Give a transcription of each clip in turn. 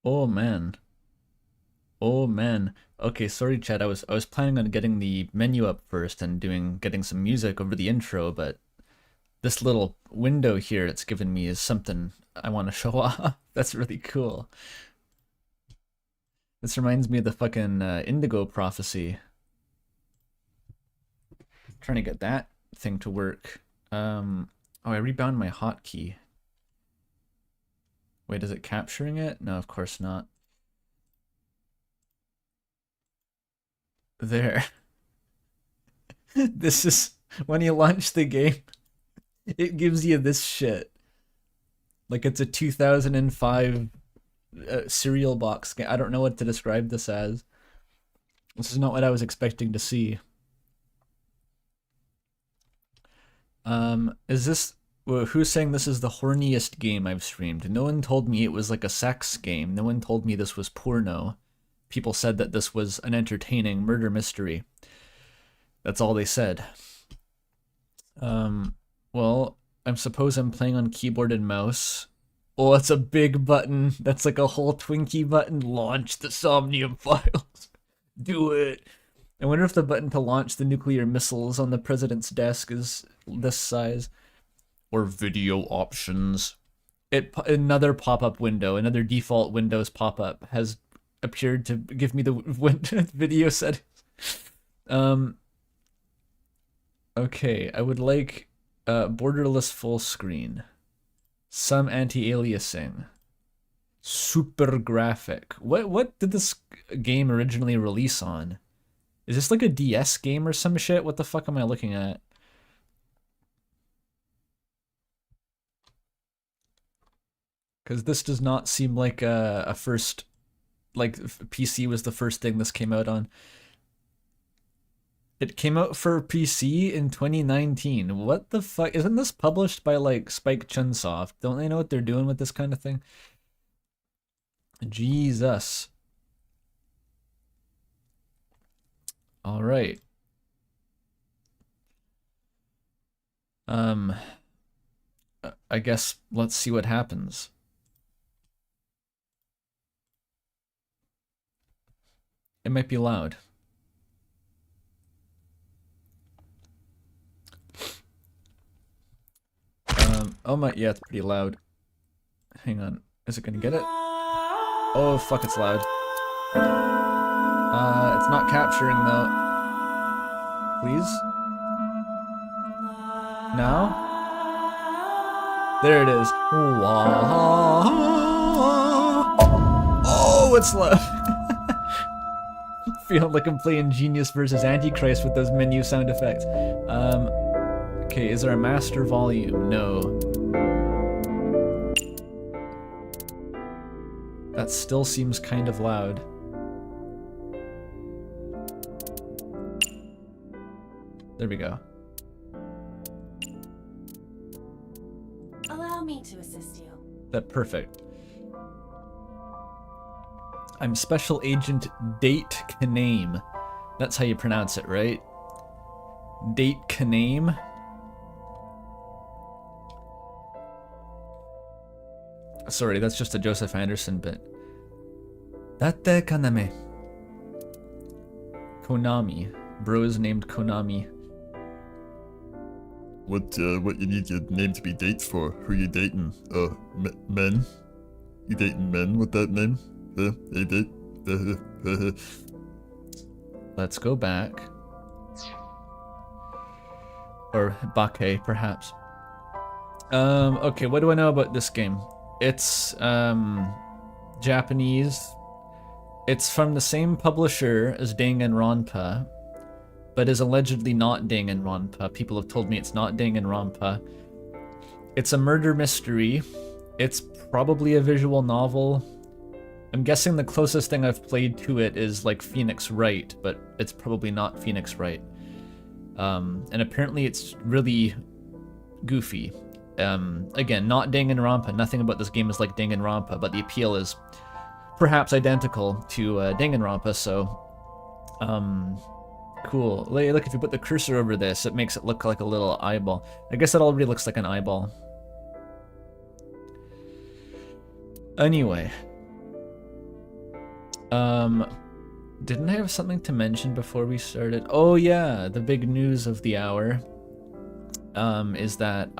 Oh man. Oh man. Okay, sorry Chad. I was planning on getting the menu up first and getting some music over the intro, but this little window here it's given me is something I want to show off. That's really cool. This reminds me of the fucking Indigo Prophecy. Trying to get that thing to work. Oh, I rebound my hotkey. Wait, is it capturing it? No, of course not. There. This is when you launch the game, it gives you this shit. Like it's a 2005 cereal box game. I don't know what to describe this as. This is not what I was expecting to see. Is this who's saying this is the horniest game I've streamed? No one told me it was like a sex game. No one told me this was porno. People said that this was an entertaining murder mystery. That's all they said. Well, I suppose I'm playing on keyboard and mouse. Oh, it's a big button. That's like a whole Twinkie button. Launch the Somnium Files. Do it. I wonder if the button to launch the nuclear missiles on the president's desk is this size. Or video options. Another pop-up window, another default Windows pop-up has appeared to give me the video settings. Okay, I would like borderless full screen, some anti-aliasing, super graphic. What did this game originally release on? Is this like a DS game or some shit? What the fuck am I looking at? Because this does not seem like a first, like PC was the first thing this came out on. It came out for PC in 2019. What the fuck? Isn't this published by like Spike Chunsoft? Don't they know what they're doing with this kind of thing? Jesus. All right. I guess let's see what happens. It might be loud. Oh my, yeah, it's pretty loud. Hang on, is it gonna get it? Oh fuck, it's loud. It's not capturing though. Please? Now? There it is. Oh, it's loud. Feel like I'm playing Genius versus Antichrist with those menu sound effects. Okay, is there a master volume? No. That still seems kind of loud. There we go. Allow me to assist you. That perfect. I'm Special Agent Date Kaname. That's how you pronounce it, right? Date Kaname. Sorry, that's just a Joseph Anderson bit. Date Kaname. Konami. Bro is named Konami. What you need your name to be dates for? Who you dating? Men? You dating men with that name? Hey, date? Let's go back. Or Bake, perhaps. Okay, what do I know about this game? It's, Japanese. It's from the same publisher as Danganronpa, but is allegedly not Danganronpa. People have told me it's not Danganronpa. It's a murder mystery. It's probably a visual novel. I'm guessing the closest thing I've played to it is like Phoenix Wright, but it's probably not Phoenix Wright. And apparently it's really goofy. Again, not Danganronpa. Nothing about this game is like Danganronpa, but the appeal is perhaps identical to Danganronpa, so cool. Look, if you put the cursor over this, it makes it look like a little eyeball. I guess it already looks like an eyeball. Anyway, Didn't I have something to mention before we started? Oh yeah, the big news of the hour is that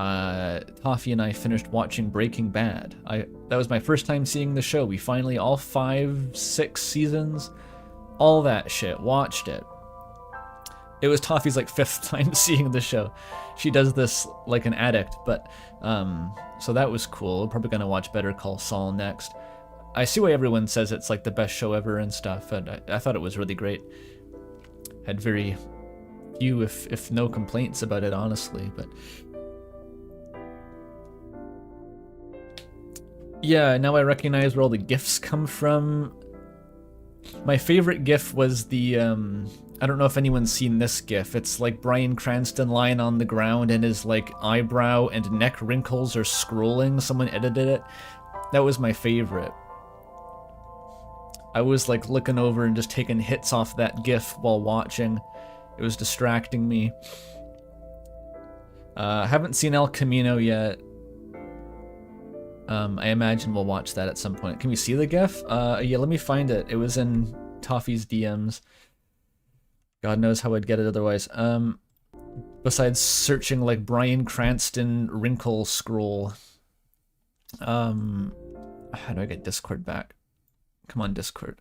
Toffee and I finished watching Breaking Bad. That was my first time seeing the show. We finally, all 5, 6 seasons, all that shit, watched it. It was Toffee's like 5th time seeing the show. She does this like an addict, but so that was cool. We're probably gonna watch Better Call Saul next. I see why everyone says it's like the best show ever and stuff, and I thought it was really great. Had very few, if no complaints about it, honestly, but... Yeah, now I recognize where all the GIFs come from. My favorite GIF was the, I don't know if anyone's seen this GIF. It's like Bryan Cranston lying on the ground and his like eyebrow and neck wrinkles are scrolling. Someone edited it. That was my favorite. I was like looking over and just taking hits off that GIF while watching. It was distracting me. Haven't seen El Camino yet. I imagine we'll watch that at some point. Can we see the GIF? Yeah, let me find it. It was in Toffee's DMs. God knows how I'd get it otherwise. Besides searching like Bryan Cranston wrinkle scroll. How do I get Discord back? Come on, Discord.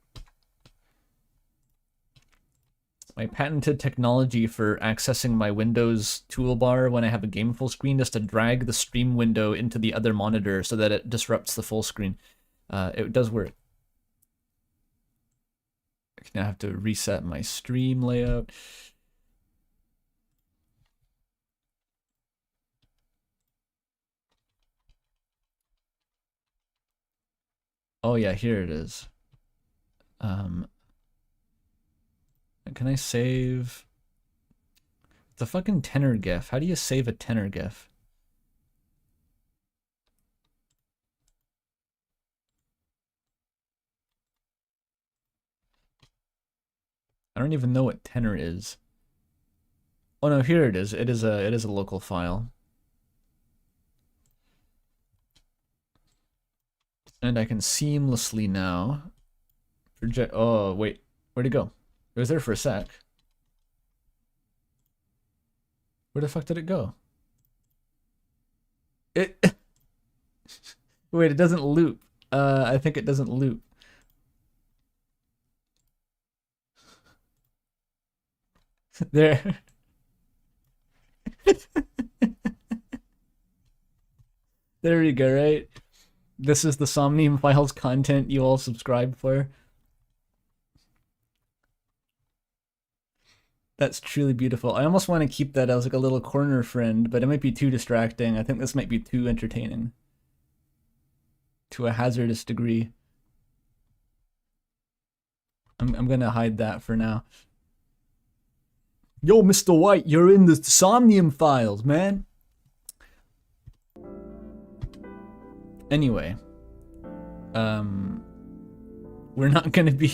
My patented technology for accessing my Windows toolbar when I have a game full screen is to drag the stream window into the other monitor so that it disrupts the full screen. It does work. I now have to reset my stream layout. Oh yeah, here it is. Can I save? It's a fucking tenor GIF. How do you save a tenor GIF? I don't even know what tenor is. Oh no, here it is. It is a local file. And I can seamlessly now project. Oh wait, where'd it go? It was there for a sec. Where the fuck did it go? It... Wait, it doesn't loop. I think it doesn't loop. There. There we go, right? This is the Somnium Files content you all subscribe for. That's truly beautiful. I almost want to keep that as like a little corner friend, but it might be too distracting. I think this might be too entertaining. To a hazardous degree. I'm gonna hide that for now. Yo, Mr. White, you're in the Somnium Files, man. Anyway. We're not gonna be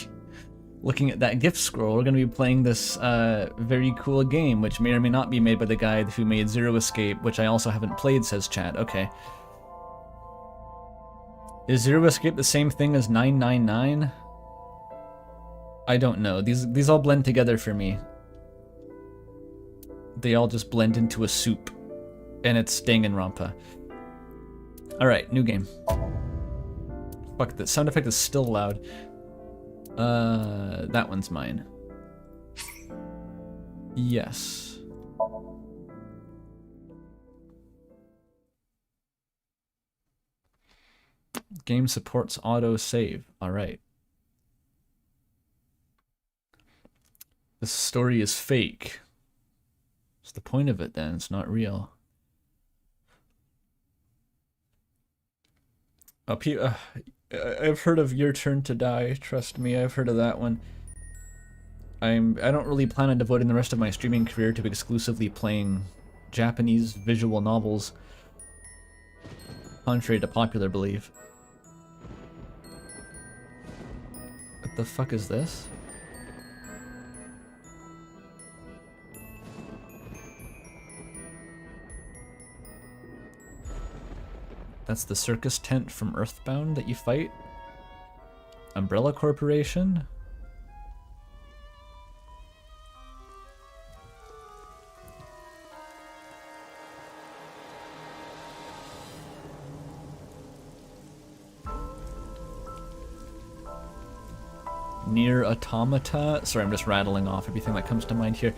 looking at that gift scroll. We're going to be playing this very cool game, which may or may not be made by the guy who made Zero Escape, which I also haven't played, says chat. Okay. Is Zero Escape the same thing as 999? I don't know. These all blend together for me. They all just blend into a soup. And it's Danganronpa. Alright, new game. Fuck, the sound effect is still loud. That one's mine. Yes. Game supports auto save. All right. This story is fake. What's the point of it then? It's not real. I've heard of Your Turn to Die. Trust me, I've heard of that one. I don't really plan on devoting the rest of my streaming career to exclusively playing Japanese visual novels, contrary to popular belief. What the fuck is this? That's the circus tent from Earthbound that you fight? Umbrella Corporation? Near Automata? Sorry, I'm just rattling off everything that comes to mind here.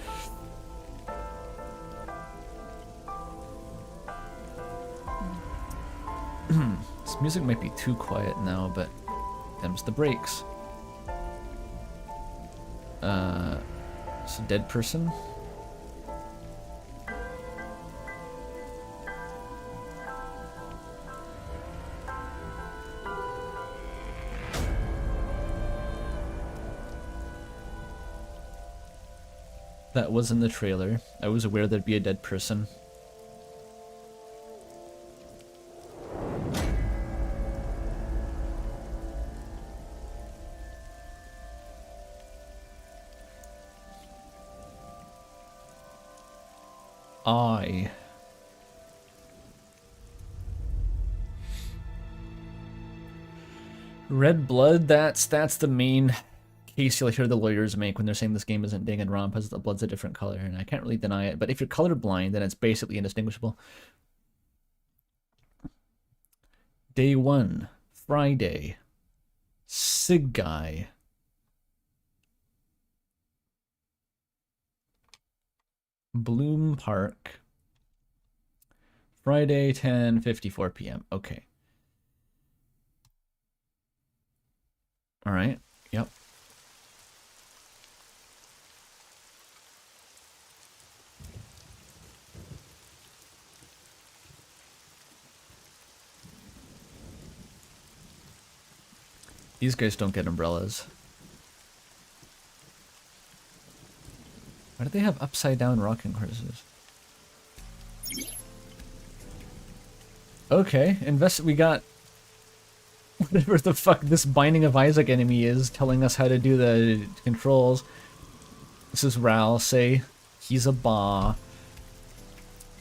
This music might be too quiet now, but them's the breaks. It's a dead person? That was in the trailer. I was aware there'd be a dead person. Red blood, that's the main case you'll hear the lawyers make when they're saying this game isn't Danganronpa, because the blood's a different color, and I can't really deny it, but if you're colorblind, then it's basically indistinguishable. Day 1, Friday. Sig Guy. Bloom Park. Friday, 10:54 p.m. Okay. All right. Yep. These guys don't get umbrellas. Why do they have upside down rocking horses? Okay, we got whatever the fuck this Binding of Isaac enemy is telling us how to do the controls. This is Ral, say he's a ba.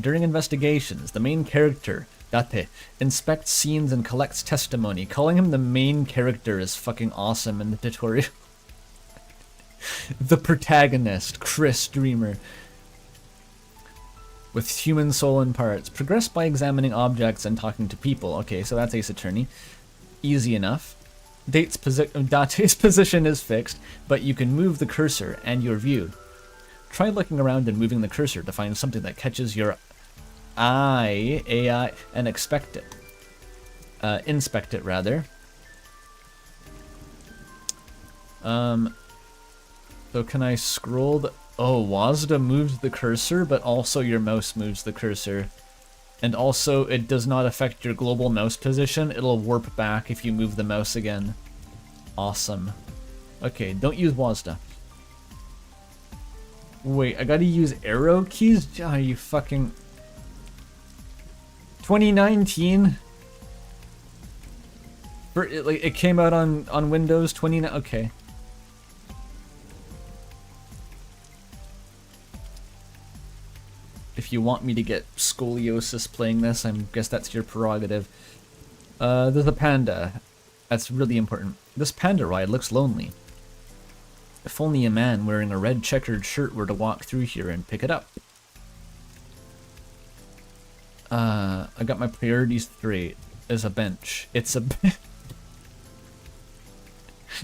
During investigations, the main character, Date, inspects scenes and collects testimony. Calling him the main character is fucking awesome in the tutorial. The protagonist, Chris Dreamer. With human soul and parts. Progress by examining objects and talking to people. Okay, so that's Ace Attorney. Easy enough. Date's Date's position is fixed, but you can move the cursor and your view. Try looking around and moving the cursor to find something that catches your eye, and inspect it. Inspect it, rather. So can I scroll the... Oh, WASD moves the cursor, but also your mouse moves the cursor. And also, it does not affect your global mouse position. It'll warp back if you move the mouse again. Awesome. Okay, don't use WASD. Wait, I gotta use arrow keys? Ah, you fucking... 2019? It came out on Windows 29... Okay. If you want me to get scoliosis playing this, I guess that's your prerogative. There's a panda. That's really important. This panda ride looks lonely. If only a man wearing a red checkered shirt were to walk through here and pick it up. I got my priorities straight. There's a bench. It's a bench.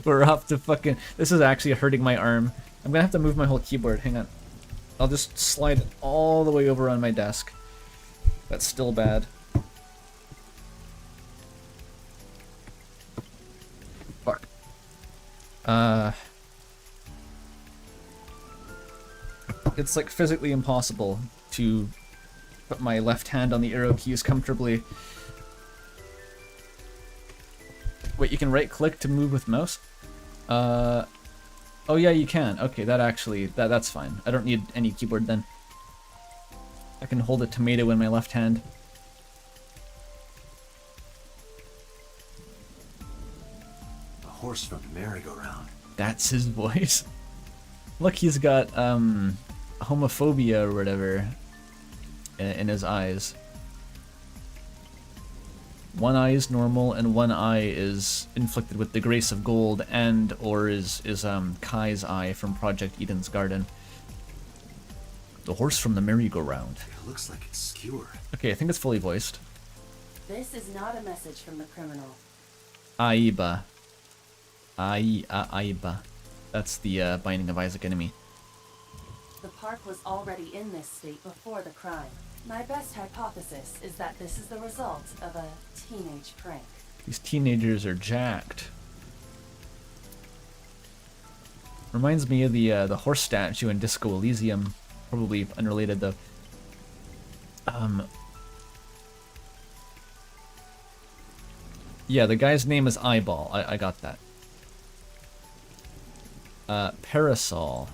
We're off to fucking... This is actually hurting my arm. I'm gonna have to move my whole keyboard. Hang on. I'll just slide it all the way over on my desk. That's still bad. Fuck. It's like physically impossible to put my left hand on the arrow keys comfortably. Wait, you can right click to move with mouse? Oh yeah, you can. Okay, that's fine. I don't need any keyboard then. I can hold a tomato in my left hand. A horse from the merry-go-round. That's his voice. Look, he's got homophobia or whatever in his eyes. One eye is normal, and one eye is inflicted with the grace of gold, and or is Kai's eye from Project Eden's Garden. The horse from the merry-go-round. It looks like it's skewered. Okay, I think it's fully voiced. This is not a message from the criminal. Aiba. Aiba. That's the Binding of Isaac enemy. The park was already in this state before the crime. My best hypothesis is that this is the result of a teenage prank. These teenagers are jacked. Reminds me of the horse statue in Disco Elysium. Probably unrelated though. Yeah, the guy's name is Eyeball. I got that. Parasol.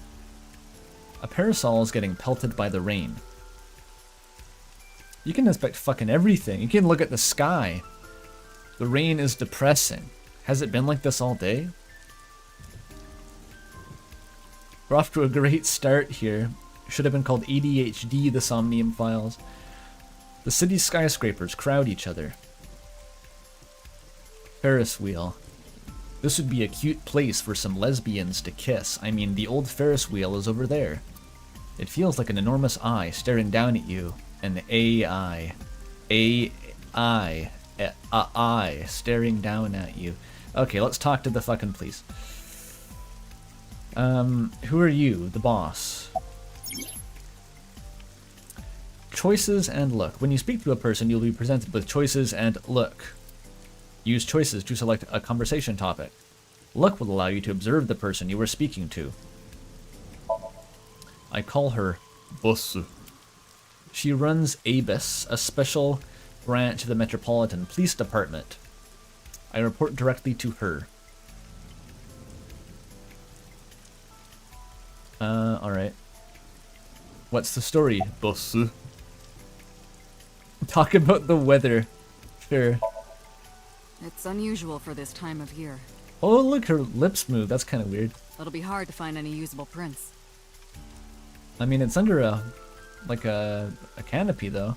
A parasol is getting pelted by the rain. You can inspect fucking everything. You can look at the sky. The rain is depressing. Has it been like this all day? We're off to a great start here. Should have been called ADHD, the Somnium Files. The city's skyscrapers crowd each other. Ferris wheel. This would be a cute place for some lesbians to kiss. I mean, the old Ferris wheel is over there. It feels like an enormous eye staring down at you. An AI. AI. A eye staring down at you. Okay, let's talk to the fucking police. Who are you? The boss. Choices and look. When you speak to a person, you'll be presented with choices and look. Use choices to select a conversation topic. Look will allow you to observe the person you are speaking to. I call her Boss. She runs ABIS, a special branch of the Metropolitan Police Department. I report directly to her. Alright. What's the story? Boss. Talk about the weather. Sure. It's unusual for this time of year. Oh, look, her lips move. That's kind of weird. It'll be hard to find any usable prints. I mean, it's under a canopy, though.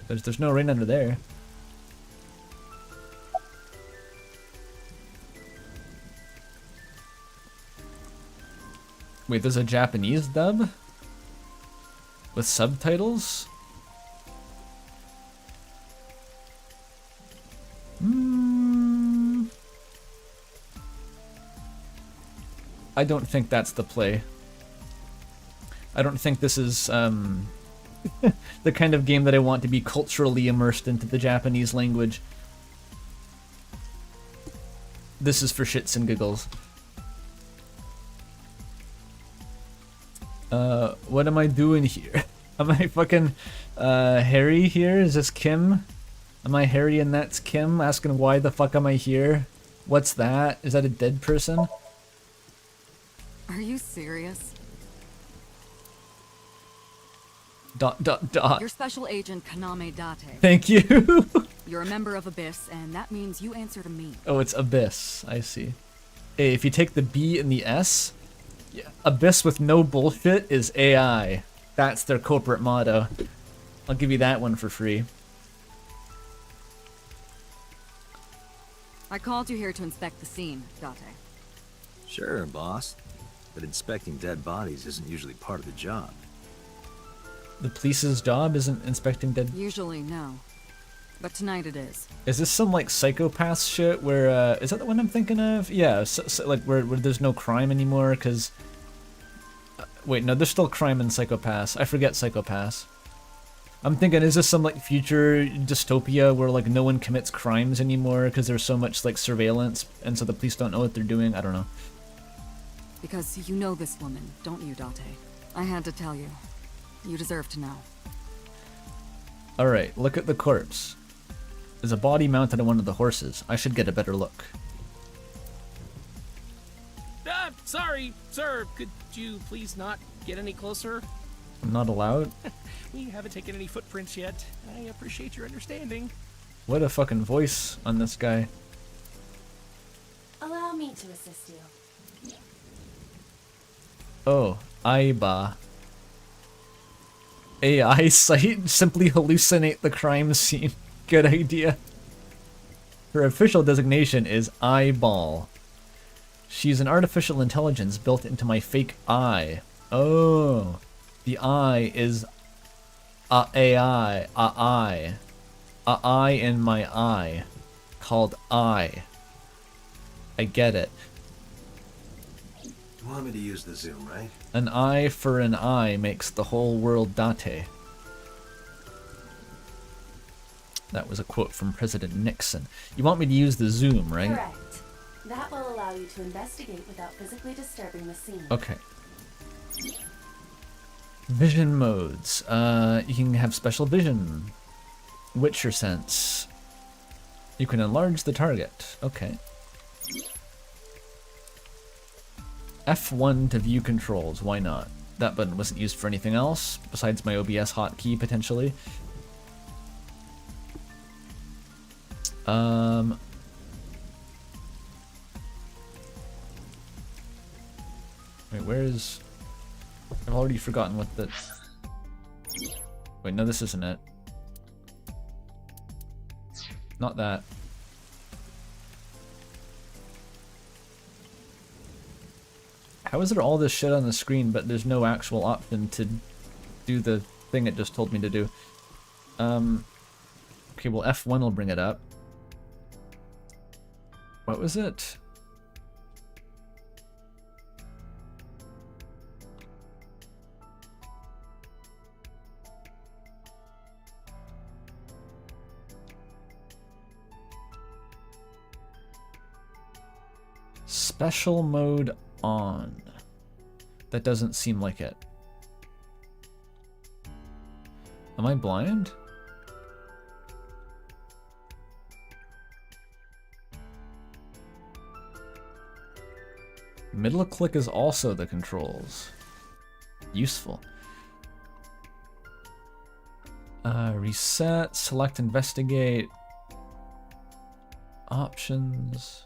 There's no rain under there. Wait, there's a Japanese dub? With subtitles? I don't think that's the play. I don't think this is the kind of game that I want to be culturally immersed into the Japanese language. This is for shits and giggles. What am I doing here? Am I fucking Harry here? Is this Kim? Am I Harry and that's Kim? Asking why the fuck am I here? What's that? Is that a dead person? Are you serious? ... You're Special Agent Kaname Date. Thank you. You're a member of Abyss, and that means you answer to me. Oh, it's Abyss. I see. Hey, if you take the B and the S, yeah, Abyss with no bullshit is AI. That's their corporate motto. I'll give you that one for free. I called you here to inspect the scene, Date. Sure, boss. But inspecting dead bodies isn't usually part of the job. The police's job isn't inspecting dead... Usually, no. But tonight it is. Is this some, like, psychopath shit where, is that the one I'm thinking of? Yeah, so, like, where there's no crime anymore, because... wait, no, there's still crime in Psychopaths. I forget Psychopaths. I'm thinking, is this some, like, future dystopia where, like, no one commits crimes anymore because there's so much, like, surveillance, and so the police don't know what they're doing? I don't know. Because you know this woman, don't you, Date? I had to tell you. You deserve to know. Alright, look at the corpse. There's a body mounted on one of the horses. I should get a better look. Sorry, sir. Could you please not get any closer? I'm not allowed? We haven't taken any footprints yet. I appreciate your understanding. What a fucking voice on this guy. Allow me to assist you. Oh, Aiba. AI site, simply hallucinate the crime scene. Good idea. Her official designation is Eyeball. She's an artificial intelligence built into my fake eye. Oh, the eye is a AI, a eye in my eye, called eye. I get it. You want me to use the zoom, right? An eye for an eye makes the whole world date. That was a quote from President Nixon. You want me to use the zoom, right? Correct. That will allow you to investigate without physically disturbing the scene. Okay. Vision modes. You can have special vision. Witcher sense. You can enlarge the target. Okay. F1 to view controls. Why not? That button wasn't used for anything else besides my OBS hotkey potentially. Wait, where is... I've already forgotten what the... Wait, no, this isn't it. Not that. How is there all this shit on the screen, but there's no actual option to do the thing it just told me to do? Okay, well, F1 will bring it up. What was it? Special mode on. That doesn't seem like it. Am I blind? Middle click is also the controls. Useful. Reset, select, investigate. Options.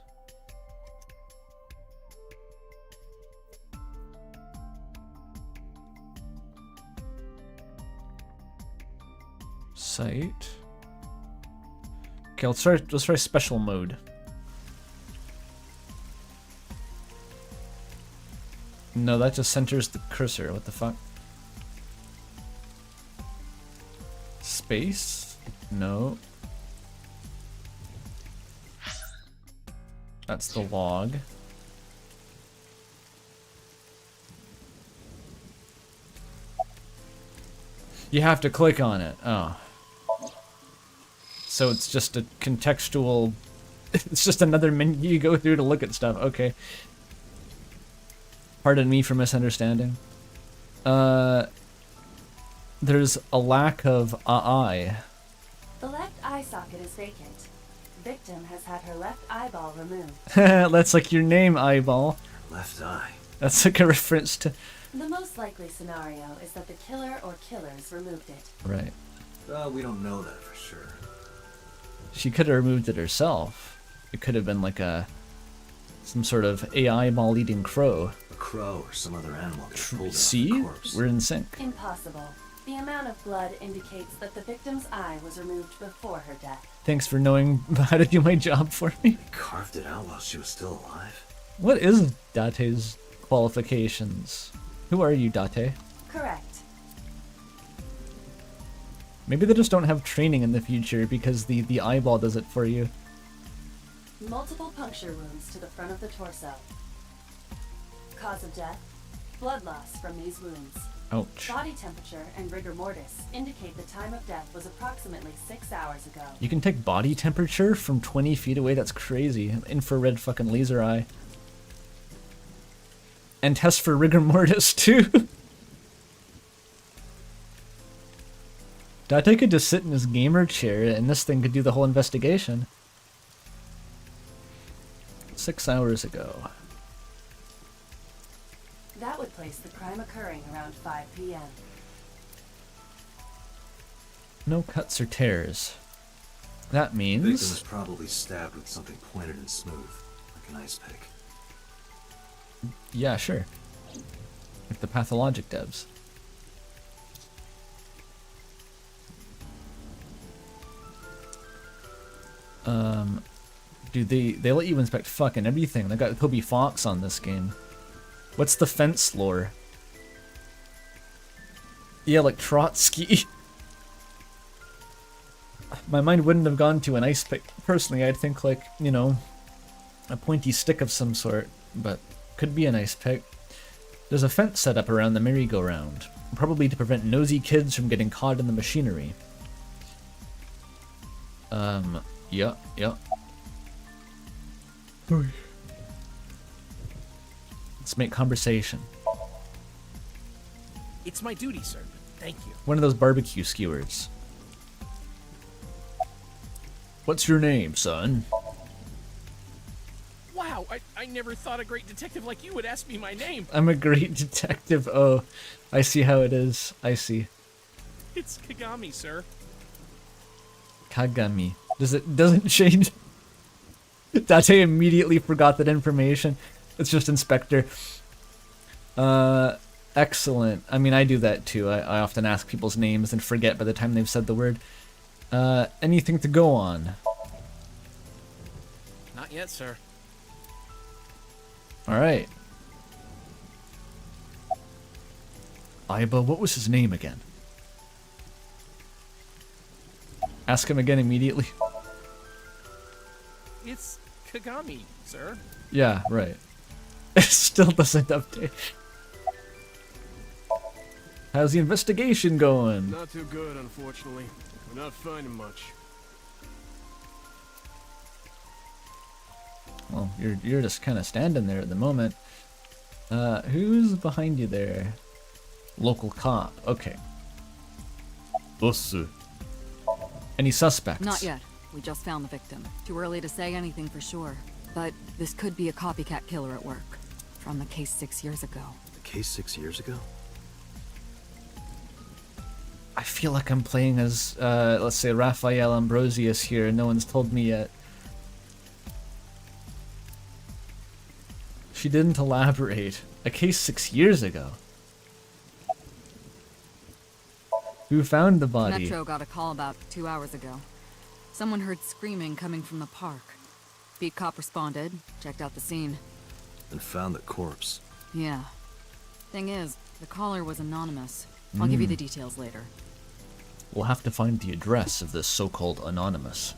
Site. Okay, let's try special mode. No, that just centers the cursor. What the fuck? Space? No. That's the log. You have to click on it. Oh. So it's just a contextual... It's just another menu you go through to look at stuff. Okay. Pardon me for misunderstanding. There's a lack of eye. The left eye socket is vacant. Victim has had her left eyeball removed. That's like your name, Eyeball. Left eye. That's like a reference to... The most likely scenario is that the killer or killers removed it. Right. Well, we don't know that for sure. She could have removed it herself. It could have been like some sort of AI ball eating crow. A crow or some other animal could have pulled it off See? the corpse. We're in sync. Impossible. The amount of blood indicates that the victim's eye was removed before her death. Thanks for knowing how to do my job for me. They carved it out while she was still alive. What is Date's qualifications? Who are you, Date? Correct. Maybe they just don't have training in the future because the eyeball does it for you. Multiple puncture wounds to the front of the torso. Cause of death? Blood loss from these wounds. Ouch. Body temperature and rigor mortis indicate the time of death was approximately 6 hours ago. You can take body temperature from 20 feet away? That's crazy. Infrared fucking laser eye. And test for rigor mortis too. Date could just sit in his gamer chair and this thing could do the whole investigation. 6 hours ago. That would place the crime occurring around 5 p.m. No cuts or tears. That The victim means... was probably stabbed with something pointed and smooth, like an ice pick. Yeah, sure. Like the pathologic devs. Dude, they let you inspect fucking everything. They got Kobe Fox on this game. What's the fence lore? Yeah, like Trotsky. My mind wouldn't have gone to an ice pick. Personally, I'd think like, you know, a pointy stick of some sort, but could be an ice pick. There's a fence set up around the merry-go-round, probably to prevent nosy kids from getting caught in the machinery. Yeah. Let's make conversation. It's my duty, sir. Thank you. One of those barbecue skewers. What's your name, son? Wow, I never thought a great detective like you would ask me my name. I'm a great detective. Oh, I see how it is. I see. It's Kagami, sir. Kagami. Doesn't change. Date immediately forgot that information. It's just Inspector. Excellent. I mean, I do that too. I often ask people's names and forget by the time they've said the word. Anything to go on? Not yet, sir. Alright. Aiba, what was his name again? Ask him again immediately. It's Kagami, sir. Yeah, right. It still doesn't update. How's the investigation going? Not too good, unfortunately. We're not finding much. Well, you're just kind of standing there at the moment. Who's behind you there? Local cop. Okay. Boss, sir. Any suspects? Not yet. We just found the victim. Too early to say anything for sure. But this could be a copycat killer at work. From the case 6 years ago. The case 6 years ago? I feel like I'm playing as, let's say, Raphael Ambrosius here, and no one's told me yet. She didn't elaborate. A case 6 years ago. Who found the body? Metro got a call about 2 hours ago. Someone heard screaming coming from the park. Beat cop responded, checked out the scene. And found the corpse. Yeah. Thing is, the caller was anonymous. I'll give you the details later. We'll have to find the address of this so-called anonymous.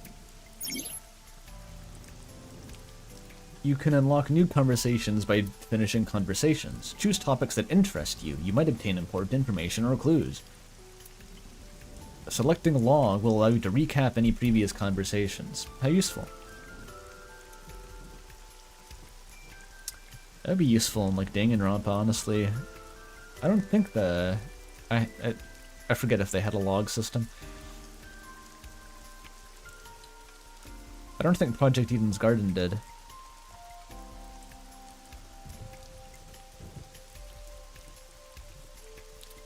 You can unlock new conversations by finishing conversations. Choose topics that interest you. You might obtain important information or clues. Selecting a log will allow you to recap any previous conversations. How useful. That'd be useful in like Danganronpa, honestly. I don't think I forget if they had a log system. I don't think Project Eden's Garden did.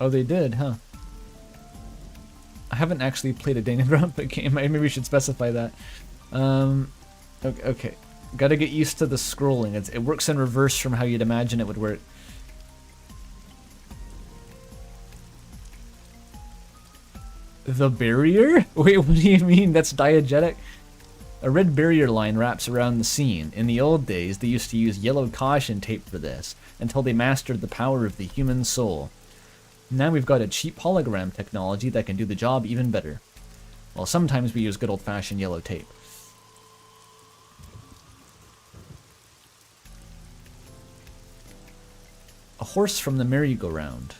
Oh, they did, huh? I haven't actually played a Danganronpa game. Maybe we should specify that. Okay. Gotta get used to the scrolling. It works in reverse from how you'd imagine it would work. The barrier? Wait, what do you mean? That's diegetic? A red barrier line wraps around the scene. In the old days, they used to use yellow caution tape for this, until they mastered the power of the human soul. Now we've got a cheap hologram technology that can do the job even better. Well, sometimes we use good old-fashioned yellow tape. A horse from the merry-go-round.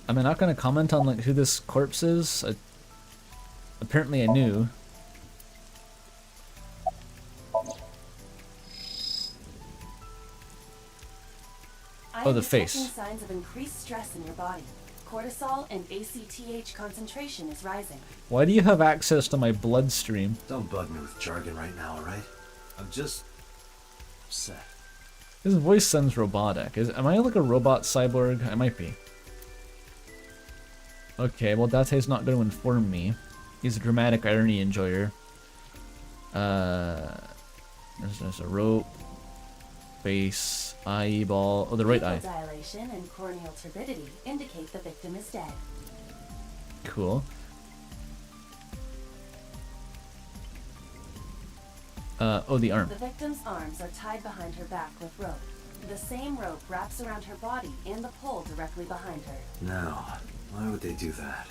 I'm not going to comment on like who this corpse is. Apparently I knew. I Oh, am the detecting face. signs of increased stress in your body. Cortisol and ACTH concentration is rising. Why do you have access to my bloodstream? Don't bug me with jargon right now, alright? I'm just upset. His voice sounds robotic. Am I like a robot cyborg? I might be. Okay, well Date's not going to inform me. He's a dramatic irony enjoyer. There's a rope, face, eyeball. Oh, the right eye. Pupil dilation and corneal turbidity indicate the victim is dead. Cool. Oh, the arm. The victim's arms are tied behind her back with rope. The same rope wraps around her body and the pole directly behind her. Now, why would they do that?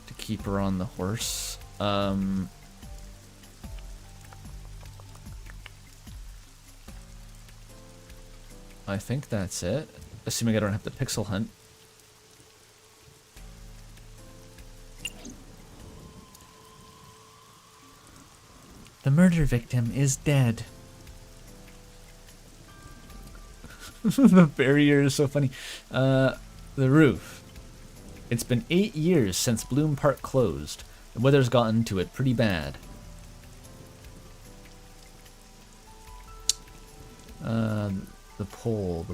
To keep her on the horse. I think that's it. Assuming I don't have to pixel hunt. The murder victim is dead. The barrier is so funny. The roof. It's been 8 years since Bloom Park closed. The weather's gotten to it pretty bad. The pole.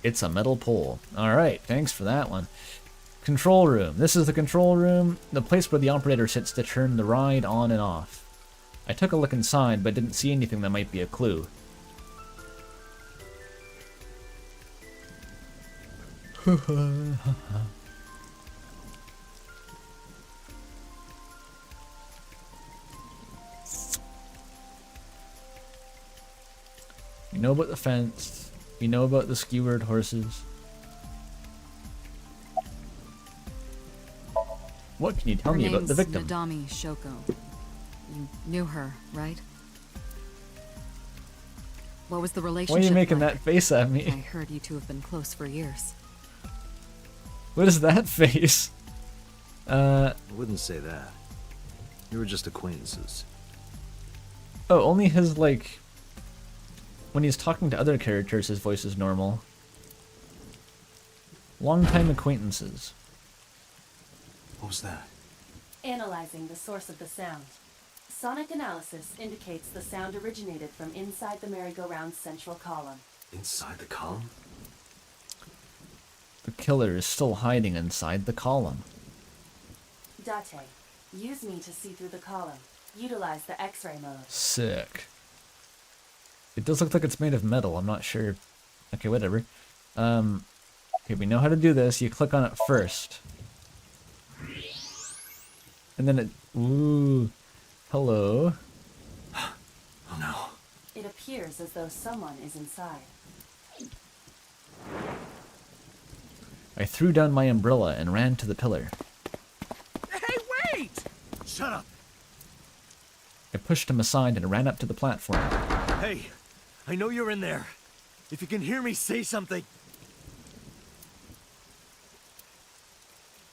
It's a metal pole. Alright, thanks for that one. Control room. This is the control room, the place where the operator sits to turn the ride on and off. I took a look inside, but didn't see anything that might be a clue. We know about the fence. We know about the skewered horses. What can you tell me about the victim? Nadami Shoko. You knew her, right? What was the relationship? Why are you making like? that face at I me? heard you two have been close for years. What is that face? I wouldn't say that. We were just acquaintances. Oh, only his, like... When he's talking to other characters, his voice is normal. Longtime acquaintances. What was that? Analyzing the source of the sound. Sonic analysis indicates the sound originated from inside the merry-go-round's central column. Inside the column? The killer is still hiding inside the column. Date, use me to see through the column. Utilize the X-ray mode. Sick. It does look like it's made of metal, I'm not sure. Okay, whatever. Okay, we know how to do this. You click on it first. And then it... Ooh. Hello. Oh no. It appears as though someone is inside. I threw down my umbrella and ran to the pillar. Hey, wait! Shut up! I pushed him aside and ran up to the platform. Hey, I know you're in there. If you can hear me, say something.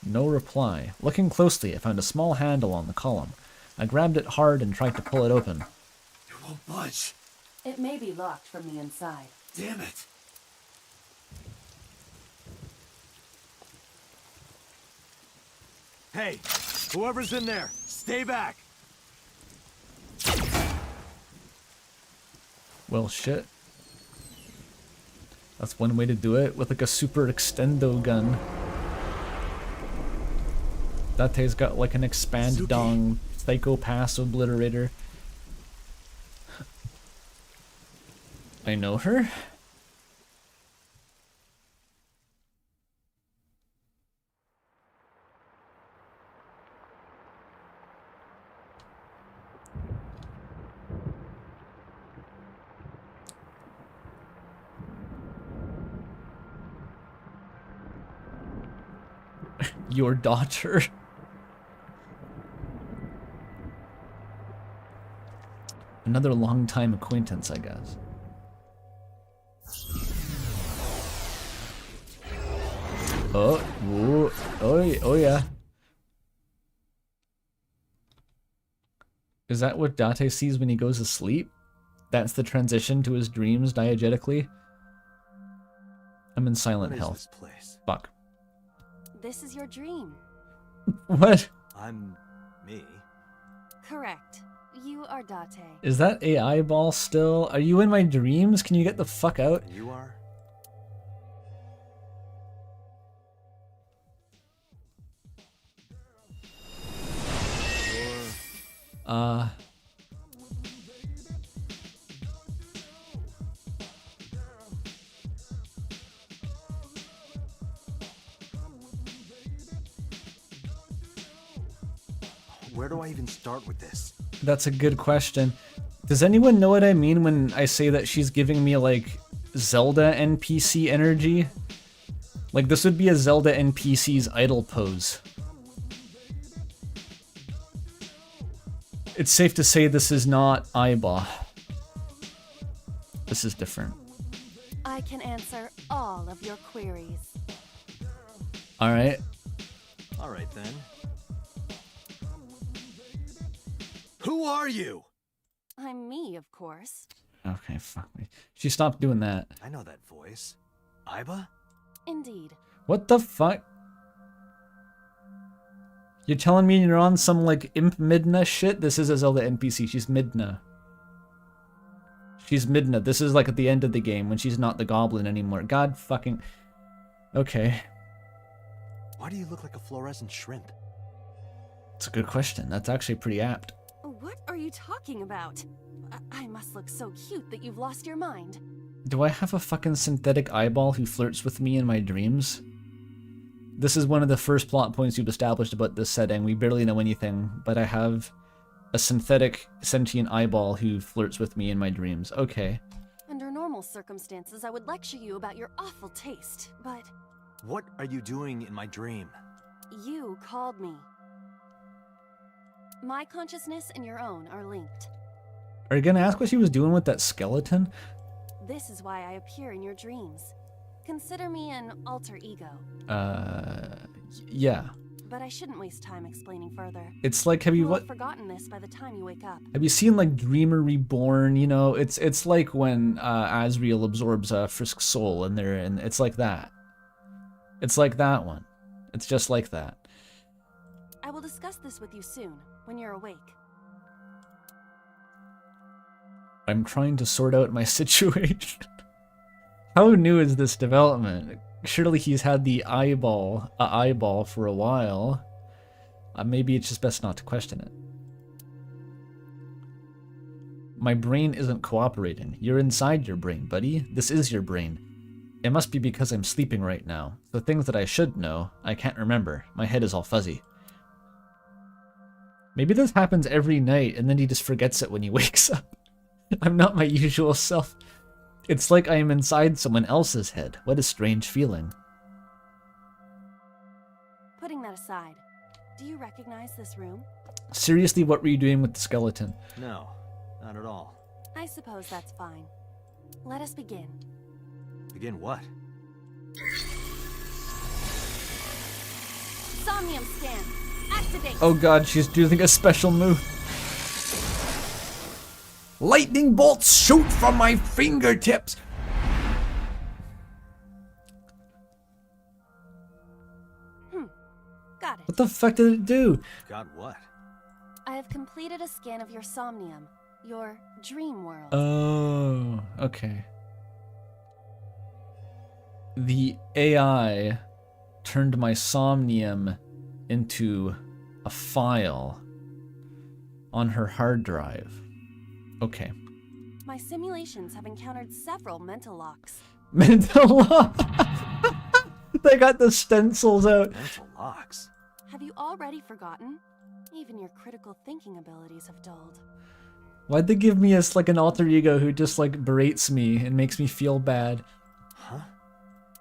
No reply. Looking closely, I found a small handle on the column. I grabbed it hard and tried to pull it open. It won't budge. It may be locked from the inside. Damn it. Hey, whoever's in there, stay back. Well, shit. That's one way to do it, with like a super extendo gun. Date's got like an expand dong psychopath obliterator. I know her? Your daughter? Another longtime acquaintance, I guess. Oh, ooh, oh yeah. Is that what Date sees when he goes to sleep? That's the transition to his dreams diegetically? I'm in silent What is hell. this place? Fuck. This is your dream. What? I'm me. Correct. You are Date. Is that AI ball still? Are you in my dreams? Can you get the fuck out? And you are? Where do I even start with this? That's a good question. Does anyone know what I mean when I say that she's giving me, like, Zelda NPC energy? Like, this would be a Zelda NPC's idle pose. It's safe to say this is not Aiba. This is different. I can answer all of your queries. Alright. Alright then. Who are you? I'm me, of course. Okay, fuck me. She stopped doing that. I know that voice. Aiba? Indeed. What the fuck? You're telling me you're on some, like, Imp Midna shit? This is a Zelda NPC. She's Midna. She's Midna. This is, like, at the end of the game when she's not the goblin anymore. God fucking... Okay. Why do you look like a fluorescent shrimp? It's a good question. That's actually pretty apt. What are you talking about? I must look so cute that you've lost your mind. Do I have a fucking synthetic eyeball who flirts with me in my dreams? This is one of the first plot points you've established about this setting. We barely know anything, but I have a synthetic sentient eyeball who flirts with me in my dreams. Okay. Under normal circumstances, I would lecture you about your awful taste, but... What are you doing in my dream? You called me. My consciousness and your own are linked. Are you gonna ask what she was doing with that skeleton? This is why I appear in your dreams. Consider me an alter ego. Yeah. But I shouldn't waste time explaining further. It's like, have you You'll have forgotten this by the time you wake up. Have you seen, like, Dreamer Reborn? You know, it's like when Asriel absorbs Frisk's soul, and it's like that. It's like that one. It's just like that. I will discuss this with you soon, when you're awake. I'm trying to sort out my situation. How new is this development? Surely he's had the eyeball for a while. Maybe it's just best not to question it. My brain isn't cooperating. You're inside your brain, buddy. This is your brain. It must be because I'm sleeping right now. The things that I should know, I can't remember. My head is all fuzzy. Maybe this happens every night and then he just forgets it when he wakes up. I'm not my usual self. It's like I am inside someone else's head. What a strange feeling. Putting that aside, do you recognize this room? Seriously, what were you doing with the skeleton? No, not at all. I suppose that's fine. Let us begin. Begin what? Somnium scan. Activate. Oh god, she's doing a special move. Lightning bolts shoot from my fingertips. Got it. What the fuck did it do? Got what? I have completed a scan of your somnium, your dream world. Oh, okay. The AI turned my somnium into a file on her hard drive. Okay. My simulations have encountered several mental locks. Mental lock. They got the stencils out. Mental locks? Have you already forgotten? Even your critical thinking abilities have dulled. Why'd they give me like an alter ego who just like berates me and makes me feel bad? Huh?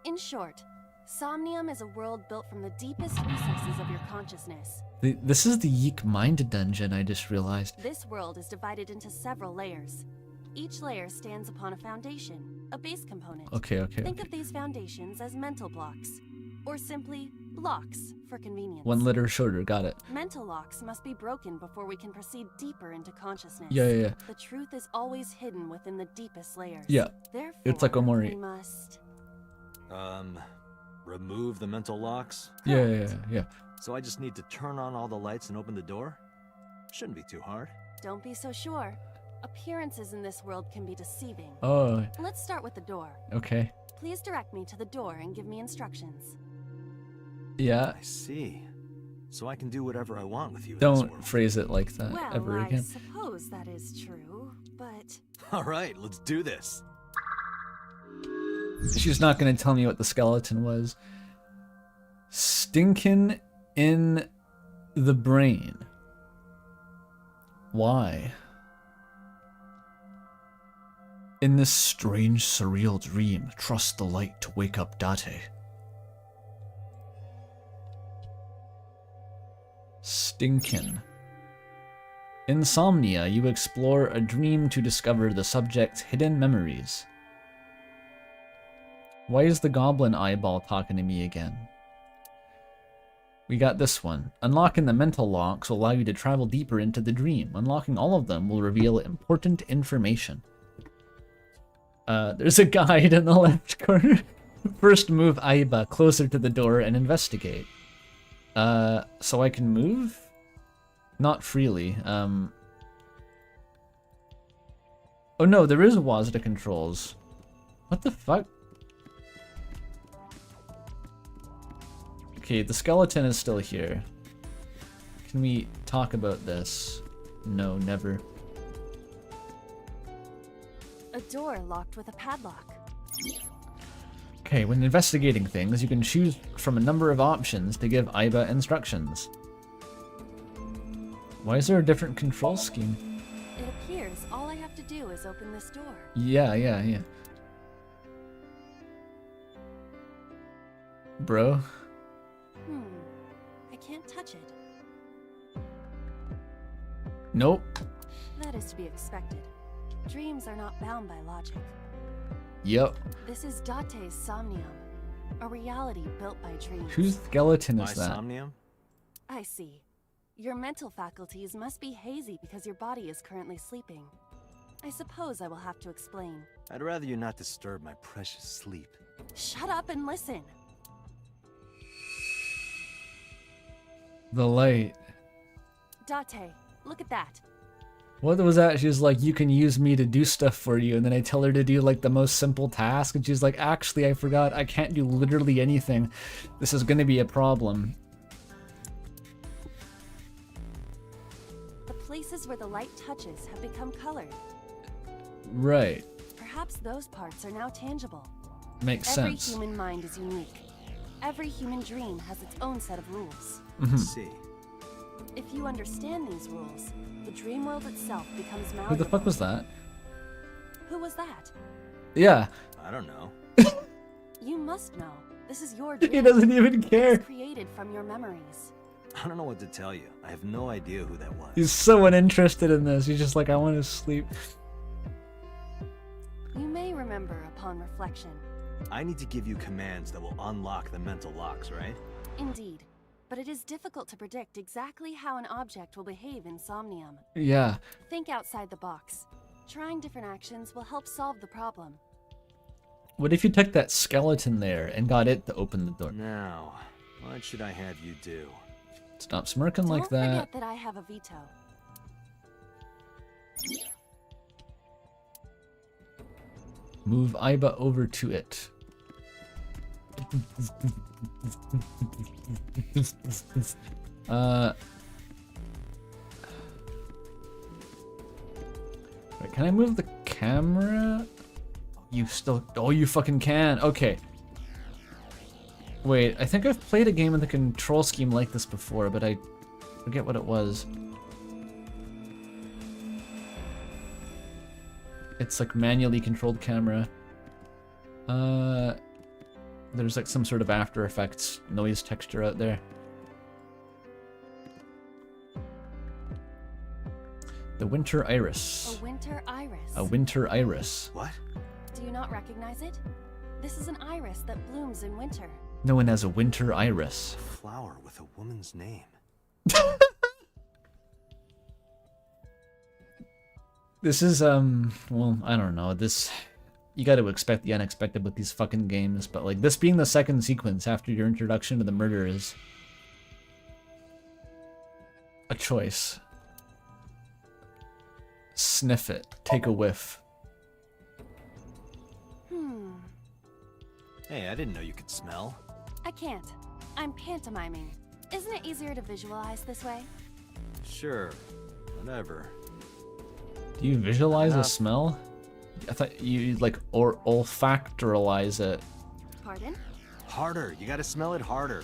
In short, Somnium is a world built from the deepest recesses of your consciousness. This is the Yeek Mind Dungeon, I just realized. This world is divided into several layers. Each layer stands upon a foundation, a base component. Okay. Think of these foundations as mental blocks, or simply locks for convenience. One letter shorter, got it. Mental locks must be broken before we can proceed deeper into consciousness. Yeah. The truth is always hidden within the deepest layers. Yeah. Therefore, it's like Omori. we must... remove the mental locks? Yeah. So I just need to turn on all the lights and open the door? Shouldn't be too hard. Don't be so sure. Appearances in this world can be deceiving. Oh. Let's start with the door. Okay. Please direct me to the door and give me instructions. Yeah. I see. So I can do whatever I want with you in this Don't world. phrase it like that Well, ever I again. suppose that is true, but... Alright, let's do this. She's not going to tell me what the skeleton was. Stinkin' in the brain. Why? In this strange, surreal dream, trust the light to wake up Date. Stinkin'. Insomnia, you explore a dream to discover the subject's hidden memories. Why is the goblin eyeball talking to me again? We got this one. Unlocking the mental locks will allow you to travel deeper into the dream. Unlocking all of them will reveal important information. There's a guide in the left corner. First move Aiba closer to the door and investigate. So I can move? Not freely. Oh no, there is WASD controls. What the fuck? Okay, the skeleton is still here. Can we talk about this? No, never. A door locked with a padlock. Okay, when investigating things, you can choose from a number of options to give Aiba instructions. Why is there a different control scheme? It appears all I have to do is open this door. Yeah. Bro? I can't touch it. Nope. That is to be expected. Dreams are not bound by logic. Yep. This is Date's Somnium, a reality built by dreams. Whose skeleton My is that? Somnium? I see. Your mental faculties must be hazy because your body is currently sleeping. I suppose I will have to explain. I'd rather you not disturb my precious sleep. Shut up and listen. The light. Date, look at that. What was that? She was like, you can use me to do stuff for you. And then I tell her to do like the most simple task. And she's like, actually, I forgot. I can't do literally anything. This is going to be a problem. The places where the light touches have become colored. Right. Perhaps those parts are now tangible. Makes sense. Every human mind is unique. Every human dream has its own set of rules. Let's see. If you understand these rules, the dream world itself becomes malleable. Who the fuck was that? Who was that? Yeah. I don't know. You must know. This is your dream. He doesn't even care. It's created from your memories. I don't know what to tell you. I have no idea who that was. He's so uninterested in this. He's just like, I want to sleep. You may remember upon reflection. I need to give you commands that will unlock the mental locks, right? Indeed. But it is difficult to predict exactly how an object will behave in Somnium. Yeah. Think outside the box. Trying different actions will help solve the problem. What if you took that skeleton there and got it to open the door? Now, what should I have you do? Stop smirking like Don't that. forget that I have a veto. Move Aiba over to it. Wait, can I move the camera? You still... Oh, you fucking can. Okay. Wait, I think I've played a game with a control scheme like this before, but I forget what it was. It's like manually controlled camera. There's like some sort of After Effects noise texture out there. The Winter Iris. A winter iris. A winter iris. What? Do you not recognize it? This is an iris that blooms in winter. Known as a winter iris. A flower with a woman's name. This is, well, I don't know. This, you gotta expect the unexpected with these fucking games, but like this being the second sequence after your introduction to the murder is a choice. Sniff it. Take a whiff. Hey, I didn't know you could smell. I can't. I'm pantomiming. Isn't it easier to visualize this way? Sure. Whatever. Do you visualize a smell? I thought you like or olfactorialize it. Pardon? Harder. You gotta smell it harder.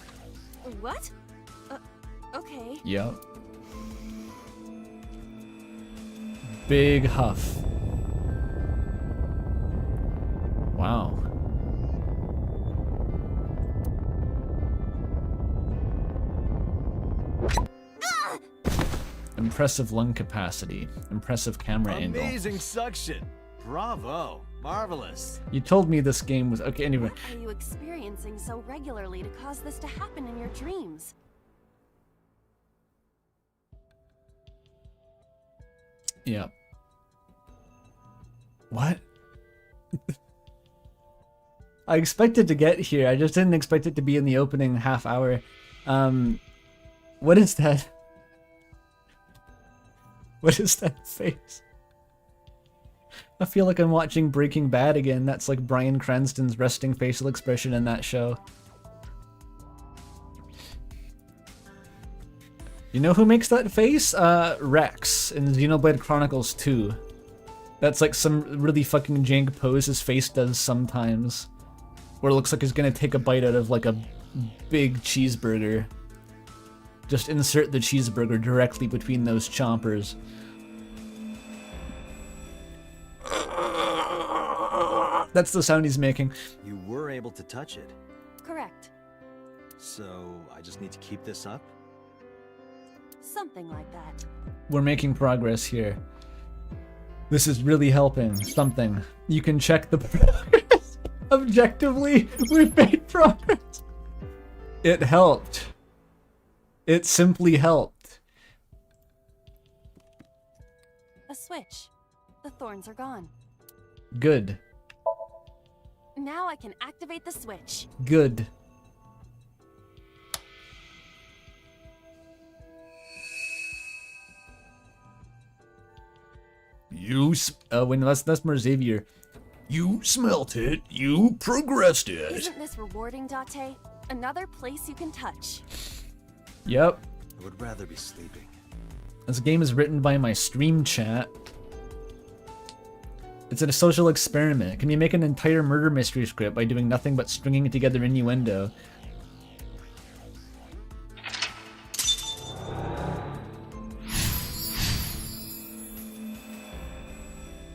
What? Okay. Yep. Big huff. Wow. Impressive lung capacity. Impressive camera angle. Amazing suction. Bravo. Marvelous. You told me this game was... Okay, anyway. What are you experiencing so regularly to cause this to happen in your dreams? Yeah. What? I expected to get here. I just didn't expect it to be in the opening half hour. What is that? What is that face? I feel like I'm watching Breaking Bad again. That's like Bryan Cranston's resting facial expression in that show. You know who makes that face? Rex in Xenoblade Chronicles 2. That's like some really fucking jank pose his face does sometimes. Where it looks like he's gonna take a bite out of like a big cheeseburger. Just insert the cheeseburger directly between those chompers. That's the sound he's making. You were able to touch it. Correct. So I just need to keep this up? Something like that. We're making progress here. This is really helping. Something. You can check the progress. Objectively, we've made progress. It helped. It simply helped. A switch. The thorns are gone. Good. Now I can activate the switch. Good. That's more Xavier. You smelt it. You progressed it. Isn't this rewarding, Date? Another place you can touch. Yep. I would rather be sleeping. This game is written by my stream chat. It's a social experiment. Can you make an entire murder mystery script by doing nothing but stringing together innuendo?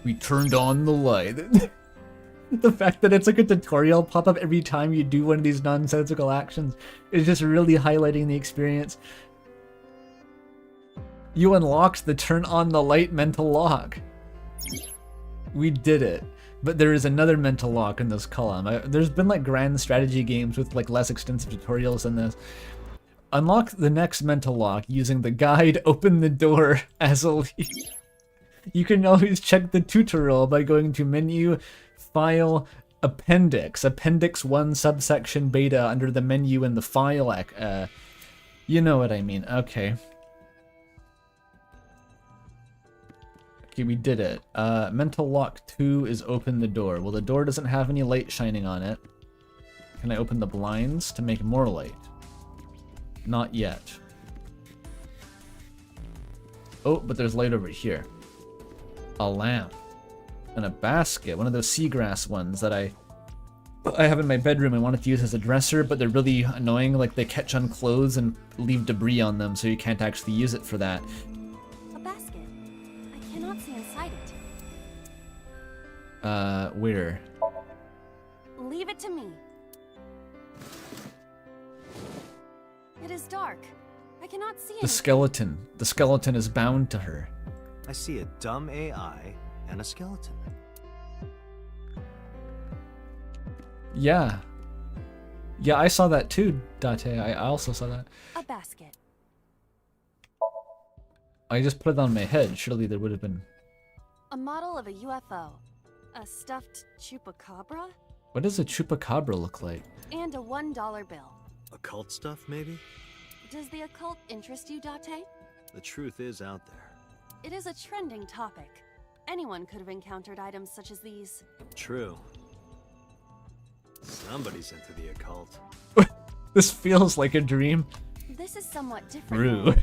We turned on the light. The fact that it's like a tutorial pop up every time you do one of these nonsensical actions is just really highlighting the experience. You unlocked the turn on the light mental lock. We did it. But there is another mental lock in this column. There's been like grand strategy games with like less extensive tutorials than this. Unlock the next mental lock using the guide open the door as a lead. You can always check the tutorial by going to menu, file, appendix. Appendix 1 subsection beta under the menu in the file. You know what I mean. Okay. Okay, we did it. Mental lock 2 is open the door. Well, the door doesn't have any light shining on it. Can I open the blinds to make more light? Not yet. Oh, but there's light over here. A lamp. And a basket. One of those seagrass ones that I have in my bedroom. I wanted to use as a dresser, but they're really annoying. Like, they catch on clothes and leave debris on them, so you can't actually use it for that. A basket. I cannot see inside it. Where? Leave it to me. It is dark. I cannot see The skeleton. The skeleton is bound to her. I see a dumb AI and a skeleton. Yeah. Yeah, I saw that too, Date. I also saw that. A basket. I just put it on my head. Surely there would have been... A model of a UFO. A stuffed chupacabra. What does a chupacabra look like? And a $1 bill. Occult stuff, maybe? Does the occult interest you, Date? The truth is out there. It is a trending topic. Anyone could have encountered items such as these. True. Somebody's into the occult. This feels like a dream. This is somewhat different True. than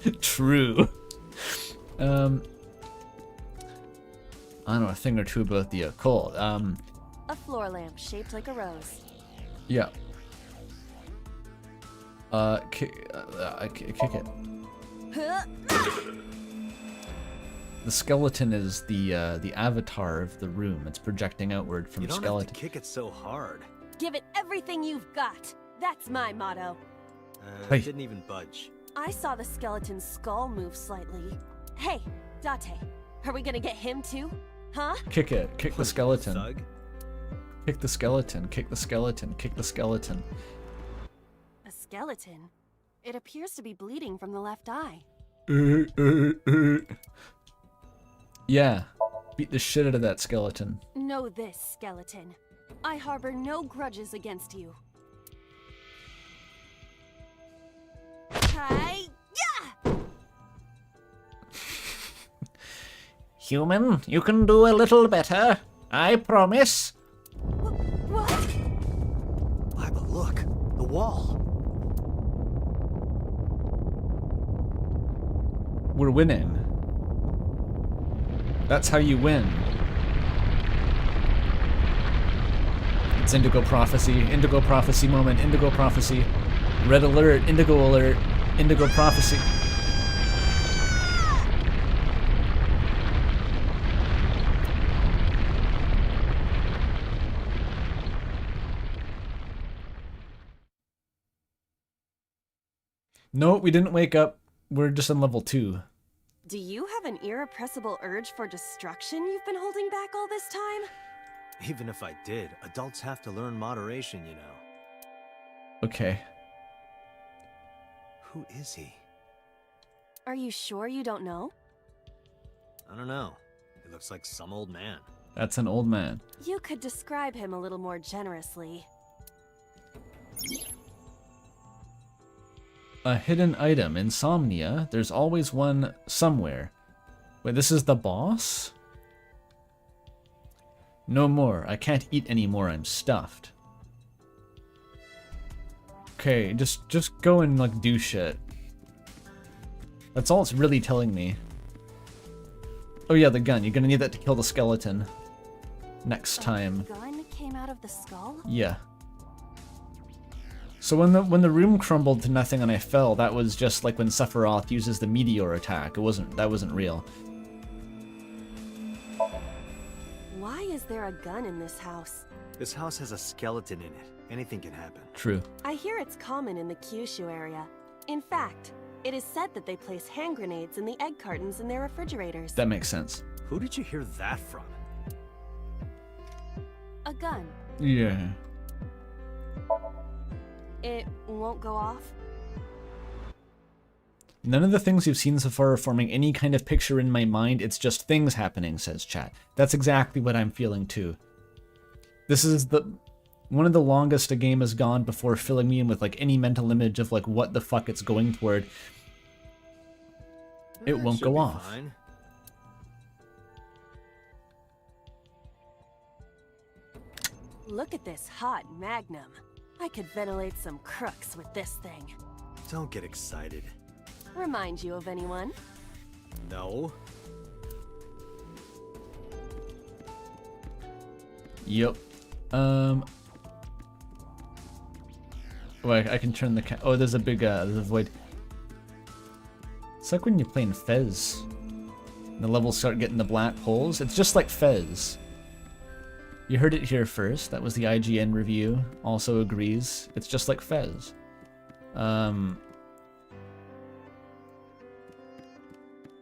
occult. True. I don't know a thing or two about the occult. A floor lamp shaped like a rose. Yeah. Kick it. The skeleton is the avatar of the room. It's projecting outward from You don't skeleton. have to kick it so hard. Give it everything you've got. That's my motto. Hey. It didn't even budge. I saw the skeleton's skull move slightly. Hey, Date, are we gonna get him too? Huh? Kick it. Kick the skeleton. Thug? Kick the skeleton. Kick the skeleton. Kick the skeleton. A skeleton? It appears to be bleeding from the left eye. Yeah. Beat the shit out of that skeleton. Know this, skeleton. I harbor no grudges against you. Hi-ya! Human, you can do a little better. I promise. What? Lila, look! The wall! We're winning. That's how you win. It's Indigo Prophecy. Indigo Prophecy moment. Indigo Prophecy. Red alert. Indigo alert. Indigo Prophecy. No, we didn't wake up. We're just on level 2. Do you have an irrepressible urge for destruction you've been holding back all this time? Even if I did, adults have to learn moderation, you know. Okay. Who is he? Are you sure you don't know? I don't know. He looks like some old man. That's an old man. You could describe him a little more generously. A hidden item. Insomnia. There's always one somewhere. Wait, this is the boss? No more. I can't eat anymore. I'm stuffed. Okay, just go and like do shit. That's all it's really telling me. Oh yeah, the gun. You're gonna need that to kill the skeleton. Next time. The gun came out of the skull? Yeah. So when the room crumbled to nothing and I fell, that was just like when Sephiroth uses the meteor attack. That wasn't real. Why is there a gun in this house? This house has a skeleton in it. Anything can happen. True. I hear it's common in the Kyushu area. In fact, it is said that they place hand grenades in the egg cartons in their refrigerators. That makes sense. Who did you hear that from? A gun. Yeah. It won't go off? None of the things you've seen so far are forming any kind of picture in my mind. It's just things happening, says chat. That's exactly what I'm feeling too. This is one of the longest a game has gone before filling me in with like any mental image of like what the fuck it's going toward. It won't Should go be off. fine. Look at this hot magnum. I could ventilate some crooks with this thing. Don't get excited. Remind you of anyone? No. Yep. Oh, I can turn the oh, there's a big there's a void. It's like when you're playing Fez. The levels start getting the black holes. It's just like Fez. You heard it here first. That was the IGN review. Also agrees. It's just like Fez.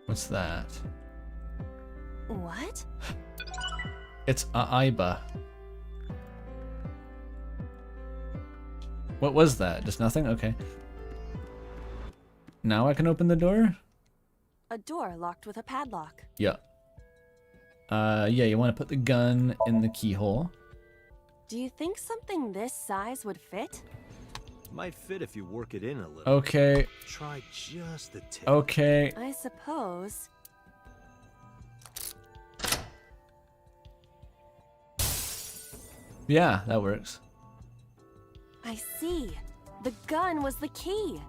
What's that? What? It's a Aiba. What was that? Just nothing? Okay. Now I can open the door? A door locked with a padlock. Yeah. Yeah, you want to put the gun in the keyhole. Do you think something this size would fit? Might fit if you work it in a little. Okay. Try just the tip. Okay. I suppose. Yeah, that works. I see. The gun was the key.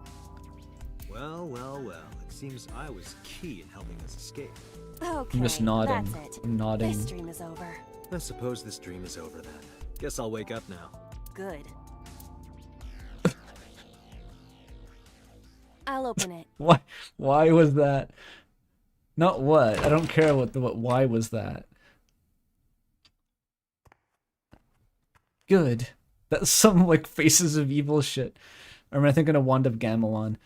Well, well, well. It seems I was key in helping us escape. Okay, I'm just nodding. that's it. I'm nodding. This dream is over. I suppose this dream is over then. Guess I'll wake up now. Good. I'll open it. Why was that? Not what. I don't care what why was that. Good. That's some like Faces of Evil shit. Or am I thinking of Wand of Gamelon?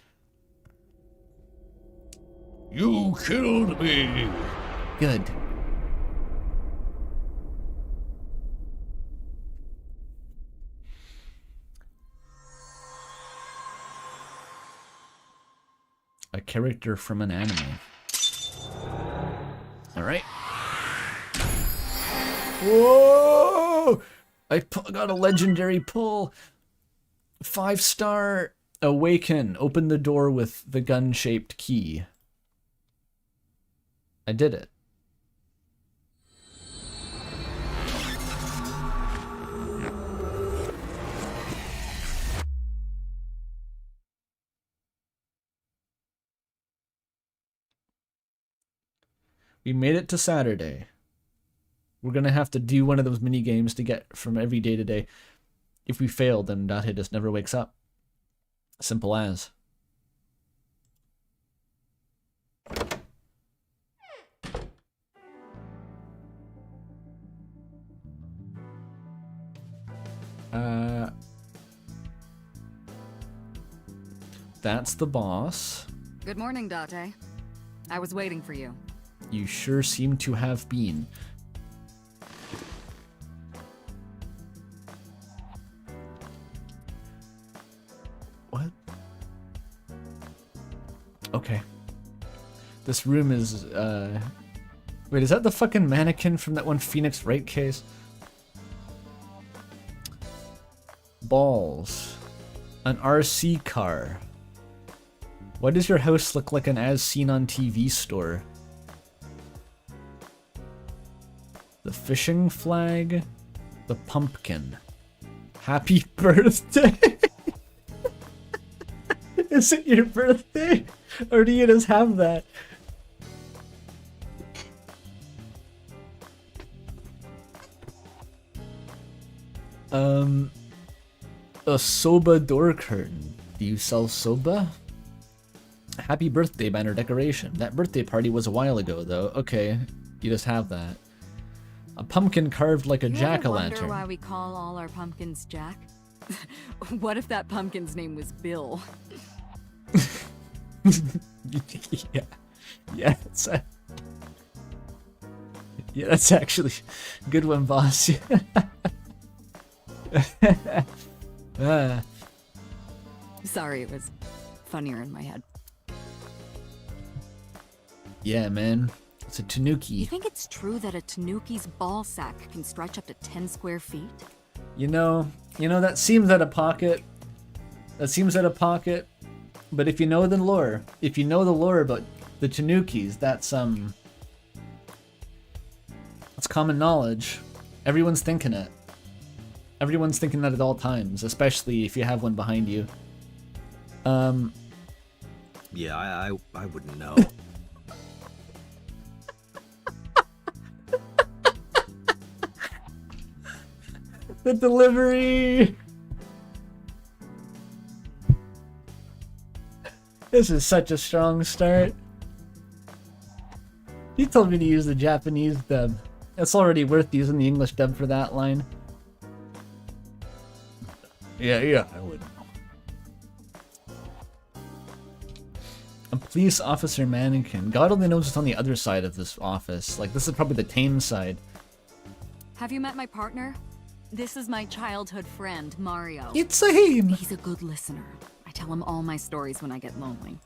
You killed me! Good. A character from an anime. Alright. Whoa! I got a legendary pull. 5-star Awaken. Open the door with the gun-shaped key. I did it. We made it to Saturday. We're gonna have to do one of those mini games to get from every day to day. If we fail, then Date just never wakes up. Simple as. That's the boss. Good morning, Date. I was waiting for you. You sure seem to have been. What? Okay. This room is, Wait, is that the fucking mannequin from that one Phoenix Wright case? Balls. An RC car. Why does your house look like an as seen on TV store? The fishing flag. The pumpkin. Happy birthday! Is it your birthday? Or do you just have that? A soba door curtain. Do you sell soba? Happy birthday banner decoration. That birthday party was a while ago, though. Okay, you just have that. A pumpkin carved like a jack-o'-lantern. Wonder why we call all our pumpkins Jack? What if that pumpkin's name was Bill? Yeah. Yeah, that's actually a good one, boss. Sorry, it was funnier in my head. Yeah, man. It's a You tanuki. think it's true that a tanuki's ball sack can stretch up to 10 square feet? You know, that seems out of pocket. That seems out of pocket. But if you know the lore about the tanukis, that's common knowledge. Everyone's thinking it. Everyone's thinking that at all times, especially if you have one behind you. Yeah, I wouldn't know. The delivery! This is such a strong start. He told me to use the Japanese dub. It's already worth using the English dub for that line. Yeah, I would. A police officer mannequin. God only knows what's on the other side of this office. Like, this is probably the tame side. Have you met my partner? This is my childhood friend, Mario. It's a him! He's a good listener. I tell him all my stories when I get lonely.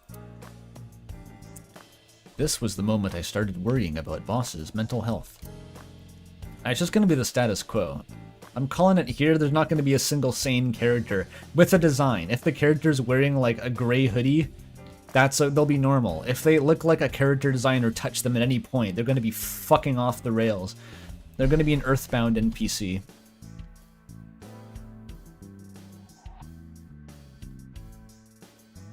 This was the moment I started worrying about Boss's mental health. It's just gonna be the status quo. I'm calling it here, there's not gonna be a single sane character with a design. If the character's wearing like a gray hoodie, they'll be normal. If they look like a character design or touch them at any point, they're gonna be fucking off the rails. They're gonna be an Earthbound NPC.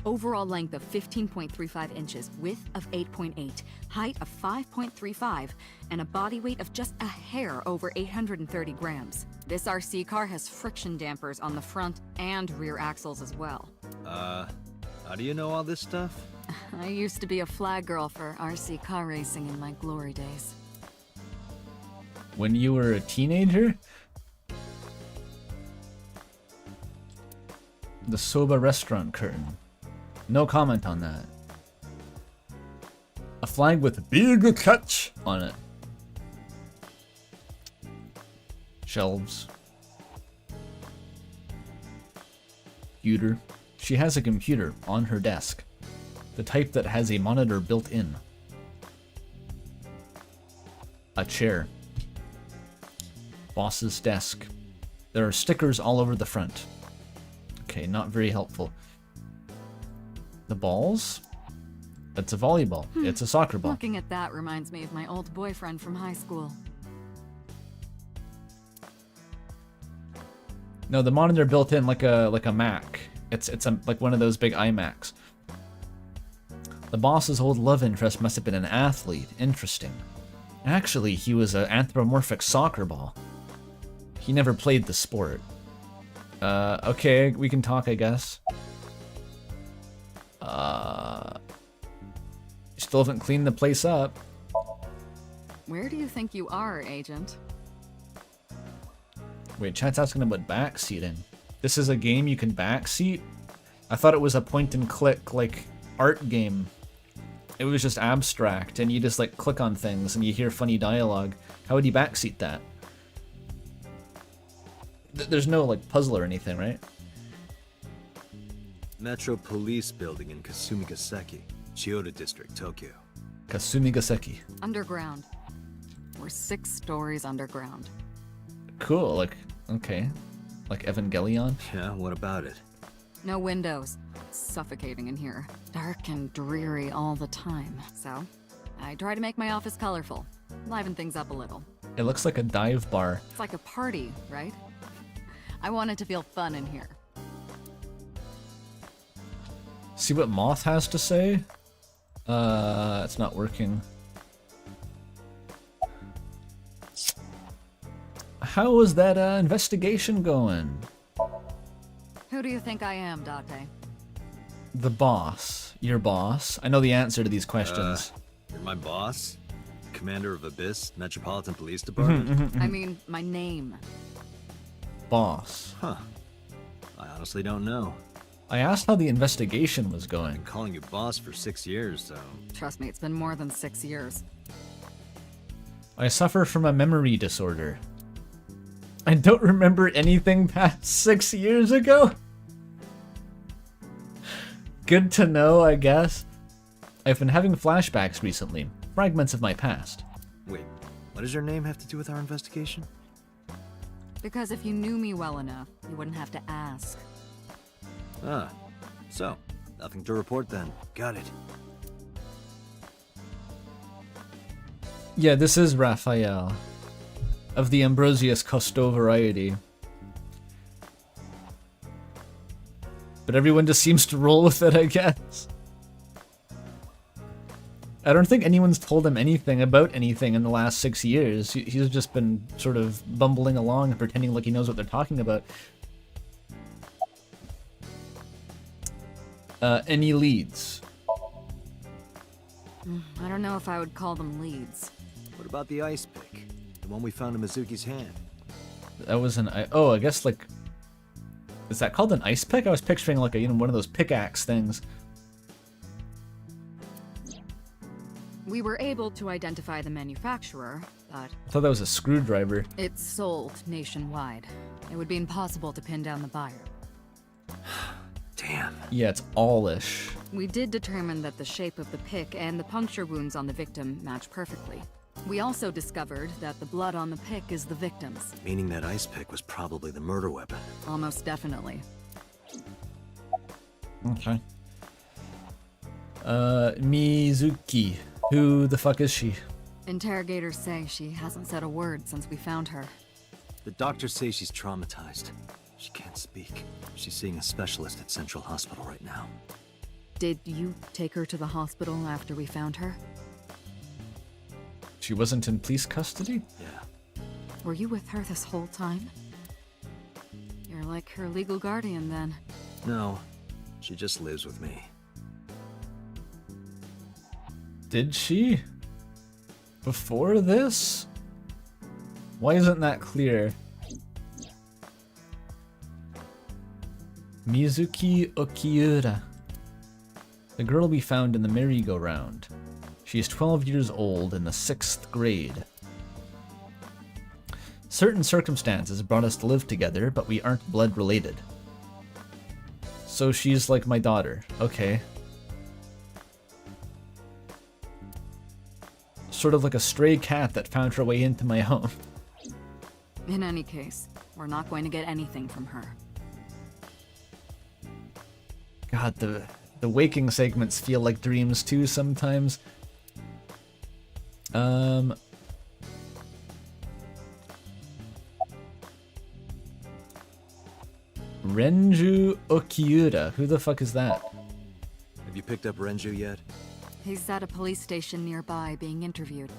Overall length of 15.35 inches, width of 8.8, height of 5.35, and a body weight of just a hair over 830 grams. This RC car has friction dampers on the front and rear axles as well. How do you know all this stuff? I used to be a flag girl for RC car racing in my glory days. When you were a teenager? The Soba restaurant curtain. No comment on that. A flag with big catch on it. Shelves. Computer. She has a computer on her desk. The type that has a monitor built in. A chair. Boss's desk. There are stickers all over the front. Okay, not very helpful. The balls? That's a volleyball. It's a soccer ball. Looking at that reminds me of my old boyfriend from high school. No, the monitor built in like a Mac. It's like one of those big iMacs. The boss's old love interest must have been an athlete. Interesting. Actually, he was an anthropomorphic soccer ball. He never played the sport. Okay, we can talk, I guess. You still haven't cleaned the place up. Where do you think you are, Agent? Wait, chat's asking about backseating. This is a game you can backseat? I thought it was a point and click, like, art game. It was just abstract, and you just, like, click on things and you hear funny dialogue. How would you backseat that? There's no, like, puzzle or anything, right? Metro Police Building in Kasumigaseki, Chiyoda District, Tokyo. Kasumigaseki. Underground. We're 6 stories underground. Cool, like, okay. Like Evangelion? Yeah, what about it? No windows. It's suffocating in here. Dark and dreary all the time. So, I try to make my office colorful. Liven things up a little. It looks like a dive bar. It's like a party, right? I want it to feel fun in here. See what Moth has to say? It's not working. How was that investigation going? Who do you think I am, Date? The boss. Your boss? I know the answer to these questions. You're my boss? Commander of Abyss Metropolitan Police Department? I mean, my name. Boss. Huh. I honestly don't know. I asked how the investigation was I've going. been calling you boss for 6 years, so... Trust me, it's been more than 6 years. I suffer from a memory disorder. I don't remember anything past 6 years ago? Good to know, I guess. I've been having flashbacks recently. Fragments of my past. Wait, what does your name have to do with our investigation? Because if you knew me well enough, you wouldn't have to ask. Ah, so, nothing to report then. Got it. Yeah, this is Raphael. Of the Ambrosius Cousteau variety. But everyone just seems to roll with it, I guess. I don't think anyone's told him anything about anything in the last 6 years. He's just been sort of bumbling along and pretending like he knows what they're talking about. Any leads? I don't know if I would call them leads. What about the ice pick? The one we found in Mizuki's hand? That was an... Oh, I guess like... Is that called an ice pick? I was picturing like a, one of those pickaxe things. We were able to identify the manufacturer, but I thought that was a screwdriver. it's sold nationwide. It would be impossible to pin down the buyer. Damn. Yeah, it's all-ish. We did determine that the shape of the pick and the puncture wounds on the victim match perfectly. We also discovered that the blood on the pick is the victim's. Meaning that ice pick was probably the murder weapon. Almost definitely. Okay. Mizuki. Who the fuck is she? Interrogators say she hasn't said a word since we found her. The doctors say she's traumatized. She can't speak. She's seeing a specialist at Central Hospital right now. Did you take her to the hospital after we found her? She wasn't in police custody? Yeah. Were you with her this whole time? You're like her legal guardian then. No, she just lives with me. Did she? Before this? Why isn't that clear? Mizuki Okiura. The girl we found in the merry-go-round. She is 12 years old in the 6th grade. Certain circumstances brought us to live together, but we aren't blood related. So she's like my daughter. Okay. Sort of like a stray cat that found her way into my home. In any case, we're not going to get anything from her. God, the waking segments feel like dreams too sometimes. Renju Okiura. Who the fuck is that? Have you picked up Renju yet? He's at a police station nearby being interviewed.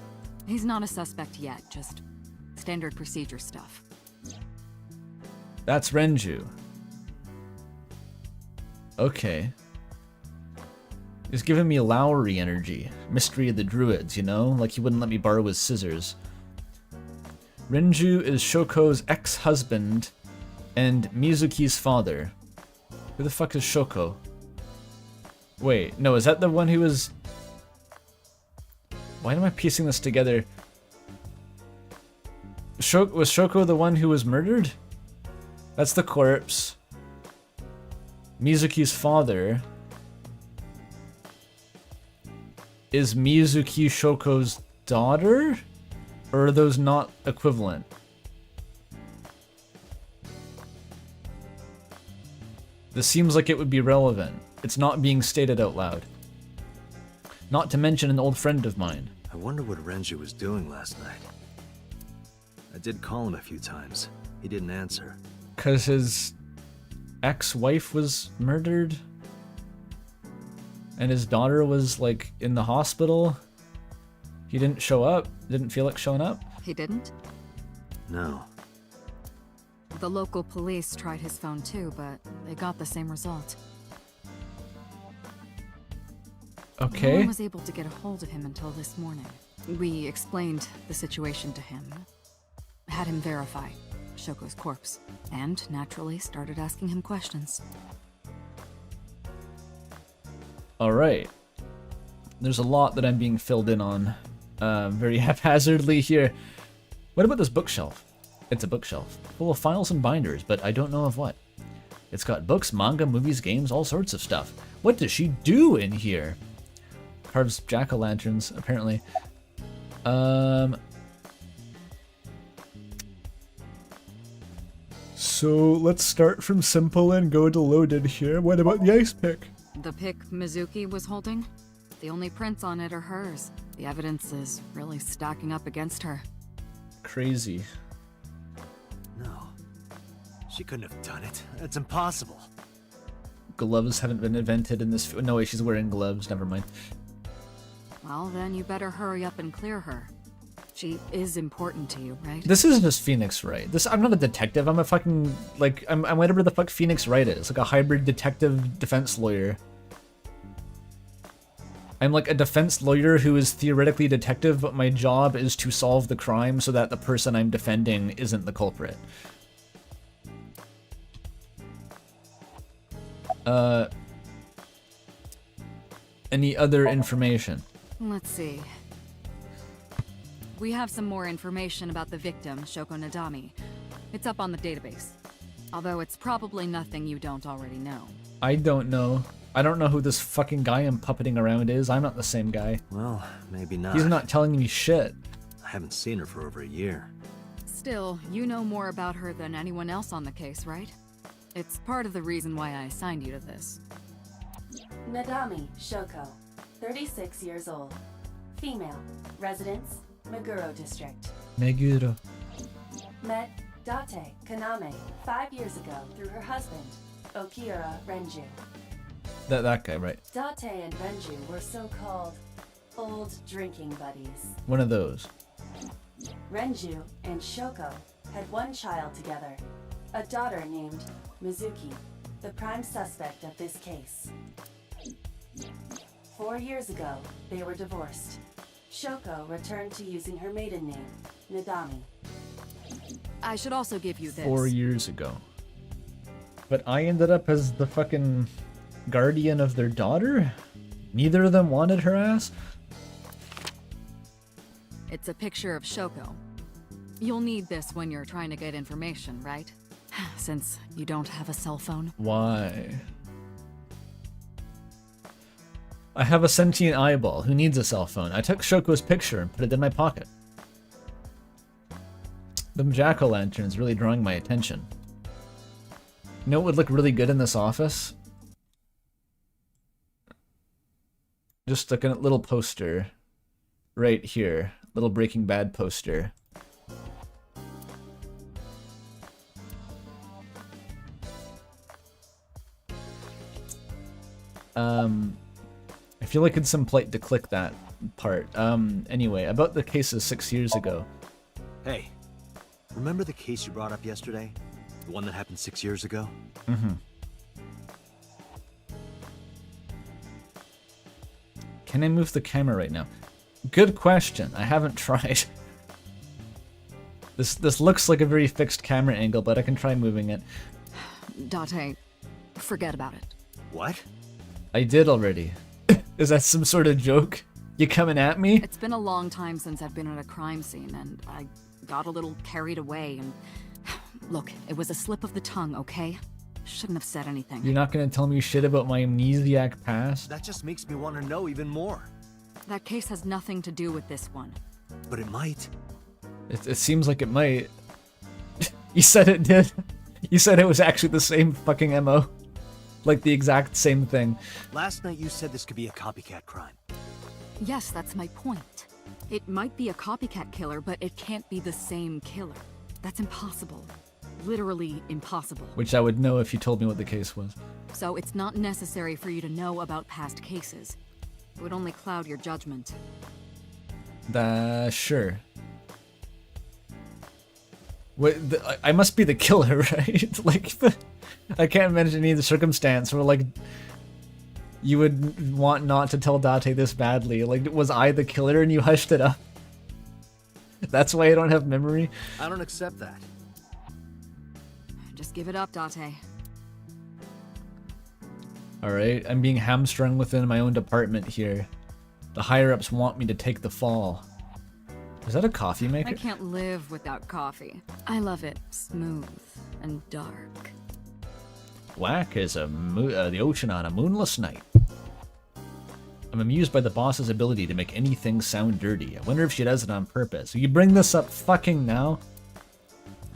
He's not a suspect yet, just standard procedure stuff. That's Renju. Okay. He's giving me Lowry energy. Mystery of the Druids, you know? Like he wouldn't let me borrow his scissors. Renju is Shoko's ex-husband and Mizuki's father. Who the fuck is Shoko? Wait, no, is that the one who was... Why am I piecing this together? Was Shoko the one who was murdered? That's the corpse. Mizuki's father. Is Mizuki Shoko's daughter? Or are those not equivalent? This seems like it would be relevant. It's not being stated out loud. Not to mention an old friend of mine. I wonder what Renju was doing last night. I did call him a few times. He didn't answer. 'Cause his ex-wife was murdered? And his daughter was, like, in the hospital? He didn't show up? Didn't feel like showing up? He didn't? No. The local police tried his phone too, but they got the same result. No Okay. one was able to get a hold of him until this morning. We explained the situation to him, had him verify Shoko's corpse, and naturally started asking him questions. Alright. There's a lot that I'm being filled in on very haphazardly here. What about this bookshelf? It's a bookshelf, full of files and binders, but I don't know of what. It's got books, manga, movies, games, all sorts of stuff. What does she do in here? Carves jack-o'-lanterns, apparently. So let's start from simple and go to loaded here. What about the ice pick? The pick Mizuki was holding? The only prints on it are hers. The evidence is really stacking up against her. Crazy. No. She couldn't have done it. That's impossible. Gloves haven't been invented in this. No way, she's wearing gloves. Never mind. Well, then you better hurry up and clear her. She is important to you, right? This isn't just Phoenix Wright. I'm not a detective. I'm a fucking, like, I'm whatever the fuck Phoenix Wright is. Like a hybrid detective defense lawyer. I'm like a defense lawyer who is theoretically a detective, but my job is to solve the crime so that the person I'm defending isn't the culprit. Any other information? Let's see. We have some more information about the victim, Shoko Nadami. It's up on the database. Although it's probably nothing you don't already know. I don't know. I don't know who this fucking guy I'm puppeting around is. I'm not the same guy. Well, maybe not. He's not telling me shit. I haven't seen her for over a year. Still, you know more about her than anyone else on the case, right? It's part of the reason why I assigned you to this. Nadami Shoko, 36 years old. Female. Residence, Meguro District. Meguro. Met Date Kaname 5 years ago through her husband, Okiura Renju. That guy, right? Date and Renju were so-called old drinking buddies. One of those. Renju and Shoko had one child together, a daughter named Mizuki, the prime suspect of this case. 4 years ago, they were divorced. Shoko returned to using her maiden name, Nadami. I should also give you this. 4 years ago. But I ended up as the fucking guardian of their daughter? Neither of them wanted her ass? It's a picture of Shoko. You'll need this when you're trying to get information, right? Since you don't have a cell phone. Why? I have a sentient eyeball. Who needs a cell phone? I took Shoko's picture and put it in my pocket. Them jack-o'-lanterns really drawing my attention. You know what would look really good in this office? Just like a little poster. Right here. Little Breaking Bad poster. I feel like it's impolite to click that part. Anyway, about the cases 6 years ago. Hey, remember the case you brought up yesterday? The one that happened 6 years ago? Mm-hmm. Can I move the camera right now? Good question. I haven't tried. This looks like a very fixed camera angle, but I can try moving it. Date, forget about it. What? I did already. Is that some sort of joke? You coming at me? It's been a long time since I've been at a crime scene, and I got a little carried away, and... Look, it was a slip of the tongue, okay? Shouldn't have said anything. You're not gonna tell me shit about my amnesiac past? That just makes me want to know even more. That case has nothing to do with this one. But it might. It seems like it might. You said it did. You said it was actually the same fucking MO. Like the exact same thing. Last night you said this could be a copycat crime. Yes, that's my point. It might be a copycat killer, but it can't be the same killer. That's impossible. Literally impossible. Which I would know if you told me what the case was. So it's not necessary for you to know about past cases. It would only cloud your judgment. Sure. Wait, I must be the killer, right? Like, I can't imagine any of the circumstance where, like, you would want not to tell Date this badly. Like, was I the killer and you hushed it up? That's why I don't have memory? I don't accept that. Just give it up, Date. Alright, I'm being hamstrung within my own department here. The higher-ups want me to take the fall. Is that a coffee maker? I can't live without coffee. I love it smooth and dark. Whack as the ocean on a moonless night. I'm amused by the boss's ability to make anything sound dirty. I wonder if she does it on purpose. Will you bring this up fucking now?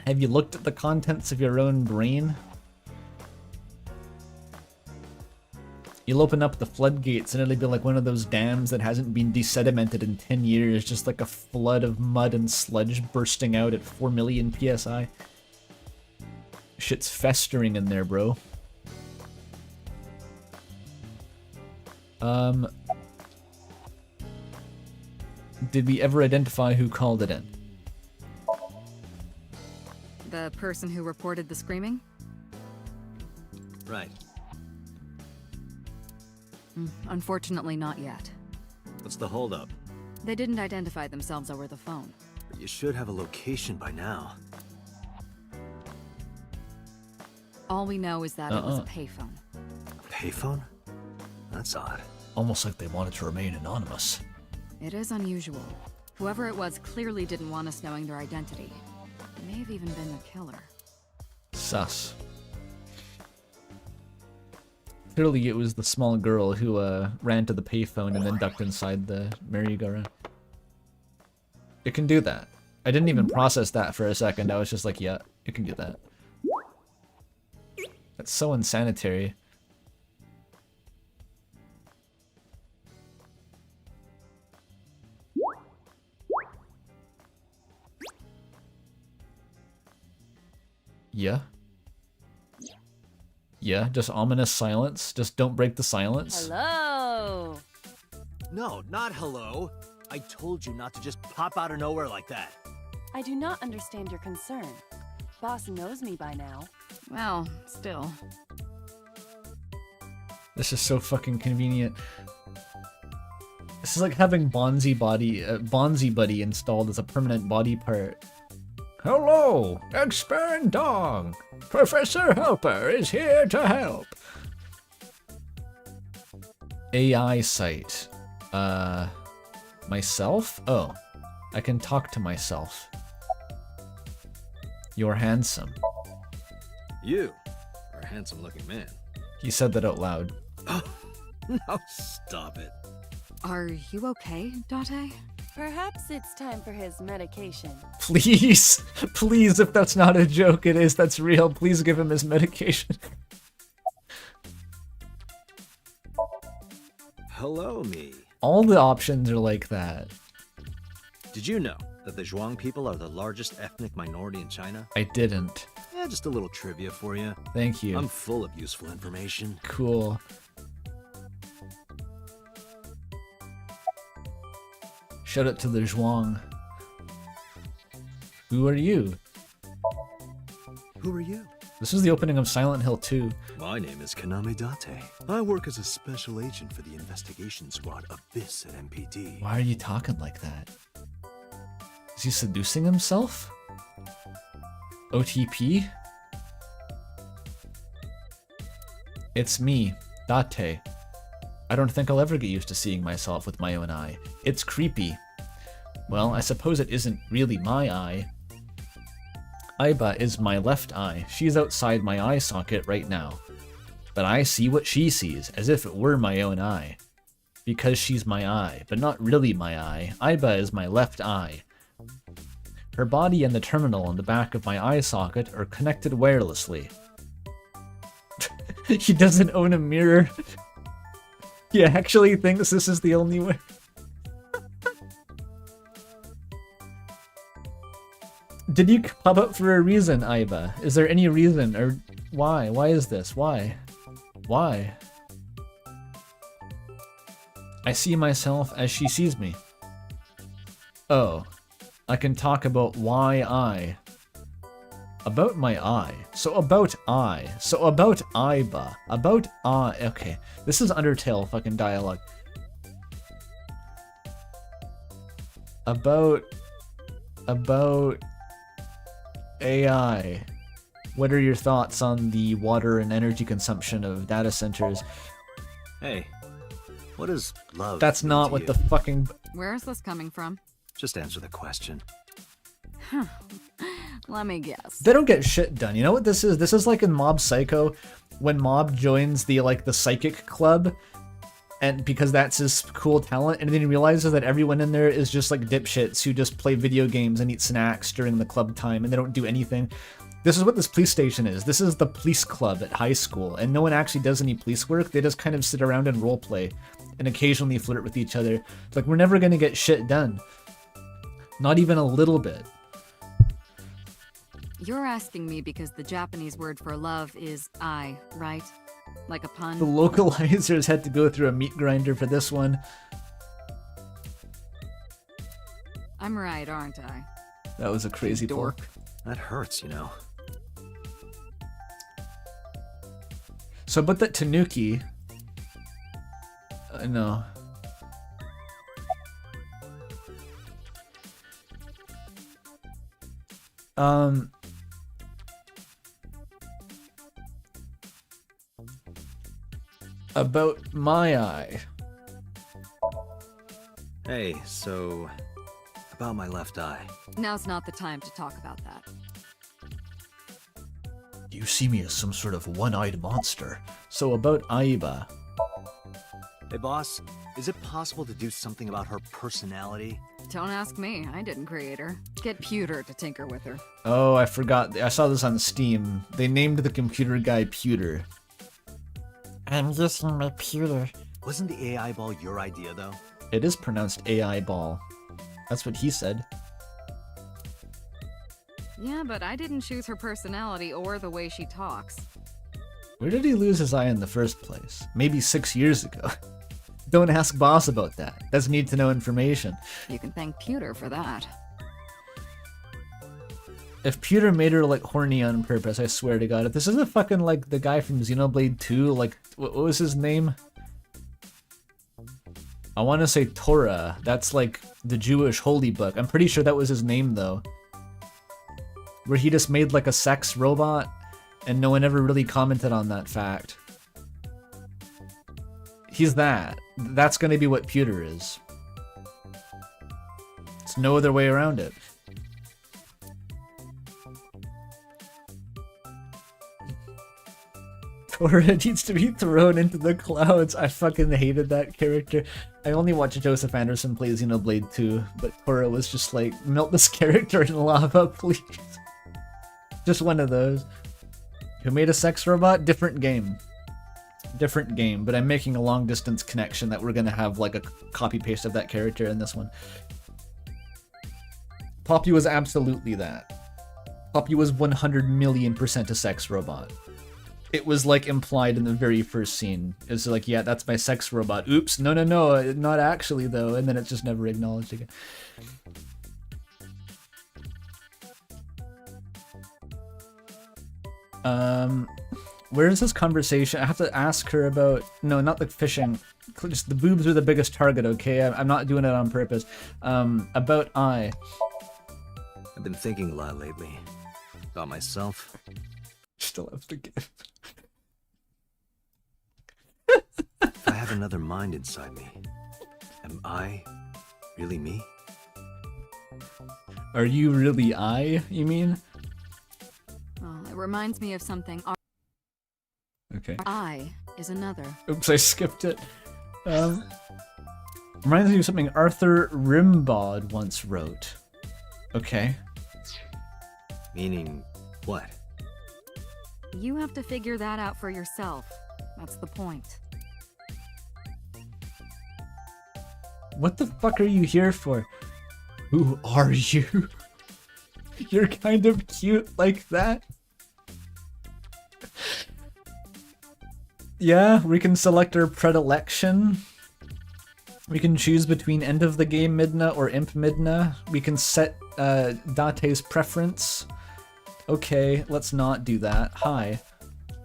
Have you looked at the contents of your own brain? You'll open up the floodgates and it'll be like one of those dams that hasn't been desedimented in 10 years, just like a flood of mud and sludge bursting out at 4 million PSI. Shit's festering in there, bro. Did we ever identify who called it in? The person who reported the screaming? Right. Unfortunately, not yet. What's the holdup? They didn't identify themselves over the phone. But you should have a location by now. All we know is that it was a payphone. A payphone? That's odd. Almost like they wanted to remain anonymous. It is unusual. Whoever it was clearly didn't want us knowing their identity. It may have even been the killer. Sus. Clearly it was the small girl who ran to the payphone and then ducked inside the merry-go-round. It can do that. I didn't even process that for a second. I was just like, yeah, it can do that. That's so insanitary. Yeah. Yeah, just ominous silence. Just don't break the silence. Hello. No, not hello. I told you not to just pop out of nowhere like that. I do not understand your concern. Boss knows me by now. Well, still. This is so fucking convenient. This is like having Bonzi Buddy installed as a permanent body part. Hello, expand dog. Professor Helper is here to help. AI site. Myself? Oh, I can talk to myself. You're handsome. You are a handsome-looking man. He said that out loud. Oh, no, stop it. Are you okay, Date? Perhaps it's time for his medication. Please, please, if that's not a joke, it is, that's real. Please give him his medication. Hello, me. All the options are like that. Did you know that the Zhuang people are the largest ethnic minority in China? I didn't. Yeah, just a little trivia for you. Thank you. I'm full of useful information. Cool. Shout out to the Zhuang. Who are you? Who are you? This is the opening of Silent Hill 2. My name is Kaname Date. I work as a special agent for the investigation squad Abyss at MPD. Why are you talking like that? Is he seducing himself? OTP? It's me, Date. I don't think I'll ever get used to seeing myself with my own eye. It's creepy. Well, I suppose it isn't really my eye. Aiba is my left eye. She's outside my eye socket right now. But I see what she sees, as if it were my own eye. Because she's my eye, but not really my eye. Aiba is my left eye. Her body and the terminal on the back of my eye socket are connected wirelessly. He doesn't own a mirror. He actually thinks this is the only way. Did you pop up for a reason, Aiba? Is there any reason, or why? Why is this? Why? Why? I see myself as she sees me. Oh, I can talk about why I. About my eye. So about I. So about Aiba. About I. Okay, this is Undertale fucking dialogue. About AI. What are your thoughts on the water and energy consumption of data centers? Hey, what is love? That's not what the fucking... Where is this coming from? Just answer the question. Let me guess. They don't get shit done. You know what this is? This is like in Mob Psycho, when Mob joins the psychic club, and because that's his cool talent, and then he realizes that everyone in there is just like dipshits who just play video games and eat snacks during the club time, and they don't do anything. This is what this police station is. This is the police club at high school, and no one actually does any police work. They just kind of sit around and roleplay, and occasionally flirt with each other. It's like, we're never gonna get shit done. Not even a little bit. You're asking me because the Japanese word for love is I, right? Like a pun? The localizers had to go through a meat grinder for this one. I'm right, aren't I? That was a crazy dork. That hurts, you know. So, but that Tanuki... no. About my eye. Hey, so... about my left eye. Now's not the time to talk about that. You see me as some sort of one-eyed monster. So about Aiba. Hey, boss, is it possible to do something about her personality? Don't ask me, I didn't create her. Get Pewter to tinker with her. Oh, I forgot. I saw this on Steam. They named the computer guy Pewter. I'm using my pewter. Wasn't the AI ball your idea, though? It is pronounced AI ball. That's what he said. Yeah, but I didn't choose her personality or the way she talks. Where did he lose his eye in the first place? Maybe 6 years ago. Don't ask boss about that. That's need-to-know information. You can thank Pewter for that. If Pewter made her like horny on purpose, I swear to God, if this isn't fucking like the guy from Xenoblade 2, like what was his name? I want to say Torah. That's like the Jewish holy book. I'm pretty sure that was his name though. Where he just made like a sex robot and no one ever really commented on that fact. He's that. That's gonna be what Pewter is. There's no other way around it. Torah needs to be thrown into the clouds. I fucking hated that character. I only watched Joseph Anderson play Xenoblade 2, but Torah was just like, melt this character in lava, please. Just one of those. Who made a sex robot? Different game. Different game, but I'm making a long distance connection that we're gonna have like a copy paste of that character in this one. Poppy was absolutely that. Poppy was 100,000,000% a sex robot. It was like implied in the very first scene. It's like, yeah, that's my sex robot. Oops, no, not actually though. And then it's just never acknowledged again. Where is this conversation? I have to ask her about, no, not the fishing. Just the boobs are the biggest target, okay? I'm not doing it on purpose. About I. I've been thinking a lot lately. About myself. Still have to give. If I have another mind inside me, am I really me? Are you really I, you mean? Well, it reminds me of something. Okay. I is another. Oops, I skipped it. Reminds me of something Arthur Rimbaud once wrote. Okay. Meaning what? You have to figure that out for yourself. That's the point. What the fuck are you here for? Who are you? You're kind of cute like that. Yeah, we can select our predilection. We can choose between end of the game Midna or Imp Midna. We can set Date's preference. Okay, let's not do that. Hi.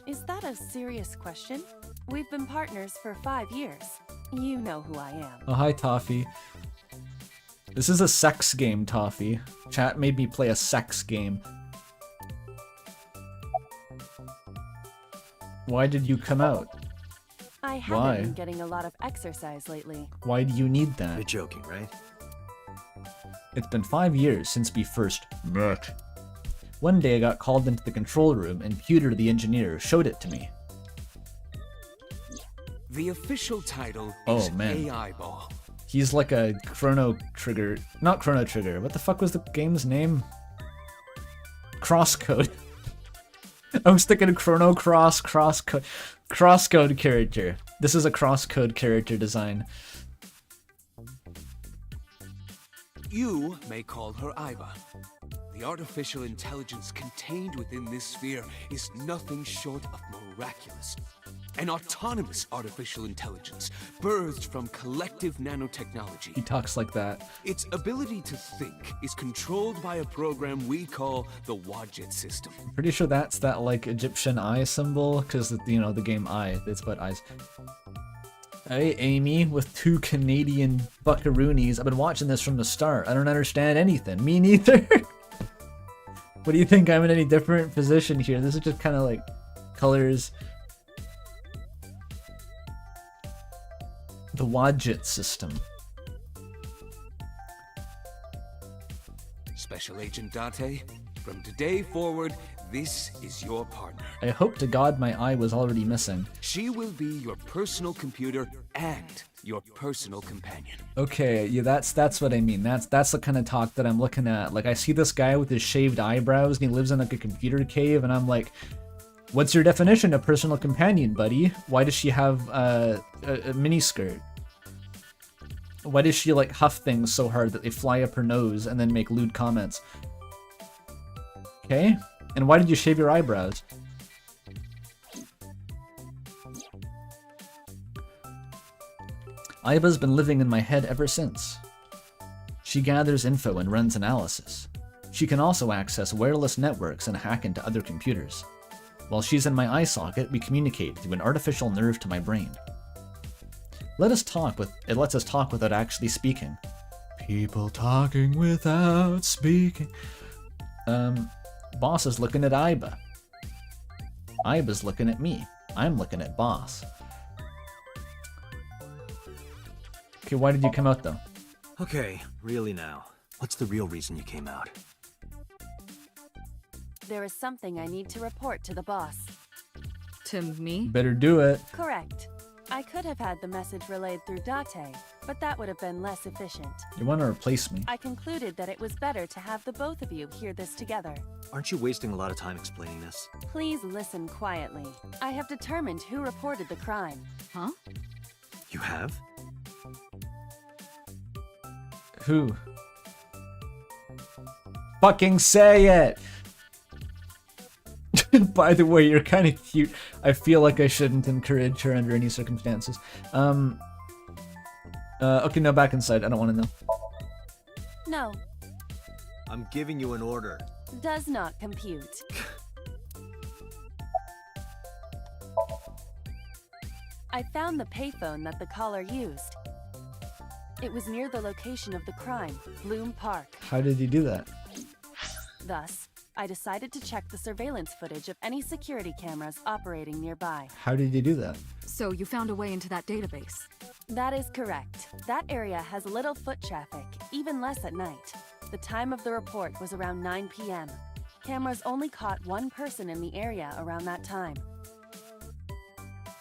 Is that a serious question? We've been partners for 5 years. You know who I am. Oh, hi, Toffee. This is a sex game, Toffee. Chat made me play a sex game. Why did you come out? I haven't Why? been getting a lot of exercise lately. Why do you need You're that? joking, right? It's been 5 years since we first met. One day I got called into the control room and Pewter the engineer showed it to me. The official title Oh, is man. AI Ball. He's like a Chrono Trigger. Not Chrono Trigger. What the fuck was the game's name? Crosscode. I was thinking Chrono Cross, Crosscode. Crosscode character. This is a Crosscode character design. You may call her Iva. The artificial intelligence contained within this sphere is nothing short of miraculous. An autonomous artificial intelligence birthed from collective nanotechnology. He talks like that. Its ability to think is controlled by a program we call the Wadjet system. Pretty sure that's that like Egyptian eye symbol, because you know the game Eye. It's about eyes. Hey, Amy, with 2 Canadian buckaroonies. I've been watching this from the start. I don't understand anything. Me neither. What do you think? I'm in any different position here? This is just kind of like colors. The Wadjet system. Special Agent Date, from today forward, this is your partner. I hope to God my eye was already missing. She will be your personal computer and your personal companion. Okay, yeah, that's what I mean. That's the kind of talk that I'm looking at. Like, I see this guy with his shaved eyebrows and he lives in like a computer cave, and I'm like, what's your definition of personal companion, buddy? Why does she have a miniskirt? Why does she like huff things so hard that they fly up her nose and then make lewd comments? Okay, and why did you shave your eyebrows? Iva's been living in my head ever since. She gathers info and runs analysis. She can also access wireless networks and hack into other computers. While she's in my eye socket, we communicate through an artificial nerve to my brain. Let us talk with. It lets us talk without actually speaking. People talking without speaking. Boss is looking at Aiba. Aiba's looking at me. I'm looking at Boss. Okay, why did you come out though? Okay, really now. What's the real reason you came out? There is something I need to report to the boss. To me? Better do it. Correct. I could have had the message relayed through Date, but that would have been less efficient. You want to replace me? I concluded that it was better to have the both of you hear this together. Aren't you wasting a lot of time explaining this? Please listen quietly. I have determined who reported the crime. Huh? You have? Who? Fucking say it! By the way, you're kind of cute. I feel like I shouldn't encourage her under any circumstances. Okay, no, back inside. I don't want to know. No, I'm giving you an order. does not compute. I found the payphone that the caller used. It was near the location of the crime, Bloom Park. How did you do that? Thus, I decided to check the surveillance footage of any security cameras operating nearby. How did you do that? So you found a way into that database. That is correct. That area has little foot traffic, even less at night. The time of the report was around 9 p.m. Cameras only caught one person in the area around that time.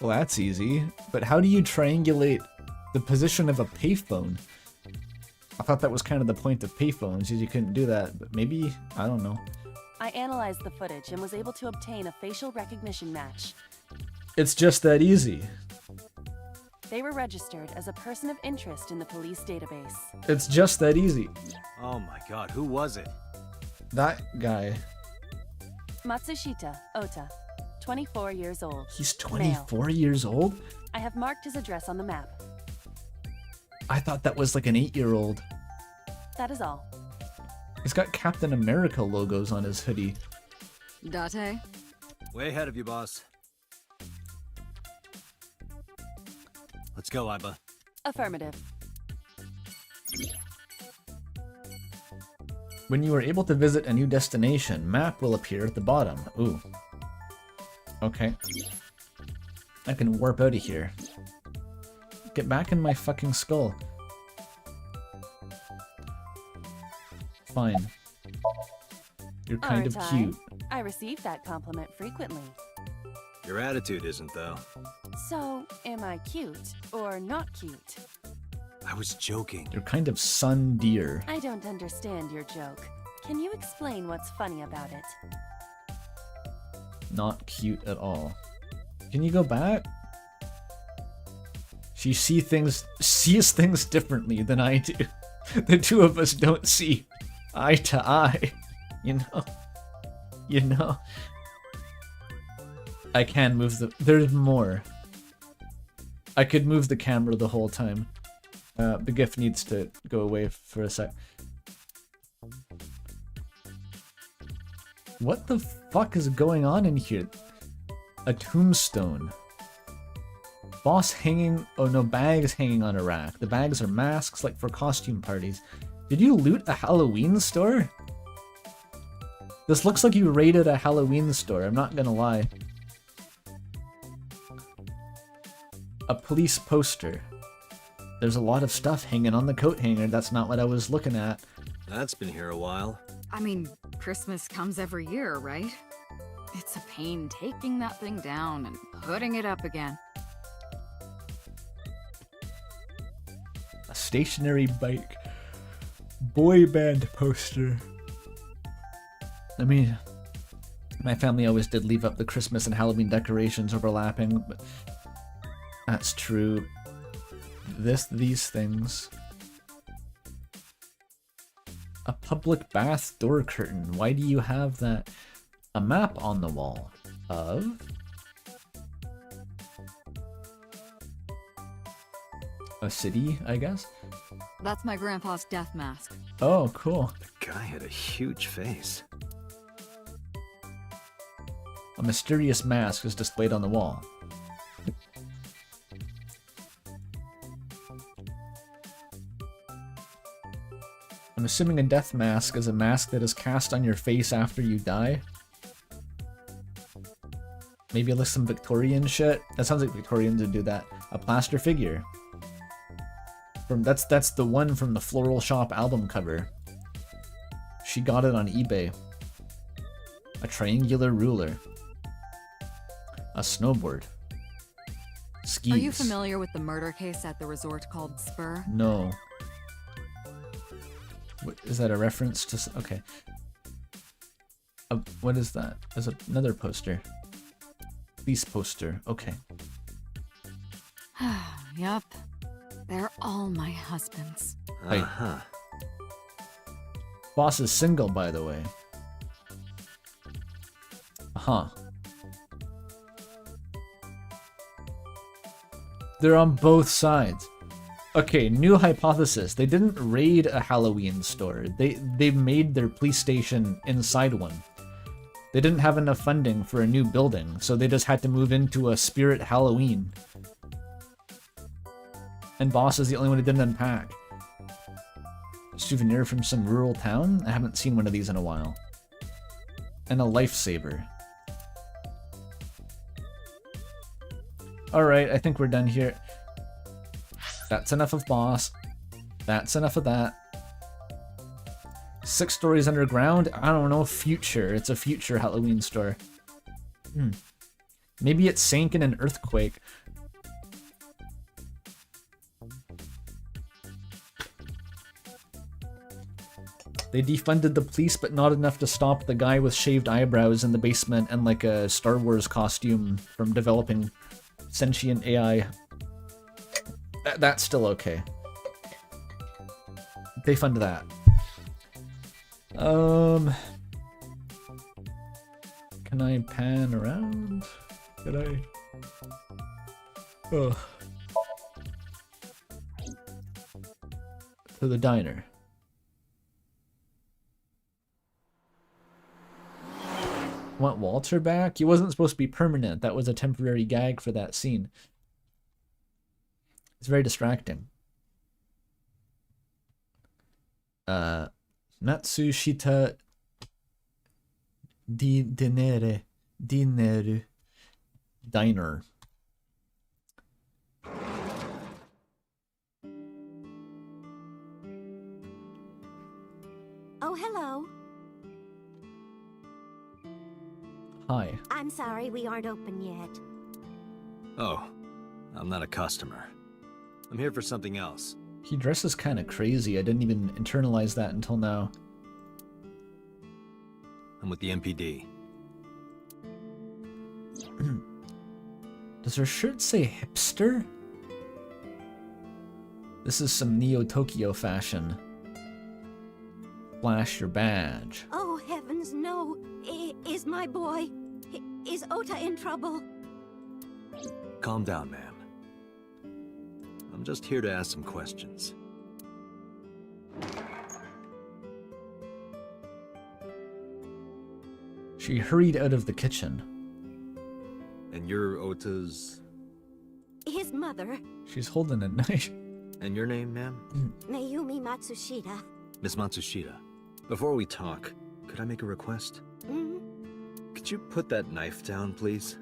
Well, that's easy. But how do you triangulate the position of a payphone? I thought that was kind of the point of payphones, is you couldn't do that. But maybe, I don't know. I analyzed the footage and was able to obtain a facial recognition match. It's just that easy. They were registered as a person of interest in the police database. It's just that easy. Oh my god, who was it? That guy. Matsushita Ota, 24 years old. He's 24 years old? I have marked his address on the map. I thought that was like an 8-year-old. That is all. He's got Captain America logos on his hoodie. Date? Way ahead of you, boss. Let's go, Aiba. Affirmative. When you are able to visit a new destination, map will appear at the bottom. Ooh. Okay. I can warp out of here. Get back in my fucking skull. Fine. You're kind of Aren't cute. I receive that compliment frequently. Your attitude isn't, though. So, am I cute or not cute? I was joking. You're kind of sun deer. I don't understand your joke. Can you explain what's funny about it? Not cute at all. Can you go back? She sees things differently than I do. The two of us don't see eye to eye. You know. I can move the... There's more. I could move the camera the whole time. The GIF needs to go away for a sec. What the fuck is going on in here? A tombstone. Boss hanging... Oh no, bags hanging on a rack. The bags are masks, like for costume parties. Did you loot a Halloween store? This looks like you raided a Halloween store, I'm not gonna lie. A police poster. There's a lot of stuff hanging on the coat hanger. That's not what I was looking at. That's been here a while. I mean, Christmas comes every year, right? It's a pain taking that thing down and putting it up again. A stationary bike. Boy band poster. I mean, my family always did leave up the Christmas and Halloween decorations overlapping, but that's true. These things. A public bath door curtain. Why do you have that? A map on the wall of a city, I guess? That's my grandpa's death mask. Oh, cool. The guy had a huge face. A mysterious mask is displayed on the wall. I'm assuming a death mask is a mask that is cast on your face after you die. Maybe like some Victorian shit. That sounds like Victorians would do that. A plaster figure. That's the one from the Floral Shop album cover. She got it on eBay. A triangular ruler. A snowboard. Skis. Are you familiar with the murder case at the resort called Spur? No. Is that a reference to... Okay. What is that? There's another poster. Police poster. Okay. Yup. They're all my husbands. Uh-huh. Boss is single, by the way. Uh-huh. They're on both sides. Okay, new hypothesis. They didn't raid a Halloween store. They made their police station inside one. They didn't have enough funding for a new building, so they just had to move into a Spirit Halloween. And Boss is the only one who didn't unpack. A souvenir from some rural town? I haven't seen one of these in a while. And a lifesaver. Alright, I think we're done here. That's enough of Boss. That's enough of that. 6 stories underground? I don't know, future. It's a future Halloween store. Maybe it sank in an earthquake. They defunded the police, but not enough to stop the guy with shaved eyebrows in the basement and like a Star Wars costume from developing sentient AI. That's still okay. They fund that. Can I pan around? Could I? Oh. To the diner. Want Walter back? He wasn't supposed to be permanent. That was a temporary gag for that scene. It's very distracting. Natsushita Dineru. Diner. Oh, hello. Hi. I'm sorry we aren't open yet. Oh, I'm not a customer. I'm here for something else. He dresses kind of crazy. I didn't even internalize that until now. I'm with the MPD. Does her shirt say hipster? This is some Neo-Tokyo fashion. Flash your badge. Oh, heavens, no. Is my boy... Is Ota in trouble? Calm down, ma'am. I'm just here to ask some questions. She hurried out of the kitchen. And you're Ota's... His mother. She's holding a knife. And your name, ma'am? Mayumi Matsushita. Miss Matsushita, before we talk, could I make a request? Could you put that knife down, please?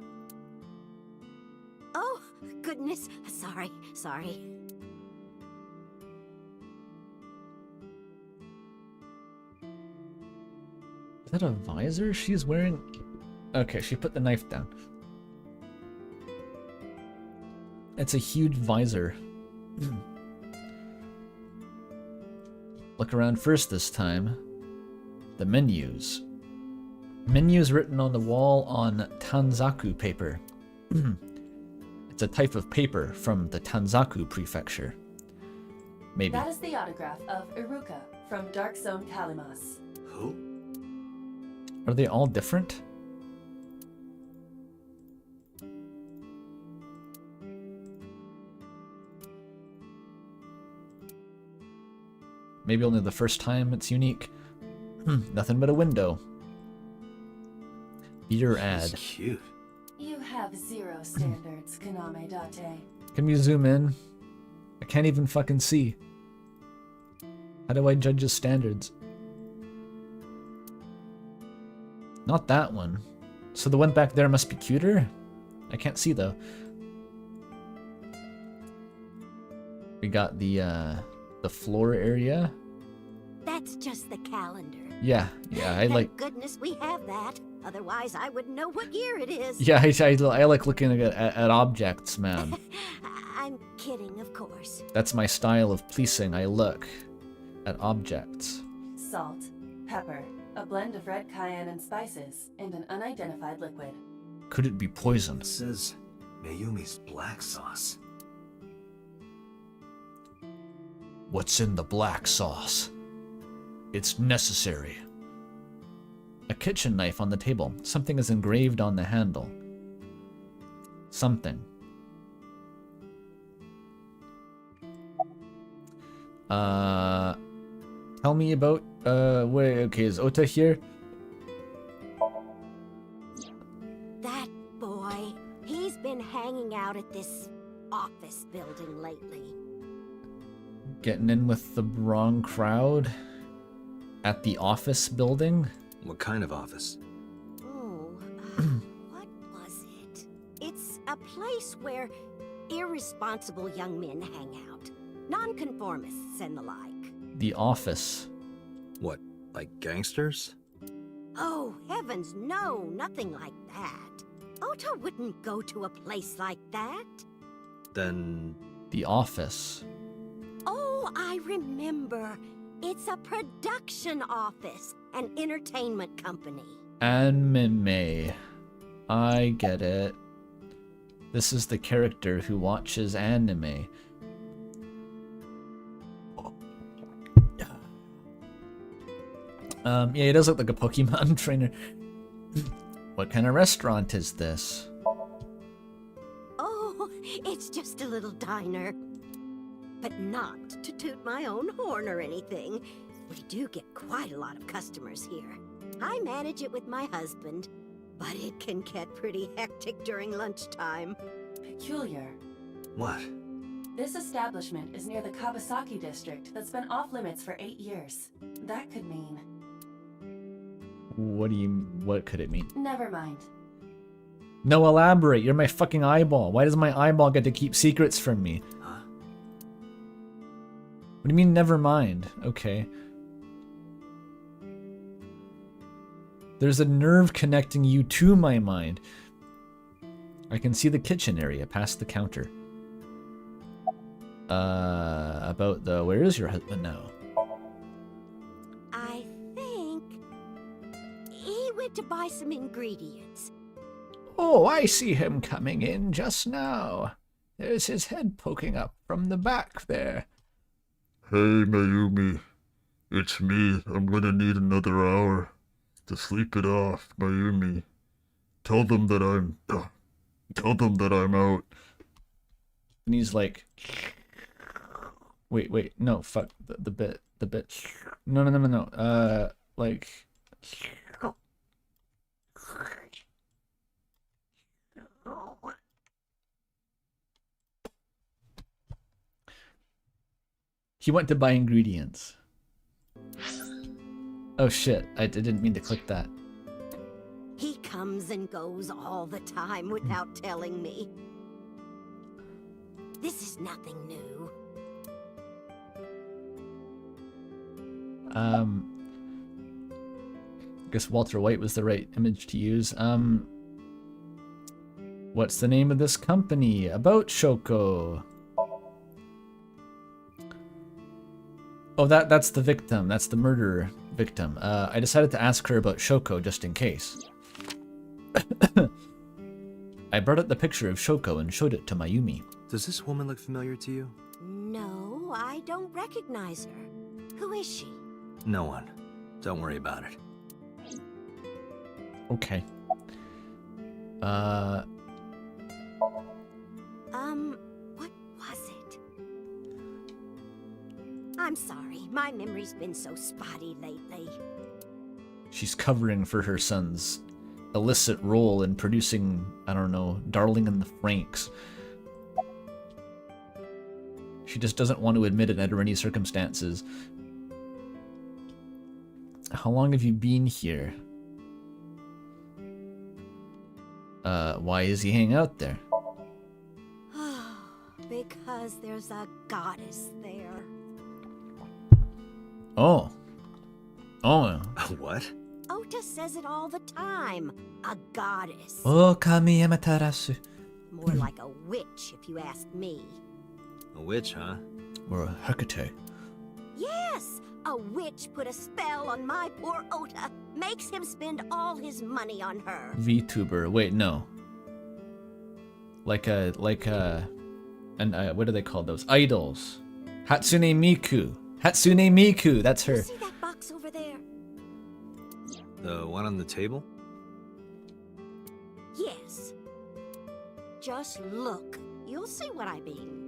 Oh, goodness. Sorry. Is that a visor she's wearing? Okay, she put the knife down. It's a huge visor. Look around first this time. The menus. Menus written on the wall on Tanzaku paper. It's a type of paper from the Tanzaku prefecture. Maybe. That is the autograph of Iruka from Dark Zone Kalimas. Who? Are they all different? Maybe only the first time it's unique. Nothing but a window. Beer ad. She's cute. You have zero standards, Kaname Date. Can you zoom in? I can't even fucking see. How do I judge his standards? Not that one. So the one back there must be cuter? I can't see though. We got the floor area. That's just the calendar. Yeah, I like. Thank goodness we have that. Otherwise, I wouldn't know what year it is. Yeah, I like looking at objects, man. I'm kidding, of course. That's my style of policing. I look at objects. Salt, pepper, a blend of red cayenne and spices, and an unidentified liquid. Could it be poison? It says Mayumi's black sauce. What's in the black sauce? It's necessary. A kitchen knife on the table. Something is engraved on the handle. Something. Tell me about, okay, is Ota here? That boy, he's been hanging out at this office building lately. Getting in with the wrong crowd? At the office building? What kind of office? Oh, what was it? It's a place where irresponsible young men hang out. Nonconformists and the like. The office. What, like gangsters? Oh, heavens, no, nothing like that. Ota wouldn't go to a place like that. Then... The office. Oh, I remember. It's a production office, an entertainment company. Anime. I get it. This is the character who watches anime. Yeah, he does look like a Pokemon trainer. What kind of restaurant is this? Oh, it's just a little diner. But not to toot my own horn or anything. We do get quite a lot of customers here. I manage it with my husband, but it can get pretty hectic during lunchtime. Peculiar. What? This establishment is near the Kawasaki district that's been off limits for 8 years. That could mean... What could it mean? Never mind. No, elaborate. You're my fucking eyeball. Why does my eyeball get to keep secrets from me? Huh? What do you mean, never mind? Okay. There's a nerve connecting you to my mind. I can see the kitchen area past the counter. About the... Where is your husband now? I think... he went to buy some ingredients. Oh, I see him coming in just now. There's his head poking up from the back there. Hey, Mayumi. It's me. I'm gonna need another hour to sleep it off, Mayumi. Tell them that I'm out. And he's like... Wait, no, fuck, the bit. No, like... He went to buy ingredients. Oh shit, I didn't mean to click that. He comes and goes all the time without telling me. This is nothing new. I guess Walter White was the right image to use. What's the name of this company? About Shoko. Oh, that's the victim. That's the murder victim. I decided to ask her about Shoko just in case. I brought up the picture of Shoko and showed it to Mayumi. Does this woman look familiar to you? No, I don't recognize her. Who is she? No one. Don't worry about it. Okay. What was it? I'm sorry, my memory's been so spotty lately. She's covering for her son's illicit role in producing, I don't know, Darling in the Franxx. She just doesn't want to admit it under any circumstances. How long have you been here? Why is he hanging out there? Because there's a goddess there. Oh. Oh. What? Ota says it all the time. A goddess. Oh, kami yamatarasu. More like a witch, if you ask me. A witch, huh? Or a Hecate. Yes! A witch put a spell on my poor Ota. Makes him spend all his money on her. VTuber. Wait, no. Like a what do they call those? Idols. Hatsune Miku. Hatsune Miku, that's her. You see that box over there? The one on the table? Yes. Just look. You'll see what I mean.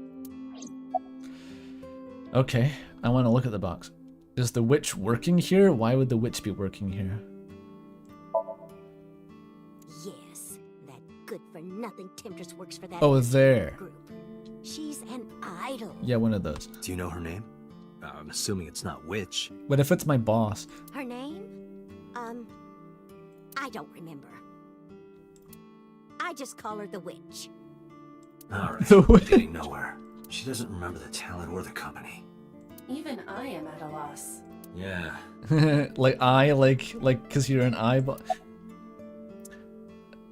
Okay, I want to look at the box. Is the witch working here? Why would the witch be working here? Yes, that good-for-nothing temptress works for that. Oh, there. Group. She's an idol. Yeah, one of those. Do you know her name? I'm assuming it's not witch. What if it's my boss? Her name? I don't remember. I just call her the witch. Alright, The we're witch. getting nowhere. She doesn't remember the talent or the company. Even I am at a loss. Yeah. like, cause you're an eyeball.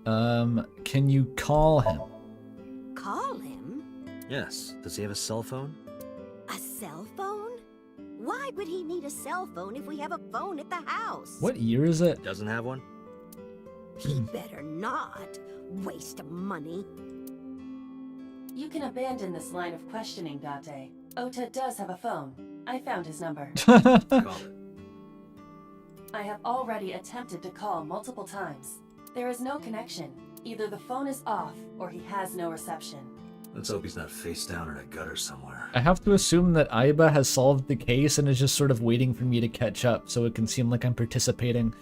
Can you call him? Call him? Yes. Does he have a cell phone? A cell phone? Why would he need a cell phone if we have a phone at the house? What year is it? Doesn't have one? He better not. Waste of money. You can abandon this line of questioning, Date. Ota does have a phone. I found his number. Call it. I have already attempted to call multiple times. There is no connection. Either the phone is off, or he has no reception. Let's hope he's not face down in a gutter somewhere. I have to assume that Aiba has solved the case and is just sort of waiting for me to catch up so it can seem like I'm participating.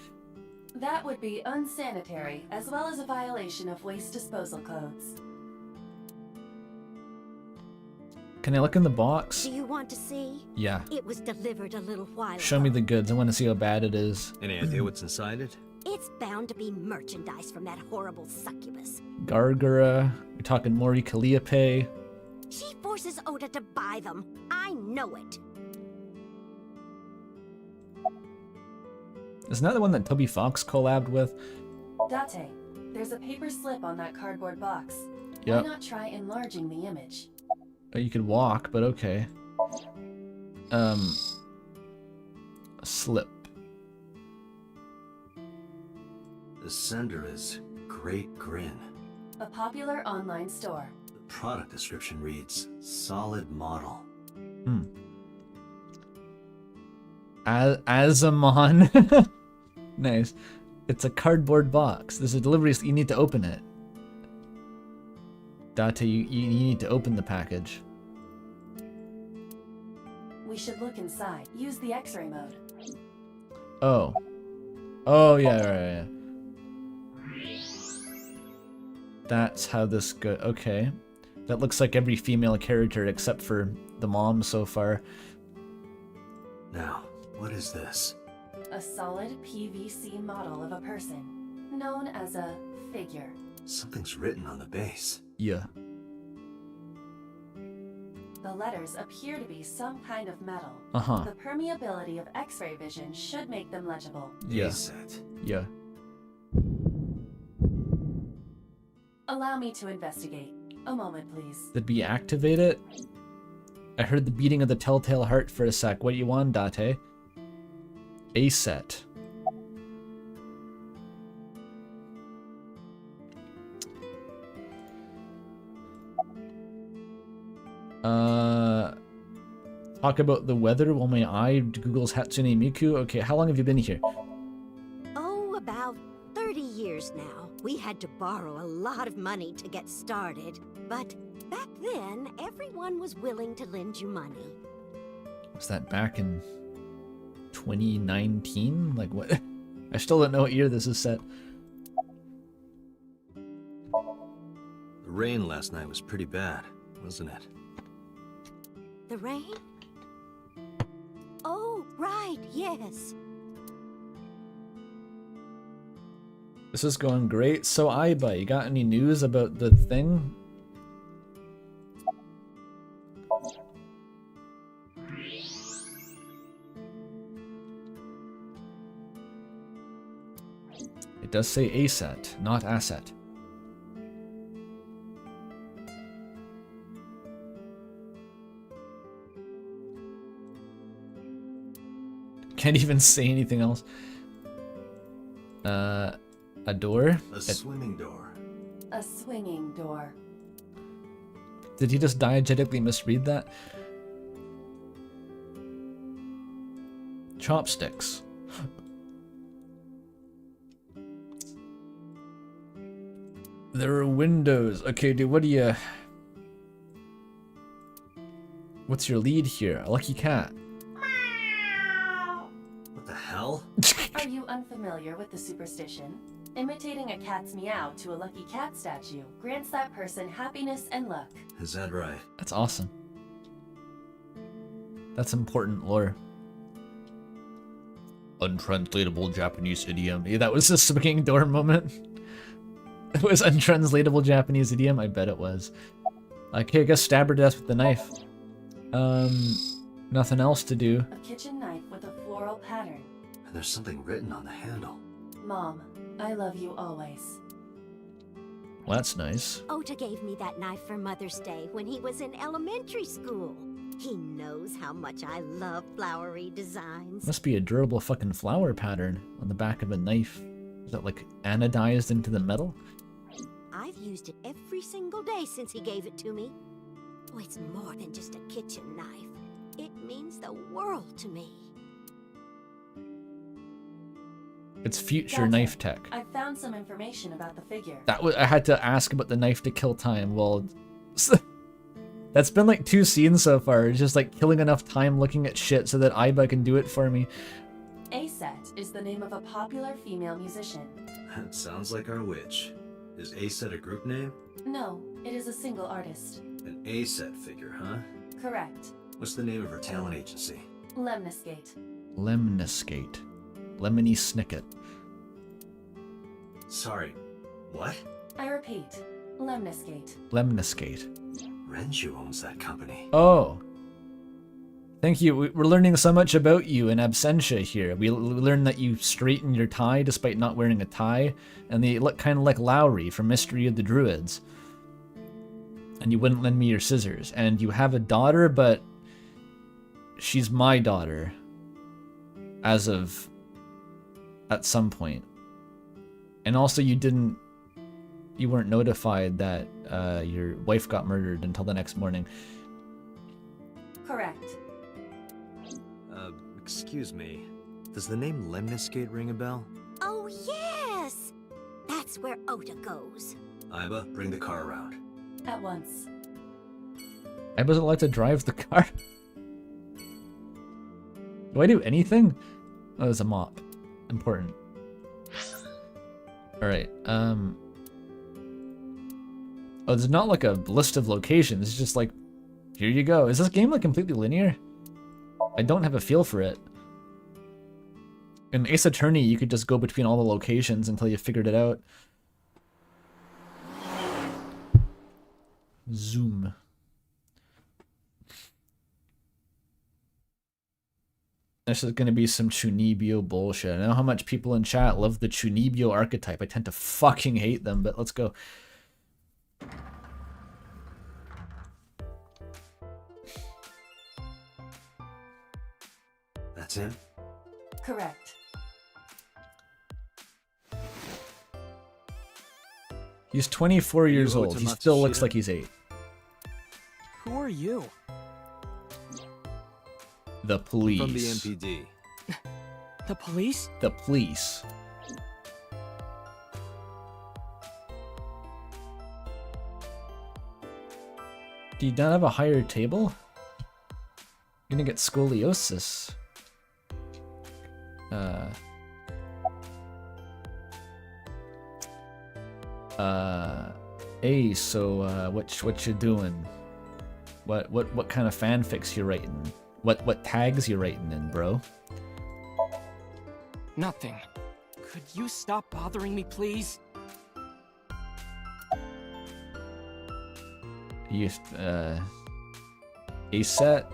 That would be unsanitary, as well as a violation of waste disposal codes. Can I look in the box? Do you want to see? Yeah. It was delivered a little while Show me ago. the goods. I want to see how bad it is. Any idea what's inside it? It's bound to be merchandise from that horrible succubus. Gargura. We're talking Mori Calliope. She forces Ota to buy them. I know it. Isn't that the one that Toby Fox collabed with? Date, there's a paper slip on that cardboard box. Yep. Why not try enlarging the image? Oh, you could walk, but okay. Slip. The sender is Great Grin. A popular online store. The product description reads, solid model. Azamon. Nice. It's a cardboard box. There's a delivery. You need to open it. Date, you need to open the package. We should look inside. Use the X-ray mode. Oh. Oh, yeah, right. That's how this goes. Okay. That looks like every female character except for the mom so far. Now, what is this? A solid PVC model of a person, known as a figure. Something's written on the base. Yeah. The letters appear to be some kind of metal. Uh-huh. The permeability of X-ray vision should make them legible. Yeah. Set. Yeah. Allow me to investigate. A moment, please. Did we activate it? I heard the beating of the telltale heart for a sec. What you want, Date? A set. Talk about the weather while my eye Google's Hatsune Miku. Okay, how long have you been here? Oh, about 30 years now. We had to borrow a lot of money to get started. But back then, everyone was willing to lend you money. Was that back in 2019? Like what? I still don't know what year this is set. The rain last night was pretty bad, wasn't it? The rain? Oh, right, yes. This is going great. So, Aiba, you got any news about the thing? It does say asset, not asset. Can't even say anything else. A door? A swimming door. A swinging door. Did he just diegetically misread that? Chopsticks. There are windows. Okay, dude, what do you... What's your lead here? A lucky cat. What the hell? Are you unfamiliar with the superstition? Imitating a cat's meow to a lucky cat statue grants that person happiness and luck. Is that right? That's awesome. That's important lore. Untranslatable Japanese idiom. Yeah, that was a swinging door moment. It was untranslatable Japanese idiom? I bet it was. Okay, I guess stab her to death with the knife. Nothing else to do. A kitchen knife with a floral pattern. And there's something written on the handle. Mom, I love you always. Well, that's nice. Ota gave me that knife for Mother's Day when he was in elementary school. He knows how much I love flowery designs. Must be a durable fucking flower pattern on the back of a knife. Is that like anodized into the metal? I've used it every single day since he gave it to me. Oh, it's more than just a kitchen knife. It means the world to me. It's future That's knife it. tech. I found some information about the figure. That was, I had to ask about the knife to kill time. Well, that's been like 2 scenes so far. It's just like killing enough time looking at shit so that Aiba can do it for me. Aset is the name of a popular female musician. That sounds like our witch. Is A-set a group name? No, it is a single artist. An A-set figure, huh? Correct. What's the name of her talent agency? Lemniscate. Lemniscate. Lemony Snicket. Sorry, what? I repeat, Lemniscate. Lemniscate. Renju owns that company. Oh. Thank you. We're learning so much about you in absentia here. We learned that you straighten your tie despite not wearing a tie, and they look kind of like Lowry from Mystery of the Druids. And you wouldn't lend me your scissors. And you have a daughter, but she's my daughter. As of... at some point. And also you weren't notified that your wife got murdered until the next morning. Correct. Excuse me. Does the name Lemniscate ring a bell? Oh, yes! That's where Ota goes. Aiba, bring the car around. At once. I wasn't allowed to drive the car. Do I do anything? Oh, there's a mop. Important. Alright, oh, there's not like a list of locations, it's just like, here you go. Is this game like completely linear? I don't have a feel for it. In Ace Attorney, you could just go between all the locations until you figured it out. Zoom. This is going to be some Chunibyo bullshit. I know how much people in chat love the Chunibyo archetype. I tend to fucking hate them, but let's go. That's him? Correct. He's 24 years old. He still looks like he's 8. Who are you? The police. From the MPD. The police? The police. Do you not have a higher table? You're gonna get scoliosis. Hey, so what you doing? What kind of fanfics you writing? What tags you writing in, bro? Nothing. Could you stop bothering me, please? You, ASAT?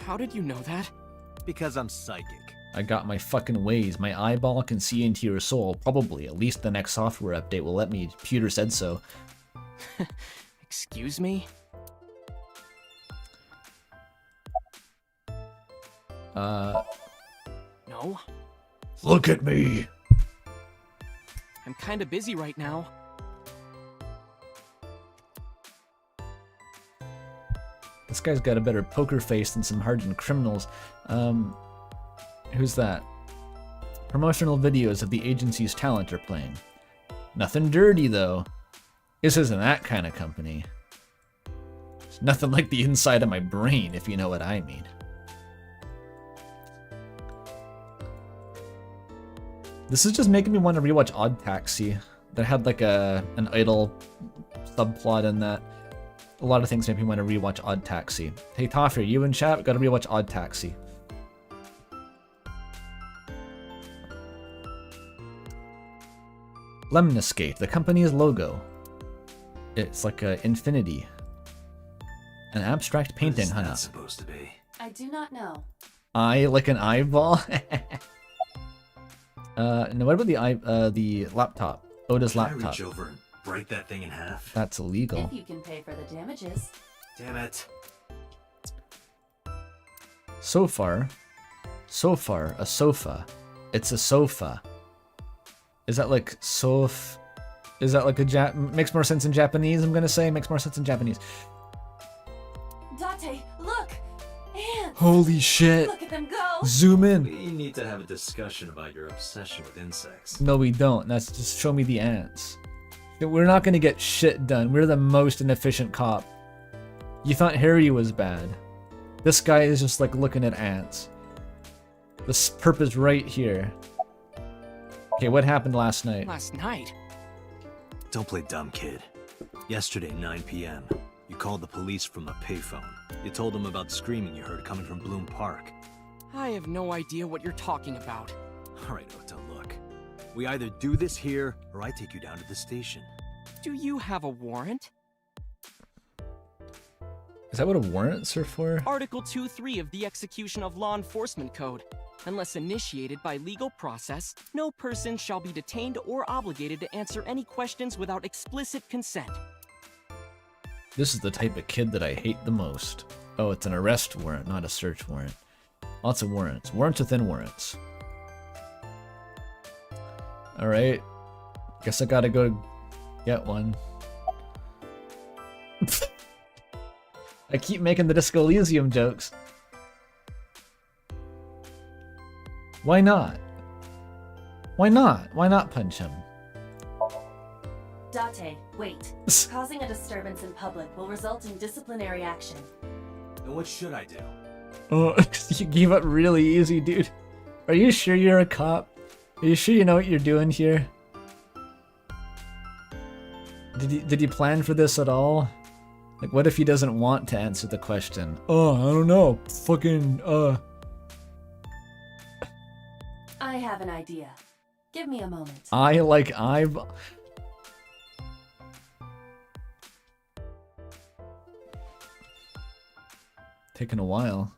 How did you know that? Because I'm psychic. I got my fucking ways. My eyeball can see into your soul. Probably. At least the next software update will let me. Pewter said so. Excuse me? No? Look at me! I'm kinda busy right now. This guy's got a better poker face than some hardened criminals. Who's that? Promotional videos of the agency's talent are playing. Nothing dirty, though. This isn't that kind of company. It's nothing like the inside of my brain, if you know what I mean. This is just making me want to rewatch Odd Taxi. That had like an idol subplot in that. A lot of things make me want to rewatch Odd Taxi. Hey Toffee, you in chat? Gotta rewatch Odd Taxi. Lemniscate, the company's logo. It's like a infinity. An abstract painting, What is huh? that supposed to be? I do not know. Eye like an eyeball? No, what about the laptop? Oda's Can I laptop. reach over and break that thing in half? That's illegal. If you can pay for the damages. Damn it. So far, a sofa. It's a sofa. Is that like sof? Is that like a makes more sense in Japanese? I'm gonna say makes more sense in Japanese. Date, look! Ants! Holy shit! Look at them go! Zoom in. We need to have a discussion about your obsession with insects. No, we don't. That's just show me the ants. We're not gonna get shit done. We're the most inefficient cop. You thought Harry was bad. This guy is just like looking at ants. The perp is right here. Okay, what happened last night? Last night? Don't play dumb, kid. Yesterday, 9 p.m., you called the police from a payphone. You told them about screaming you heard coming from Bloom Park. I have no idea what you're talking about. All right, Ota, look. We either do this here, or I take you down to the station. Do you have a warrant? Is that what warrants are for? Article 2.3 of the Execution of Law Enforcement Code. Unless initiated by legal process, no person shall be detained or obligated to answer any questions without explicit consent. This is the type of kid that I hate the most. Oh, it's an arrest warrant, not a search warrant. Lots of warrants. Warrants within warrants. Alright. Guess I gotta go get one. I keep making the Disco Elysium jokes. Why not? Why not? Why not punch him? Date, wait. Causing a disturbance in public will result in disciplinary action. And what should I do? Oh, you gave up really easy, dude. Are you sure you're a cop? Are you sure you know what you're doing here? Did you plan for this at all? Like, what if he doesn't want to answer the question? Oh, I don't know. Fucking, I have an idea. Give me a moment. I've... Taking a while.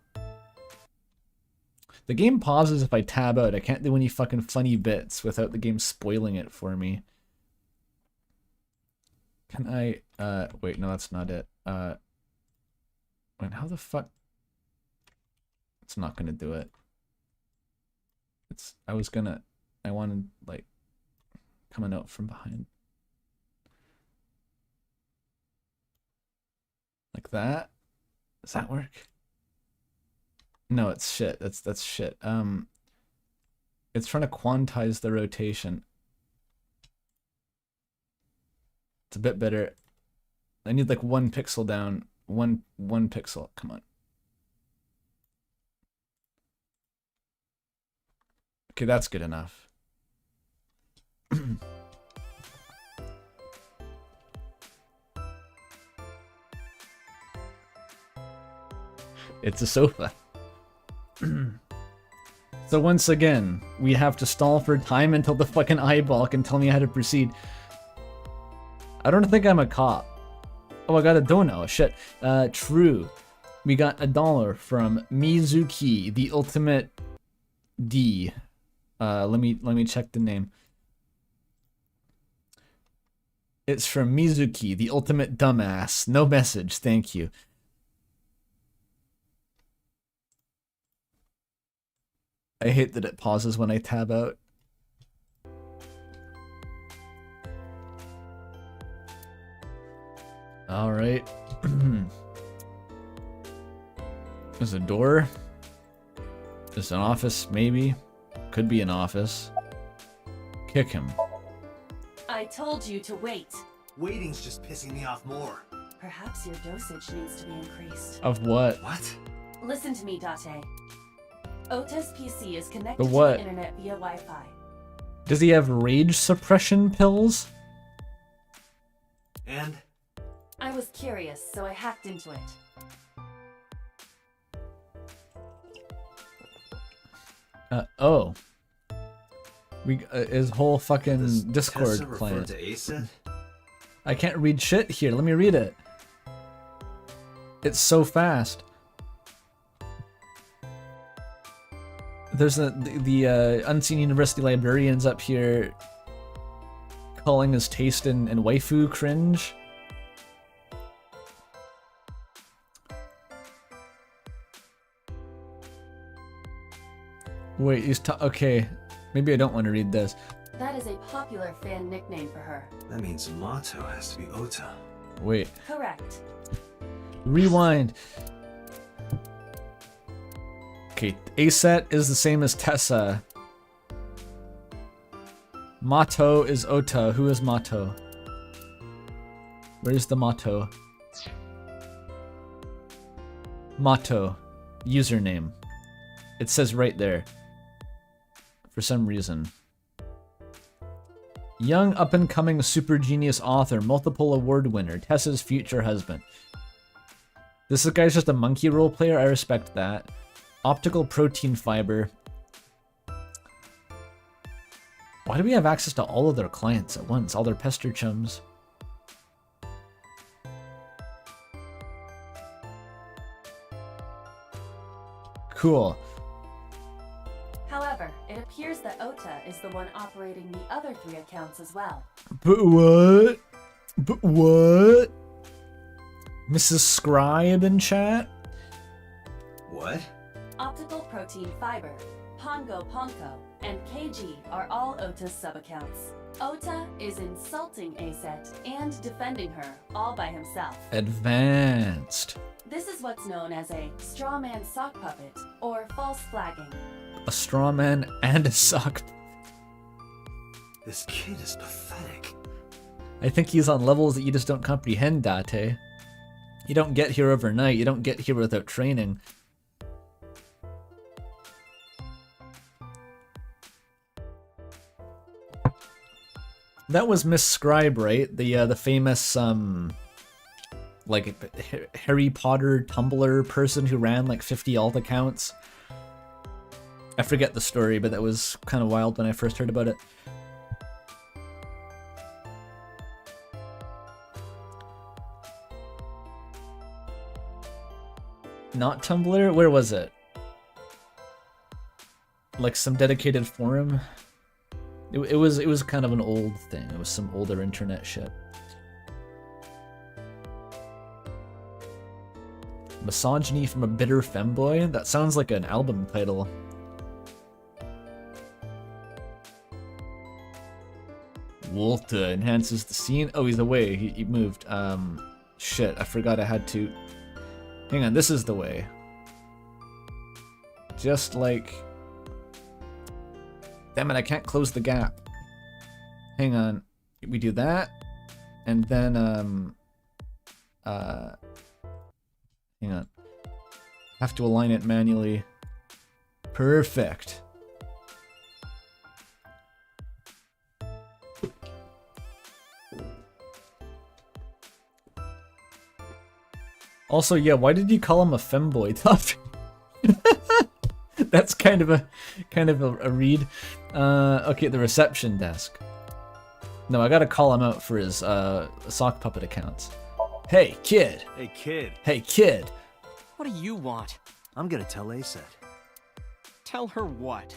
The game pauses if I tab out. I can't do any fucking funny bits without the game spoiling it for me. Can I, wait, no, that's not it. Wait, how the fuck? It's not gonna do it. I wanted, like, coming out from behind. Like that? Does that work? No, it's shit. That's shit. It's trying to quantize the rotation. It's a bit better. I need like 1 pixel down. One pixel. Come on. Okay, that's good enough. It's a sofa. So once again, we have to stall for time until the fucking eyeball can tell me how to proceed. I don't think I'm a cop. Oh, I got a dono. Shit. True. We got $1 from Mizuki, the ultimate D. Let me check the name. It's from Mizuki, the ultimate dumbass. No message, thank you. I hate that it pauses when I tab out. All right. There's a door. There's an office, maybe. Could be an office. Kick him. I told you to wait. Waiting's just pissing me off more. Perhaps your dosage needs to be increased. Of what? What? Listen to me, Date. Ota's PC is connected The to what? the internet via Wi-Fi. Does he have rage suppression pills? And? I was curious, so I hacked into it. Oh. His whole fucking Does Discord Tessa refer client. to ASET? I can't read shit here. Let me read it. It's so fast. There's the Unseen University librarians up here calling his taste and waifu cringe. Wait, he's okay. Maybe I don't want to read this. That is a popular fan nickname for her. That means Mato has to be Ota. Wait. Correct. Rewind. Okay, Aset is the same as Tessa. Mato is Ota. Who is Mato? Where's the Mato? Mato. Username. It says right there. For some reason. Young up-and-coming super genius author, multiple award winner, Tessa's future husband. This guy's just a monkey role player, I respect that. Optical protein fiber. Why do we have access to all of their clients at once? All their pester chums. Cool. However, it appears that Ota is the one operating the other 3 accounts as well. But what? But what? Mrs. Scribe in chat? What? Optical Protein Fiber, Pongo Ponko, and KG are all Ota's sub-accounts. Ota is insulting Aset and defending her all by himself. Advanced. This is what's known as a straw man sock puppet, or false flagging. A straw man and a sock. This kid is pathetic. I think he's on levels that you just don't comprehend, Date. You don't get here overnight. You don't get here without training. That was Miss Scribe, right? The famous like Harry Potter Tumblr person who ran like 50 alt accounts. I forget the story, but that was kind of wild when I first heard about it. Not Tumblr? Where was it? Like some dedicated forum? It was kind of an old thing. It was some older internet shit. Misogyny from a bitter femboy? That sounds like an album title. Wolta enhances the scene. Oh, he's away. He moved. Shit, I forgot I had to... Hang on, this is the way. Just like... Damn it, I can't close the gap. Hang on. We do that. And then, hang on. Have to align it manually. Perfect. Also, yeah, why did you call him a femboy? That's kind of a read. Okay, the reception desk. No, I gotta call him out for his sock puppet accounts. Hey, kid. Hey, kid. Hey, kid. What do you want? I'm gonna tell Aset Tell her what?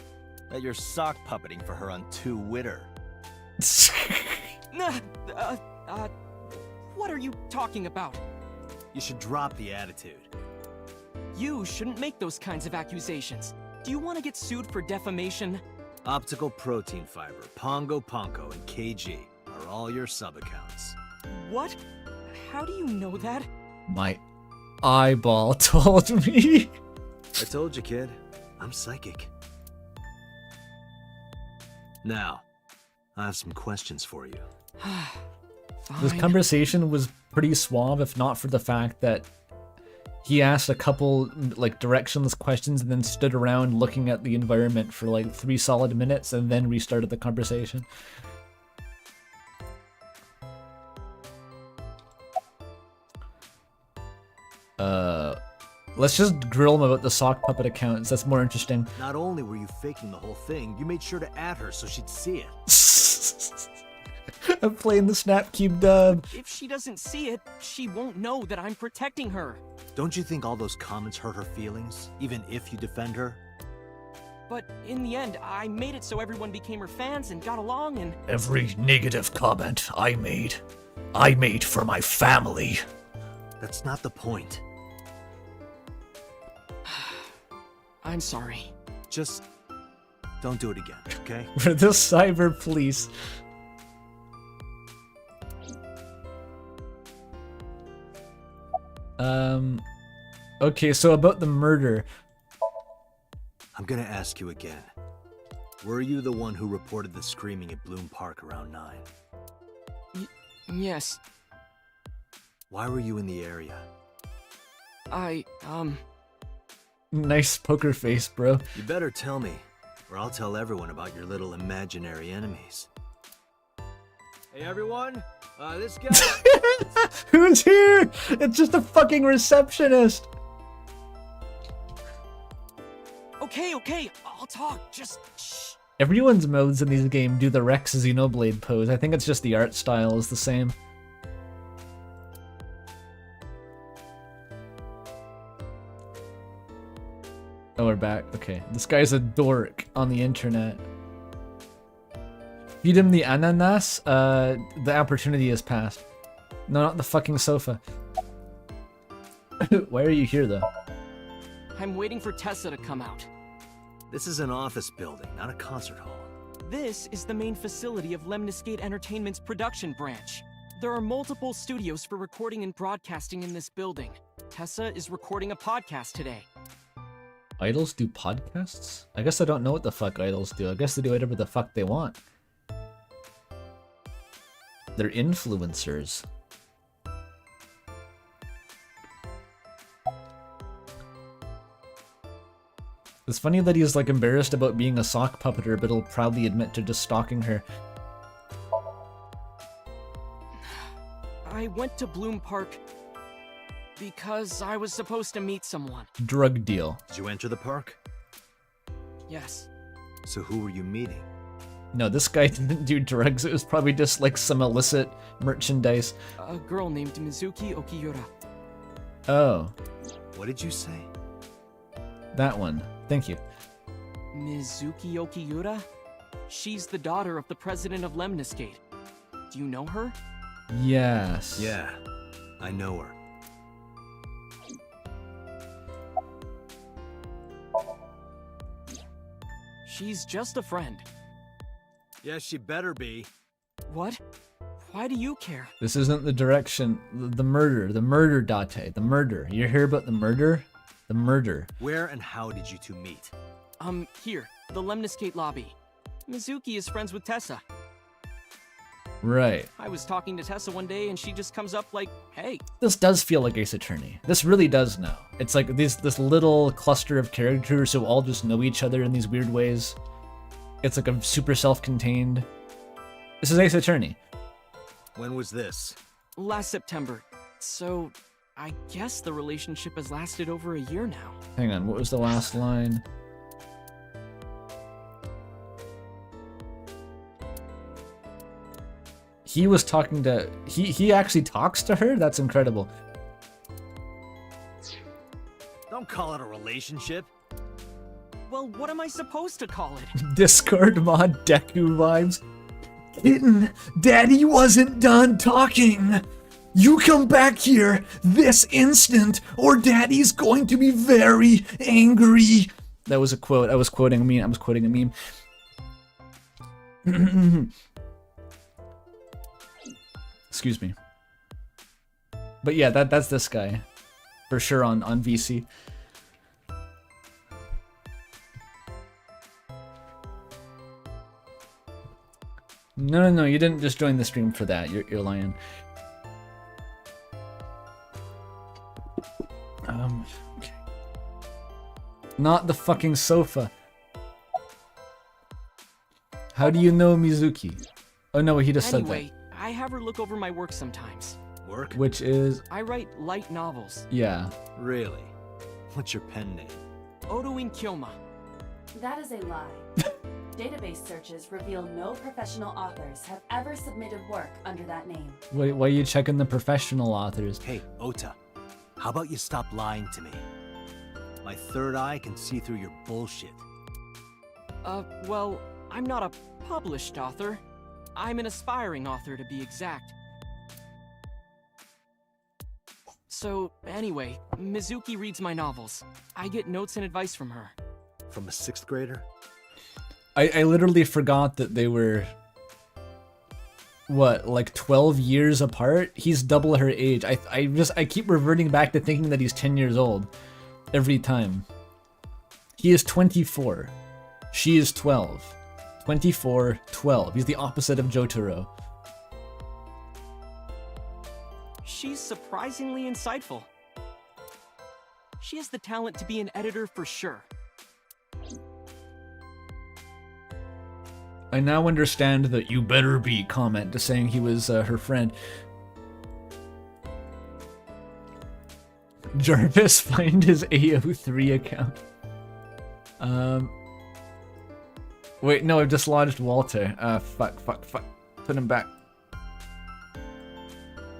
that you're sock puppeting for her on Twitter. Nah, what are you talking about? You should drop the attitude. You shouldn't make those kinds of accusations. Do you want to get sued for defamation? Optical protein fiber, Pongo Ponko, and KG are all your sub-accounts. What? How do you know that? My eyeball told me. I told you, kid. I'm psychic. Now, I have some questions for you. This Fine. conversation was pretty suave, if not for the fact that he asked a couple like directionless questions and then stood around looking at the environment for like 3 solid minutes and then restarted the conversation. Let's just grill him about the sock puppet accounts. That's more interesting. Not only were you faking the whole thing, you made sure to add her so she'd see it. I'm playing the Snapcube dub. If she doesn't see it, she won't know that I'm protecting her. Don't you think all those comments hurt her feelings, even if you defend her? But in the end, I made it so everyone became her fans and got along and... Every negative comment I made for my family. That's not the point. I'm sorry. Just don't do it again, okay? For the cyber police. Okay, so about the murder. I'm gonna ask you again. Were you the one who reported the screaming at Bloom Park around 9? Yes. Why were you in the area? Nice poker face, bro. You better tell me, or I'll tell everyone about your little imaginary enemies. Hey everyone, this guy... Who's here? It's just a fucking receptionist. Okay, I'll talk. Just shh. Everyone's modes in these games do the Rex Xenoblade pose. I think it's just the art style is the same. Oh, we're back. Okay. This guy's a dork on the internet. Feed him the ananas. The opportunity has passed. No, not the fucking sofa. Why are you here, though? I'm waiting for Tessa to come out. This is an office building, not a concert hall. This is the main facility of Lemniscate Entertainment's production branch. There are multiple studios for recording and broadcasting in this building. Tessa is recording a podcast today. Idols do podcasts? I guess I don't know what the fuck idols do. I guess they do whatever the fuck they want. They're influencers. It's funny that he's like embarrassed about being a sock puppeter, but he'll proudly admit to just stalking her. I went to Bloom Park because I was supposed to meet someone. Drug deal. Did you enter the park? Yes. So who were you meeting? No, this guy didn't do drugs. It was probably just like some illicit merchandise. A girl named Mizuki Okiyura. Oh. What did you say? That one. Thank you. Mizuki Okiyura? She's the daughter of the president of Lemniscate. Do you know her? Yes. Yeah, I know her. She's just a friend. Yeah, she better be. What? Why do you care? This isn't the direction. The murder, Date, the murder. You hear about the murder? The murder. Where and how did you two meet? Here, the Lemniscate lobby. Mizuki is friends with Tessa. Right. I was talking to Tessa one day and she just comes up like, hey. This does feel like Ace Attorney. This really does know. It's like this little cluster of characters who all just know each other in these weird ways. It's like a super self-contained. This is Ace Attorney. When was this? Last September. So, I guess the relationship has lasted over a year now. Hang on, what was the last line? he was talking to... He actually talks to her? That's incredible. Don't call it a relationship. Well, what am I supposed to call it? Discord mod Deku vibes. Kitten, Daddy wasn't done talking. You come back here this instant, or Daddy's going to be very angry. That was a quote. I was quoting a meme. I was quoting a meme. Excuse me. But yeah, that's this guy. For sure on VC. No, you didn't just join the stream for that. You're lying. Okay. Not the fucking sofa. How do you know Mizuki? Oh no, he just said that. Anyway, I have her look over my work sometimes. Work? Which is... I write light novels. Yeah. Really? What's your pen name? Odoin Kyoma. That is a lie. Database searches reveal no professional authors have ever submitted work under that name. Why are you checking the professional authors? Hey, Ota. How about you stop lying to me? My third eye can see through your bullshit. Well, I'm not a published author. I'm an aspiring author, to be exact. So, anyway, Mizuki reads my novels. I get notes and advice from her. From a 6th grader? I literally forgot that they were... What, like 12 years apart? He's double her age. I keep reverting back to thinking that he's 10 years old. Every time. He is 24. She is 12. 24, 12. He's the opposite of Jotaro. She's surprisingly insightful. She has the talent to be an editor for sure. I now understand the "you better be" comment to saying he was her friend. Jarvis, find his AO3 account. Wait, no, I've dislodged Walter. Fuck. Put him back.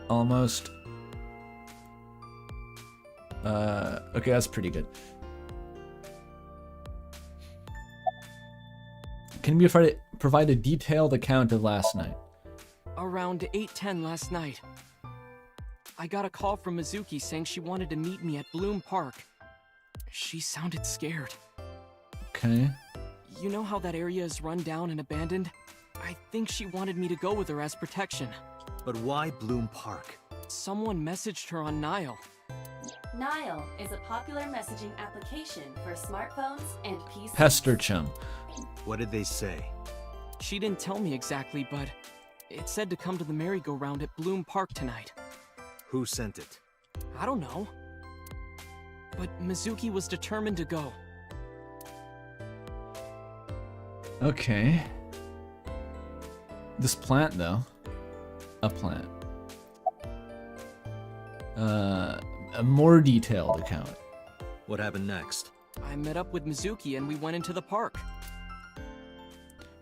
Almost. Okay, that's pretty good. Can you provide a detailed account of last night? Around 8:10 last night, I got a call from Mizuki saying she wanted to meet me at Bloom Park. She sounded scared. Okay. You know how that area is run down and abandoned? I think she wanted me to go with her as protection. But why Bloom Park? Someone messaged her on Nile. Nile is a popular messaging application for smartphones and PCs. Pester chum. What did they say? She didn't tell me exactly, but it said to come to the merry-go-round at Bloom Park tonight. Who sent it? I don't know. But Mizuki was determined to go. Okay. This plant, though. A plant. A more detailed account. What happened next? I met up with Mizuki and we went into the park.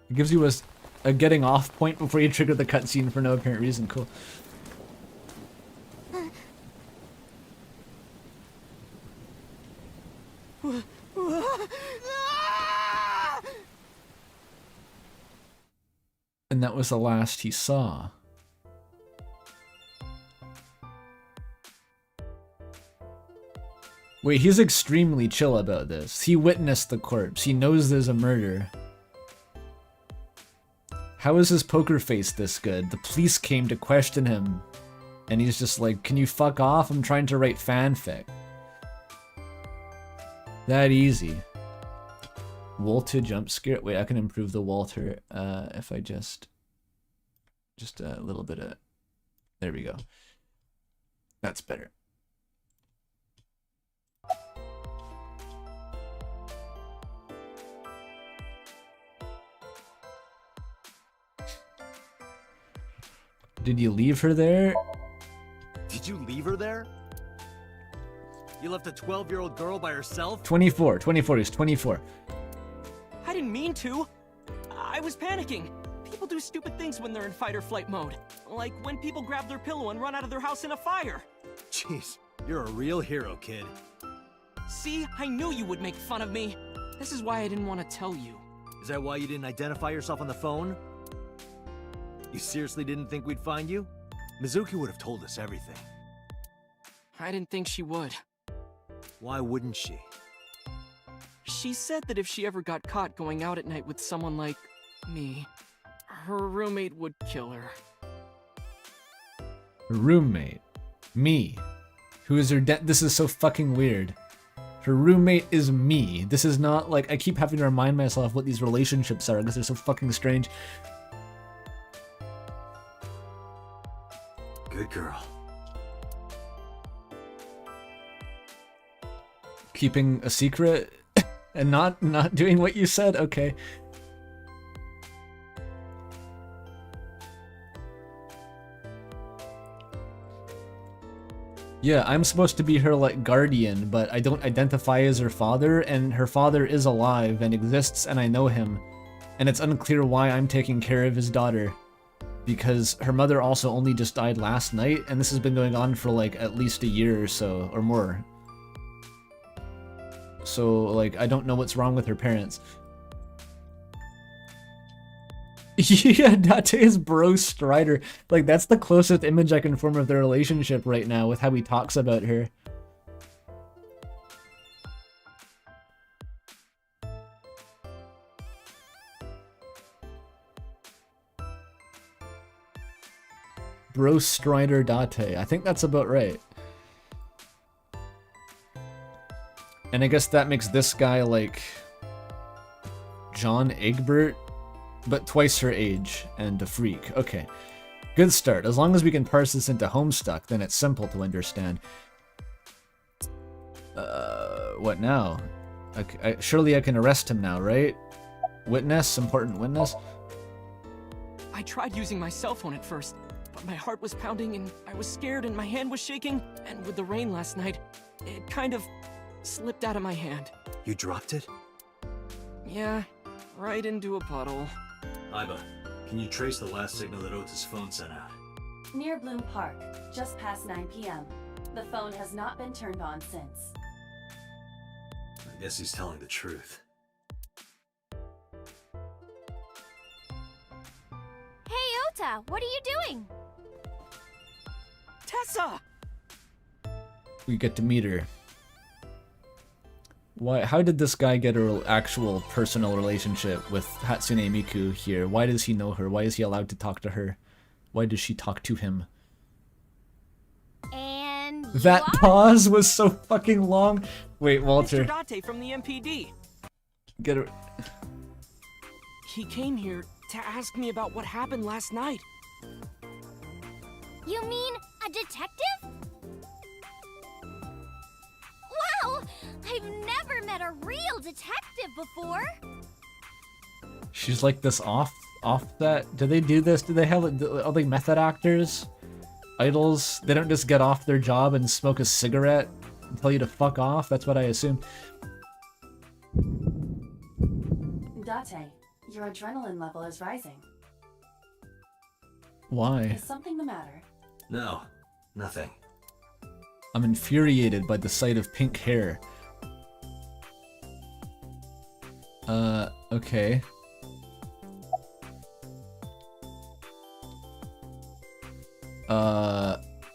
It gives you a getting off point before you trigger the cutscene for no apparent reason. Cool. And that was the last he saw. Wait, he's extremely chill about this. He witnessed the corpse. He knows there's a murder. How is his poker face this good? The police came to question him. And he's just like, can you fuck off? I'm trying to write fanfic. That easy. Walter jump scare. Wait, I can improve the Walter if I just a little bit of... There we go. That's better. Did you leave her there? Did you leave her there? You left a 12-year-old girl by herself? 24. He's 24. I didn't mean to. I was panicking. People do stupid things when they're in fight or flight mode. Like when people grab their pillow and run out of their house in a fire. Jeez, you're a real hero, kid. See, I knew you would make fun of me. This is why I didn't want to tell you. Is that why you didn't identify yourself on the phone? You seriously didn't think we'd find you? Mizuki would have told us everything. I didn't think she would. Why wouldn't she? She said that if she ever got caught going out at night with someone like me, her roommate would kill her. Her roommate. Me. Who is her this is so fucking weird. Her roommate is me. This is not like, I keep having to remind myself what these relationships are because they're so fucking strange. Good girl. Keeping a secret and not doing what you said? Okay. Yeah, I'm supposed to be her, like, guardian, but I don't identify as her father, and her father is alive and exists, and I know him. And it's unclear why I'm taking care of his daughter. Because her mother also only just died last night, and this has been going on for, like, at least a year or so, or more. So, like, I don't know what's wrong with her parents. Yeah, Date is Bro Strider. Like, that's the closest image I can form of their relationship right now with how he talks about her. Bro Strider Date. I think that's about right. And I guess that makes this guy like John Egbert, but twice her age and a freak. Okay. Good start. As long as we can parse this into Homestuck, then it's simple to understand. What now? Surely I can arrest him now, right? Witness? Important witness? I tried using my cell phone at first, but my heart was pounding and I was scared and my hand was shaking. And with the rain last night, it kind of slipped out of my hand. You dropped it? Yeah, right into a puddle. Iba, can you trace the last signal that Otis' phone sent out? Near Bloom Park, just past 9 p.m. The phone has not been turned on since. I guess he's telling the truth. Hey, Ota, what are you doing? Tessa! We get to meet her. Why? How did this guy get an actual personal relationship with Hatsune Miku here? Why does he know her? Why is he allowed to talk to her? Why does she talk to him? And that pause was so fucking long. Wait, Walter. Mr. Date from the MPD. Get her. He came here to ask me about what happened last night. You mean a detective? Wow! I've never met a real detective before. She's like this offset. Do they do this? Do they have are they method actors? Idols? They don't just get off their job and smoke a cigarette and tell you to fuck off? That's what I assume. Date, your adrenaline level is rising. Why? Is something the matter? No, nothing. I'm infuriated by the sight of pink hair. Okay.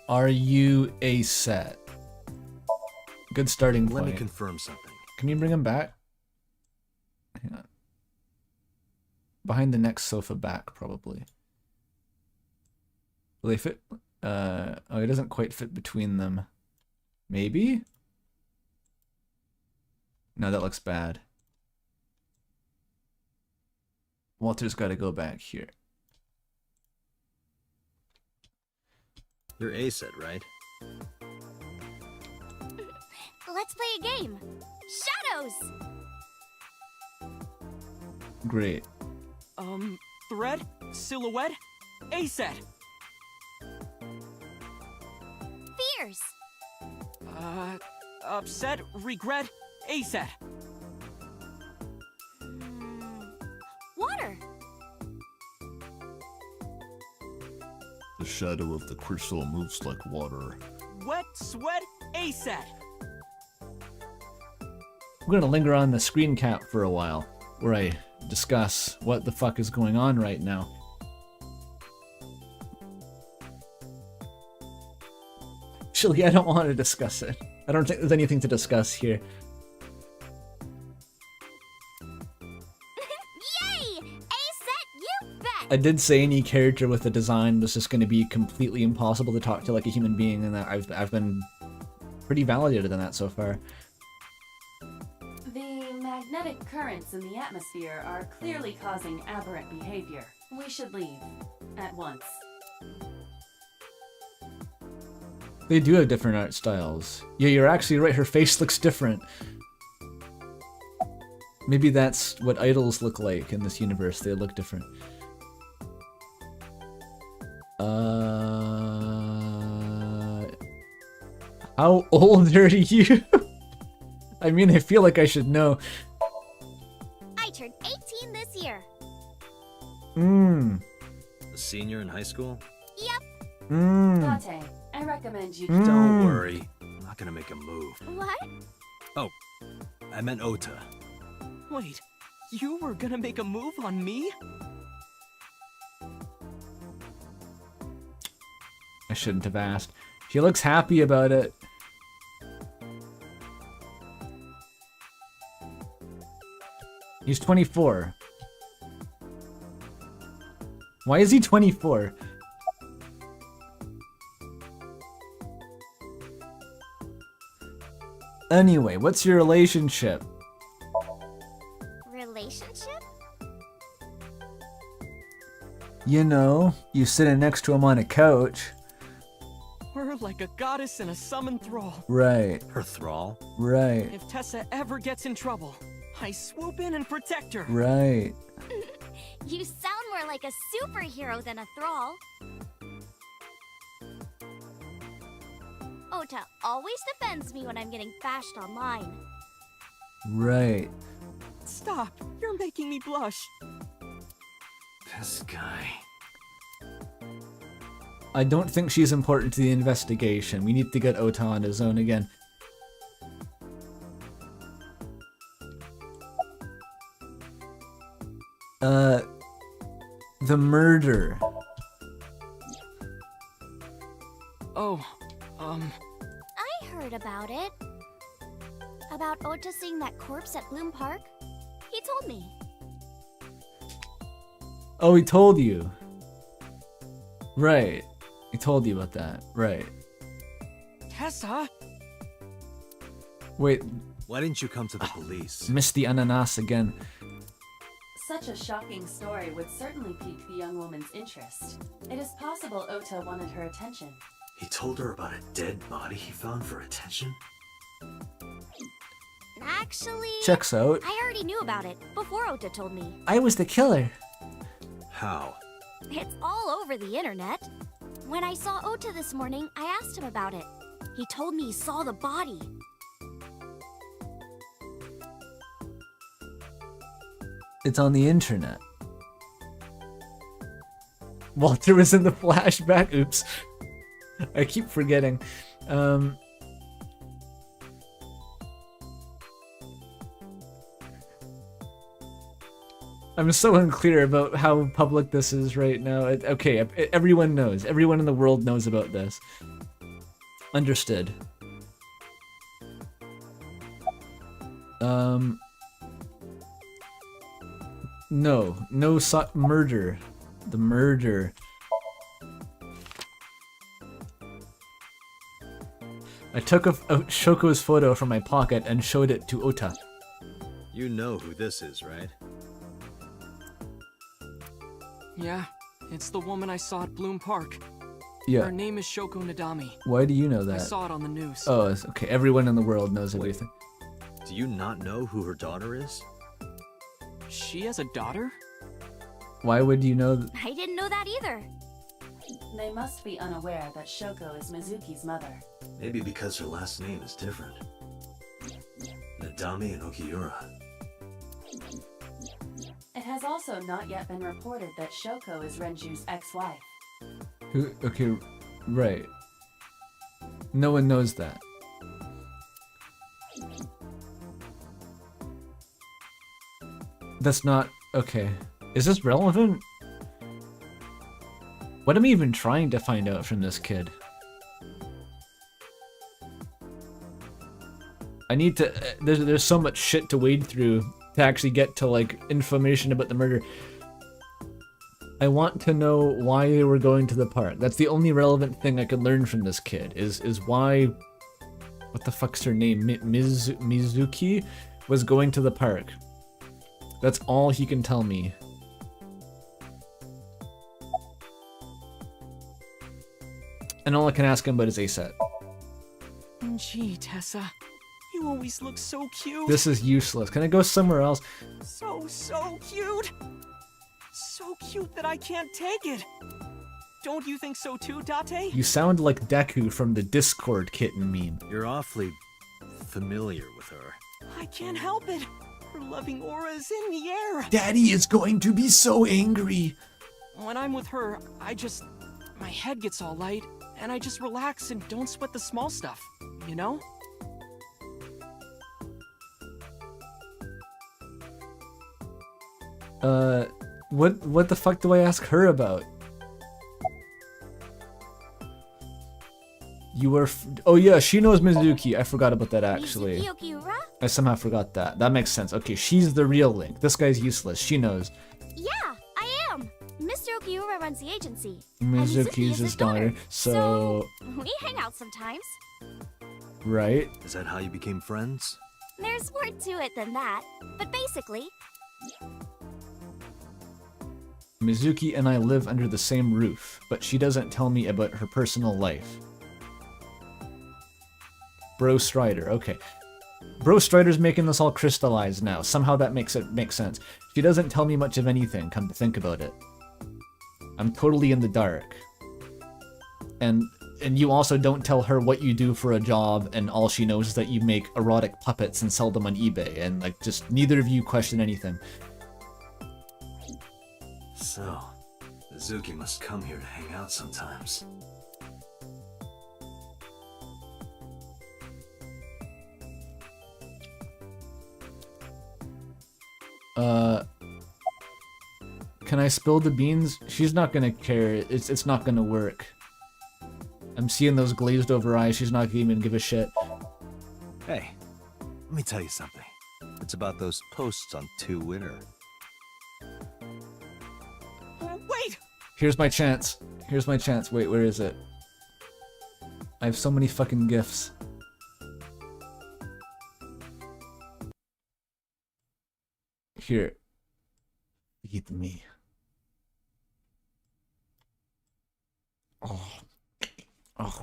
Are you a set? Good starting point. Let me confirm something. Can you bring him back? Hang on. Behind the next sofa back, probably. Will they fit? Oh, it doesn't quite fit between them. Maybe? No, that looks bad. Walter's got to go back here. You're A set, right? Let's play a game. Shadows! Great. Thread? Silhouette? A set! Fears! Upset? Regret? A set! Water! shadow of the crystal moves like water. Wet sweat ASAP. I'm gonna linger on the screen cap for a while, where I discuss what the fuck is going on right now. Actually, I don't want to discuss it. I don't think there's anything to discuss here. Yay! A-set, you bet! I did say any character with a design was just going to be completely impossible to talk to like a human being, and that I've been pretty validated in that so far. The magnetic currents in the atmosphere are clearly causing aberrant behavior. We should leave. At once. They do have different art styles. Yeah, you're actually right, her face looks different. Maybe that's what idols look like in this universe, they look different. How old are you? I mean, I feel like I should know. I turned 18 this year. A senior in high school? Yep. Date, I recommend you... Don't worry. I'm not gonna make a move. What? Oh, I meant Ota. Wait, you were gonna make a move on me? I shouldn't have asked. She looks happy about it. He's 24. Why is he 24? Anyway, what's your relationship? Relationship? You know, you sitting next to him on a couch. We're like a goddess and a summoned thrall. Right. Her thrall? Right. If Tessa ever gets in trouble, I swoop in and protect her. Right. You sound more like a superhero than a thrall. Ota always defends me when I'm getting bashed online. Right. Stop. You're making me blush. This guy. I don't think she's important to the investigation. We need to get Ota on his own again. The murder. Oh, I heard about it. About Ota seeing that corpse at Bloom Park. He told me. Oh, he told you. Right. He told you about that. Right. Tessa? Wait. Why didn't you come to the police? Missed the ananas again. Such a shocking story would certainly pique the young woman's interest. It is possible Ota wanted her attention. He told her about a dead body he found for attention? Actually... Checks out. I already knew about it before Ota told me. I was the killer. How? It's all over the internet. When I saw Ota this morning, I asked him about it. He told me he saw the body. It's on the internet. Walter was in the flashback. Oops. I keep forgetting. I'm so unclear about how public this is right now. Okay, everyone knows. Everyone in the world knows about this. Understood. No murder. The murder. I took Shoko's photo from my pocket and showed it to Ota. You know who this is, right? Yeah, it's the woman I saw at Bloom Park. Yeah. Her name is Shoko Nadami. Why do you know that? I saw it on the news. Oh, okay. Everyone in the world knows everything. Do you not know who her daughter is? She has a daughter? Why would you know? I didn't know that either. They must be unaware that Shoko is Mizuki's mother. Maybe because her last name is different. Nadami and Okiura. It has also not yet been reported that Shoko is Renju's ex-wife. Okay, right. No one knows that. That's not... Okay. Is this relevant? What am I even trying to find out from this kid? I need to... There's so much shit to wade through to actually get to, like, information about the murder. I want to know why they were going to the park. That's the only relevant thing I could learn from this kid, is why... What the fuck's her name? Mizuki was going to the park. That's all he can tell me. And all I can ask him about is ASAP. Gee, Tessa. You always look so cute. This is useless. Can I go somewhere else? So cute. So cute that I can't take it. Don't you think so too, Date? You sound like Deku from the Discord kitten meme. You're awfully familiar with her. I can't help it. Her loving aura is in the air. Daddy is going to be so angry. When I'm with her, my head gets all light, and I just relax and don't sweat the small stuff, you know? What the fuck do I ask her about? You were oh yeah, she knows Mizuki. I forgot about that actually. Mizuki Okiura? I somehow forgot that. That makes sense. Okay, she's the real Link. This guy's useless. She knows. Yeah, I am. Mr. Okiura runs the agency. Mizuki's his daughter. So we hang out sometimes. Right? Is that how you became friends? There's more to it than that. But basically, Mizuki and I live under the same roof, but she doesn't tell me about her personal life. Bro Strider, okay. Bro Strider's making this all crystallized now. Somehow that makes sense. She doesn't tell me much of anything, come to think about it. I'm totally in the dark. And you also don't tell her what you do for a job, and all she knows is that you make erotic puppets and sell them on eBay, and like just neither of you question anything. So, Mizuki must come here to hang out sometimes. Can I spill the beans? She's not gonna care. It's not gonna work. I'm seeing those glazed over eyes. She's not gonna even give a shit. Hey, let me tell you something. It's about those posts on Twitter. Wait! Here's my chance. Here's my chance. Wait, where is it? I have so many fucking gifts. Here. Feed me. Oh. Oh.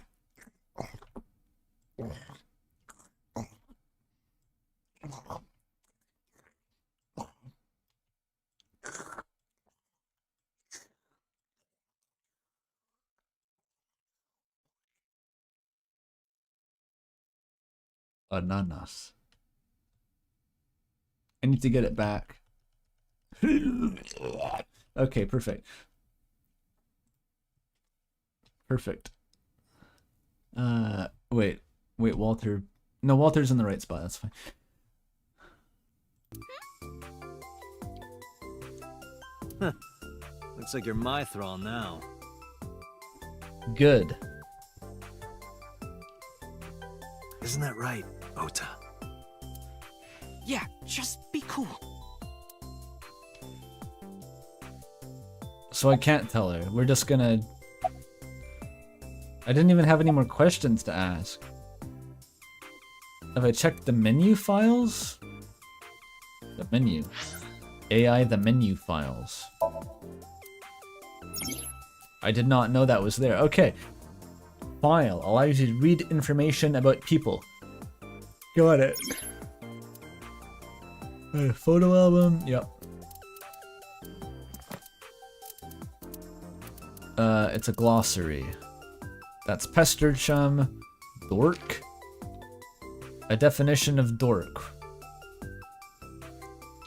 Ananas. I need to get it back. Okay, perfect. Perfect. Wait, Walter. No, Walter's in the right spot. That's fine. Huh. Looks like you're my thrall now. Good. Isn't that right, Ota? Yeah, just be cool. So I can't tell her. We're just gonna... I didn't even have any more questions to ask. Have I checked the menu files? The menu. AI the menu files. I did not know that was there. Okay. File allows you to read information about people. Got it. Photo album. Yep. It's a glossary. That's pestered chum. Dork. A definition of dork.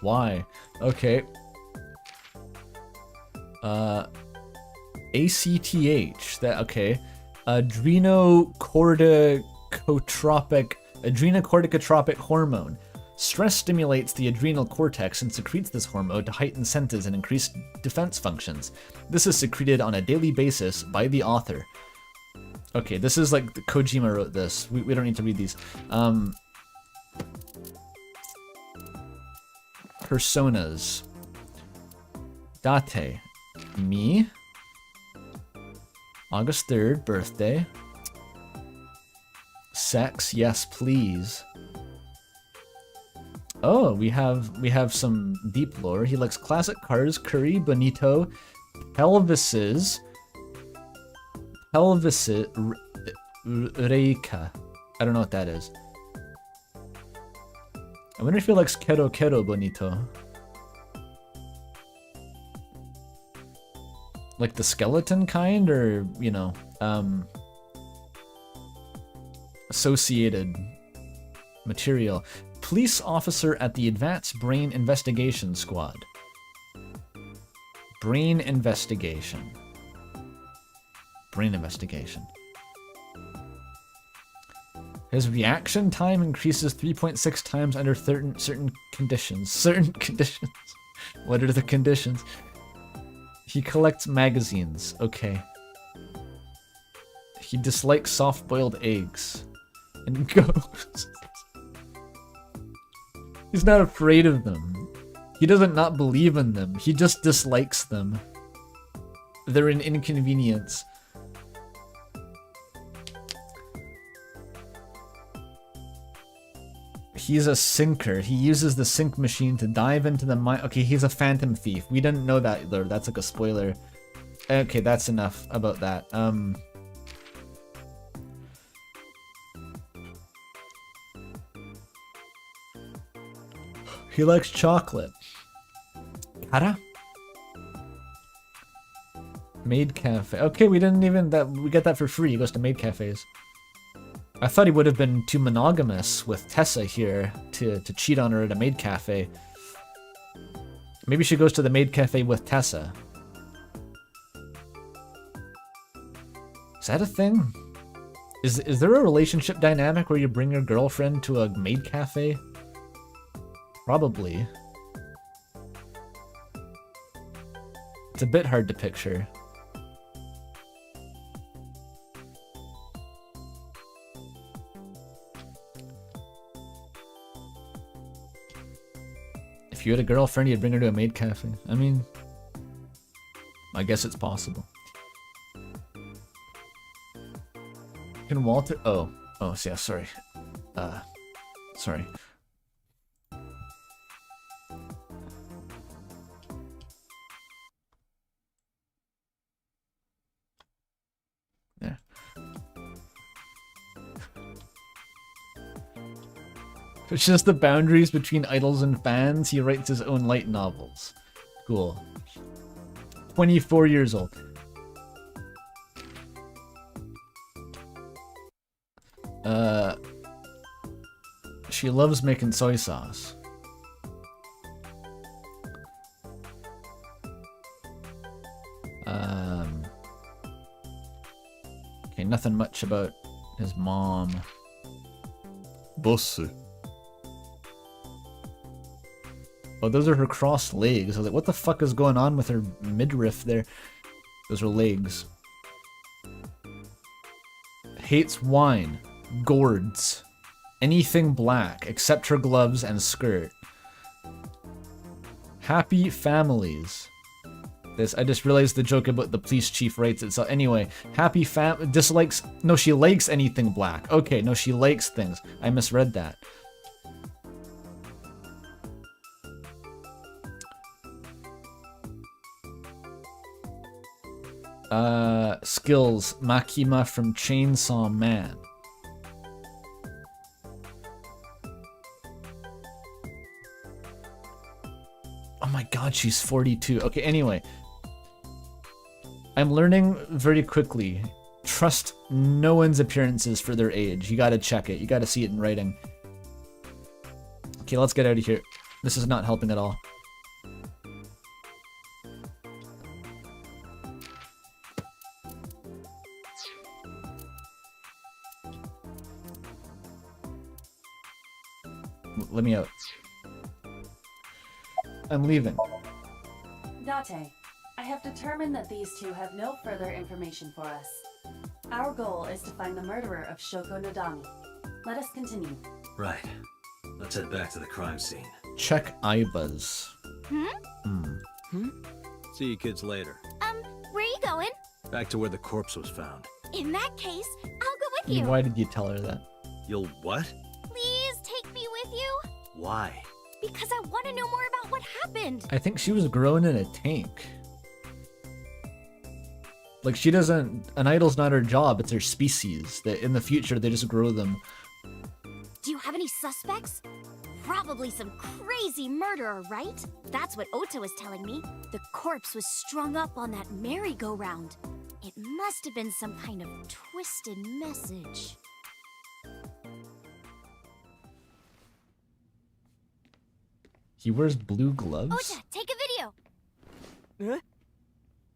Why? Okay. ACTH. That okay. Adrenocorticotropic hormone. Stress stimulates the adrenal cortex and secretes this hormone to heighten senses and increase defense functions. This is secreted on a daily basis by the author. Okay, this is like Kojima wrote this. We don't need to read these. Personas. Date. Me. August 3rd, birthday. Sex, yes please. Oh, we have some deep lore. He likes classic cars, curry, bonito, pelvises, reika. I don't know what that is. I wonder if he likes quero bonito. Like the skeleton kind, or, you know, associated material. Police officer at the Advanced Brain Investigation Squad. Brain investigation. Brain investigation. His reaction time increases 3.6 times under certain conditions. Certain conditions. What are the conditions? He collects magazines. Okay. He dislikes soft-boiled eggs. And ghosts. He's not afraid of them. He doesn't not believe in them. He just dislikes them. They're an inconvenience. He's a sinker. He uses the sink machine to dive into the mine. Okay, he's a phantom thief. We didn't know that, though. That's like a spoiler. Okay, that's enough about that. He likes chocolate. Kara? Maid cafe. Okay, we didn't even we get that for free. He goes to maid cafes. I thought he would have been too monogamous with Tessa here to cheat on her at a maid cafe. Maybe she goes to the maid cafe with Tessa. Is that a thing? Is there a relationship dynamic where you bring your girlfriend to a maid cafe? Probably. It's a bit hard to picture. If you had a girlfriend, you'd bring her to a maid cafe. I mean, I guess it's possible. Can Walter... Oh, yeah, sorry. Sorry. There. It's just the boundaries between idols and fans. He writes his own light novels. Cool. 24 years old. She loves making soy sauce. Okay, nothing much about his mom. Bossy. Oh, those are her crossed legs. I was like, what the fuck is going on with her midriff there? Those are legs. Hates wine. Gourds. Anything black, except her gloves and skirt. Happy families. I just realized the joke about the police chief writes it. So anyway, happy dislikes... No, she likes anything black. Okay, no, she likes things. I misread that. Skills. Makima from Chainsaw Man. Oh my god, she's 42. Okay, anyway. I'm learning very quickly. Trust no one's appearances for their age. You gotta check it. You gotta see it in writing. Okay, let's get out of here. This is not helping at all. I'm leaving. Date, I have determined that these two have no further information for us. Our goal is to find the murderer of Shoko Nodami. Let us continue. Right. Let's head back to the crime scene. Check Aiba's. See you kids later. Where are you going? Back to where the corpse was found. In that case, I'll go with you. Why did you tell her that? You'll what? Please take me with you. Why? Because I want to know more about what happened. I think she was grown in a tank. Like, she doesn't... An idol's not her job, it's her species. That in the future, they just grow them. Do you have any suspects? Probably some crazy murderer, right? That's what Ota was telling me. The corpse was strung up on that merry-go-round. It must have been some kind of twisted message. He wears blue gloves? Ota, take a video. Huh?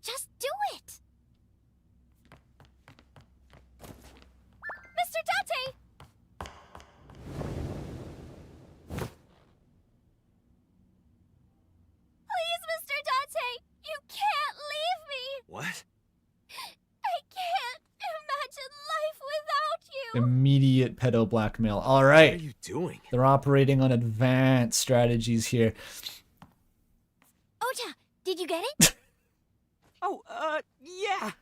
Just do it. Mr. Date! Please, Mr. Date, you can't leave me. What? I can't imagine life without you. Immediate pedo blackmail. All What right. are you doing? They're operating on advanced strategies here. Ota, did you get it? Oh, yeah.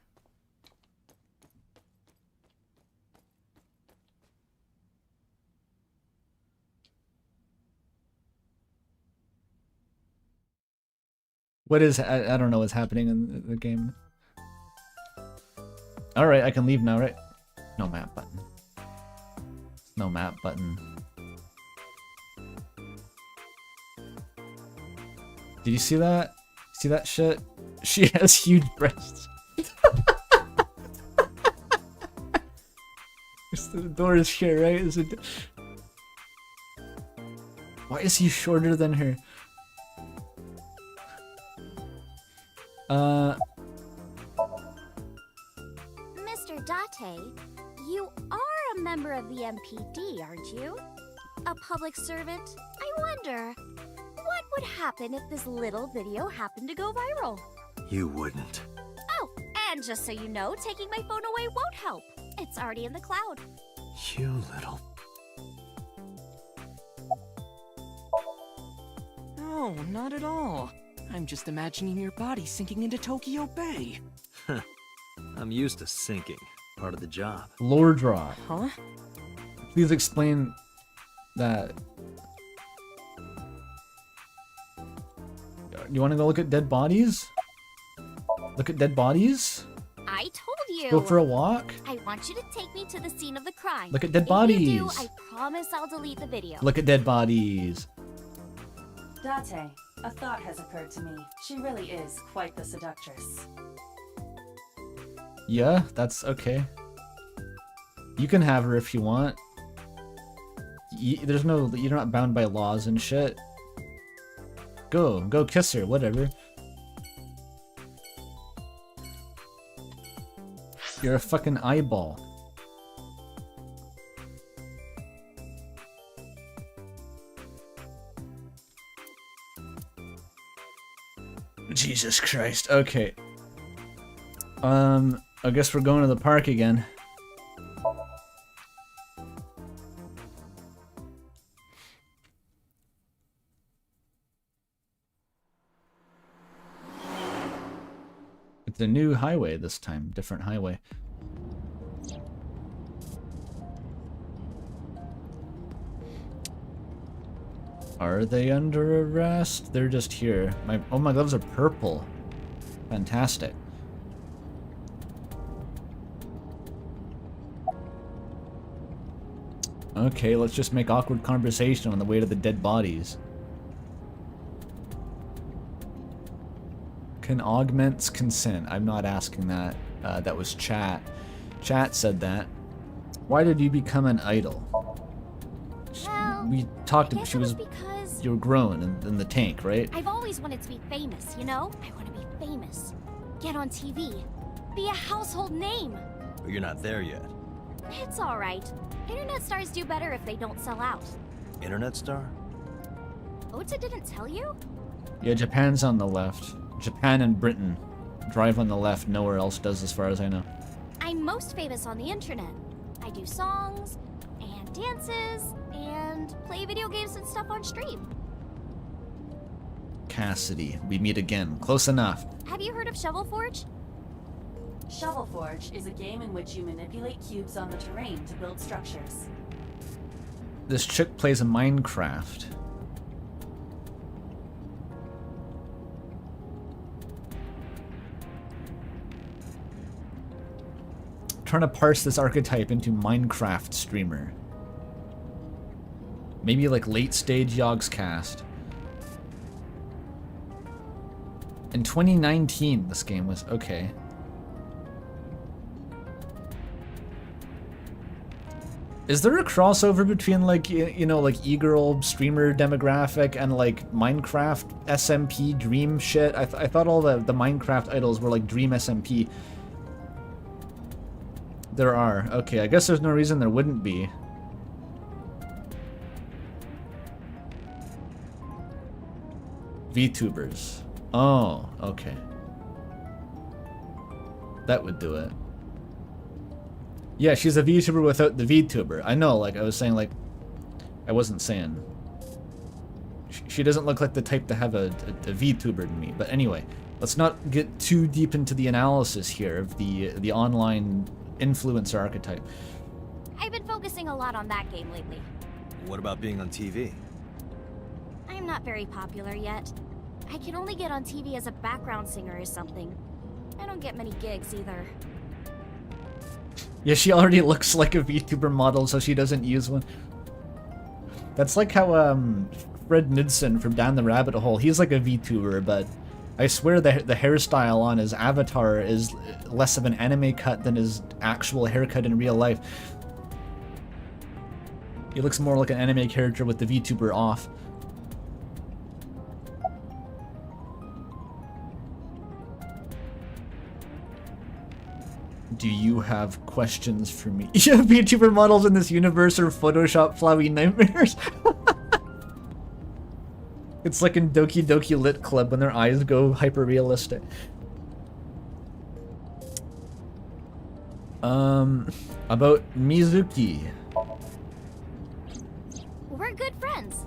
What is... I don't know what's happening in the game. Alright, I can leave now, right? No map button. No map button. Did you see that? See that shit? She has huge breasts. The door is here, right? Is it... Why is he shorter than her? Mr. Date, you are a member of the MPD, aren't you? A public servant? I wonder, what would happen if this little video happened to go viral? You wouldn't. Oh, and just so you know, taking my phone away won't help. It's already in the cloud. You little... No, not at all. I'm just imagining your body sinking into Tokyo Bay. I'm used to sinking. Part of the job. Lore drop. Huh? Please explain that. You want to go look at dead bodies? Look at dead bodies? I told you. Go for a walk? I want you to take me to the scene of the crime. Look at dead If you do, bodies. I promise I'll delete the video. Look at dead bodies. Date, a thought has occurred to me. She really is quite the seductress. Yeah, that's okay. You can have her if you want. There's no... You're not bound by laws and shit. Go kiss her, whatever. You're a fucking eyeball. Jesus Christ. Okay. I guess we're going to the park again. It's a new highway this time, different highway. Are they under arrest? They're just here. Oh, my gloves are purple. Fantastic. Okay, let's just make awkward conversation on the way to the dead bodies. Can augments consent? I'm not asking that. That was chat. Chat said that. Why did you become an idol? Well, We talked I about guess she it was because you were grown in the tank, right? I've always wanted to be famous, you know? I want to be famous. Get on TV. Be a household name. But you're not there yet. It's alright. Internet stars do better if they don't sell out. Internet star? Ota didn't tell you? Yeah, Japan's on the left. Japan and Britain drive on the left. Nowhere else does, as far as I know. I'm most famous on the internet. I do songs and dances and play video games and stuff on stream. Cassidy, we meet again. Close enough. Have you heard of Shovel Forge? Shovel Forge is a game in which you manipulate cubes on the terrain to build structures. This chick plays a Minecraft. Trying to parse this archetype into Minecraft streamer. Maybe like late stage Yogscast. In 2019, this game was okay. Is there a crossover between like, you know, like e-girl streamer demographic and like Minecraft SMP Dream shit? I thought all the Minecraft idols were like Dream SMP. There are. Okay, I guess there's no reason there wouldn't be. VTubers. Oh, okay. That would do it. Yeah, she's a VTuber without the VTuber. I know, like, I was saying, like, I wasn't saying. She doesn't look like the type to have a VTuber to me. But anyway, let's not get too deep into the analysis here of the online influencer archetype. I've been focusing a lot on that game lately. What about being on TV? I'm not very popular yet. I can only get on TV as a background singer or something. I don't get many gigs either. Yeah, she already looks like a VTuber model, so she doesn't use one. That's like how Fred Nidson from Down the Rabbit Hole, he's like a VTuber, but I swear the hairstyle on his avatar is less of an anime cut than his actual haircut in real life. He looks more like an anime character with the VTuber off. Do you have questions for me? Yeah, VTuber models in this universe are Photoshop flowy nightmares. It's like in Doki Doki Lit Club when their eyes go hyper realistic. About Mizuki. We're good friends.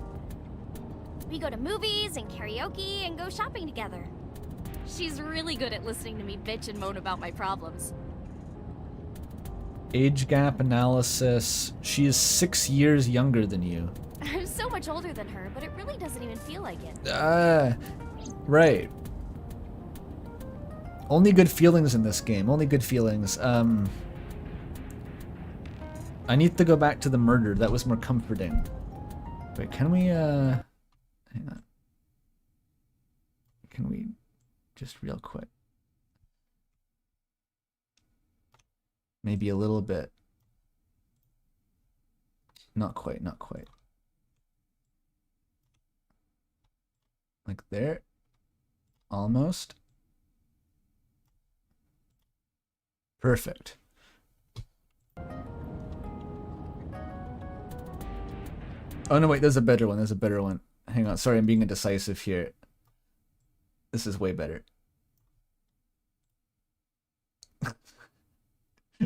We go to movies and karaoke and go shopping together. She's really good at listening to me bitch and moan about my problems. Age gap analysis. She is 6 years younger than you. I'm so much older than her, but it really doesn't even feel like it. Right. Only good feelings in this game. Only good feelings. I need to go back to the murder. That was more comforting. Wait, can we, hang on. Can we, just real quick. Maybe a little bit. Not quite, not quite. Like there. Almost. Perfect. Oh no, wait, there's a better one. There's a better one. Hang on, sorry, I'm being indecisive here. This is way better.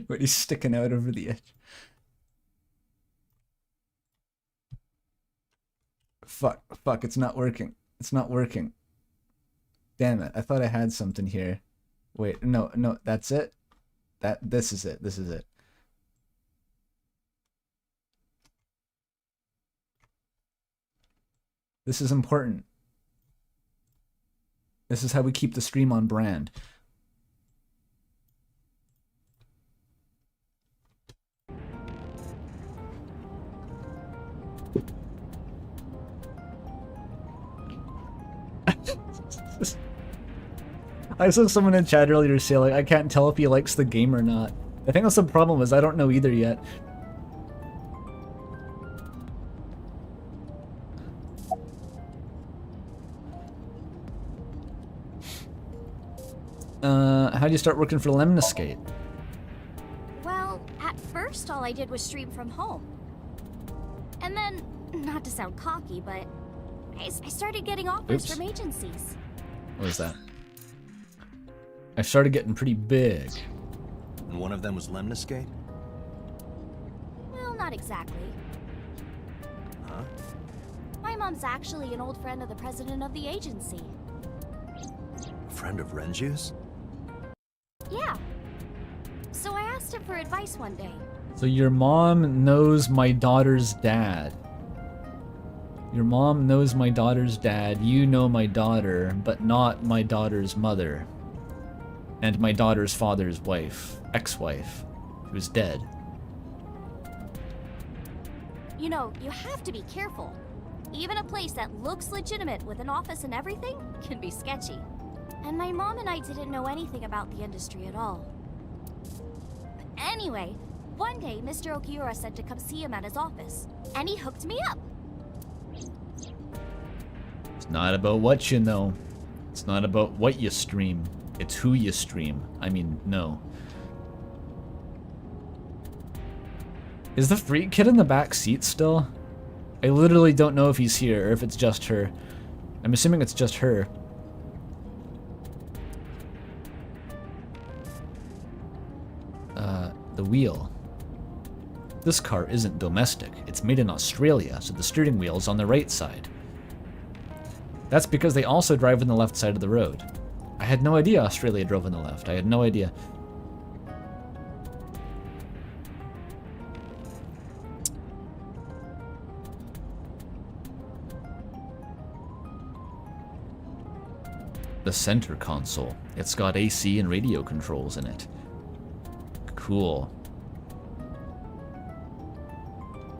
Wait, he's sticking out over the edge. Fuck, it's not working. It's not working. Damn it, I thought I had something here. Wait, no, that's it? This is it. This is important. This is how we keep the stream on brand. I saw someone in chat earlier say, like, I can't tell if he likes the game or not. I think that's the problem, is I don't know either yet. How do you start working for Lemniscate? Well, at first all I did was stream from home. And then, not to sound cocky, but I started getting offers Oops. from agencies. What was that? I started getting pretty big. And one of them was Lemniscate? Well, not exactly. Huh? My mom's actually an old friend of the president of the agency. A friend of Renju's? Yeah. So I asked him for advice one day. So your mom knows my daughter's dad. Your mom knows my daughter's dad, you know my daughter, but not my daughter's mother. And my daughter's father's wife, ex-wife, who's dead. You know, you have to be careful. Even a place that looks legitimate with an office and everything can be sketchy. And my mom and I didn't know anything about the industry at all. But anyway, one day Mr. Okiura said to come see him at his office, and he hooked me up. It's not about what you know. It's not about what you stream. It's who you stream. I mean, no. Is the freak kid in the back seat still? I literally don't know if he's here or if it's just her. I'm assuming it's just her. The wheel. This car isn't domestic. It's made in Australia, so the steering wheel's on the right side. That's because they also drive on the left side of the road. I had no idea Australia drove on the left. I had no idea. The center console. It's got AC and radio controls in it. Cool.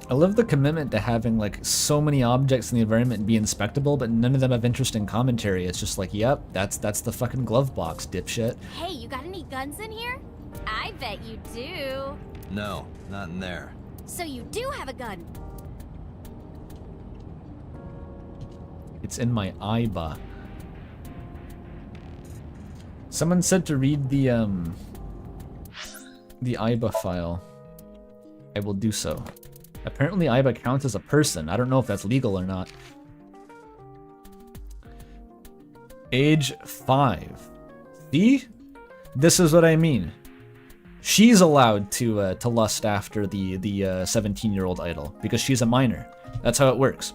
I love the commitment to having like so many objects in the environment be inspectable, but none of them have interesting commentary. It's just like, yep, that's the fucking glove box, dipshit. Hey, you got any guns in here? I bet you do. No, not in there. So you do have a gun. It's in my IBA. Someone said to read the IBA file. I will do so. Apparently IBA counts as a person. I don't know if that's legal or not. Age 5. See? This is what I mean. She's allowed to lust after the 17-year-old idol because she's a minor. That's how it works.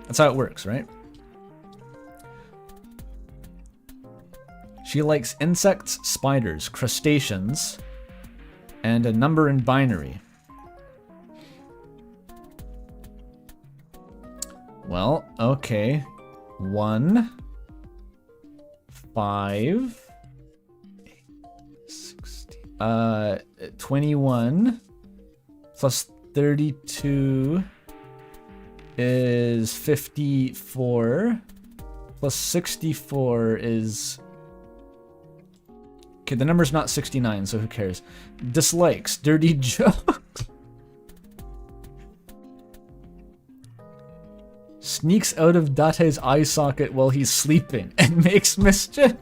That's how it works, right? She likes insects, spiders, crustaceans, and a number in binary. Well, okay. 1, 5, 16, 21 plus 32 is 54 plus 64 is... Okay, the number's not 69, so who cares? Dislikes, dirty jokes. Sneaks out of Date's eye socket while he's sleeping and makes mischief.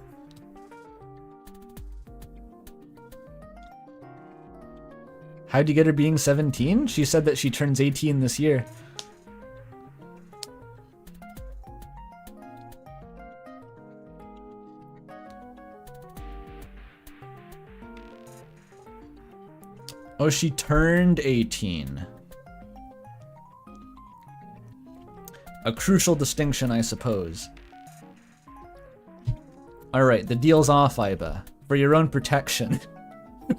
How'd you get her being 17? She said that she turns 18 this year. Oh, she turned 18. A crucial distinction, I suppose. Alright, the deal's off, Iba. For your own protection.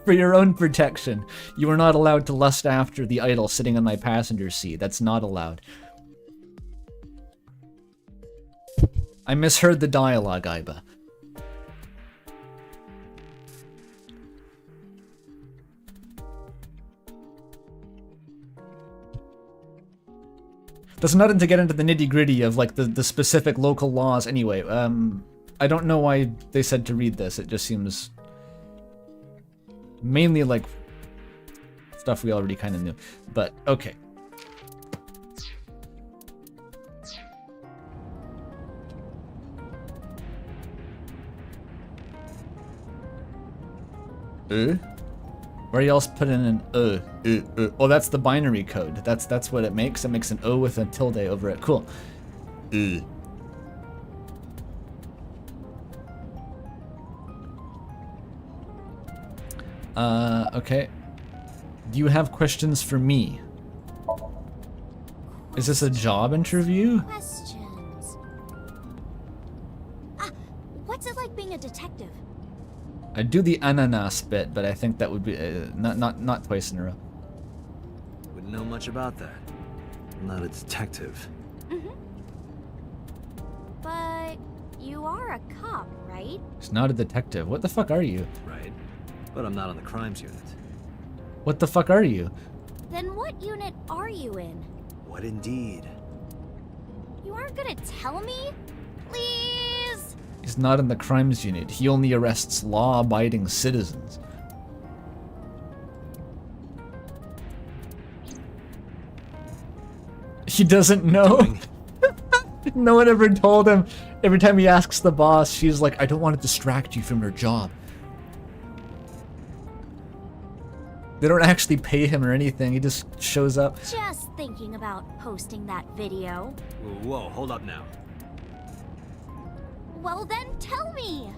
For your own protection. You are not allowed to lust after the idol sitting on my passenger seat. That's not allowed. I misheard the dialogue, Iba. That's not to get into the nitty-gritty of like the specific local laws anyway. I don't know why they said to read this. It just seems mainly like stuff we already kind of knew. But okay. Or you else put in an Oh, that's the binary code. That's what it makes. It makes an O with a tilde over it. Cool. Okay. Do you have questions for me? Is this a job interview? Questions. What's it like being a detective? I do the ananas bit, but I think that would be not twice in a row. Wouldn't know much about that. I'm not a detective. But you are a cop, right? He's not a detective. What the fuck are you? Right. But I'm not on the crimes unit. What the fuck are you? Then what unit are you in? What indeed? You aren't gonna tell me? Please? He's not in the crimes unit. He only arrests law-abiding citizens. He doesn't know. No one ever told him. Every time he asks the boss, she's like, I don't want to distract you from your job. They don't actually pay him or anything. He just shows up. Just thinking about posting that video. Whoa, hold up now. Well then, tell me!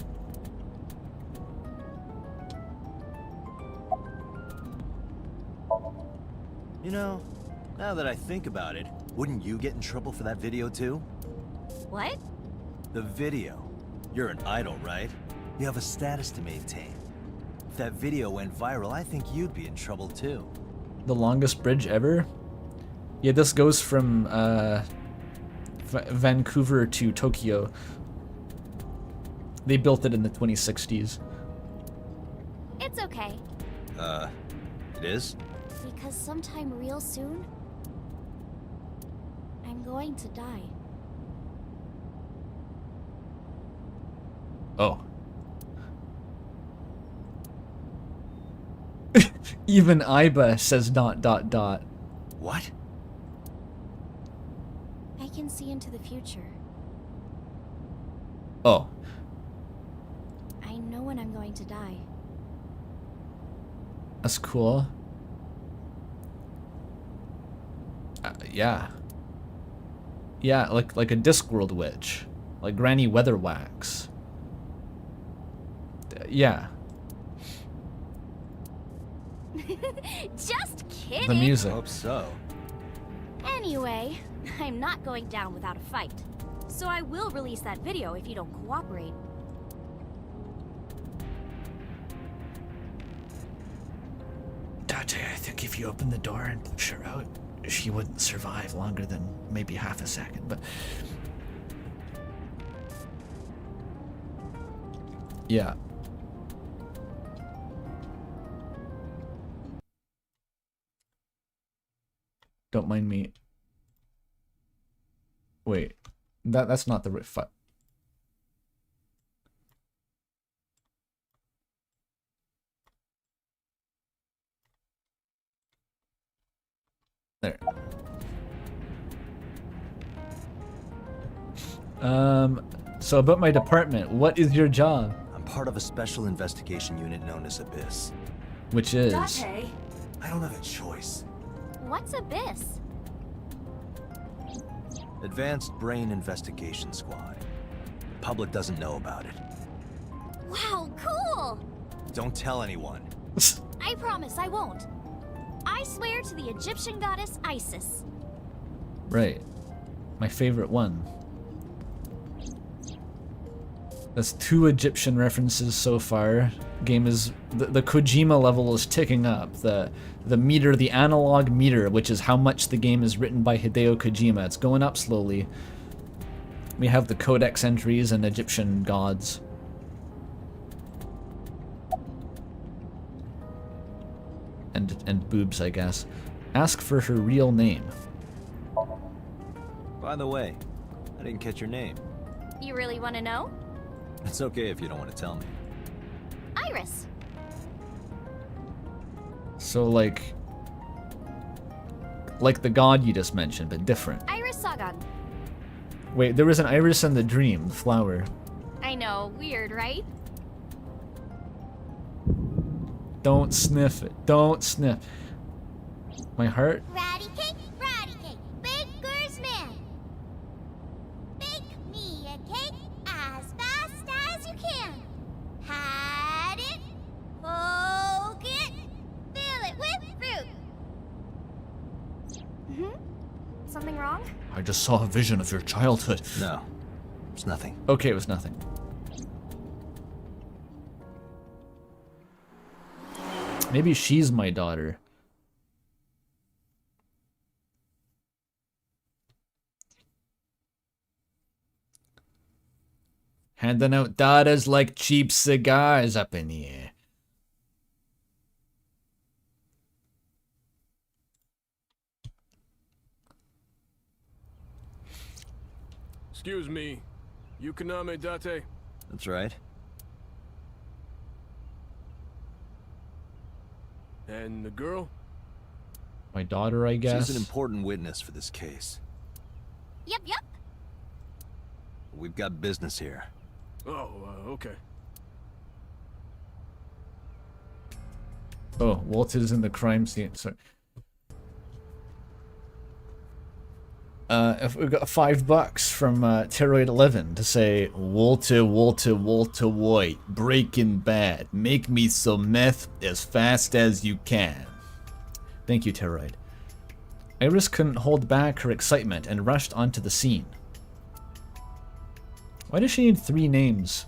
You know, now that I think about it, wouldn't you get in trouble for that video too? What? The video. You're an idol, right? You have a status to maintain. If that video went viral, I think you'd be in trouble too. The longest bridge ever? Yeah, this goes from Vancouver to Tokyo. They built it in the 2060s. It's okay. It is? Because sometime real soon, I'm going to die. Oh. Even Iba says ... What? I can see into the future. Oh. I know when I'm going to die. That's cool. Yeah. Yeah, like a Discworld witch. Like Granny Weatherwax. Yeah. Just kidding! The music. I hope so. Anyway, I'm not going down without a fight. So I will release that video if you don't cooperate. Date, I think if you open the door and push her out, she wouldn't survive longer than maybe half a second, but... Yeah. Don't mind me. Wait. That's not the right There. So about my department, what is your job? I'm part of a special investigation unit known as Abyss. Which is? I don't have a choice. What's Abyss? Advanced Brain Investigation Squad. The public doesn't know about it. Wow, cool! Don't tell anyone. I promise I won't. I swear to the Egyptian goddess Isis. Right. My favorite one. That's 2 Egyptian references so far. Game is the Kojima level is ticking up. The meter, the analog meter, which is how much the game is written by Hideo Kojima. It's going up slowly. We have the codex entries and Egyptian gods. And boobs, I guess. Ask for her real name. By the way, I didn't catch your name. You really want to know? It's okay if you don't want to tell me. Iris. So like the god you just mentioned, but different. Iris Sagan. Wait, there was an iris in the dream, the flower. I know, weird, right? Don't sniff it. Don't sniff. My heart? Ratty cake, baker's man. Bake me a cake as fast as you can. Had it, poke it, fill it with fruit. Something wrong? I just saw a vision of your childhood. No, it's nothing. Okay, it was nothing. Maybe she's my daughter. Handing out daughters like cheap cigars up in here. Excuse me. Yukaname Date? That's right. And the girl? My daughter, I guess. She's an important witness for this case. Yep. We've got business here. Oh, okay. Oh, Walter's in the crime scene. Sorry. If we got $5 from Teroid 11 to say Walter White, Breaking Bad, make me some meth as fast as you can. Thank you, Teroid. Iris couldn't hold back her excitement and rushed onto the scene. Why does she need 3 names?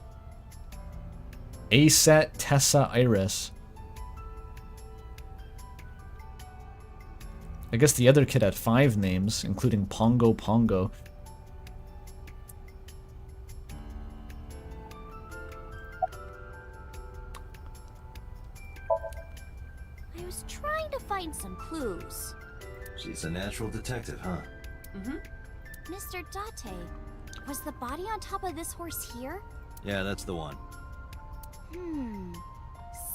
Aset, Tessa, Iris. I guess the other kid had 5 names, including Pongo Pongo. I was trying to find some clues. She's a natural detective, huh? Mr. Date, was the body on top of this horse here? Yeah, that's the one.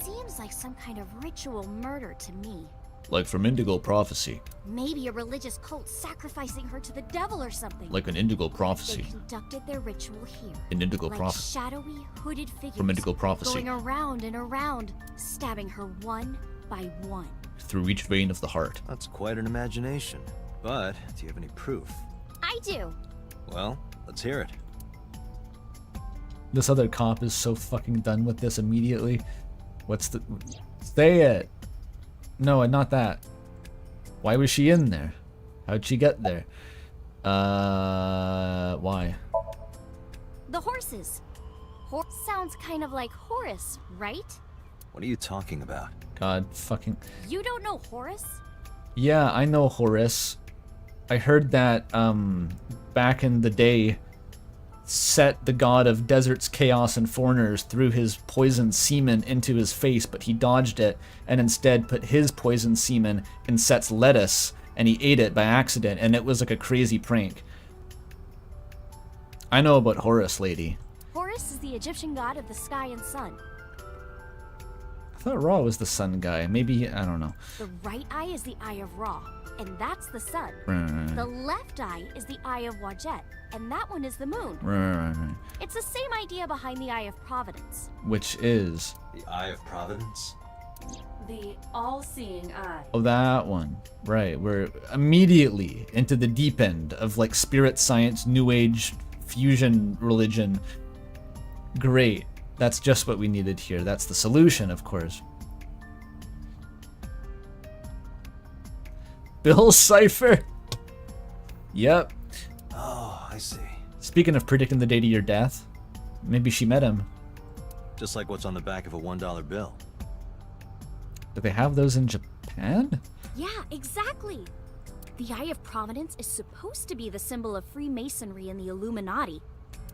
Seems like some kind of ritual murder to me. Like from Indigo Prophecy. Maybe a religious cult sacrificing her to the devil or something. Like an Indigo They Prophecy. conducted their ritual here. In Indigo like Prophecy. shadowy, hooded figures From Indigo Prophecy. going around and around, stabbing her one by one. Through each vein of the heart. That's quite an imagination. But, do you have any proof? I do. Well, let's hear it. This other cop is so fucking done with this immediately. What's the... Say it! No, not that. Why was she in there? How'd she get there? Why? The horses. Sounds kind of like Horus, right? What are you talking about? God fucking... You don't know Horus? Yeah, I know Horus. I heard that, back in the day, Set, the god of deserts, chaos, and foreigners, threw his poisoned semen into his face, but he dodged it, and instead put his poisoned semen in Set's lettuce, and he ate it by accident, and it was like a crazy prank. I know about Horus, lady. Horus is the Egyptian god of the sky and sun. I thought Ra was the sun guy. Maybe, I don't know. The right eye is the eye of Ra, and that's the sun. Right. The left eye is the eye of Wadjet, and that one is the moon. Right. It's the same idea behind the eye of Providence. Which is... The Eye of Providence? The all-seeing eye. Oh, that one. Right. We're immediately into the deep end of like spirit science, new age, fusion religion. Great. That's just what we needed here. That's the solution, of course. Bill Cipher. Yep. Oh, I see. Speaking of predicting the date of your death, maybe she met him. Just like what's on the back of a $1 bill. Do they have those in Japan? Yeah, exactly. The Eye of Providence is supposed to be the symbol of Freemasonry and the Illuminati.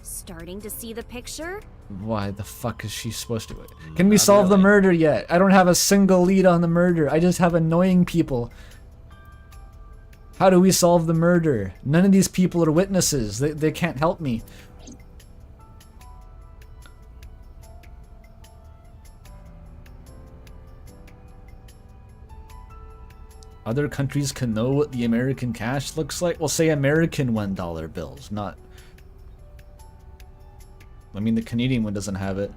Starting to see the picture? Why the fuck is she supposed to? Can we solve the murder yet? I don't have a single lead on the murder. I just have annoying people. How do we solve the murder? None of these people are witnesses. They can't help me. Other countries can know what the American cash looks like? Well, say American $1 bills, not... I mean, the Canadian one doesn't have it.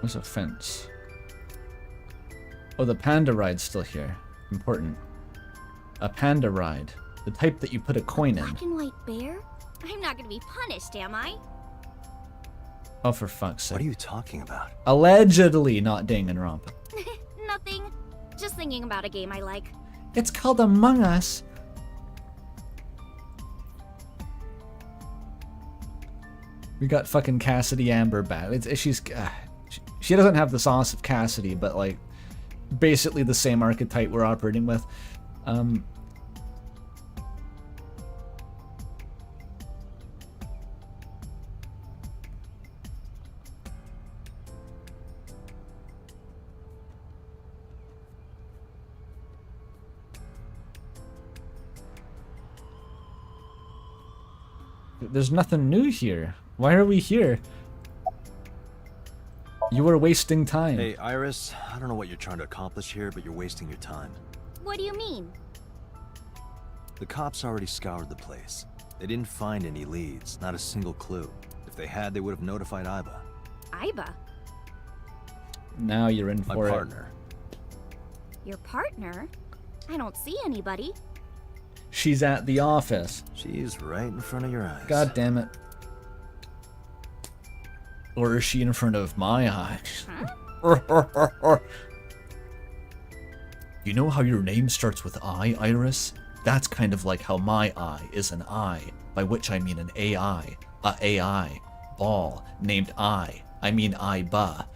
There's a fence. Oh, the panda ride's still here. Important. A panda ride. The type that you put a coin in. Black and white bear? I'm not gonna be punished, am I? Oh, for fuck's sake. What are you talking about? Allegedly not Danganronpa. Nothing. Just thinking about a game I like. It's called Among Us. We got fucking Cassidy Amber back. She doesn't have the sauce of Cassidy, but like basically the same archetype we're operating with. There's nothing new here. Why are we here? You were wasting time. Hey, Iris, I don't know what you're trying to accomplish here, but you're wasting your time. What do you mean? The cops already scoured the place. They didn't find any leads, not a single clue. If they had, they would have notified Iba. Iba? Now you're in for My it. partner. Your partner? I don't see anybody. She's at the office. She's right in front of your eyes. God damn it. Or is she in front of my eyes? Huh? You know how your name starts with I, Iris? That's kind of like how my I is an I, by which I mean an AI. A AI. Ball. Named I mean Iba.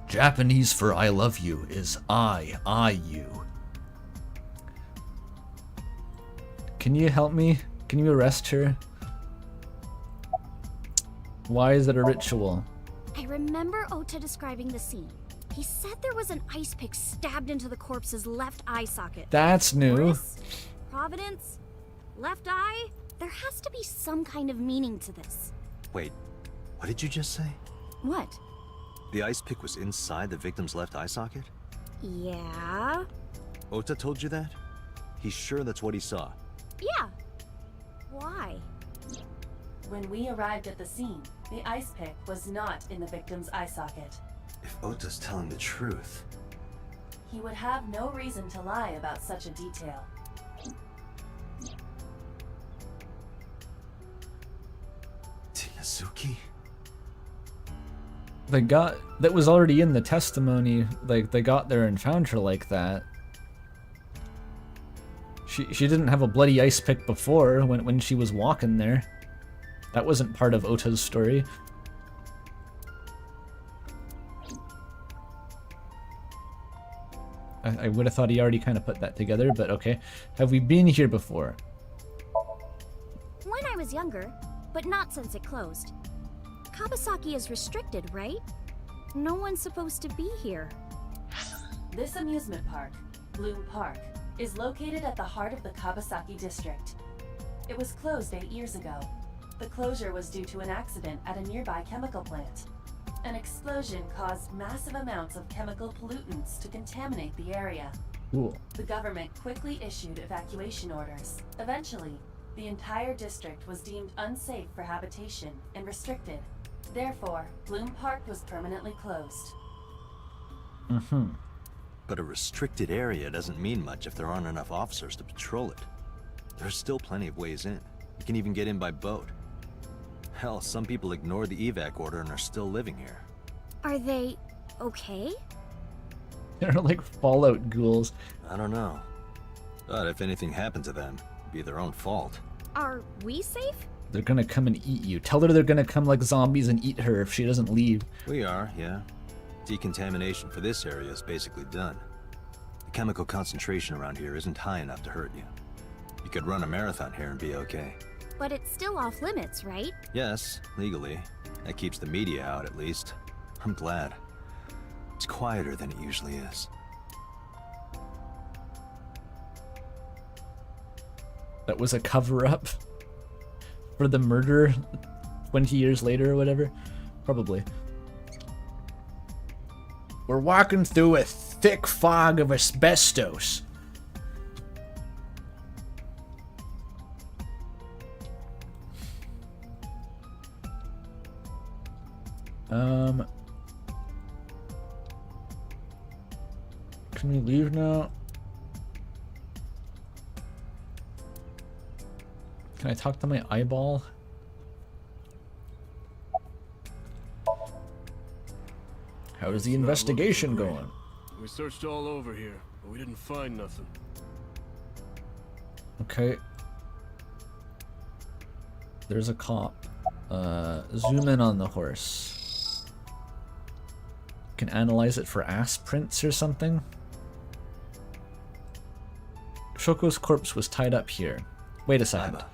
Japanese for I love you is I you. Can you help me? Can you arrest her? Why is it a ritual? I remember Ota describing the scene. He said there was an ice pick stabbed into the corpse's left eye socket. That's new. Boris? Providence? Left eye? There has to be some kind of meaning to this. Wait, what did you just say? What? The ice pick was inside the victim's left eye socket? Yeah? Ota told you that? He's sure that's what he saw. Yeah. Why? When we arrived at the scene, the ice pick was not in the victim's eye socket. If Ota's telling the truth... He would have no reason to lie about such a detail. Tinazuki? That was already in the testimony. Like, they got there and found her like that. She didn't have a bloody ice pick before when she was walking there. That wasn't part of Ota's story. I would have thought he already kind of put that together, but okay. Have we been here before? When I was younger, but not since it closed. Kabasaki is restricted, right? No one's supposed to be here. This amusement park, Bloom Park, is located at the heart of the Kabasaki district. It was closed 8 years ago. The closure was due to an accident at a nearby chemical plant. An explosion caused massive amounts of chemical pollutants to contaminate the area. Cool. The government quickly issued evacuation orders. Eventually, the entire district was deemed unsafe for habitation and restricted. Therefore, Bloom Park was permanently closed. Mm-hmm. But a restricted area doesn't mean much if there aren't enough officers to patrol it. There's still plenty of ways in. You can even get in by boat. Hell, some people ignored the evac order and are still living here. Are they okay? They're like Fallout ghouls. I don't know. But if anything happened to them, it'd be their own fault. Are we safe? They're gonna come and eat you. Tell her they're gonna come like zombies and eat her if she doesn't leave. We are, yeah. Decontamination for this area is basically done. The chemical concentration around here isn't high enough to hurt you. You could run a marathon here and be okay. But it's still off limits, right? Yes, legally. That keeps the media out, at least. I'm glad. It's quieter than it usually is. That was a cover-up for the murder 20 years later or whatever? Probably. We're walking through a thick fog of asbestos. Can we leave now? Can I talk to my eyeball? How is the investigation going? We searched all over here, but we didn't find nothing. Okay. There's a cop. Zoom in on the horse. Can analyze it for ass prints or something. Shoko's corpse was tied up here. Wait a second. Aiba,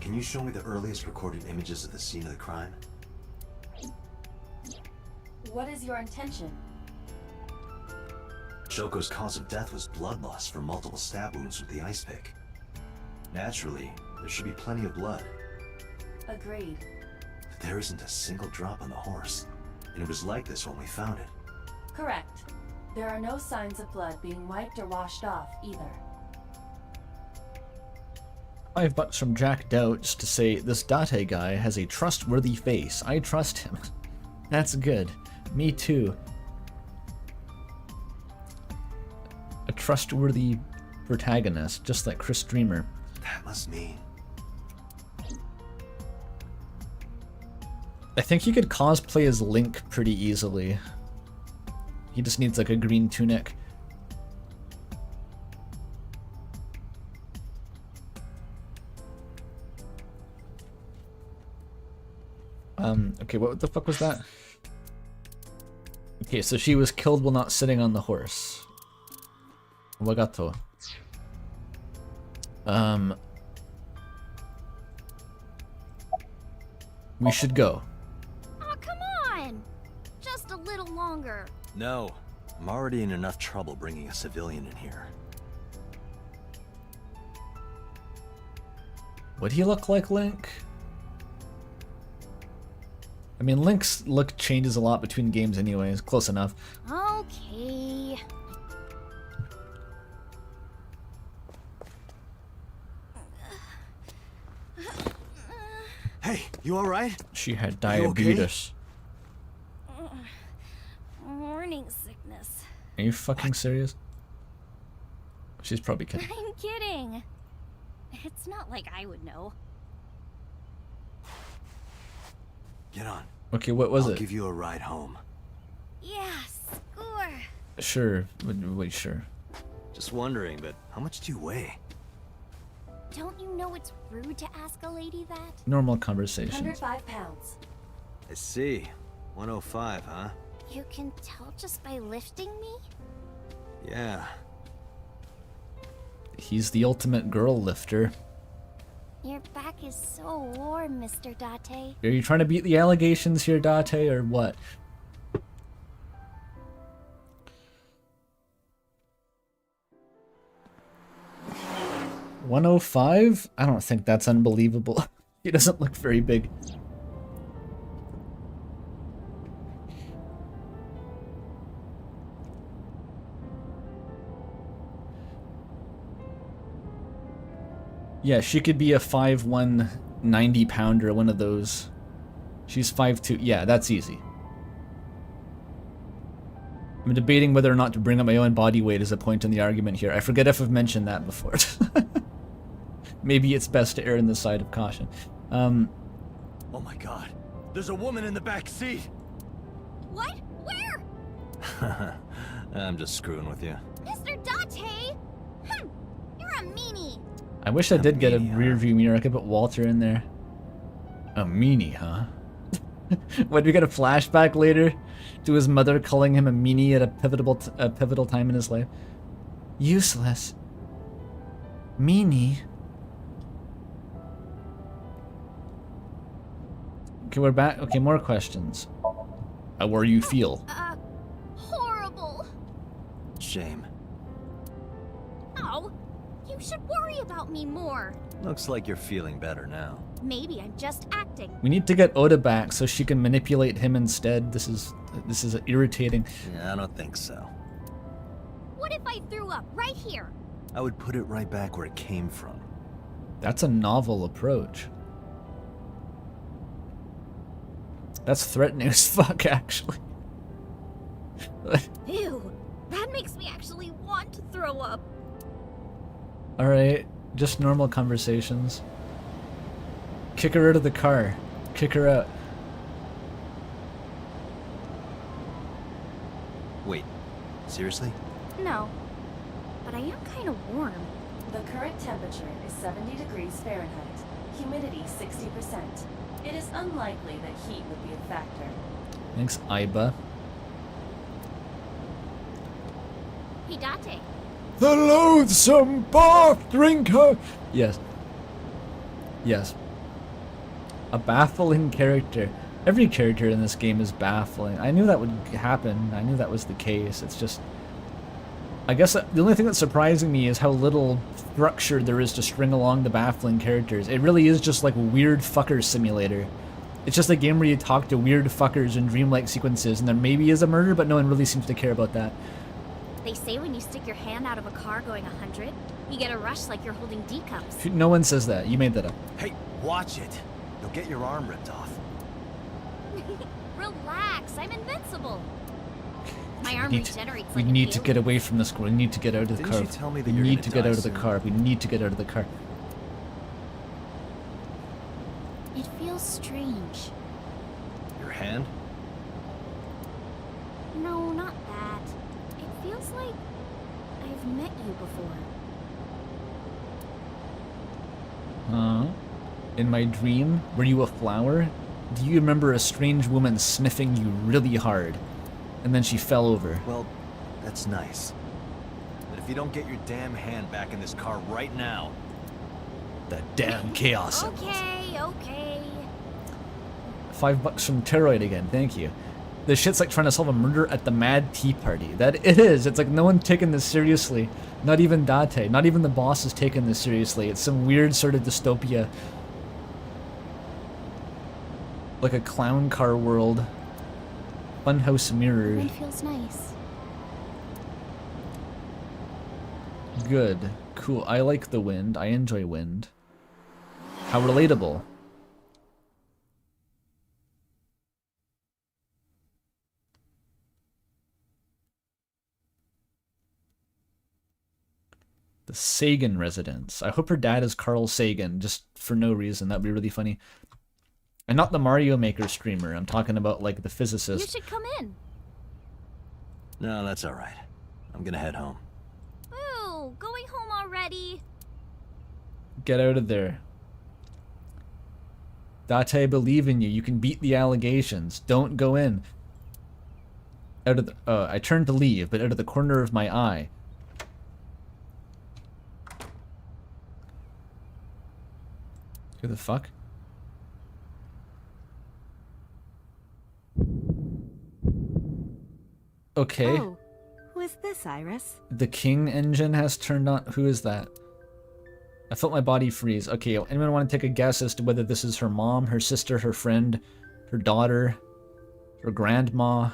can you show me the earliest recorded images of the scene of the crime? What is your intention? Shoko's cause of death was blood loss from multiple stab wounds with the ice pick. Naturally, there should be plenty of blood. Agreed. But there isn't a single drop on the horse, and it was like this when we found it. Correct. There are no signs of blood being wiped or washed off, either. $5 from Jack Doughts to say, this Date guy has a trustworthy face. I trust him. That's good. Me too. A trustworthy protagonist, just like Chris Dreamer. That must mean... I think he could cosplay as Link pretty easily. He just needs like a green tunic. Okay, what the fuck was that? Okay, so she was killed while not sitting on the horse. Wagato. We should go. Oh, come on! Just a little longer. No, I'm already in enough trouble bringing a civilian in here. Would he look like Link? I mean, Link's look changes a lot between games anyways. Close enough. Okay. Hey, you alright? She had diabetes. Morning sickness. Are you fucking serious? She's probably kidding. I'm kidding. It's not like I would know. Get on. Okay, what was it? I'll give you a ride home. Yeah, score. Sure. Wait, sure. Just wondering, but how much do you weigh? Don't you know it's rude to ask a lady that? Normal conversation. 105 pounds. I see. 105, huh? You can tell just by lifting me? Yeah. He's the ultimate girl lifter. Your back is so warm, Mr. Date. Are you trying to beat the allegations here, Date, or what? $105? I don't think that's unbelievable. He doesn't look very big. Yeah, she could be a 5'1", 90-pounder, one of those. She's 5'2". Yeah, that's easy. I'm debating whether or not to bring up my own body weight as a point in the argument here. I forget if I've mentioned that before. Maybe it's best to err on the side of caution. Oh my god. There's a woman in the back seat! What? Where? I'm just screwing with you. Mr. Date! You're a meanie. I wish I did get a rear view mirror. I could put Walter in there. A meanie, huh? When we get a flashback later to his mother calling him a meanie at a pivotal time in his life. Useless. Meanie. Okay, we're back. Okay, more questions. How are you feel? Horrible. Shame. Oh, you should worry about me more. Looks like you're feeling better now. Maybe I'm just acting. We need to get Oda back so she can manipulate him instead. This is irritating. Yeah, I don't think so. What if I threw up right here? I would put it right back where it came from. That's a novel approach. That's threatening as fuck, actually. Ew, that makes me actually want to throw up. Alright, just normal conversations. Kick her out of the car. Kick her out. Wait, seriously? No, but I am kind of warm. The current temperature is 70 degrees Fahrenheit. Humidity 60%. It is unlikely that heat would be a factor. Thanks, Aiba. Hey, Date. The loathsome bath drinker! Yes. Yes. A baffling character. Every character in this game is baffling. I knew that would happen. I knew that was the case. It's just... I guess the only thing that's surprising me is how little structure there is to string along the baffling characters. It really is just like Weird Fucker Simulator. It's just a game where you talk to weird fuckers in dreamlike sequences, and there maybe is a murder, but no one really seems to care about that. They say when you stick your hand out of a car going 100, you get a rush like you're holding D cups. No one says that. You made that up. Hey, watch it. You'll get your arm ripped off. Relax, I'm invincible. My arm We regenerates like need a to get away from this. We need to get out of the Didn't car. you tell me that We you're need gonna to get die out of the soon? car. We need to get out of the car. It feels strange. Your hand? No, not that. It feels like I've met you before. In my dream, were you a flower? Do you remember a strange woman sniffing you really hard? And then she fell over. Well, that's nice. But if you don't get your damn hand back in this car right now... The damn chaos. Okay, okay. $5 from Teroid again, thank you. This shit's like trying to solve a murder at the Mad Tea Party. That it is. It's like no one taking this seriously. Not even Date. Not even the boss is taking this seriously. It's some weird sort of dystopia. Like a clown car world. Funhouse mirror. It feels nice. Good. Cool. I like the wind. I enjoy wind. How relatable. The Sagan residence. I hope her dad is Carl Sagan, just for no reason. That'd be really funny. And not the Mario Maker streamer. I'm talking about, like, the physicist. You should come in. No, that's alright. I'm gonna head home. Ooh, going home already. Get out of there. Date, I believe in you. You can beat the allegations. Don't go in. Out of the... I turned to leave, but out of the corner of my eye. Who the fuck? Okay. Oh, who is this, Iris? The King engine has turned on. Who is that? I felt my body freeze. Okay, anyone want to take a guess as to whether this is her mom, her sister, her friend, her daughter, her grandma?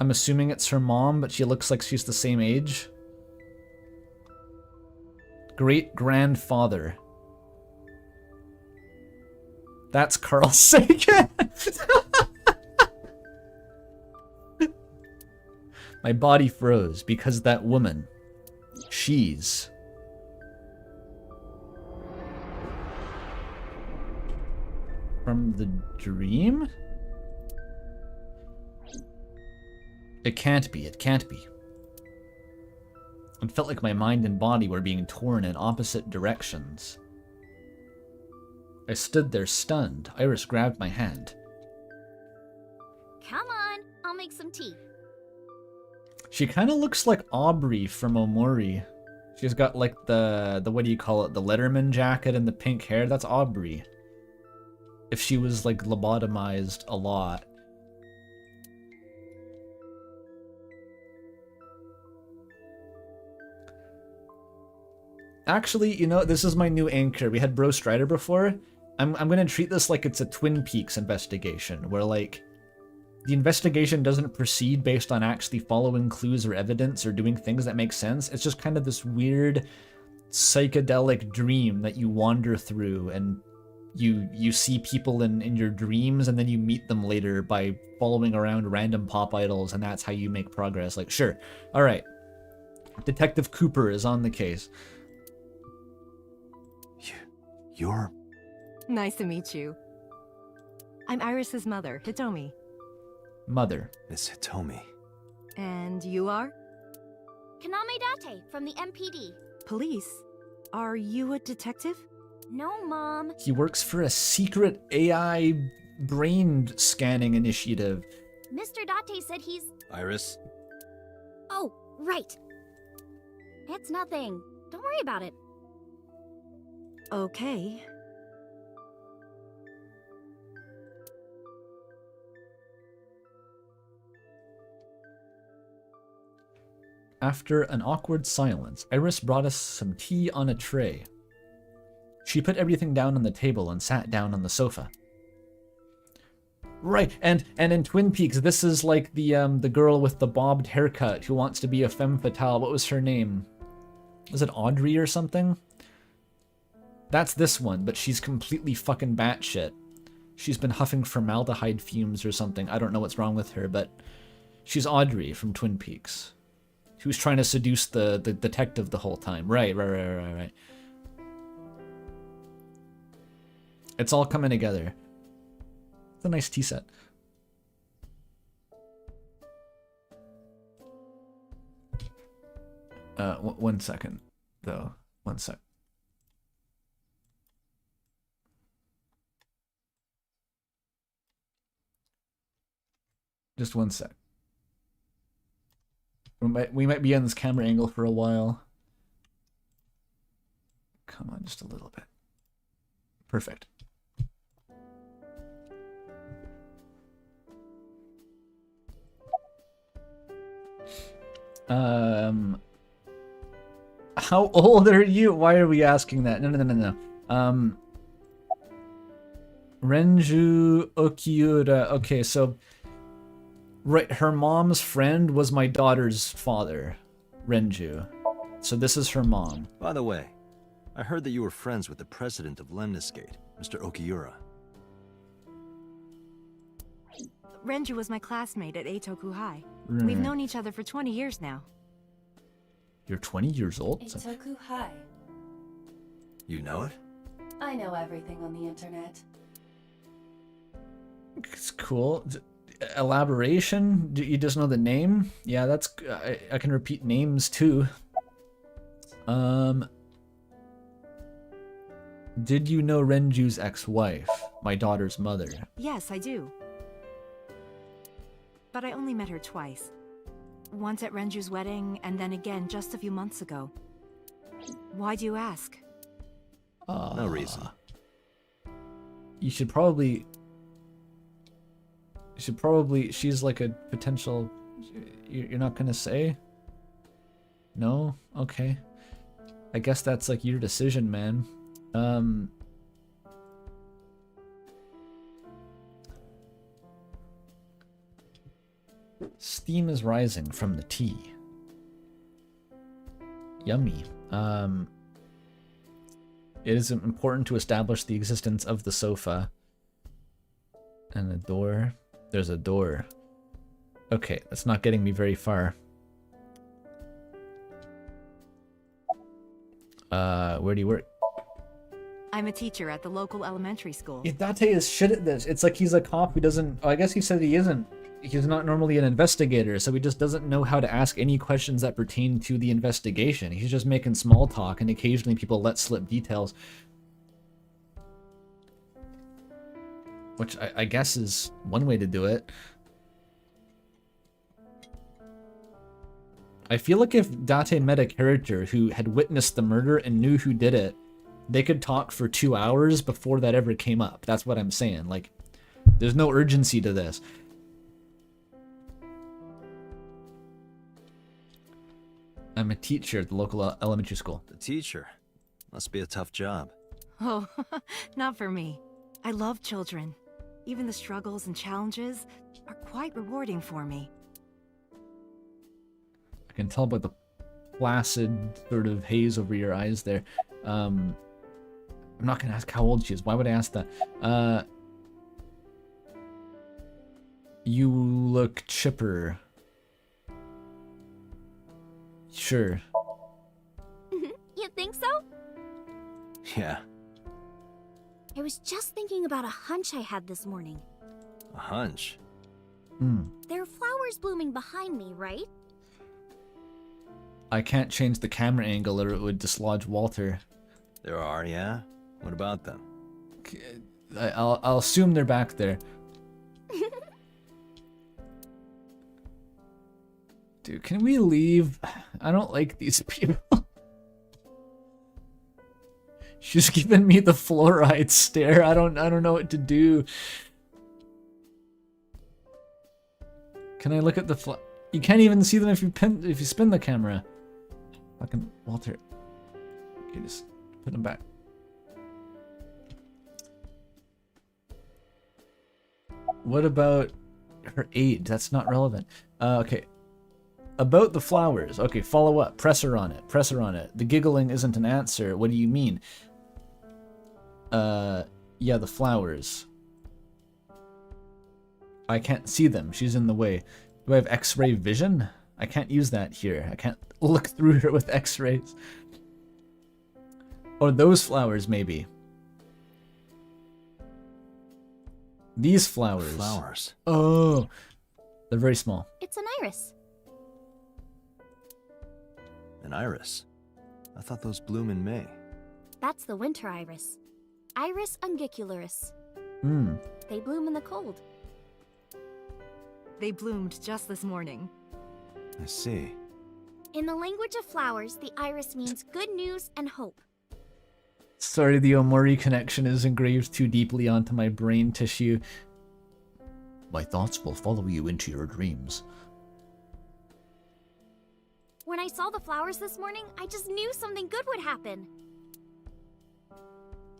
I'm assuming it's her mom, but she looks like she's the same age. Great-grandfather. That's Carl Sagan! My body froze because that woman, she's... From the dream? It can't be, it can't be. It felt like my mind and body were being torn in opposite directions. I stood there stunned. Iris grabbed my hand. Come on, I'll make some tea. She kind of looks like Aubrey from Omori. She's got like the what do you call it? The Letterman jacket and the pink hair. That's Aubrey. If she was like lobotomized a lot. Actually, you know, this is my new anchor. We had Bro Strider before. I'm gonna treat this like it's a Twin Peaks investigation, where like the investigation doesn't proceed based on actually following clues or evidence or doing things that make sense. It's just kind of this weird psychedelic dream that you wander through, and you see people in your dreams, and then you meet them later by following around random pop idols, and that's how you make progress. Like, sure, all right. Detective Cooper is on the case. You're... Nice to meet you. I'm Iris's mother, Hitomi. Mother. Miss Hitomi. And you are? Kaname Date from the MPD. Police? Are you a detective? No, Mom. He works for a secret AI brain scanning initiative. Mr. Date said he's... Iris? Oh, right. It's nothing. Don't worry about it. Okay. After an awkward silence, Iris brought us some tea on a tray. She put everything down on the table and sat down on the sofa. Right, and in Twin Peaks, this is like the girl with the bobbed haircut who wants to be a femme fatale. What was her name? Was it Audrey or something? That's this one, but she's completely fucking batshit. She's been huffing formaldehyde fumes or something. I don't know what's wrong with her, but she's Audrey from Twin Peaks, who's trying to seduce the detective the whole time. Right. It's all coming together. It's a nice tea set. One second, though. One sec. Just one sec. We might be on this camera angle for a while. Come on, just a little bit. Perfect. How old are you? Why are we asking that? No. Renju Okiura. Okay, so right, her mom's friend was my daughter's father, Renju. So this is her mom. By the way, I heard that you were friends with the president of Lemniscate, Mr. Okiura. Renju was my classmate at Eitoku High. Right. We've known each other for 20 years now. You're 20 years old? Eitoku High. You know it? I know everything on the internet. It's cool. Elaboration? Do you just know the name? Yeah, that's... I can repeat names too. Did you know Renju's ex-wife, my daughter's mother? Yes, I do. But I only met her twice. Once at Renju's wedding, and then again just a few months ago. Why do you ask? No reason. You should probably... She's like a potential... You're not gonna say? No? Okay. I guess that's like your decision, man. Steam is rising from the tea. Yummy. It is important to establish the existence of the sofa. And the door. There's a door. Okay, that's not getting me very far. Where do you work? I'm a teacher at the local elementary school. Date is shit at this. It's like he's a cop who doesn't... I guess he said he isn't. He's not normally an investigator, so he just doesn't know how to ask any questions that pertain to the investigation. He's just making small talk, and occasionally people let slip details. Which I guess is one way to do it. I feel like if Date met a character who had witnessed the murder and knew who did it, they could talk for 2 hours before that ever came up. That's what I'm saying. Like, there's no urgency to this. I'm a teacher at the local elementary school. The teacher? Must be a tough job. Oh, not for me. I love children. Even the struggles and challenges are quite rewarding for me. I can tell by the placid sort of haze over your eyes there. I'm not gonna ask how old she is. Why would I ask that? You look chipper. Sure. You think so? Yeah, I was just thinking about a hunch I had this morning. a hunch. There are flowers blooming behind me, right? I can't change the camera angle or it would dislodge Walter. There are, yeah? What about them? I'll assume they're back there. Dude, can we leave? I don't like these people. She's giving me the fluoride stare. I don't know what to do. Can I look at the You can't even see them if you spin the camera. Fucking Walter. Okay, just put them back. What about her age? That's not relevant. Okay. About the flowers. Okay, follow up. Press her on it. Press her on it. The giggling isn't an answer. What do you mean? Yeah, the flowers. I can't see them. She's in the way. Do I have X-ray vision? I can't use that here. I can't look through her with X-rays. Or those flowers, maybe. These flowers. Flowers. Oh. They're very small. It's an iris. An iris? I thought those bloom in May. That's the winter iris. Iris ungicularis. They bloom in the cold. They bloomed just this morning. I see. In the language of flowers, the iris means good news and hope. Sorry, the Omori connection is engraved too deeply onto my brain tissue. My thoughts will follow you into your dreams. When I saw the flowers this morning, I just knew something good would happen.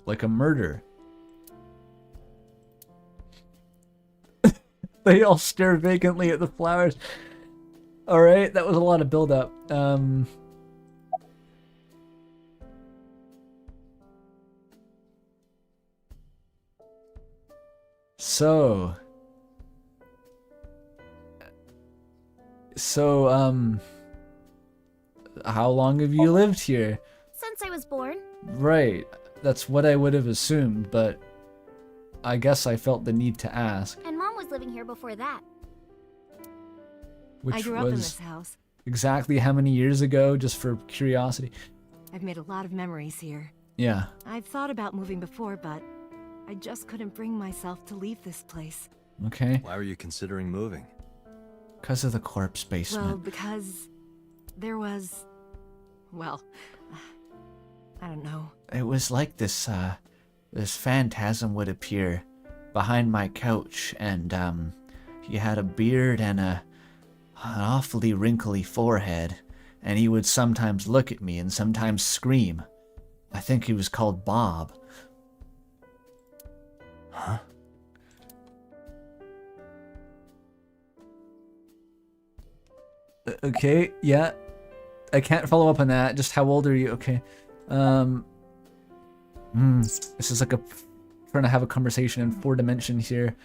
Like a murder. They all stare vacantly at the flowers. Alright, that was a lot of build-up. So, how long have you lived here? Since I was born. Right, that's what I would have assumed, but I guess I felt the need to ask. And Mom was living here before that. Which I grew up was in this house. exactly how many years ago, just for curiosity? I've made a lot of memories here. Yeah. I've thought about moving before, but I just couldn't bring myself to leave this place. Okay. Why were you considering moving? Because of the corpse basement. Well, because there was... well, I don't know. It was like this phantasm would appear behind my couch, and he had a beard and an awfully wrinkly forehead, and he would sometimes look at me and sometimes scream. I think he was called Bob. Huh? Okay, yeah. I can't follow up on that. Just how old are you? Okay. This is like trying to have a conversation in 4 dimensions here.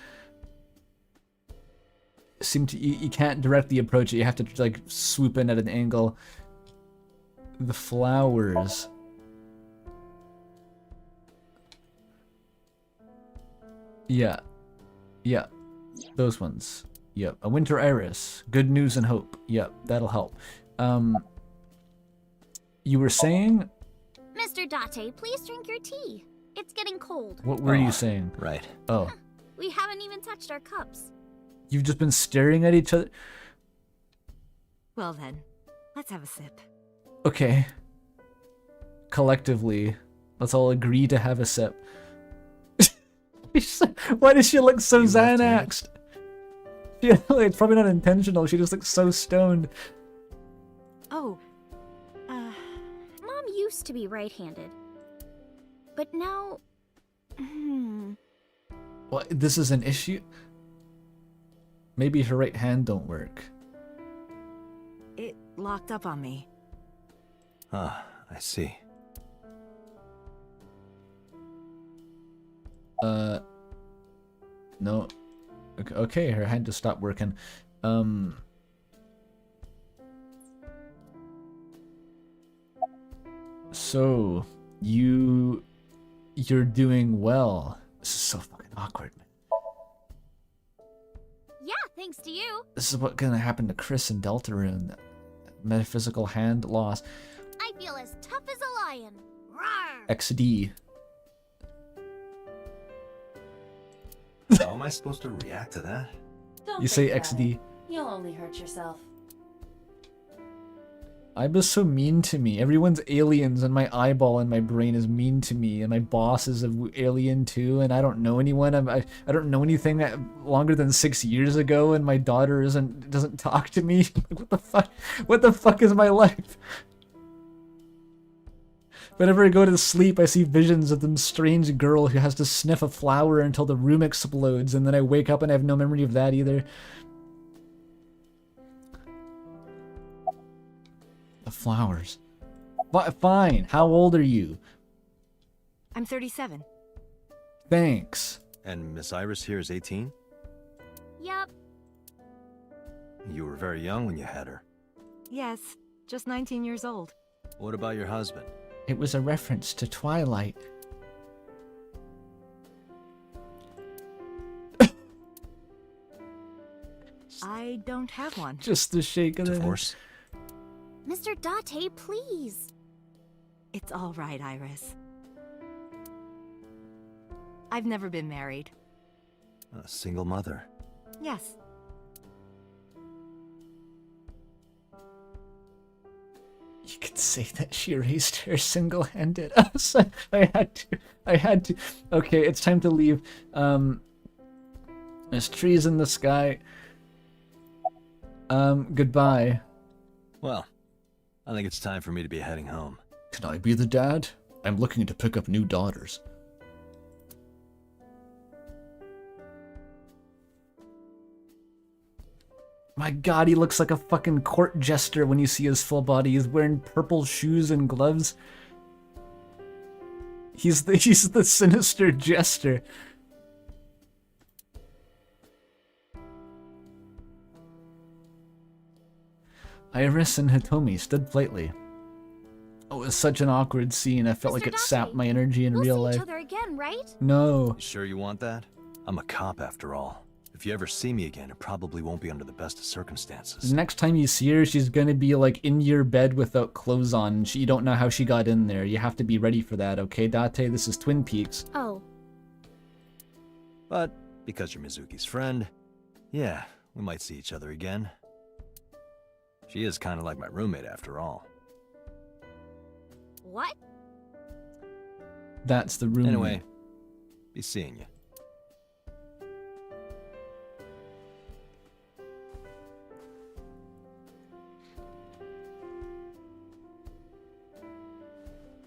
You can't directly approach it. You have to like swoop in at an angle. The flowers. Yeah. Yeah. Those ones. Yep. A winter iris. Good news and hope. Yep. That'll help. You were saying? Mr. Date, please drink your tea. It's getting cold. What were you saying? Right. Oh. We haven't even touched our cups. You've just been staring at each other? Well then, let's have a sip. Okay. Collectively, let's all agree to have a sip. Why does she look so Xanaxed? Yeah, it's probably not intentional. She just looks so stoned. Oh. Mom used to be right-handed. But now... What, this is an issue? Maybe her right hand don't work. It locked up on me. Ah, I see. No. Okay, her hand just stopped working. So, you're doing well. This is so fucking awkward, man. Yeah, thanks to you. This is what's gonna happen to Chris and Deltarune. That metaphysical hand loss. I feel as tough as a lion. Rawr. XD. How am I supposed to react to that? Don't You say think about XD. it. You'll only hurt yourself. Iba's so mean to me. Everyone's aliens, and my eyeball and my brain is mean to me, and my boss is an alien too, and I don't know anyone. I don't know anything that longer than 6 years ago, and my daughter doesn't talk to me. What the fuck? What the fuck is my life? Whenever I go to sleep, I see visions of some strange girl who has to sniff a flower until the room explodes, and then I wake up and I have no memory of that either. The flowers. Fine. How old are you? I'm 37. Thanks. And Miss Iris here is 18? Yep. You were very young when you had her. Yes, just 19 years old. What about your husband? It was a reference to Twilight. I don't have one. Just the shake of the head. Divorce? Mr. Date, please. It's all right, Iris. I've never been married. A single mother. Yes. You could say that she raised her single-handed. I had to. Okay, it's time to leave. There's trees in the sky. Goodbye. Well, I think it's time for me to be heading home. Can I be the dad? I'm looking to pick up new daughters. My god, he looks like a fucking court jester when you see his full body. He's wearing purple shoes and gloves. He's the sinister jester. Iris and Hitomi stood politely. Oh, it was such an awkward scene. I felt like it sapped my energy in real life. We'll see each other again, right? No. You sure you want that? I'm a cop after all. If you ever see me again, it probably won't be under the best of circumstances. The next time you see her, she's gonna be like in your bed without clothes on. You don't know how she got in there. You have to be ready for that, okay, Date? This is Twin Peaks. Oh. But because you're Mizuki's friend, yeah, we might see each other again. She is kind of like my roommate after all. What? That's the roommate. Anyway, be seeing you.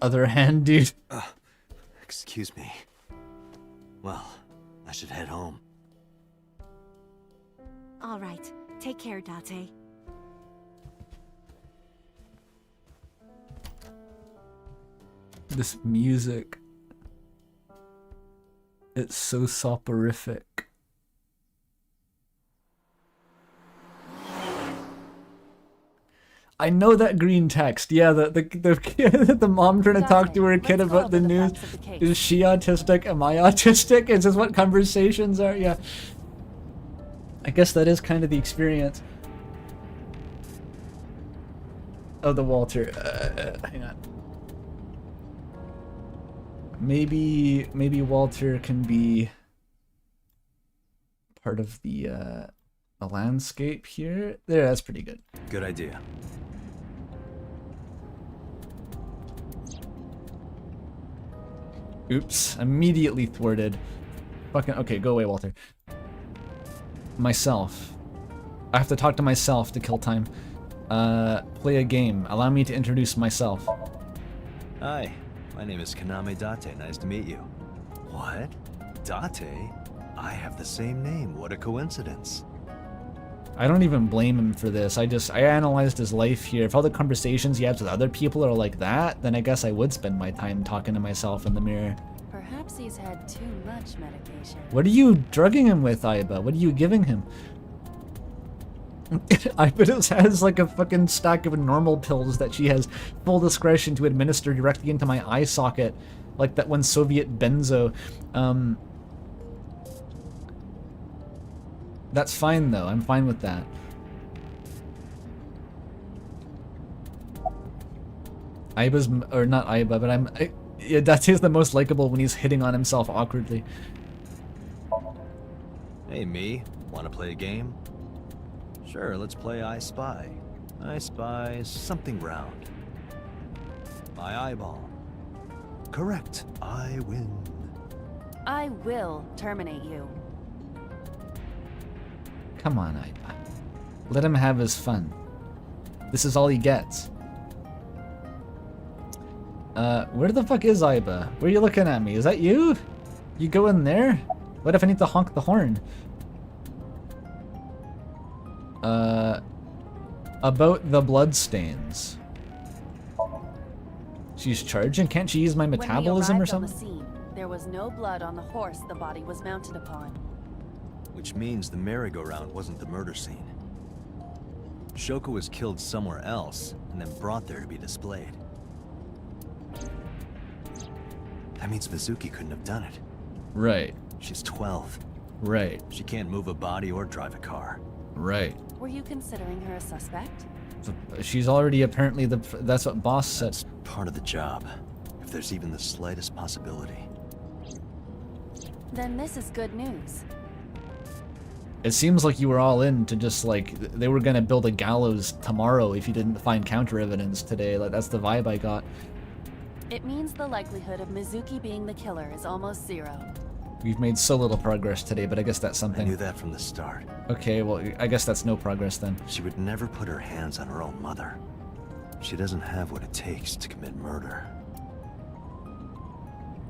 Other hand, dude. Excuse me. Well, I should head home. All right. Take care, Date. This music. It's so soporific. I know that green text. Yeah, the mom trying to talk to her kid about the news. Is she autistic? Am I autistic? Is this what conversations are? Yeah. I guess that is kind of the experience. Oh, the Walter. Hang on. Maybe Walter can be part of the landscape here. There, that's pretty good. Good idea. Oops, immediately thwarted. Fucking, okay, go away, Walter. Myself. I have to talk to myself to kill time. Play a game. Allow me to introduce myself. Hi, my name is Kaname Date. Nice to meet you. What? Date? I have the same name. What a coincidence. I don't even blame him for this. I analyzed his life here. If all the conversations he has with other people are like that, then I guess I would spend my time talking to myself in the mirror. Perhaps he's had too much medication. What are you drugging him with, Aiba? What are you giving him? Aiba just has like a fucking stack of normal pills that she has full discretion to administer directly into my eye socket. Like that one Soviet benzo. That's fine though, I'm fine with that. Aiba's, or not Aiba, but yeah, that is the most likable when he's hitting on himself awkwardly. Hey, me. Want to play a game? Sure, let's play I Spy. I spy something round. My eyeball. Correct. I win. I will terminate you. Come on, Aiba. Let him have his fun. This is all he gets. Where the fuck is Aiba? Where are you looking at me? Is that you? You go in there? What if I need to honk the horn? About the bloodstains. She's charging? Can't she use my metabolism or something? When we arrived on the scene, there was no blood on the horse the body was mounted upon. Which means the merry-go-round wasn't the murder scene. Shoko was killed somewhere else and then brought there to be displayed. That means Mizuki couldn't have done it. Right. She's 12. Right. She can't move a body or drive a car. Right. Were you considering her a suspect? She's already apparently that's what boss said. That's part of the job. If there's even the slightest possibility. Then this is good news. It seems like you were all in to just like, they were gonna build a gallows tomorrow if you didn't find counter evidence today. Like, that's the vibe I got. It means the likelihood of Mizuki being the killer is almost zero. We've made so little progress today, but I guess that's something. I knew that from the start. Okay, well, I guess that's no progress then. She would never put her hands on her own mother. She doesn't have what it takes to commit murder.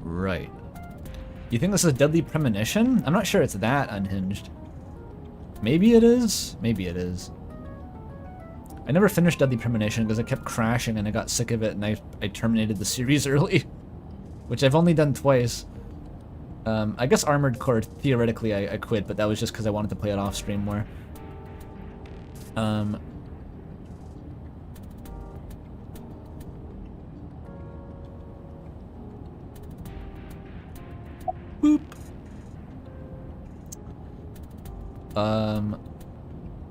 Right. You think this is Deadly Premonition? I'm not sure it's that unhinged. Maybe it is? Maybe it is. I never finished Deadly Premonition because I kept crashing and I got sick of it and I terminated the series early. Which I've only done twice. I guess Armored Core, theoretically, I quit, but that was just because I wanted to play it off stream more. Boop.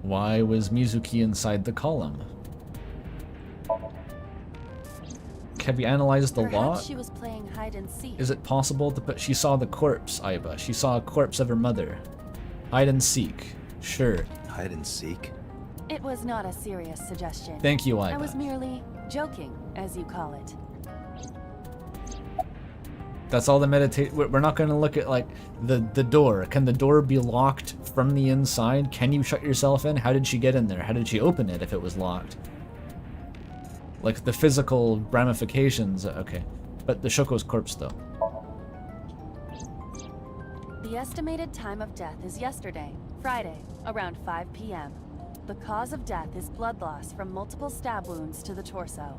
Why was Mizuki inside the column? Have you analyzed the law? Perhaps she was playing hide and seek. Is it possible to put... She saw the corpse, Aiba. She saw a corpse of her mother. Hide and seek. Sure. Hide and seek? It was not a serious suggestion. Thank you, Aiba. I was merely joking, as you call it. That's all the meditate... We're not going to look at, like, the door. Can the door be locked from the inside? Can you shut yourself in? How did she get in there? How did she open it if it was locked? Like, the physical ramifications, okay. But the Shoko's corpse, though. The estimated time of death is yesterday, Friday, around 5 p.m. The cause of death is blood loss from multiple stab wounds to the torso.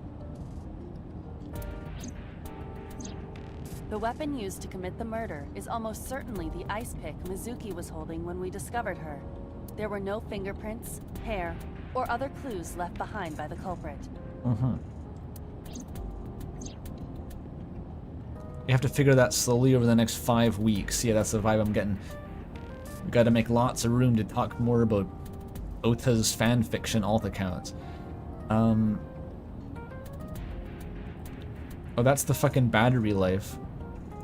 The weapon used to commit the murder is almost certainly the ice pick Mizuki was holding when we discovered her. There were no fingerprints, hair, or other clues left behind by the culprit. You have to figure that slowly over the next 5 weeks. Yeah, that's the vibe I'm getting. We gotta make lots of room to talk more about Ota's fan fiction alt accounts. Oh, that's the fucking battery life.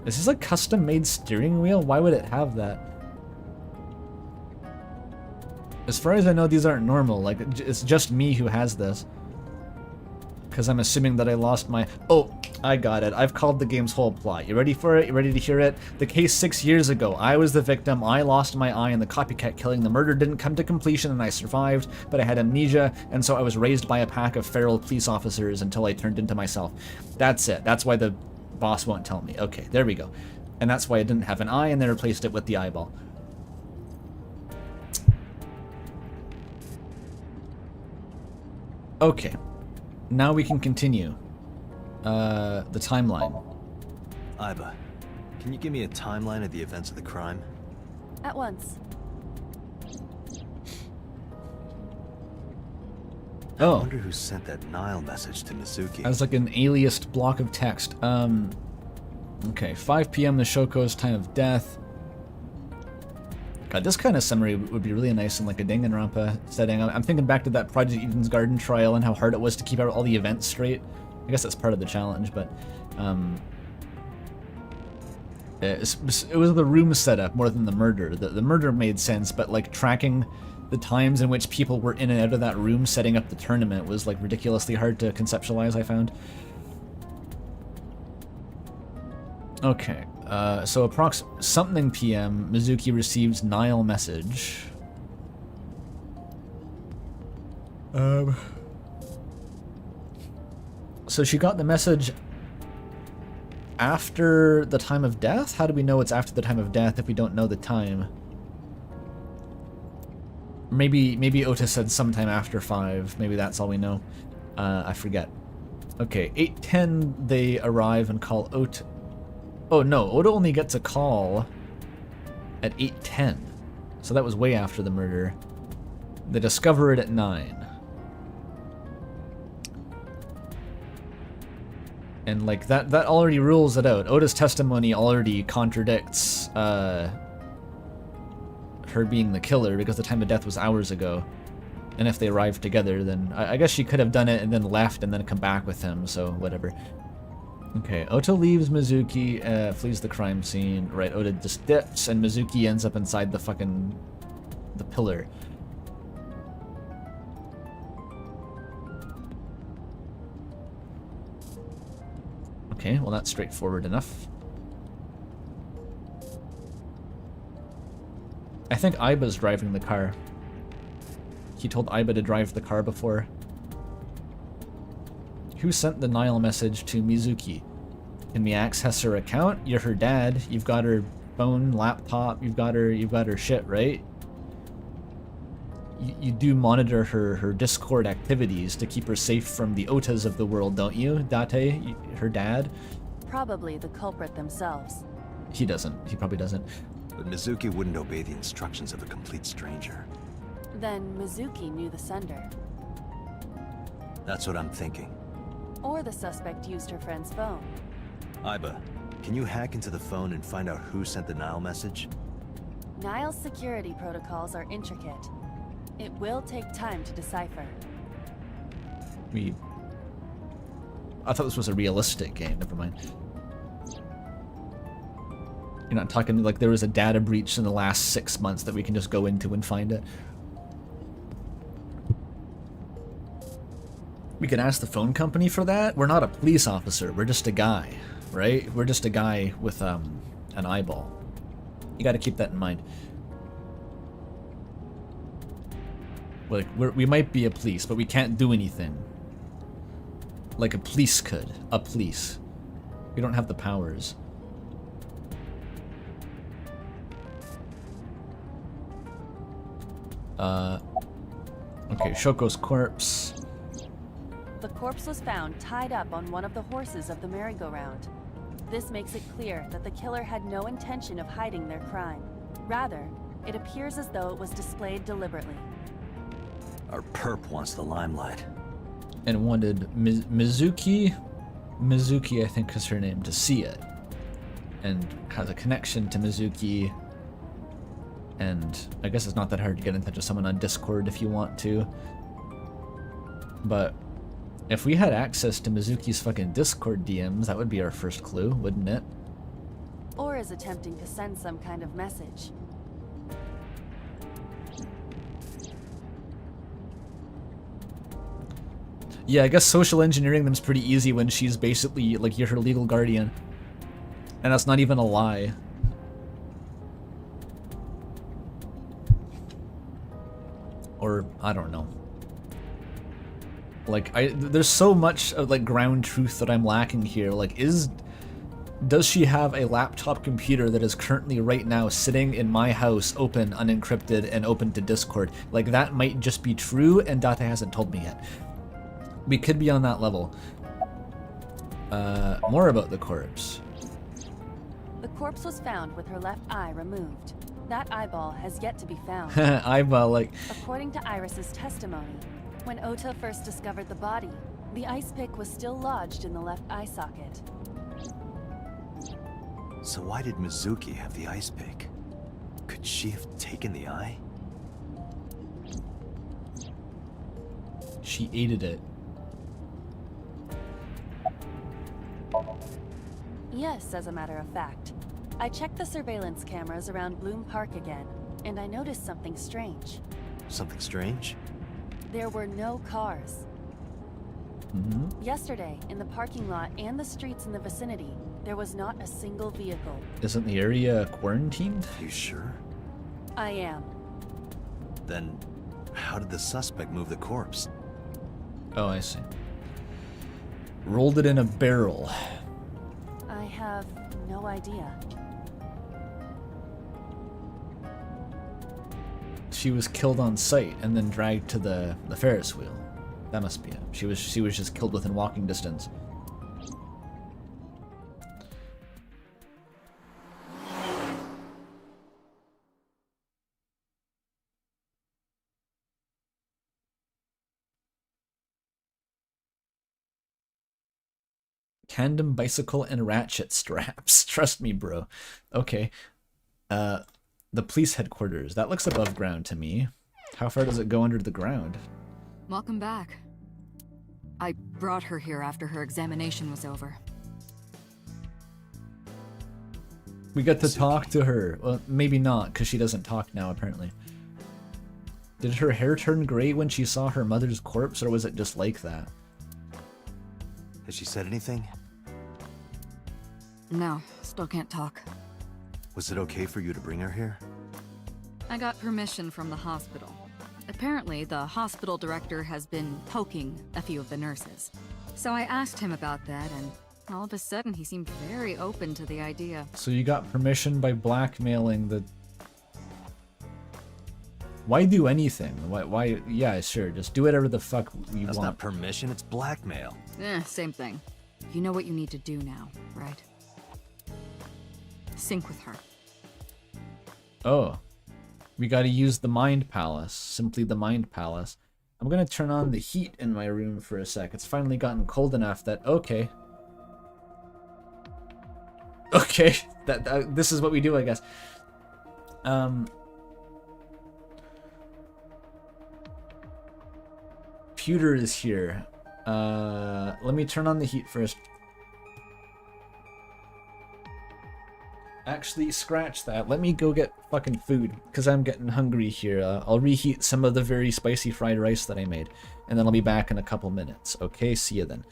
Is this a custom-made steering wheel? Why would it have that? As far as I know, these aren't normal. Like, it's just me who has this. Because I'm assuming that I lost my... Oh, I got it. I've called the game's whole plot. You ready for it? You ready to hear it? The case 6 years ago. I was the victim. I lost my eye in the copycat killing. The murder didn't come to completion and I survived, but I had amnesia, and so I was raised by a pack of feral police officers until I turned into myself. That's it. That's why the boss won't tell me. Okay, there we go. And that's why I didn't have an eye and they replaced it with the eyeball. Okay. Now we can continue. The timeline. Iba, can you give me a timeline of the events of the crime? At once. I wonder who sent that Nile message to Mizuki. As like an aliased block of text. Okay, 5 p.m. the Shoko's time of death. God, this kind of summary would be really nice in like a Danganronpa setting. I'm thinking back to that Project Eden's Garden trial and how hard it was to keep out all the events straight. I guess that's part of the challenge, but it was the room setup more than the murder. The murder made sense, but like tracking the times in which people were in and out of that room setting up the tournament was like ridiculously hard to conceptualize, I found. Okay, so something PM, Mizuki receives Nile message. So she got the message after the time of death? How do we know it's after the time of death if we don't know the time? Maybe Ota said sometime after 5. Maybe that's all we know. I forget. Okay, 8:10 they arrive and call Ota. Oh no, Ota only gets a call at 8:10. So that was way after the murder. They discover it at 9. And like that already rules it out. Ota's testimony already contradicts her being the killer because the time of death was hours ago. And if they arrived together, then I guess she could have done it and then left and then come back with him, so whatever. Okay, Ota leaves Mizuki, flees the crime scene. Right, Ota just dips and Mizuki ends up inside the pillar. Okay, well that's straightforward enough. I think Iba's driving the car. He told Iba to drive the car before. Who sent the Nile message to Mizuki? Can we access her account? You're her dad. You've got her phone, laptop. You've got her shit, right? You do monitor her Discord activities to keep her safe from the Otas of the world, don't you, Date? Her dad? Probably the culprit themselves. He doesn't. He probably doesn't. But Mizuki wouldn't obey the instructions of a complete stranger. Then Mizuki knew the sender. That's what I'm thinking. Or the suspect used her friend's phone. Iba, can you hack into the phone and find out who sent the Nile message? Nile's security protocols are intricate. It will take time to decipher. I thought this was a realistic game, never mind. You're not talking like there was a data breach in the last 6 months that we can just go into and find it. We can ask the phone company for that? We're not a police officer, we're just a guy, right? We're just a guy with an eyeball. You gotta keep that in mind. Like, we might be a police, but we can't do anything. Like a police could. A police. We don't have the powers. Okay, Shoko's corpse. The corpse was found tied up on one of the horses of the merry-go-round. This makes it clear that the killer had no intention of hiding their crime. Rather, it appears as though it was displayed deliberately. Our perp wants the limelight. And wanted Mizuki, I think is her name, to see it. And has a connection to Mizuki. And I guess it's not that hard to get in touch with someone on Discord if you want to. But if we had access to Mizuki's fucking Discord DMs, that would be our first clue, wouldn't it? Or is attempting to send some kind of message. Yeah, I guess social engineering them's pretty easy when she's basically, like, you're her legal guardian. And that's not even a lie. Or, I don't know. Like, there's so much of, like, ground truth that I'm lacking here. Like, does she have a laptop computer that is currently right now sitting in my house, open, unencrypted, and open to Discord? Like, that might just be true, and Date hasn't told me yet. We could be on that level. More about the corpse. The corpse was found with her left eye removed. That eyeball has yet to be found. Eyeball, like... According to Iris's testimony, when Ota first discovered the body, the ice pick was still lodged in the left eye socket. So why did Mizuki have the ice pick? Could she have taken the eye? She aided it. Yes, as a matter of fact. I checked the surveillance cameras around Bloom Park again, and I noticed something strange. Something strange? There were no cars. Yesterday, in the parking lot and the streets in the vicinity, there was not a single vehicle. Isn't the area quarantined? You sure? I am. Then, how did the suspect move the corpse? Oh, I see. Rolled it in a barrel. I have no idea. She was killed on sight and then dragged to the Ferris wheel. That must be it. She was just killed within walking distance. Tandem bicycle and ratchet straps. Trust me, bro. Okay. The police headquarters. That looks above ground to me. How far does it go under the ground? Welcome back. I brought her here after her examination was over. We got to talk to her. Well, maybe not, because she doesn't talk now, apparently. Did her hair turn gray when she saw her mother's corpse, or was it just like that? Has she said anything? No, still can't talk. Was it okay for you to bring her here? I got permission from the hospital. Apparently, the hospital director has been poking a few of the nurses. So I asked him about that, and all of a sudden he seemed very open to the idea. So you got permission by blackmailing the... Why do anything? Why? Yeah, sure, just do whatever the fuck you want. That's not permission, it's blackmail. Same thing. You know what you need to do now, right? Sync with her. Oh. We gotta use the Mind Palace. Simply the Mind Palace. I'm gonna turn on the heat in my room for a sec. It's finally gotten cold enough that... Okay. Okay. This is what we do, I guess. Computer is here. Let me turn on the heat first. Actually, scratch that. Let me go get fucking food, because I'm getting hungry here. I'll reheat some of the very spicy fried rice that I made, and then I'll be back in a couple minutes. Okay, see you then.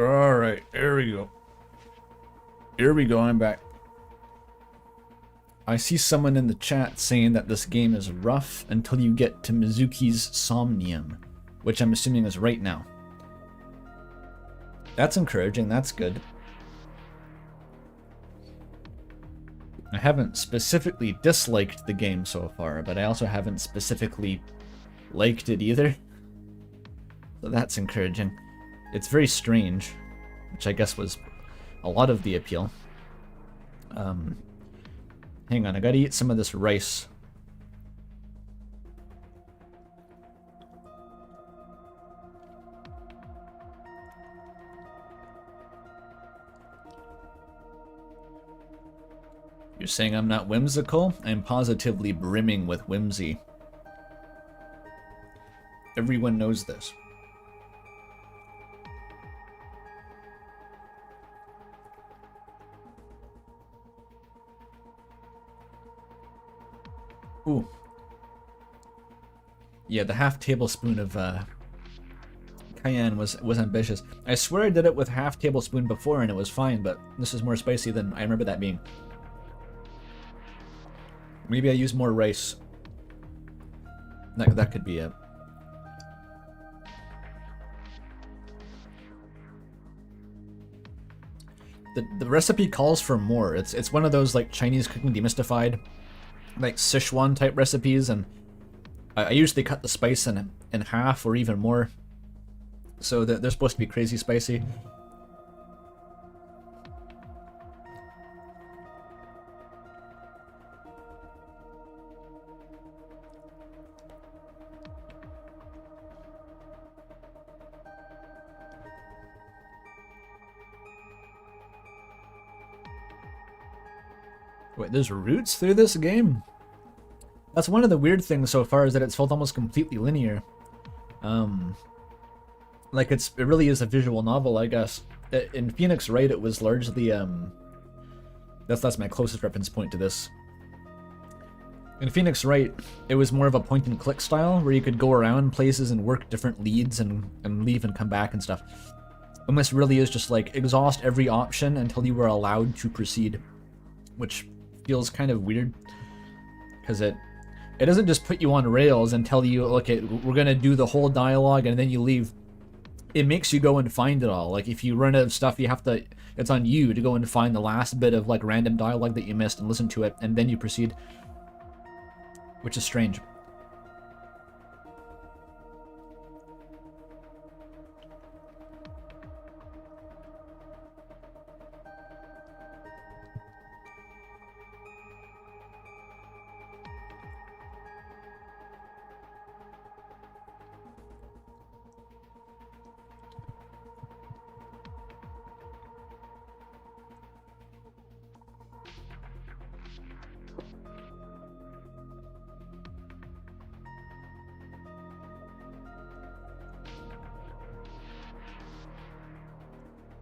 Alright, here we go. Here we go, I'm back. I see someone in the chat saying that this game is rough until you get to Mizuki's Somnium, which I'm assuming is right now. That's encouraging, that's good. I haven't specifically disliked the game so far, but I also haven't specifically liked it either. So that's encouraging. It's very strange, which I guess was a lot of the appeal. Hang on, I gotta eat some of this rice. You're saying I'm not whimsical? I'm positively brimming with whimsy. Everyone knows this. Ooh. Yeah, the half tablespoon of cayenne was ambitious. I swear I did it with half tablespoon before and it was fine, but this is more spicy than I remember that being. Maybe I use more rice. That could be it. The recipe calls for more. It's one of those like Chinese cooking demystified, like Sichuan type recipes, and I usually cut the spice in half or even more, so that they're supposed to be crazy spicy. Wait, there's roots through this game? That's one of the weird things so far, is that it's felt almost completely linear. Like it really is a visual novel, I guess. In Phoenix Wright, it was largely that's my closest reference point to this. In Phoenix Wright, it was more of a point and click style where you could go around places and work different leads and leave and come back and stuff. And this really is just like exhaust every option until you were allowed to proceed, which feels kind of weird because it doesn't just put you on rails and tell you, okay, we're gonna do the whole dialogue and then you leave. It makes you go and find it all. Like if you run out of stuff, it's on you to go and find the last bit of like random dialogue that you missed and listen to it, and then you proceed, which is strange.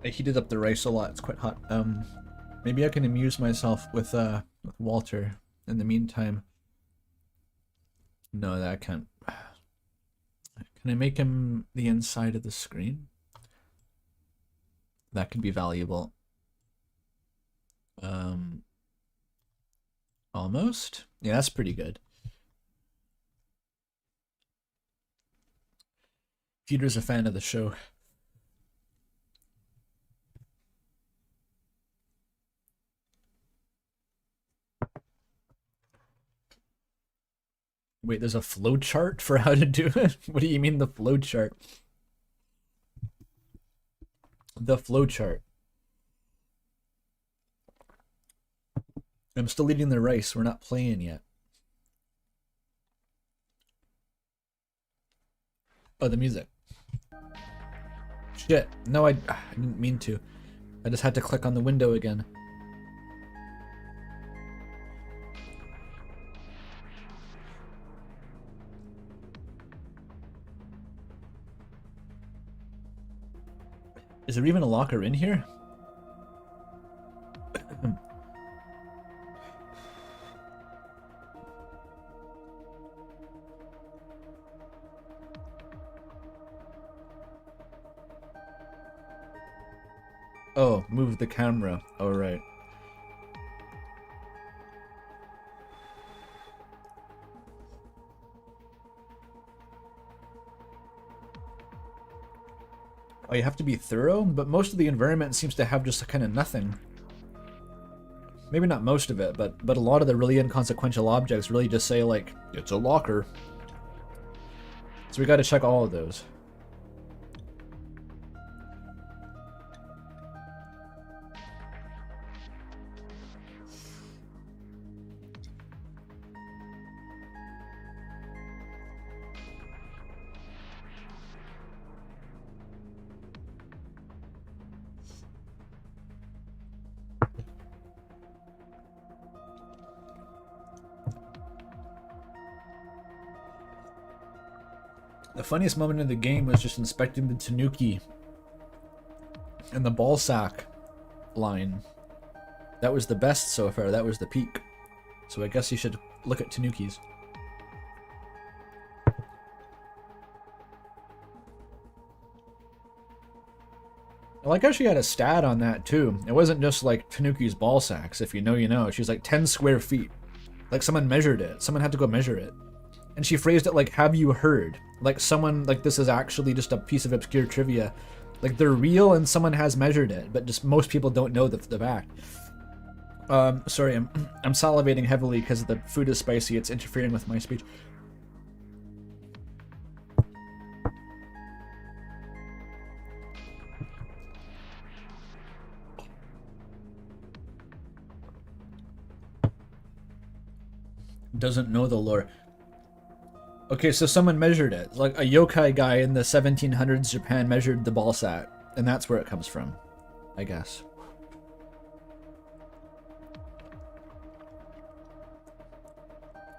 I heated up the rice a lot. It's quite hot. Maybe I can amuse myself with Walter in the meantime. No, that I can't. Can I make him the inside of the screen? That could be valuable. Almost? Yeah, that's pretty good. Peter's a fan of the show. Wait, there's a flowchart for how to do it? What do you mean the flowchart? The flowchart. I'm still eating the rice. We're not playing yet. Oh, the music. Shit. No, I didn't mean to. I just had to click on the window again. Is there even a locker in here? Oh, move the camera. Oh, right. Oh, you have to be thorough, but most of the environment seems to have just kind of nothing. Maybe not most of it, but a lot of the really inconsequential objects really just say, like, it's a locker. So we gotta check all of those. The funniest moment in the game was just inspecting the Tanuki and the ball sack line. That was the best so far. That was the peak. So I guess you should look at Tanukis. I like how she had a stat on that too. It wasn't just like Tanuki's ball sacks. If you know, you know. She's like 10 square feet. Like someone measured it. Someone had to go measure it. And she phrased it like, have you heard? Like someone, like this is actually just a piece of obscure trivia. Like they're real and someone has measured it, but just most people don't know the fact. Sorry, I'm salivating heavily because the food is spicy. It's interfering with my speech. Doesn't know the lore. Okay, so someone measured it. Like a yokai guy in the 1700s Japan measured the ball sack, and that's where it comes from, I guess.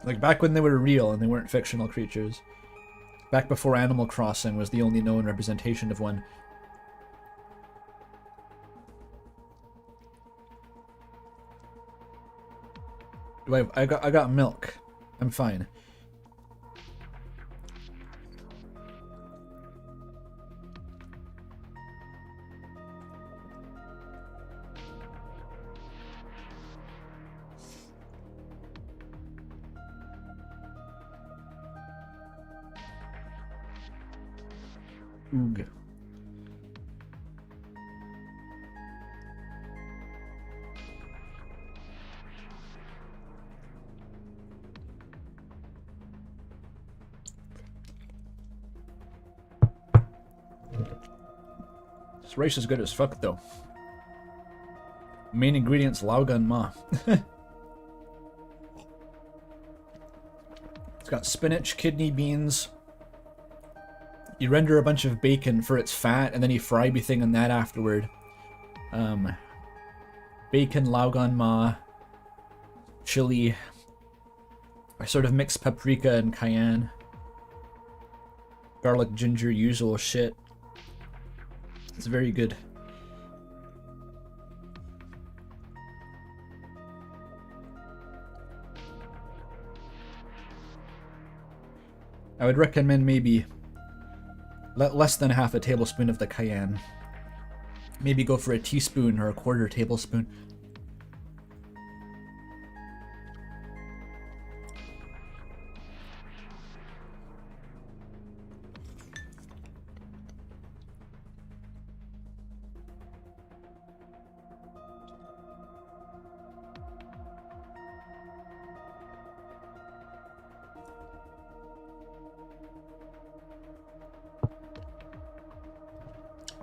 Like back when they were real and they weren't fictional creatures. Back before Animal Crossing was the only known representation of one. I got milk. I'm fine. Oog. This rice is good as fuck though. Main ingredients Laugan Ma. It's got spinach, kidney beans. You render a bunch of bacon for its fat, and then you fry everything in that afterward. Bacon, Laugan Ma, chili. I sort of mix paprika and cayenne. Garlic, ginger, usual shit. It's very good. I would recommend maybe less than half a tablespoon of the cayenne. Maybe go for a teaspoon or a quarter tablespoon.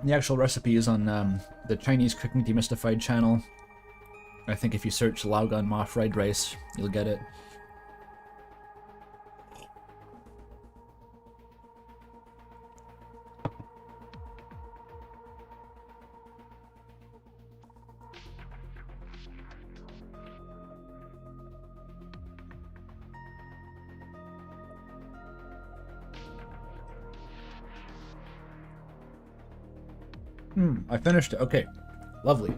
The actual recipe is on the Chinese Cooking Demystified channel. I think if you search Laugan Ma fried rice, you'll get it. I finished it. Okay. Lovely.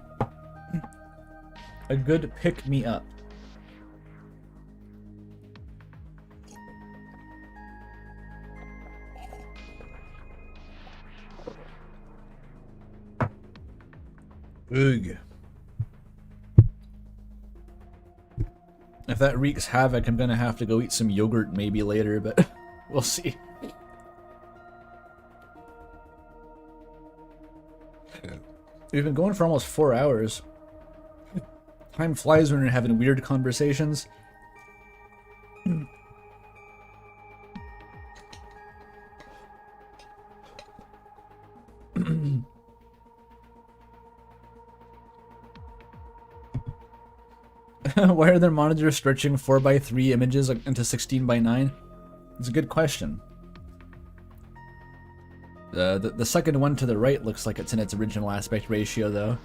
A good pick-me-up. Ugh. If that wreaks havoc, I'm gonna have to go eat some yogurt maybe later, but we'll see. We've been going for almost 4 hours. Time flies when you're having weird conversations. Why are their monitors stretching 4:3 images into 16:9? It's a good question. The second one to the right looks like it's in its original aspect ratio, though.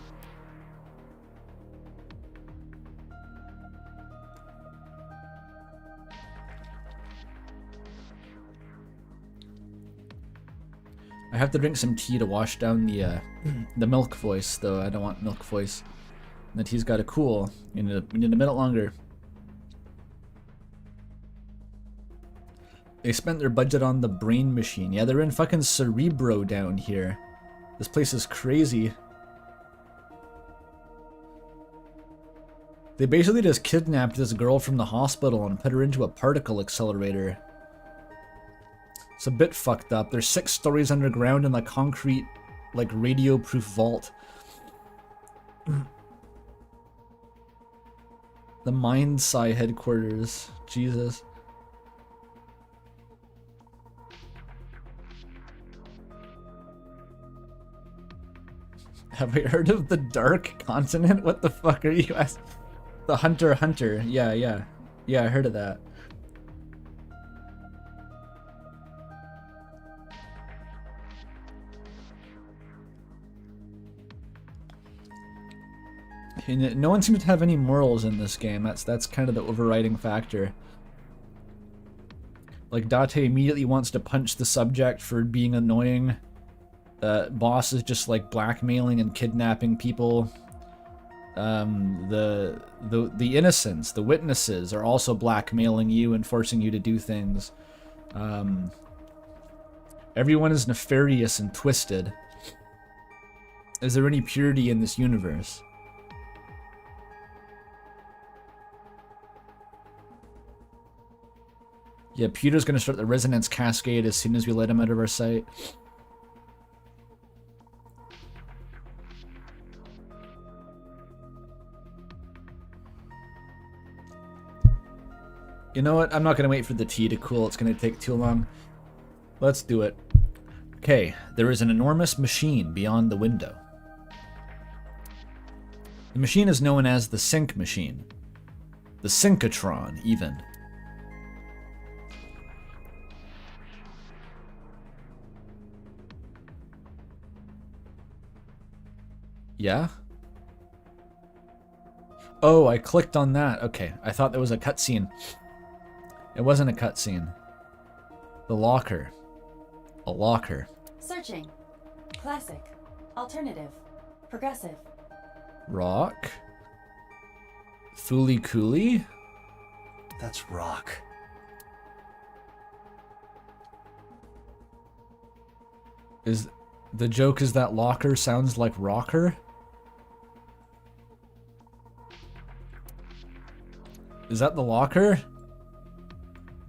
I have to drink some tea to wash down the milk voice, though. I don't want milk voice. And the tea's got to cool. We need a minute longer. They spent their budget on the brain machine. Yeah, they're in fucking Cerebro down here. This place is crazy. They basically just kidnapped this girl from the hospital and put her into a particle accelerator. It's a bit fucked up. There's 6 stories underground in the concrete, like, radio-proof vault. The Mindsci headquarters. Jesus. Have I heard of the Dark Continent? What the fuck are you asking? The Hunter x Hunter. Yeah, I heard of that. No one seems to have any morals in this game. That's kind of the overriding factor. Like, Date immediately wants to punch the subject for being annoying. Boss is just like blackmailing and kidnapping people. The innocents, the witnesses, are also blackmailing you and forcing you to do things. Everyone is nefarious and twisted. Is there any purity in this universe? Yeah, Pewter's gonna start the resonance cascade as soon as we let him out of our sight. You know what? I'm not gonna wait for the tea to cool. It's gonna take too long. Let's do it. Okay, there is an enormous machine beyond the window. The machine is known as the Sync Machine. The Synchatron, even. Yeah? Oh, I clicked on that. Okay, I thought there was a cutscene. It wasn't a cutscene. The locker. A locker. Searching. Classic. Alternative. Progressive. Rock. Thuli Cooley? That's rock. Is the joke is that locker sounds like rocker? Is that the locker?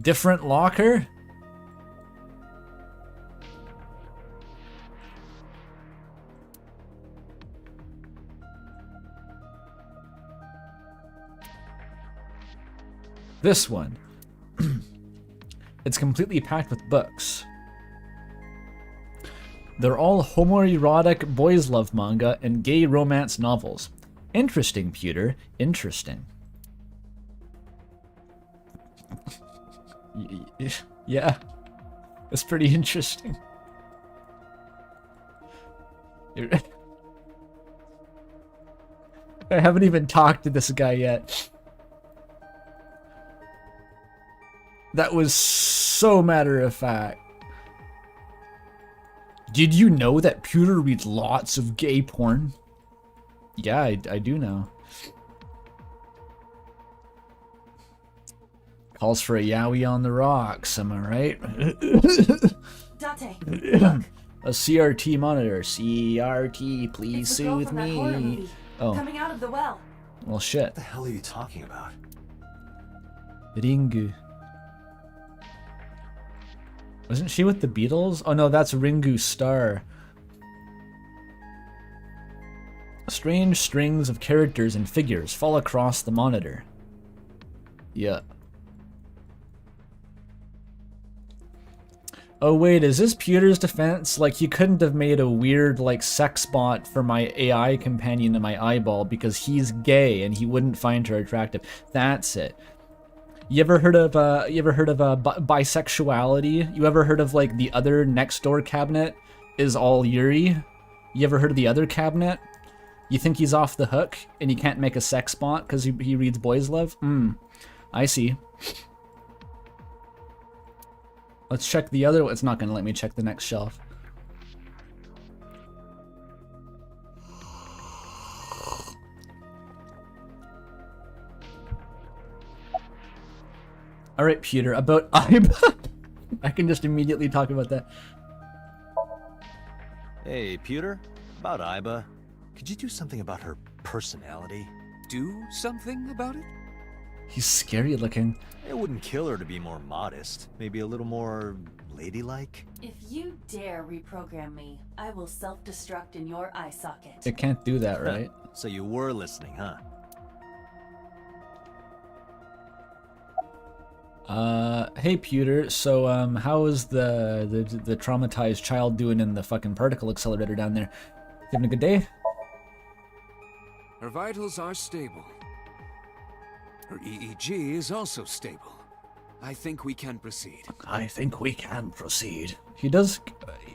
Different locker? This one. It's completely packed with books. They're all homoerotic boys' love manga and gay romance novels. Interesting, Pewter. Interesting. Yeah. It's pretty interesting. I haven't even talked to this guy yet. That was so matter of fact. Did you know that Pewter reads lots of gay porn? Yeah, I do know. Calls for a yaoi on the rocks, am I right? Date, look. A CRT monitor. CRT, please It's the girl soothe from that horror me. movie, Oh, coming out of the well. well, shit. What the hell are you talking about? Ringu. Wasn't she with the Beatles? Oh no, that's Ringu Starr. Strange strings of characters and figures fall across the monitor. Yeah. Oh wait, is this Pewter's defense? Like, he couldn't have made a weird, like, sex bot for my AI companion in my eyeball because he's gay and he wouldn't find her attractive. That's it. You ever heard of bisexuality? You ever heard of, like, the other next door cabinet is all Yuri? You ever heard of the other cabinet? You think he's off the hook and he can't make a sex bot because he reads boys love? I see. Let's check the other one. It's not going to let me check the next shelf. Alright, Peter, about Aiba. I can just immediately talk about that. Hey, Pewter, about Aiba. Could you do something about her personality? Do something about it? He's scary looking. It wouldn't kill her to be more modest. Maybe a little more ladylike? If you dare reprogram me, I will self-destruct in your eye socket. It can't do that, right? So you were listening, huh? Hey Pewter, so how is the traumatized child doing in the fucking particle accelerator down there? Having a good day? Her vitals are stable. Her EEG is also stable. I think we can proceed. I think we can proceed. He does,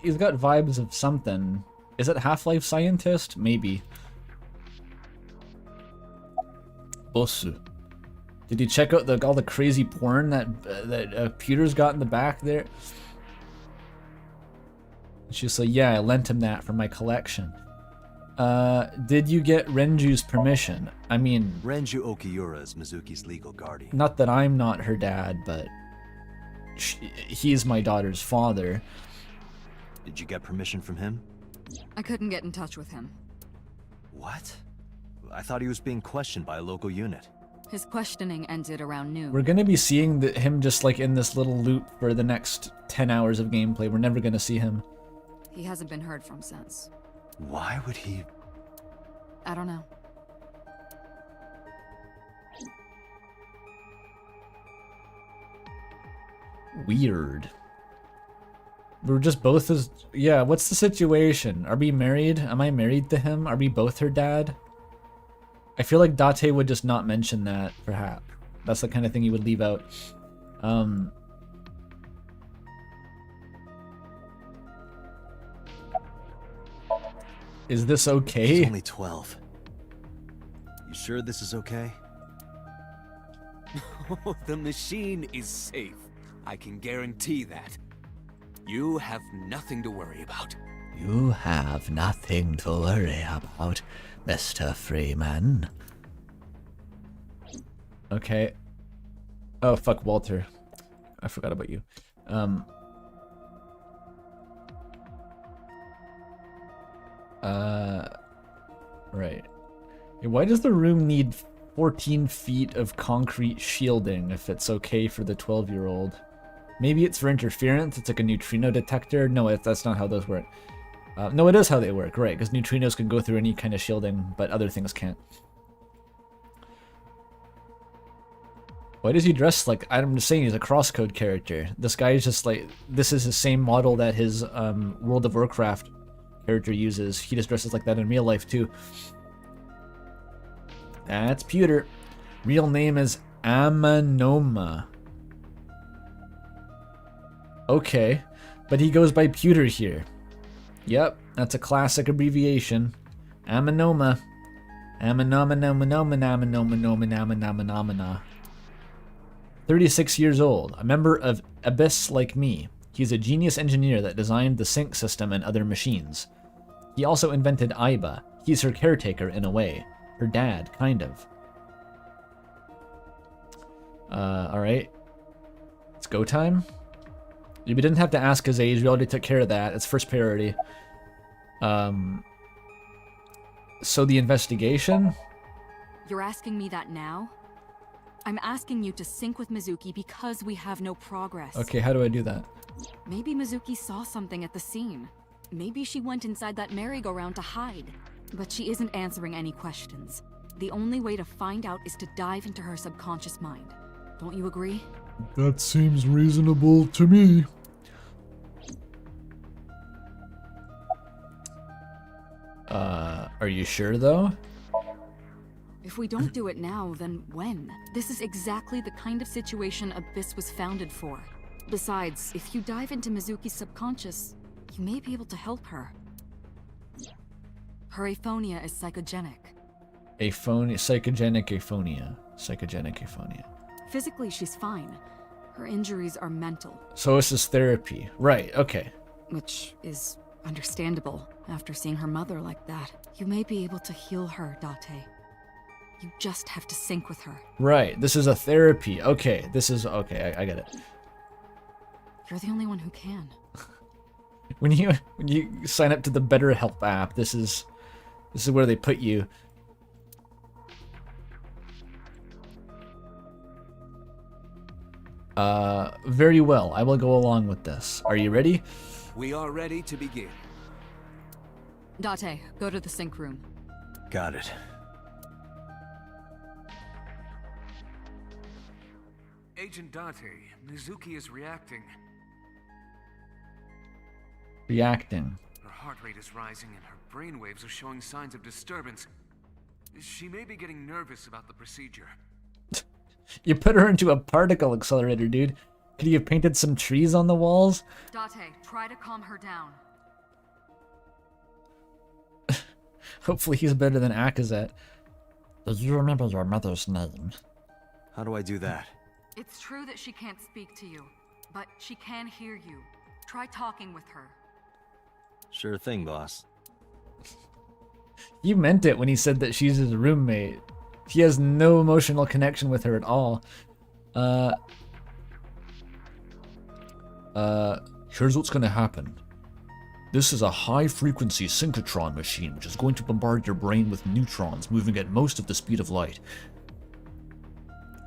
he's got vibes of something. Is it Half-Life Scientist? Maybe. Bossu. Did you check out all the crazy porn that Pewter's got in the back there? She's like, yeah, I lent him that from my collection. Did you get Renju's permission? I mean... Renju Okiura is Mizuki's legal guardian. Not that I'm not her dad, but... he's my daughter's father. Did you get permission from him? I couldn't get in touch with him. What? I thought he was being questioned by a local unit. His questioning ended around noon. We're gonna be seeing him just like in this little loop for the next 10 hours of gameplay. We're never gonna see him. He hasn't been heard from since. Why would he... I don't know. Weird. We're just both as... Yeah, what's the situation? Are we married? Am I married to him? Are we both her dad? I feel like Date would just not mention that, perhaps. That's the kind of thing he would leave out. Is this okay? She's only 12. You sure this is okay? The machine is safe. I can guarantee that. You have nothing to worry about. You have nothing to worry about, Mr. Freeman. Okay. Oh, fuck, Walter. I forgot about you. Right. Why does the room need 14 feet of concrete shielding if it's okay for the 12-year-old? Maybe it's for interference, it's like a neutrino detector. No, that's not how those work. No, it is how they work, right, because neutrinos can go through any kind of shielding, but other things can't. Why does he dress like... I'm just saying he's a crosscode character. This guy is just like... This is the same model that his World of Warcraft character uses. He just dresses like that in real life, too. That's Pewter. Real name is Amanoma. Okay, but he goes by Pewter here. Yep, that's a classic abbreviation. Amanoma. Amanoma. 36 years old, a member of Abyss like me. He's a genius engineer that designed the sync system and other machines. He also invented Aiba. He's her caretaker in a way. Her dad, kind of. Alright. It's go time? You didn't have to ask his age. We already took care of that. It's first priority. So the investigation? You're asking me that now? I'm asking you to sync with Mizuki because we have no progress. Okay, how do I do that? Maybe Mizuki saw something at the scene. Maybe she went inside that merry-go-round to hide. But she isn't answering any questions. The only way to find out is to dive into her subconscious mind. Don't you agree? That seems reasonable to me. Are you sure though? If we don't do it now, then when? This is exactly the kind of situation Abyss was founded for. Besides, if you dive into Mizuki's subconscious, you may be able to help her. Her aphonia is psychogenic. Psychogenic aphonia. Psychogenic aphonia. Physically, she's fine. Her injuries are mental. So this is therapy. Right, okay. Which is understandable after seeing her mother like that. You may be able to heal her, Date. You just have to sync with her. Right, this is a therapy. Okay, this is... Okay, I get it. You're the only one who can. When you sign up to the BetterHelp app, this is where they put you. Very well. I will go along with this. Are you ready? We are ready to begin. Date, go to the sync room. Got it. Agent Date, Mizuki is reacting. Reacting. Her heart rate is rising and her brainwaves are showing signs of disturbance. She may be getting nervous about the procedure. You put her into a particle accelerator, dude. Could you have painted some trees on the walls? Date, try to calm her down. Hopefully he's better than Akazet. Do you remember your mother's name? How do I do that? It's true that she can't speak to you, but she can hear you. Try talking with her. Sure thing, boss. You meant it when he said that she's his roommate. He has no emotional connection with her at all. Here's what's gonna happen. This is a high-frequency synchrotron machine, which is going to bombard your brain with neutrons moving at most of the speed of light.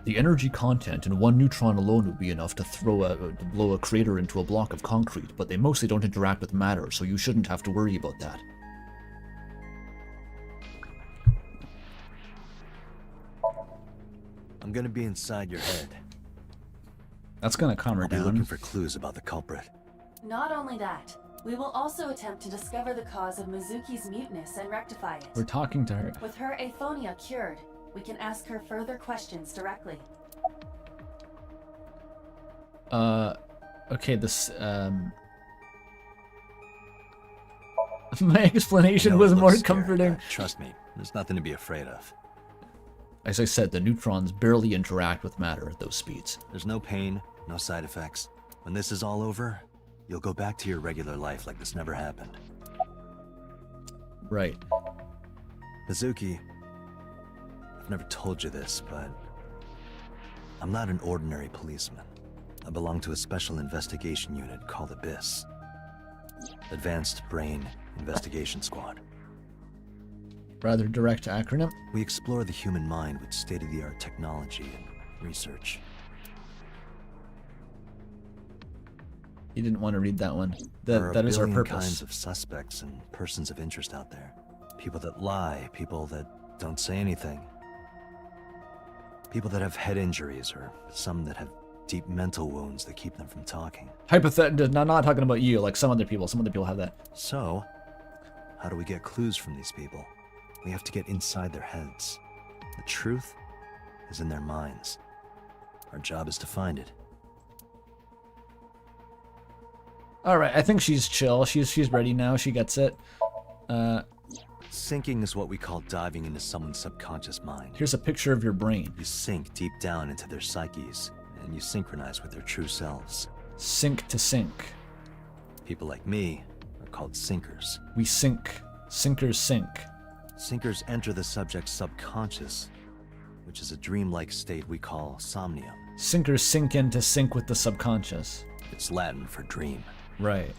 The energy content in one neutron alone would be enough to blow a crater into a block of concrete, but they mostly don't interact with matter, so you shouldn't have to worry about that. I'm gonna be inside your head. That's gonna calm her I'll be down. looking for clues about the culprit. Not only that, we will also attempt to discover the cause of Mizuki's muteness and rectify it. We're talking to her. With her aphonia cured, we can ask her further questions directly. Okay, this, my explanation was more comforting. Trust me, there's nothing to be afraid of. As I said, the neutrons barely interact with matter at those speeds. There's no pain, no side effects. When this is all over, you'll go back to your regular life like this never happened. Right. Mizuki, I've never told you this, but I'm not an ordinary policeman. I belong to a special investigation unit called Abyss. Advanced Brain Investigation Squad. Rather direct acronym. We explore the human mind with state-of-the-art technology and research. You didn't want to read that one. There are That is our a billion purpose. kinds of suspects and persons of interest out there. People that lie, people that don't say anything. People that have head injuries, or some that have deep mental wounds that keep them from talking. Hypothetical, not talking about you, like some other people. Some other people have that. So, how do we get clues from these people? We have to get inside their heads. The truth is in their minds. Our job is to find it. Alright, I think she's chill. She's ready now. She gets it. Sinking is what we call diving into someone's subconscious mind. Here's a picture of your brain. You sink deep down into their psyches, and you synchronize with their true selves. Sink to sink. People like me are called sinkers. We sink. Sinkers sink. Sinkers enter the subject's subconscious, which is a dreamlike state we call somnium. Sinkers sink in to sync with the subconscious. It's Latin for dream. Right.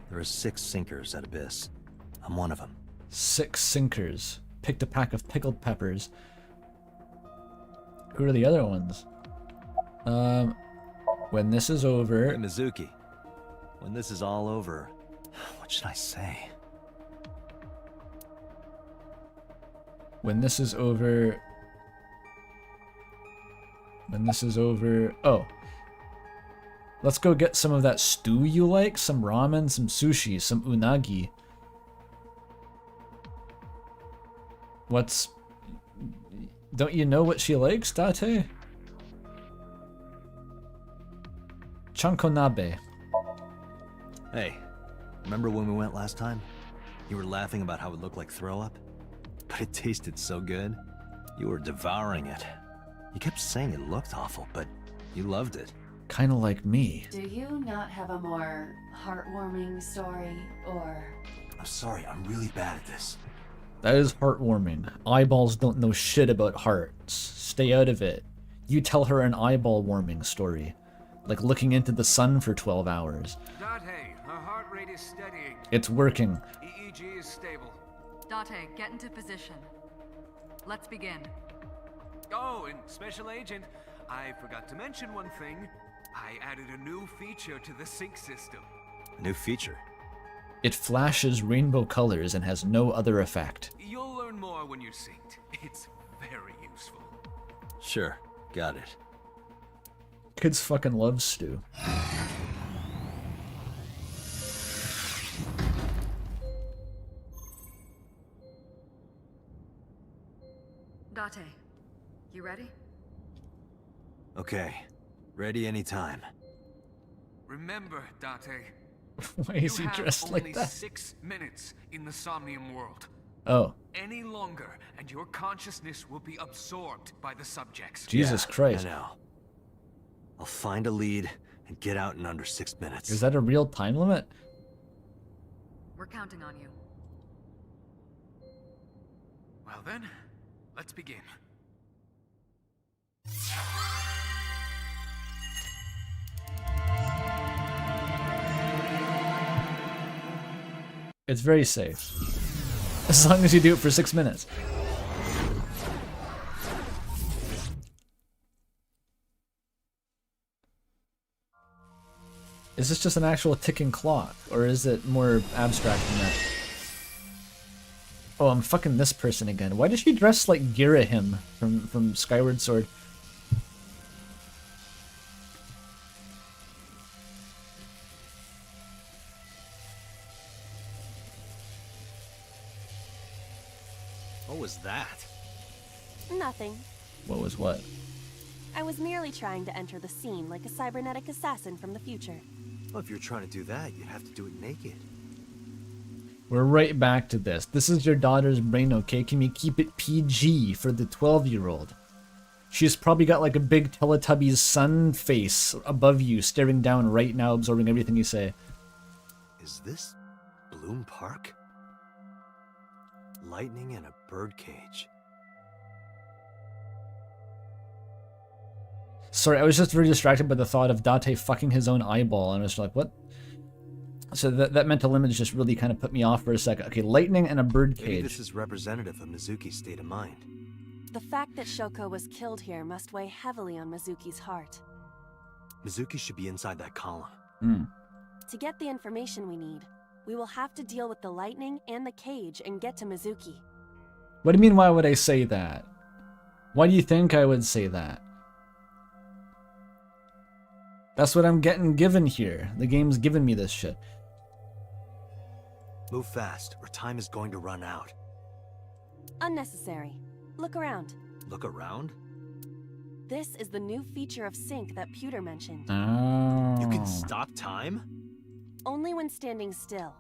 There are 6 sinkers at Abyss. I'm one of them. 6 sinkers. Picked a pack of pickled peppers. Who are the other ones? When this is over... Hey, Mizuki. When this is all over, what should I say? When this is over... When this is over... Oh. Let's go get some of that stew you like. Some ramen, some sushi, some unagi. What's... Don't you know what she likes, Date? Chankonabe. Hey, remember when we went last time? You were laughing about how it looked like throw up? But it tasted so good. You were devouring it. You kept saying it looked awful, but you loved it. Kinda like me. Do you not have a more heartwarming story, or... I'm sorry, I'm really bad at this. That is heartwarming. Eyeballs don't know shit about hearts. Stay out of it. You tell her an eyeball-warming story. Like looking into the sun for 12 hours. Date, her heart rate is steadying. It's working. EEG is stable. Date, get into position. Let's begin. Oh, and Special Agent, I forgot to mention one thing. I added a new feature to the sync system. A new feature? It flashes rainbow colors and has no other effect. You'll learn more when you're synced. It's very useful. Sure, got it. Kids fucking love stew. Date, you ready? Okay, ready anytime. Remember, Date. Why is he you have dressed only like that? 6 minutes in the Somnium world. Oh. Any longer, and your consciousness will be absorbed by the subjects. Jesus Christ. I know. I'll find a lead and get out in under 6 minutes. Is that a real time limit? We're counting on you. Well then, let's begin. It's very safe. As long as you do it for 6 minutes. Is this just an actual ticking clock, or is it more abstract than that? Oh, I'm fucking this person again. Why does she dress like Girahim from Skyward Sword? What was that? Nothing. What was what? I was merely trying to enter the scene like a cybernetic assassin from the future. Well, if you're trying to do that, you'd have to do it naked. We're right back to this. This is your daughter's brain, okay? Can we keep it PG for the 12-year-old? She's probably got like a big Teletubbies sun face above you, staring down right now, absorbing everything you say. Is this Bloom Park? Lightning in a birdcage. Sorry, I was just very distracted by the thought of Date fucking his own eyeball, and I was like, what? So that mental image just really kind of put me off for a second. Okay, lightning and a birdcage. Maybe this is representative of Mizuki's state of mind. The fact that Shoko was killed here must weigh heavily on Mizuki's heart. Mizuki should be inside that column. To get the information we need, we will have to deal with the lightning and the cage and get to Mizuki. What do you mean, why would I say that? Why do you think I would say that? That's what I'm getting given here. The game's giving me this shit. Move fast, or time is going to run out. Unnecessary. Look around. Look around? This is the new feature of Sync that Pewter mentioned. Oh. You can stop time? Only when standing still.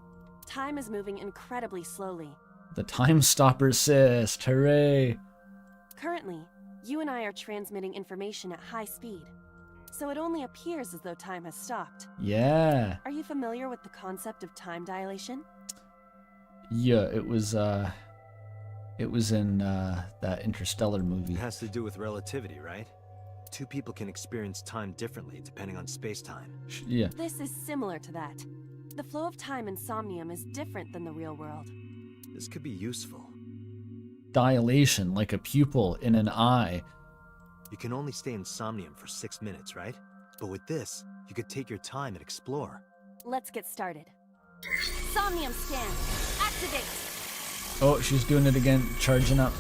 Time is moving incredibly slowly. The time stopper assist. Hooray. Currently, you and I are transmitting information at high speed. So it only appears as though time has stopped. Yeah. Are you familiar with the concept of time dilation? Yeah, it was in that Interstellar movie. It has to do with relativity, right? Two people can experience time differently depending on space-time. Yeah. This is similar to that. The flow of time in Somnium is different than the real world. This could be useful. Dilation, like a pupil in an eye. You can only stay in Somnium for 6 minutes, right? But with this, you could take your time and explore. Let's get started. Somnium scan. Activate. Oh, she's doing it again, charging up.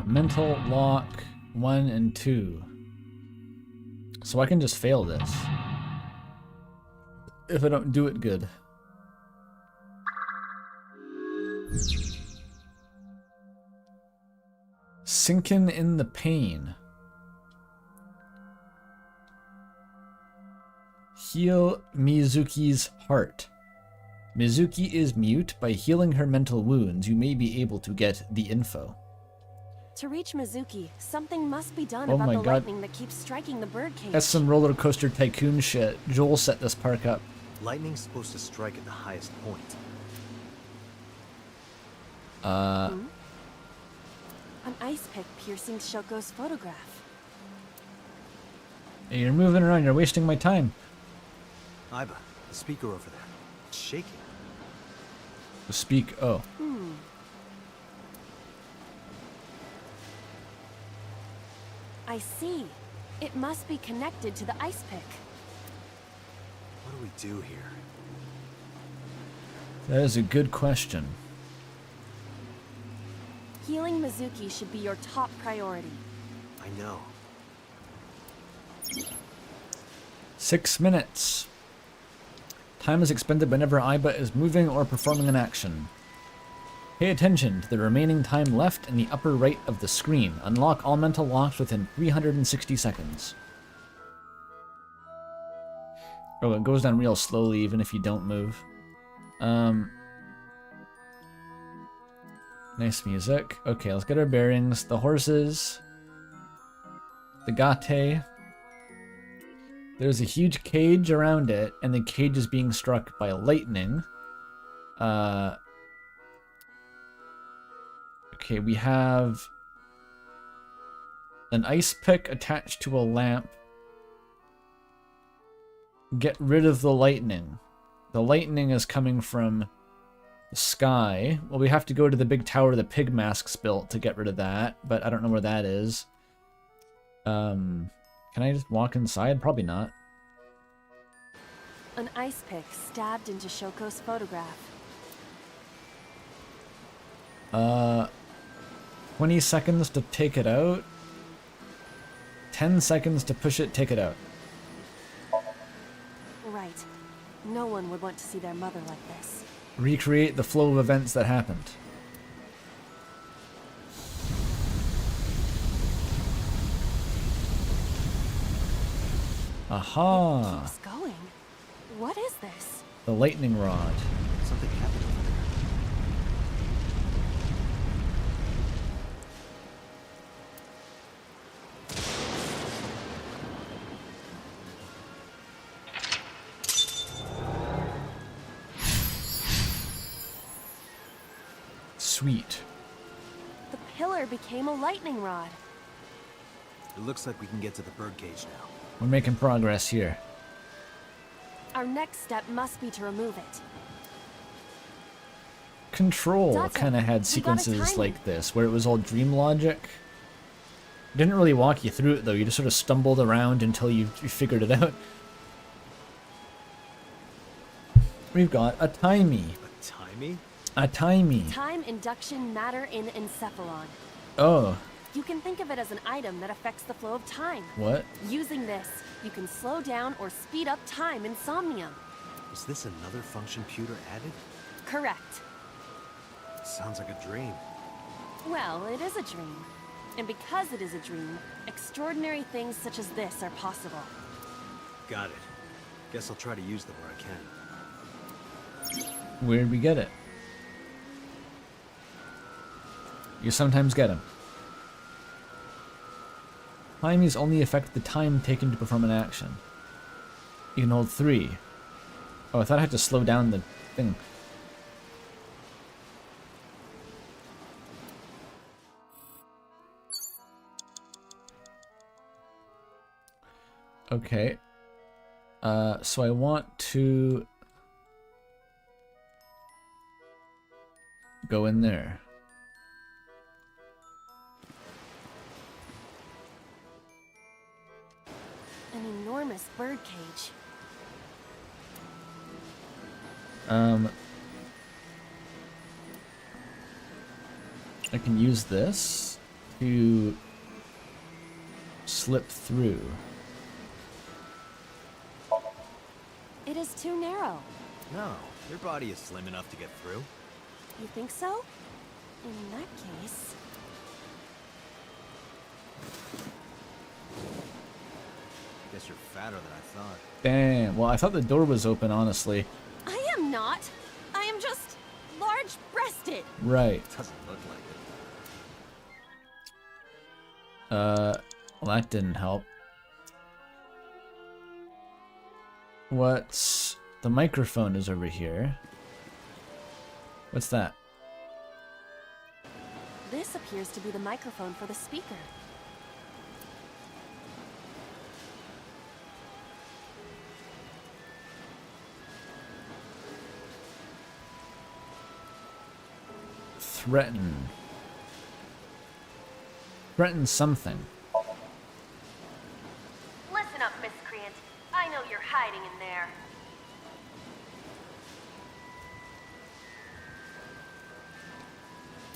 Mental lock 1 and 2. So I can just fail this if I don't do it good. Sinking in the pain. Heal Mizuki's heart. Mizuki is mute. By healing her mental wounds, you may be able to get the info. To reach Mizuki, something must be done Oh about my the God. lightning that keeps striking the birdcage. That's some roller coaster tycoon shit. Joel set this park up. Lightning's supposed to strike at the highest point. An ice pick piercing Shoko's photograph. Hey, you're moving around. You're wasting my time. Aiba, the speaker over there. It's shaking. Speak. Oh. I see. It must be connected to the ice pick. What do we do here? That is a good question. Healing Mizuki should be your top priority. I know. 6 minutes. Time is expended whenever Aiba is moving or performing an action. Pay attention to the remaining time left in the upper right of the screen. Unlock all mental locks within 360 seconds. Oh, it goes down real slowly even if you don't move. Nice music. Okay, let's get our bearings. The horses. The gate. There's a huge cage around it, and the cage is being struck by lightning. Okay, we have an ice pick attached to a lamp. Get rid of the lightning. The lightning is coming from the sky. Well, we have to go to the big tower the pig mask's built to get rid of that, but I don't know where that is. Can I just walk inside? Probably not. An ice pick stabbed into Shoko's photograph. 20 seconds to take it out. 10 seconds to push it, take it out. Right. No one would want to see their mother like this. Recreate the flow of events that happened. Aha! It keeps going. What is this? The lightning rod. Something happened over there. Sweet. The pillar became a lightning rod. It looks like we can get to the birdcage now. We're making progress here. Our next step must be to remove it. Control That's it. kind of had We sequences got a like this, where it was all dream logic. Didn't really walk you through it though, you just sort of stumbled around until you figured it out. We've got a timey. A timey? A timey. Time induction matter in encephalon. Oh, You can think of it as an item that affects the flow of time. what? Using this, you can slow down or speed up time in Somnium. Is this another function computer added? Correct. Sounds like a dream. Well, it is a dream. And because it is a dream, extraordinary things such as this are possible. Got it. Guess I'll try to use them where I can. Where'd we get it? You sometimes get them. Timies only affect the time taken to perform an action. You can hold 3. Oh, I thought I had to slow down the thing. Okay. So I want to go in there. An enormous birdcage. I can use this to slip through. It is too narrow. No, your body is slim enough to get through. You think so? In that case... Guess you're fatter than I thought. Damn. Well, I thought the door was open, honestly. I am not. I am just large-breasted. Right. Doesn't look like it. Well, that didn't help. What's... The microphone is over here. What's that? This appears to be the microphone for the speaker. Threaten. Threaten something. Listen up, miscreant. I know you're hiding in there.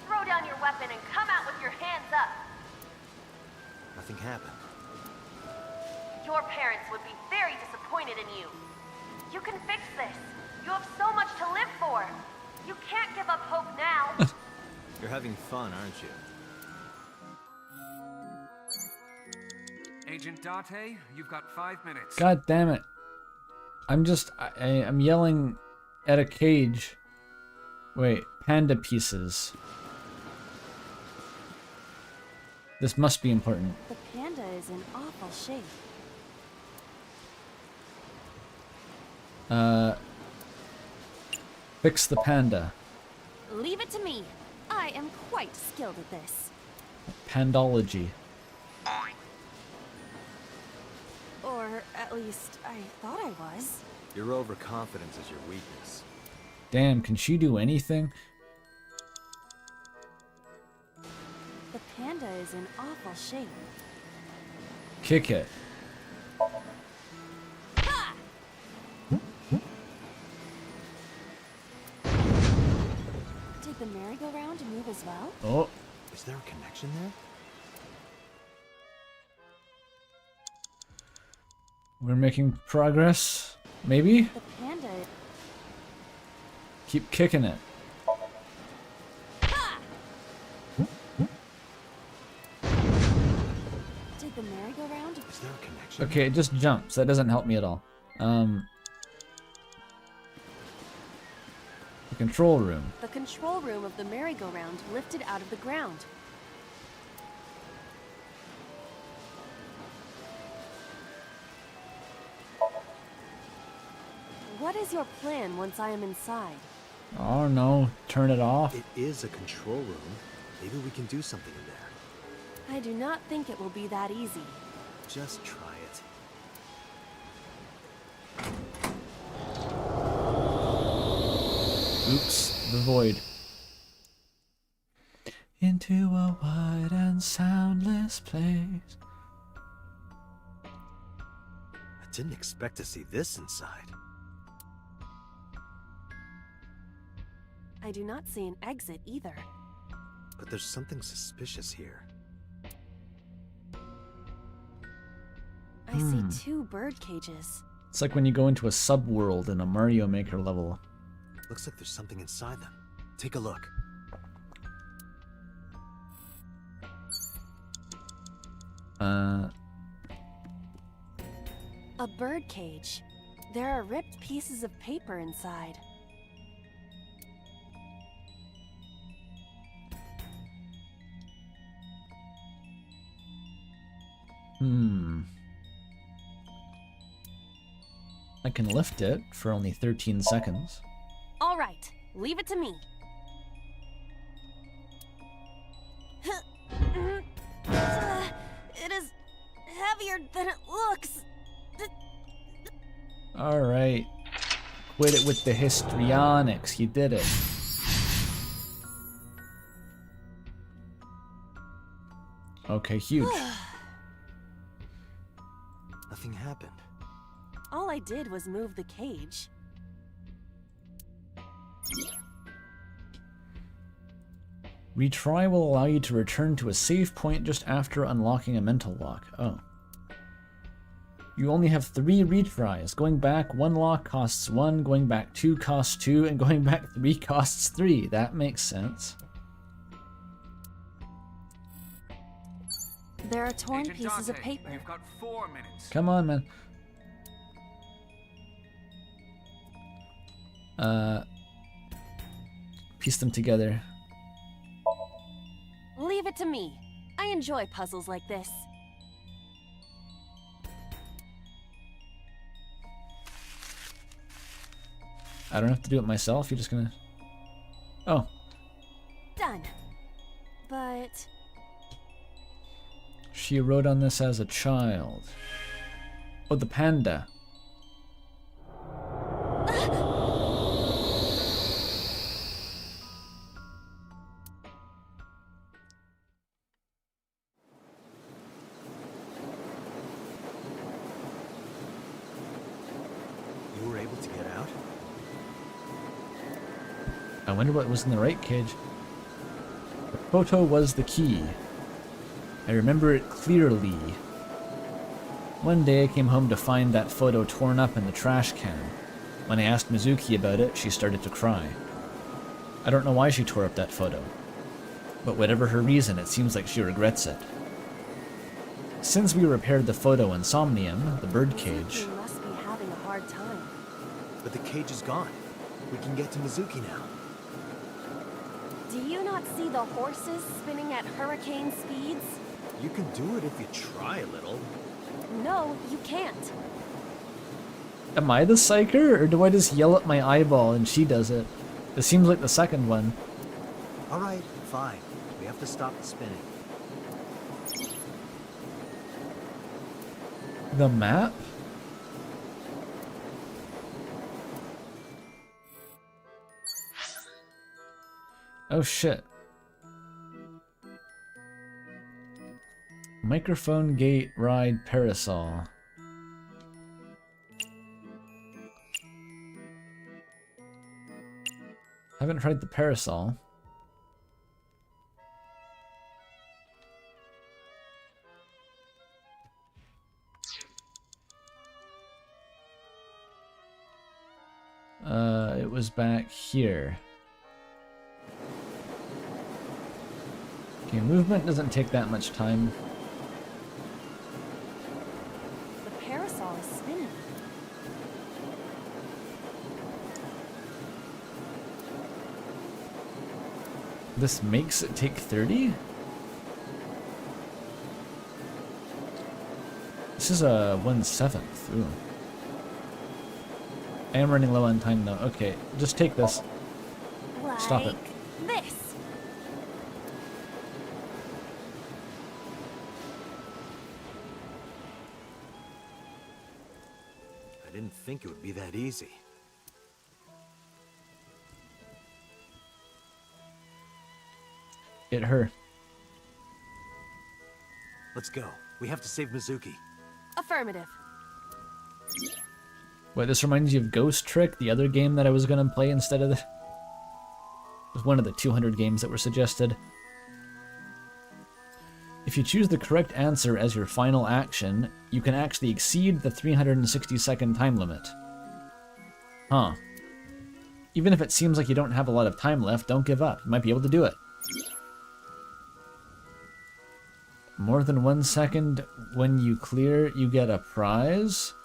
Throw down your weapon and come out with your hands up. Nothing happened. Your parents would be very disappointed in you. You can fix this. You have so much to live for. You can't give up hope now. You're having fun, aren't you? Agent Date, you've got 5 minutes. God damn it. I'm yelling at a cage. Wait, panda pieces. This must be important. The panda is in awful shape. Fix the panda. Leave it to me. I am quite skilled at this. Pandology. Or at least I thought I was. Your overconfidence is your weakness. Damn, can she do anything? The panda is in awful shape. Kick it. Ha! Did the merry-go-round move as well? Oh. Is there a connection there? We're making progress. Maybe? The panda... Keep kicking it. Ha! Did the merry-go-round... Is there a connection? Okay, it just jumps. That doesn't help me at all. The control room. The control room of the merry-go-round lifted out of the ground. What is your plan once I am inside? Oh no, turn it off. It is a control room. Maybe we can do something in there. I do not think it will be that easy. Just try it. Oops, the void. Into a wide and soundless place. I didn't expect to see this inside. I do not see an exit either. But there's something suspicious here. I see 2 bird cages. It's like when you go into a subworld in a Mario Maker level. Looks like there's something inside them. Take a look. A bird cage. There are ripped pieces of paper inside. I can lift it for only 13 seconds. All right, leave it to me. It is heavier than it looks. Alright. Quit it with the histrionics. You did it. Okay, huge. Nothing happened. All I did was move the cage. Retry will allow you to return to a save point just after unlocking a mental lock. Oh. You only have 3 retries. Going back 1 lock costs 1, going back 2 costs 2, and going back 3 costs 3. That makes sense. There are torn pieces of paper. You've got 4 minutes. Come on, man. Piece them together. Leave it to me. I enjoy puzzles like this. I don't have to do it myself. You're just gonna... Oh. Done. But... She wrote on this as a child. Oh, the panda. You were able to get out? I wonder what was in the right cage. The photo was the key. I remember it clearly. One day I came home to find that photo torn up in the trash can. When I asked Mizuki about it, she started to cry. I don't know why she tore up that photo, but whatever her reason, it seems like she regrets it. Since we repaired the photo in Somnium, the birdcage... Mizuki must be having a hard time. But the cage is gone. We can get to Mizuki now. Do you not see the horses spinning at hurricane speeds? You can do it if you try a little. No, you can't. Am I the psycher, or do I just yell at my eyeball and she does it? It seems like the second one. Alright, fine. We have to stop the spinning. The map? Oh shit. Microphone gate ride parasol. Haven't tried the parasol. It was back here. Okay, movement doesn't take that much time. The parasol is spinning. This makes it take 30? This is a 1/7. Ooh. I am running low on time though. Okay, just take this. Stop it. This. I didn't think it would be that easy. Hit her. Let's go. We have to save Mizuki. Affirmative. Wait, this reminds you of Ghost Trick, the other game that I was gonna play instead of the... It was one of the 200 games that were suggested. If you choose the correct answer as your final action, you can actually exceed the 360-second time limit. Huh. Even if it seems like you don't have a lot of time left, don't give up. You might be able to do it. More than 1 second when you clear, you get a prize?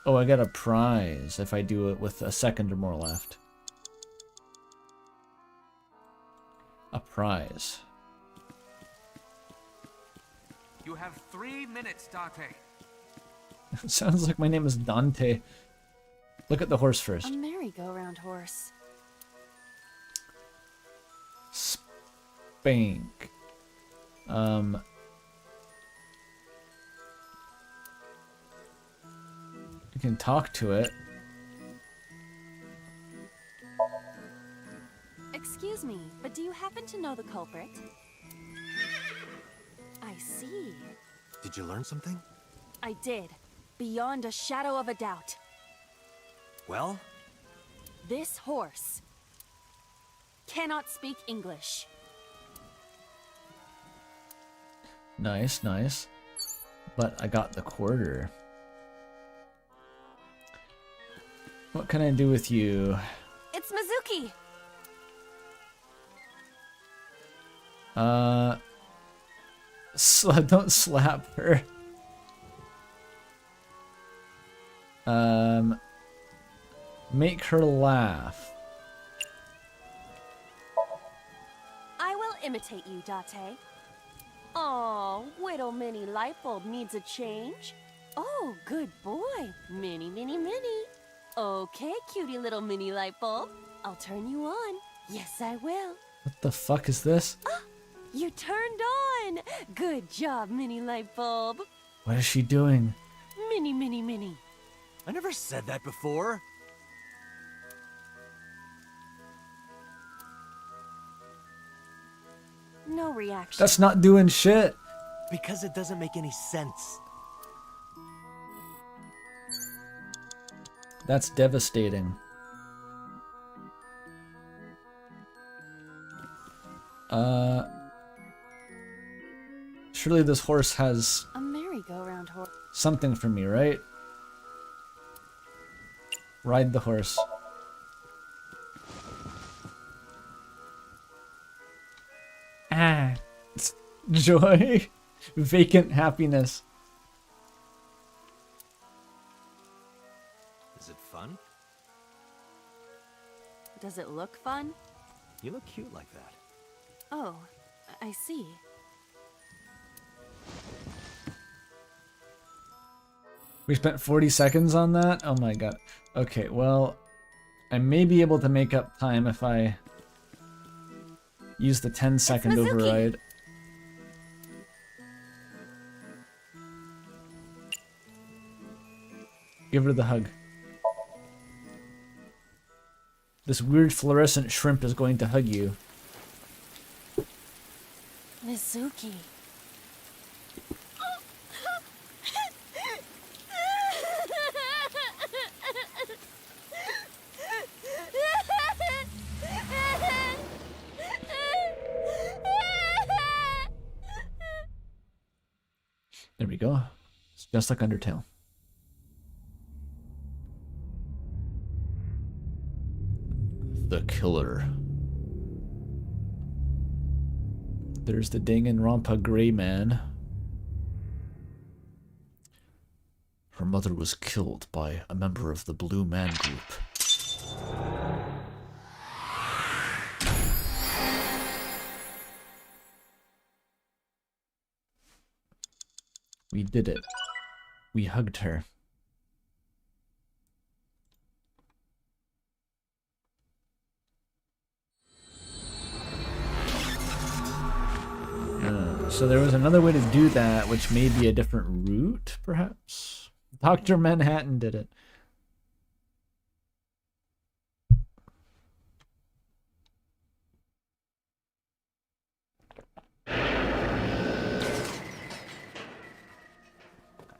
Oh, I get a prize if I do it with a second or more left. A prize. You have 3 minutes, Date. It sounds like my name is Dante. Look at the horse first. A merry-go-round horse. Spank. You can talk to it. Excuse me, but do you happen to know the culprit? I see. Did you learn something? I did. Beyond a shadow of a doubt. Well? This horse cannot speak English. Nice, nice. But I got the quarter. What can I do with you? It's Mizuki! Don't slap her. Make her laugh. I will imitate you, Date. Oh, little mini light bulb needs a change. Oh, good boy. Mini, mini, mini. Okay, cutie little mini light bulb. I'll turn you on. Yes, I will. What the fuck is this? You turned on. Good job, mini light bulb. What is she doing? Mini, mini, mini. I never said that before. No reaction. That's not doing shit. Because it doesn't make any sense. That's devastating. Surely this horse has A merry-go-round horse. something for me, right? Ride the horse. Ah, it's joy, vacant happiness. Is it fun? Does it look fun? You look cute like that. Oh, I see. We spent 40 seconds on that? Oh my god. Okay, well, I may be able to make up time if I use the 10-second override. Give her the hug. This weird fluorescent shrimp is going to hug you. Mizuki. There we go. It's just like Undertale. The killer. There's the Danganronpa Gray Man. Her mother was killed by a member of the Blue Man Group. We did it. We hugged her. So there was another way to do that, which may be a different route, perhaps? Dr. Manhattan did it.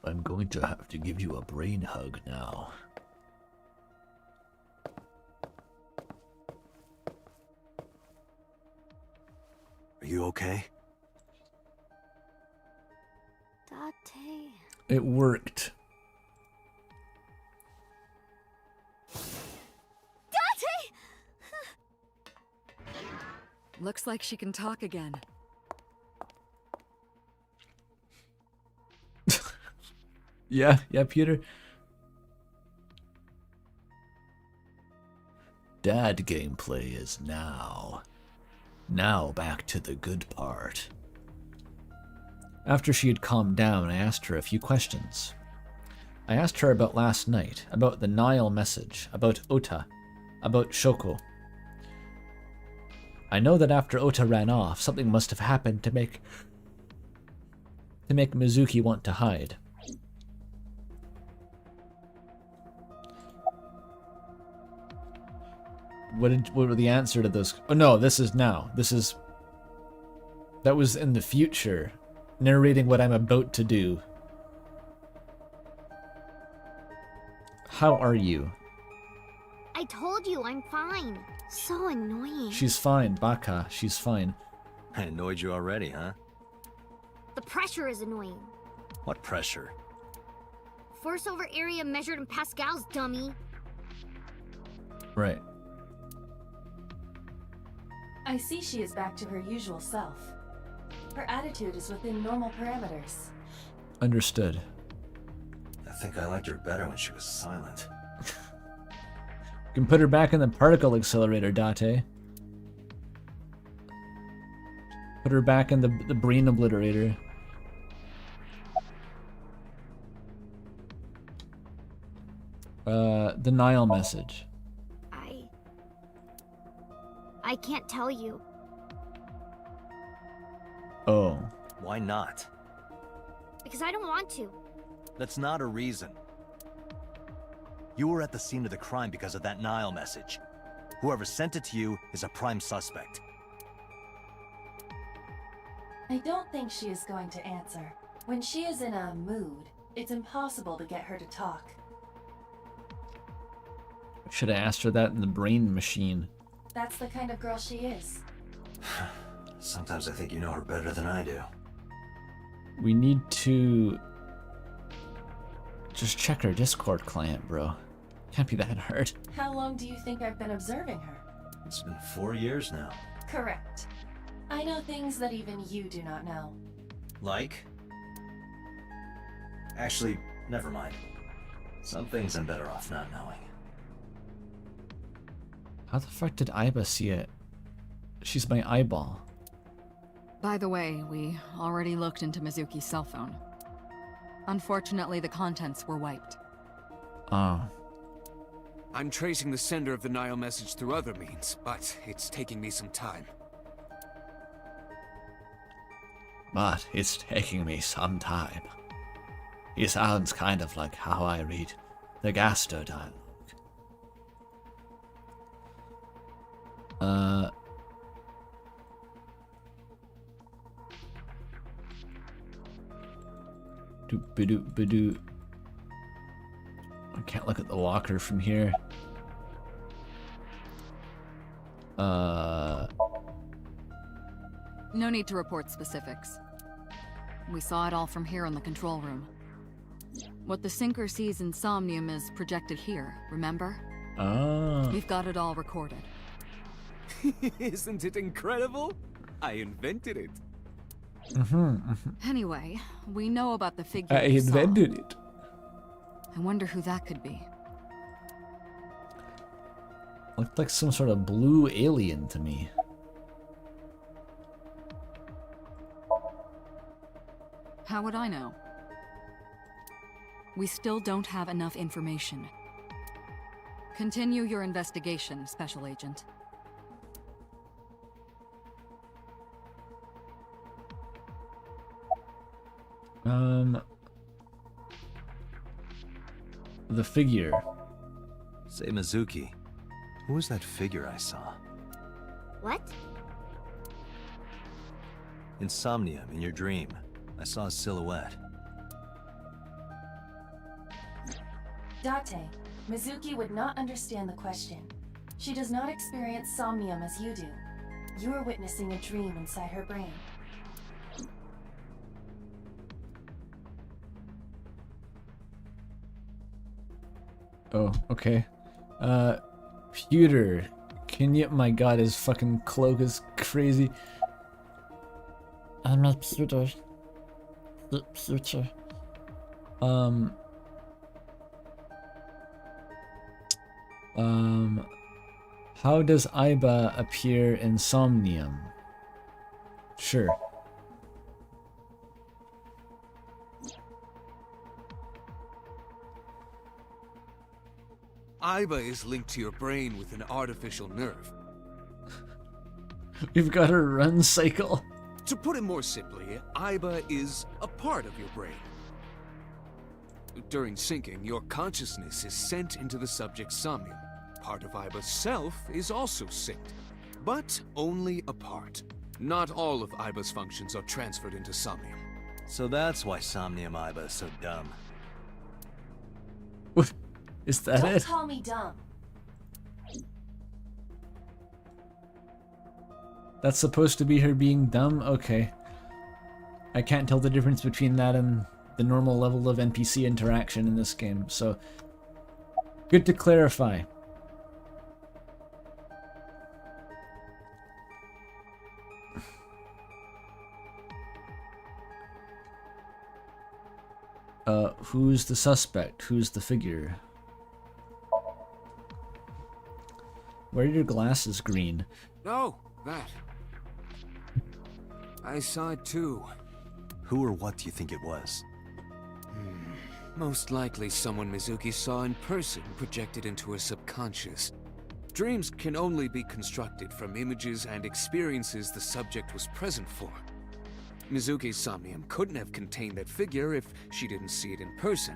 I'm going to have to give you a brain hug now. Are you okay? Date. It worked. Date! Looks like she can talk again. Yeah, Peter. Dad gameplay is now. Now back to the good part. After she had calmed down, I asked her a few questions. I asked her about last night, about the Nile message, about Ota, about Shoko. I know that after Ota ran off, something must have happened to make Mizuki want to hide. What were the answer to those? Oh no, this is now. That was in the future, narrating what I'm about to do. How are you? I told you I'm fine. So annoying. She's fine, Baka. She's fine. I annoyed you already, huh? The pressure is annoying. What pressure? Force over area measured in pascals, dummy. Right. I see she is back to her usual self. Her attitude is within normal parameters. Understood. I think I liked her better when she was silent. You can put her back in the particle accelerator, Date. Put her back in the brain obliterator. Denial message. I can't tell you. Oh. Why not? Because I don't want to. That's not a reason. You were at the scene of the crime because of that Nile message. Whoever sent it to you is a prime suspect. I don't think she is going to answer. When she is in a mood, it's impossible to get her to talk. Should have asked her that in the brain machine. That's the kind of girl she is. Sometimes I think you know her better than I do. We need to just check her Discord client, bro. Can't be that hard. How long do you think I've been observing her? It's been 4 years now. Correct. I know things that even you do not know. Like? Actually, never mind. Some things I'm better off not knowing. How the fuck did Aiba see it? She's my eyeball. By the way, we already looked into Mizuki's cell phone. Unfortunately, the contents were wiped. Oh. I'm tracing the sender of the Nile message through other means, but it's taking me some time. But it's taking me some time. He sounds kind of like how I read the Gasto dialogue. Doop-a-doop-a-doop. I can't look at the locker from here. No need to report specifics. We saw it all from here in the control room. What the sinker sees in Somnium is projected here, remember? Ah. We've got it all recorded. Isn't it incredible? I invented it. Anyway, we know about the figure I you saw. invented it. I wonder who that could be. Looked like some sort of blue alien to me. How would I know? We still don't have enough information. Continue your investigation, Special Agent. The figure. Say, Mizuki, who was that figure I saw? What? In Somnium, in your dream, I saw a silhouette. Date, Mizuki would not understand the question. She does not experience somnium as you do. You are witnessing a dream inside her brain. Oh, okay. Pewter. Can you? My god, his fucking cloak is crazy. I'm a pewter. Pewter. How does Aiba appear in Somnium? Sure. Aiba is linked to your brain with an artificial nerve. We've got a run cycle. To put it more simply, Aiba is a part of your brain. During syncing, your consciousness is sent into the subject's somnium. Part of Aiba's self is also synced, but only a part. Not all of Aiba's functions are transferred into Somnium. So that's why Somnium Aiba is so dumb. What? Is that Don't it? call me dumb. That's supposed to be her being dumb? Okay. I can't tell the difference between that and the normal level of NPC interaction in this game, so good to clarify. Who's the suspect? Who's the figure? Why are your glasses green? Oh, that. I saw it too. Who or what do you think it was? Most likely someone Mizuki saw in person projected into her subconscious. Dreams can only be constructed from images and experiences the subject was present for. Mizuki's Somnium couldn't have contained that figure if she didn't see it in person.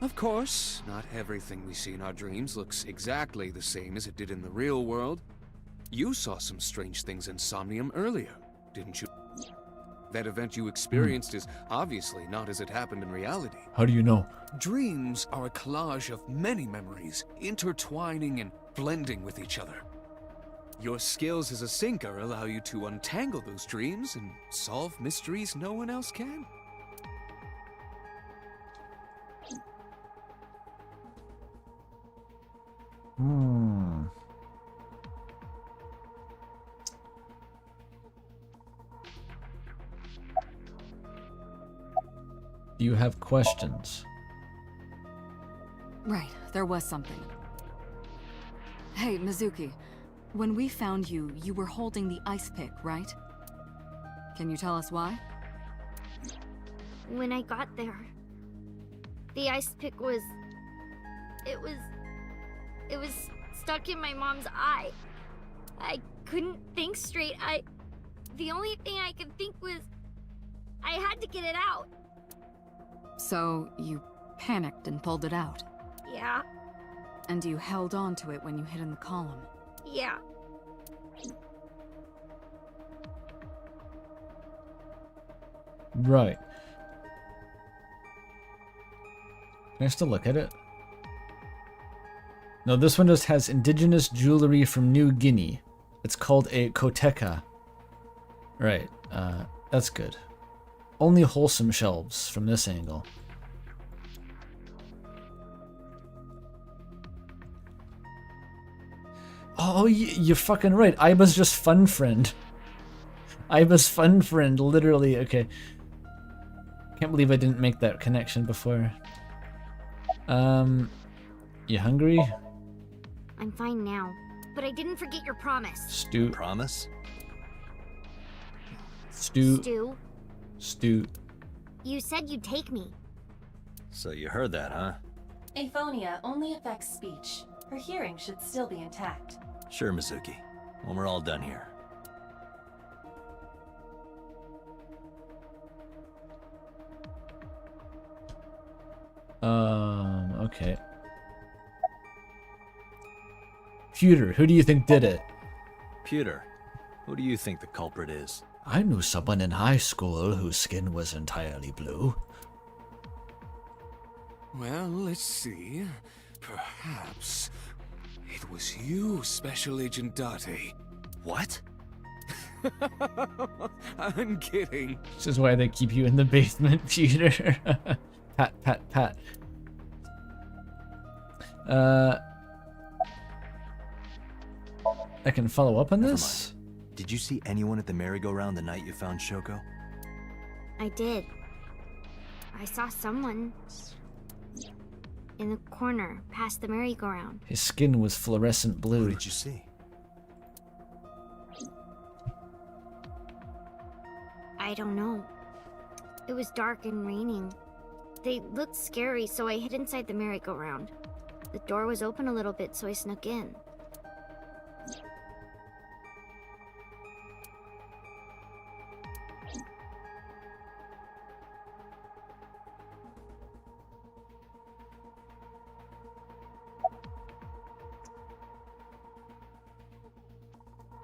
Of course, not everything we see in our dreams looks exactly the same as it did in the real world. You saw some strange things in Somnium earlier, didn't you? That event you experienced is obviously not as it happened in reality. How do you know? Dreams are a collage of many memories, intertwining and blending with each other. Your skills as a syncer allow you to untangle those dreams and solve mysteries no one else can. Do you have questions? Right, there was something. Hey, Mizuki. When we found you, you were holding the ice pick, right? Can you tell us why? When I got there, the ice pick was... It was stuck in my mom's eye. I couldn't think straight. The only thing I could think was... I had to get it out. So, you panicked and pulled it out? Yeah. And you held on to it when you hid in the column? Yeah. Right. Can I still look at it? No, this one just has indigenous jewelry from New Guinea. It's called a koteka. Right, that's good. Only wholesome shelves from this angle. Oh, you're fucking right. Aiba's just fun friend. Aiba's fun friend, literally. Okay. Can't believe I didn't make that connection before. You hungry? I'm fine now, but I didn't forget your promise. Stew. Promise? Stew. You said you'd take me. So you heard that, huh? Aphonia only affects speech. Her hearing should still be intact. Sure, Mizuki. When we're all done here. Okay. Pewter, who do you think did it? Pewter, who do you think the culprit is? I knew someone in high school whose skin was entirely blue. Well, let's see. Perhaps it was you, Special Agent Date. What? I'm kidding. This is why they keep you in the basement, Peter. Pat, pat, pat. I can follow up on this? Did you see anyone at the merry-go-round the night you found Shoko? I did. I saw someone in the corner past the merry-go-round. His skin was fluorescent blue. Who did you see? I don't know. It was dark and raining. They looked scary, so I hid inside the merry-go-round. The door was open a little bit, so I snuck in.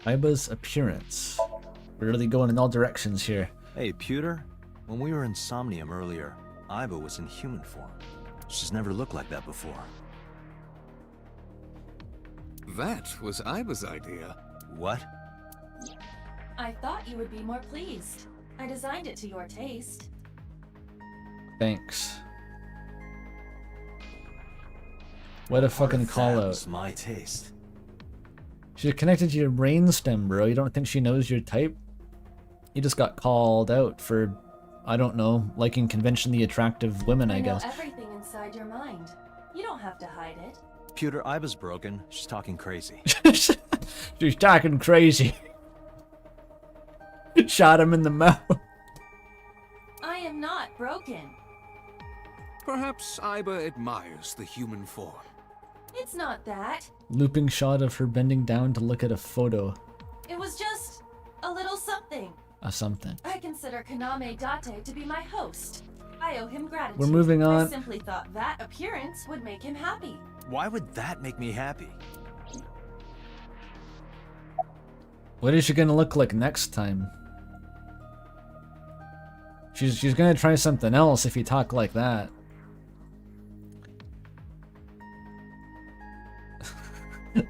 Iba's appearance. We're really going in all directions here. Hey, Pewter. When we were in Somnium earlier, Iba was in human form. She's never looked like that before. That was Iba's idea. What? I thought you would be more pleased. I designed it to your taste. Thanks. What a fucking call out. That's my taste. She's connected to your brainstem, bro. You don't think she knows your type? You just got called out for, I don't know, liking conventionally attractive women, I guess. I know everything inside your mind. You don't have to hide it. Pewter, Iba's broken. She's talking crazy. She's talking crazy. Shot him in the mouth. I am not broken. Perhaps Iba admires the human form. It's not that. Looping shot of her bending down to look at a photo. It was just a little something. A something. I consider Kaname Date to be my host. I owe him gratitude. We're moving on. I simply thought that appearance would make him happy. Why would that make me happy? What is she gonna look like next time? She's gonna try something else if you talk like that.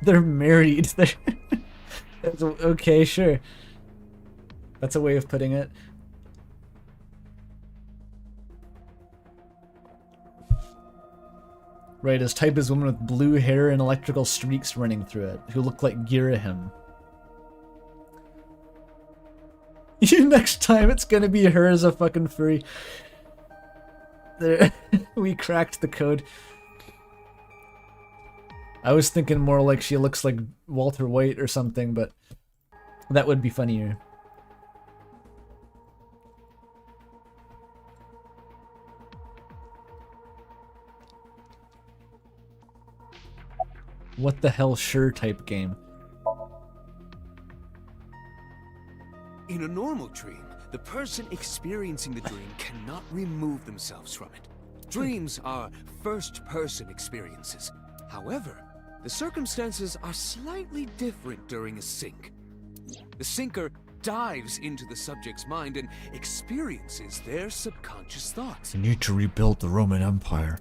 They're married. That's okay, sure. That's a way of putting it. Right, his type is woman with blue hair and electrical streaks running through it, who look like Girahim. Next time it's gonna be her as a fucking furry. There, we cracked the code. I was thinking more like she looks like Walter White or something, but that would be funnier. What the hell, sure type game. In a normal dream, the person experiencing the dream cannot remove themselves from it. Dreams are first-person experiences. However, the circumstances are slightly different during a sync. The syncer dives into the subject's mind and experiences their subconscious thoughts. You need to rebuild the Roman Empire.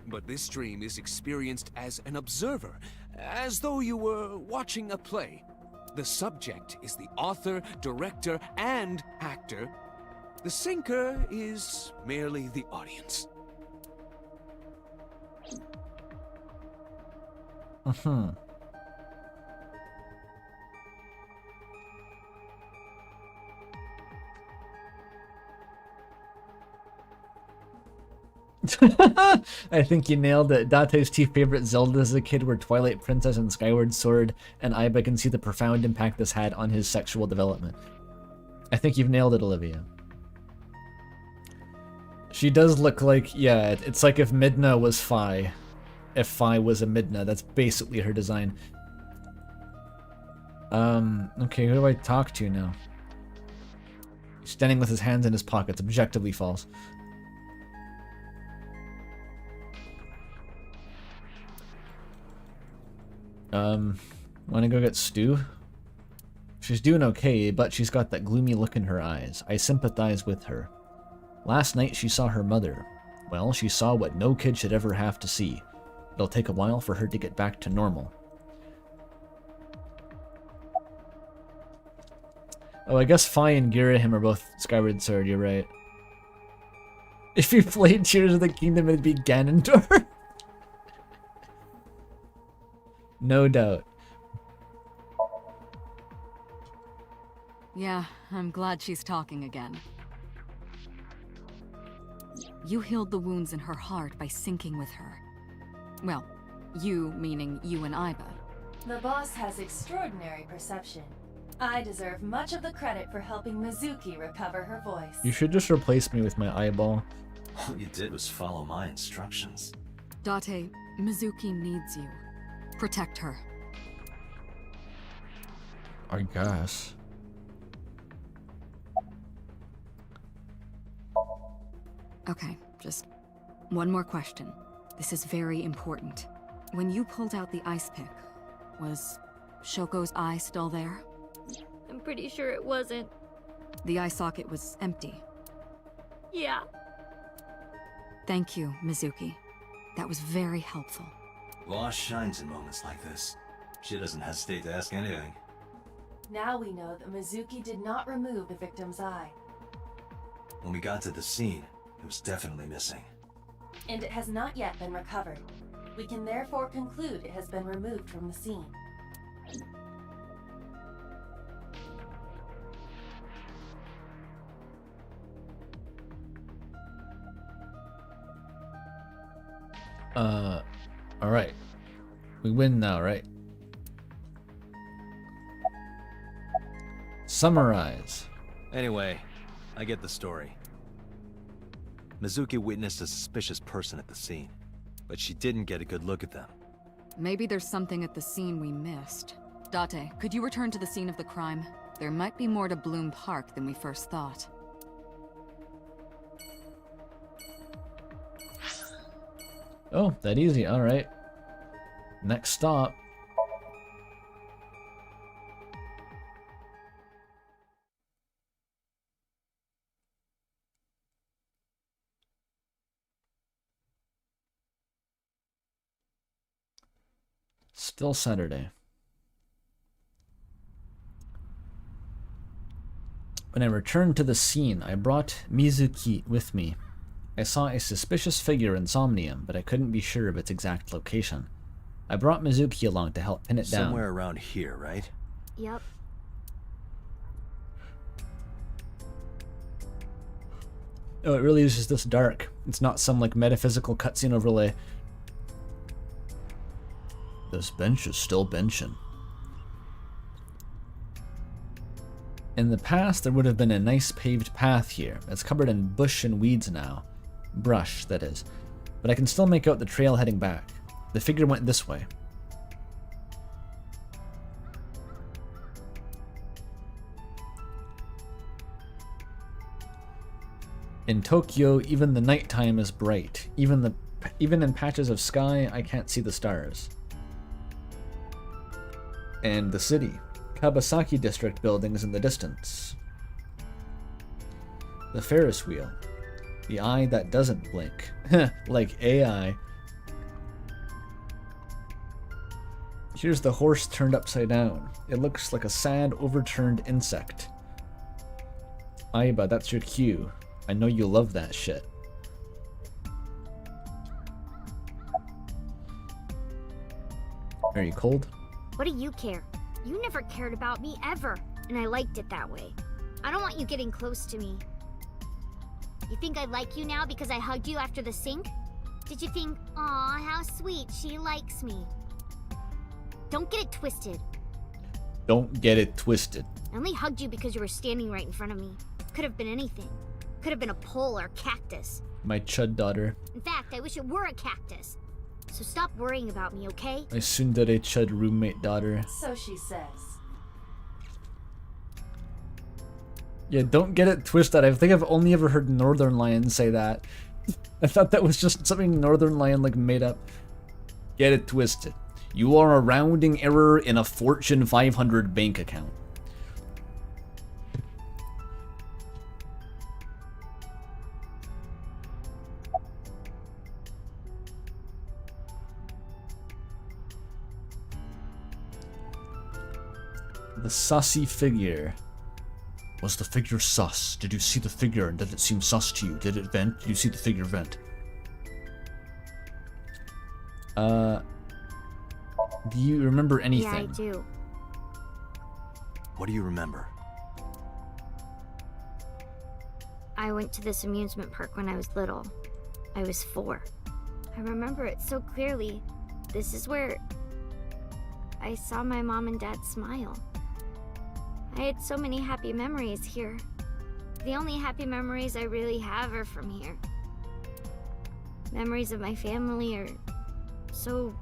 But this dream is experienced as an observer, as though you were watching a play. The subject is the author, director, and actor. The syncer is merely the audience. I think you nailed it. Date's two favorite Zeldas as a kid were Twilight Princess and Skyward Sword, and Iba can see the profound impact this had on his sexual development. I think you've nailed it, Olivia. She does look like, yeah, it's like if Midna was Fi. If Fi was a Midna, that's basically her design. Okay, who do I talk to now? He's standing with his hands in his pockets, objectively false. Wanna go get Stu? She's doing okay, but she's got that gloomy look in her eyes. I sympathize with her. Last night she saw her mother. Well, she saw what no kid should ever have to see. It'll take a while for her to get back to normal. Oh, I guess Fi and Girahim are both Skyward Sword, you're right. If you played Tears of the Kingdom, it'd be Ganondorf. No doubt. Yeah, I'm glad she's talking again. You healed the wounds in her heart by syncing with her. Well, you meaning you and Iba. The boss has extraordinary perception. I deserve much of the credit for helping Mizuki recover her voice. You should just replace me with my eyeball. All you did was follow my instructions. Date, Mizuki needs you. Protect her. I guess. Okay, just one more question. This is very important. When you pulled out the ice pick, was Shoko's eye still there? I'm pretty sure it wasn't. The eye socket was empty. Yeah. Thank you, Mizuki. That was very helpful. Law shines in moments like this. She doesn't hesitate to ask anything. Now we know that Mizuki did not remove the victim's eye. When we got to the scene, it was definitely missing. And it has not yet been recovered. We can therefore conclude it has been removed from the scene. Alright. We win now, right? Summarize. Anyway, I get the story. Mizuki witnessed a suspicious person at the scene, but she didn't get a good look at them. Maybe there's something at the scene we missed. Date, could you return to the scene of the crime? There might be more to Bloom Park than we first thought. Oh, that easy. Alright. Next stop. Still Saturday. When I returned to the scene, I brought Mizuki with me. I saw a suspicious figure in Somnium, but I couldn't be sure of its exact location. I brought Mizuki along to help pin it down. Somewhere around here, right? Yep. Oh, it really is just this dark. It's not some like metaphysical cutscene overlay. This bench is still benching. In the past, there would have been a nice paved path here. It's covered in bush and weeds now. Brush, that is. But I can still make out the trail heading back. The figure went this way. In Tokyo, even the nighttime is bright. Even in patches of sky, I can't see the stars. And the city. Kabasaki District buildings in the distance. The Ferris wheel. The eye that doesn't blink. Like AI. Here's the horse turned upside down. It looks like a sad, overturned insect. Aiba, that's your cue. I know you love that shit. Are you cold? What do you care? You never cared about me ever, and I liked it that way. I don't want you getting close to me. You think I like you now because I hugged you after the sink? Did you think, aw, how sweet, she likes me? Don't get it twisted. Don't get it twisted. I only hugged you because you were standing right in front of me. Could have been anything. Could have been a pole or a cactus. My chud daughter. In fact, I wish it were a cactus. So stop worrying about me, okay? My tsundere chud roommate daughter. So she says. Yeah, don't get it twisted. I think I've only ever heard Northern Lion say that. I thought that was just something Northern Lion like made up. Get it twisted. You are a rounding error in a Fortune 500 bank account. The sussy figure. Was the figure sus? Did you see the figure and did it seem sus to you? Did it vent? Did you see the figure vent? Do you remember anything? Yeah, I do. What do you remember? I went to this amusement park when I was little. I was 4. I remember it so clearly. This is where I saw my mom and dad smile. I had so many happy memories here. The only happy memories I really have are from here. memories of my family are so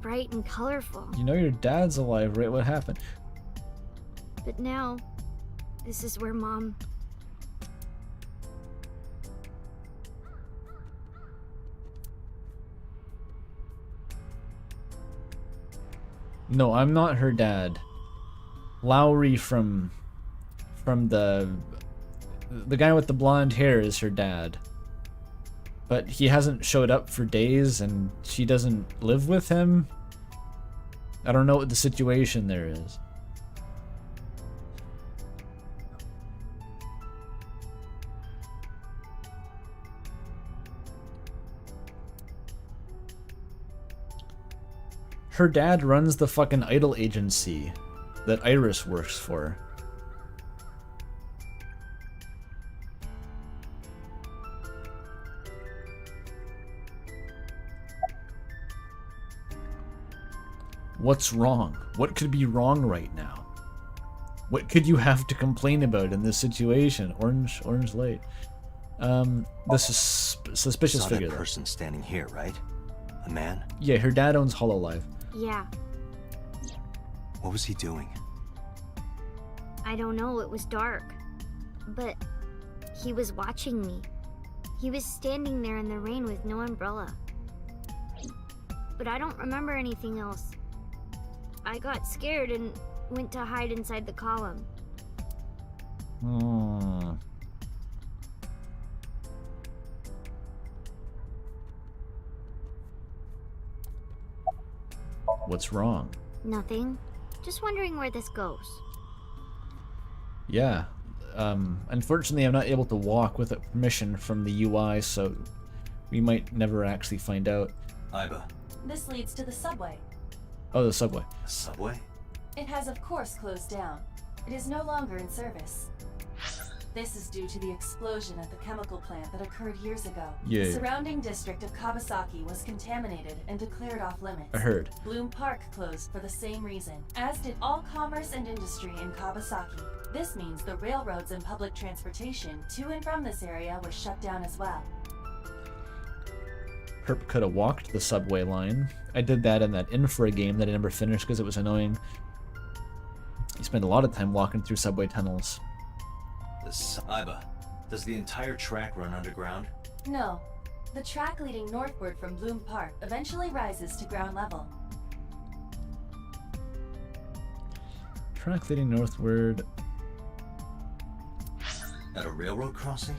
bright and colorful. You know your dad's alive, right? What happened? But now, this is where Mom... No, I'm not her dad. Lowry from the guy with the blonde hair is her dad. But he hasn't showed up for days and she doesn't live with him. I don't know what the situation there is. Her dad runs the fucking idol agency that Iris works for. What's wrong? What could be wrong right now? What could you have to complain about in this situation? Orange light. This is suspicious Saw figure. That person standing here, right? A man? Yeah, her dad owns Hololive. Yeah. What was he doing? I don't know, it was dark. But he was watching me. He was standing there in the rain with no umbrella. But I don't remember anything else. I got scared and went to hide inside the column. What's wrong? Nothing. Just wondering where this goes. Yeah. Unfortunately, I'm not able to walk with permission from the UI, so we might never actually find out. Iba. This leads to the subway. Oh, the subway. A subway? It has of course closed down. It is no longer in service. This is due to the explosion at the chemical plant that occurred years ago. Yeah. The surrounding district of Kawasaki was contaminated and declared off limits. I heard. Bloom Park closed for the same reason, as did all commerce and industry in Kawasaki. This means the railroads and public transportation to and from this area was shut down as well. Herp could have walked the subway line. I did that in that Infra game that I never finished because it was annoying. You spend a lot of time walking through subway tunnels. Iba, does the entire track run underground? No. The track leading northward from Bloom Park eventually rises to ground level. Track leading northward. At a railroad crossing?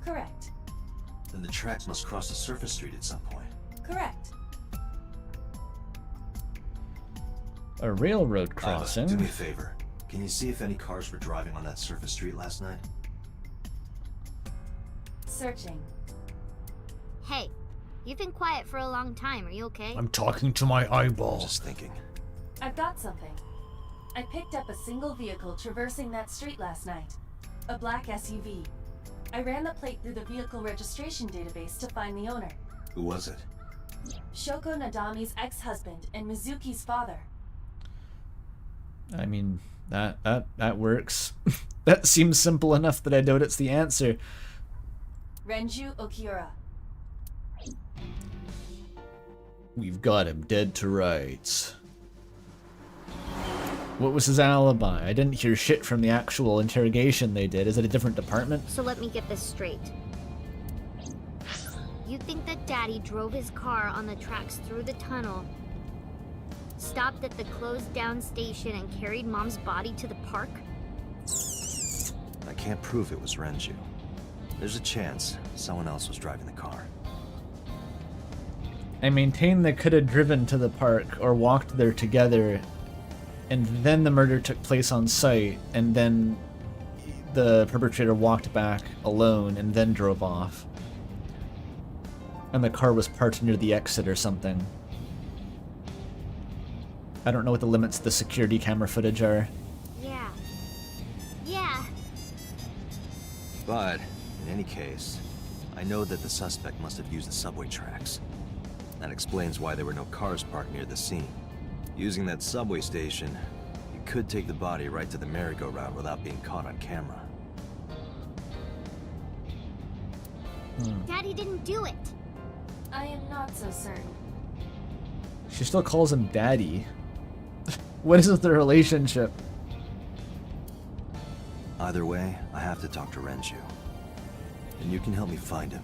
Correct. Then the tracks must cross a surface street at some point. Correct. A railroad Iba, crossing? do me a favor. Can you see if any cars were driving on that surface street last night? Searching. Hey, you've been quiet for a long time. Are you okay? I'm talking to my eyeball. Just thinking. I've got something. I picked up a single vehicle traversing that street last night. A black SUV. I ran the plate through the vehicle registration database to find the owner. Who was it? Shoko Nadami's ex-husband and Mizuki's father. I mean, that works. That seems simple enough that I doubt it's the answer. Renju Okiura. We've got him dead to rights. What was his alibi? I didn't hear shit from the actual interrogation they did. Is it a different department? So let me get this straight. You think that Daddy drove his car on the tracks through the tunnel, stopped at the closed down station, and carried Mom's body to the park? I can't prove it was Renju. There's a chance someone else was driving the car. I maintain they could have driven to the park or walked there together, and then the murder took place on site, and then the perpetrator walked back alone and then drove off. And the car was parked near the exit or something. I don't know what the limits of the security camera footage are. Yeah. Yeah. But, in any case, I know that the suspect must have used the subway tracks. That explains why there were no cars parked near the scene. Using that subway station, you could take the body right to the merry-go-round without being caught on camera. Daddy didn't do it. I am not so certain. She still calls him daddy. What is the relationship? Either way, I have to talk to Renju. And you can help me find him.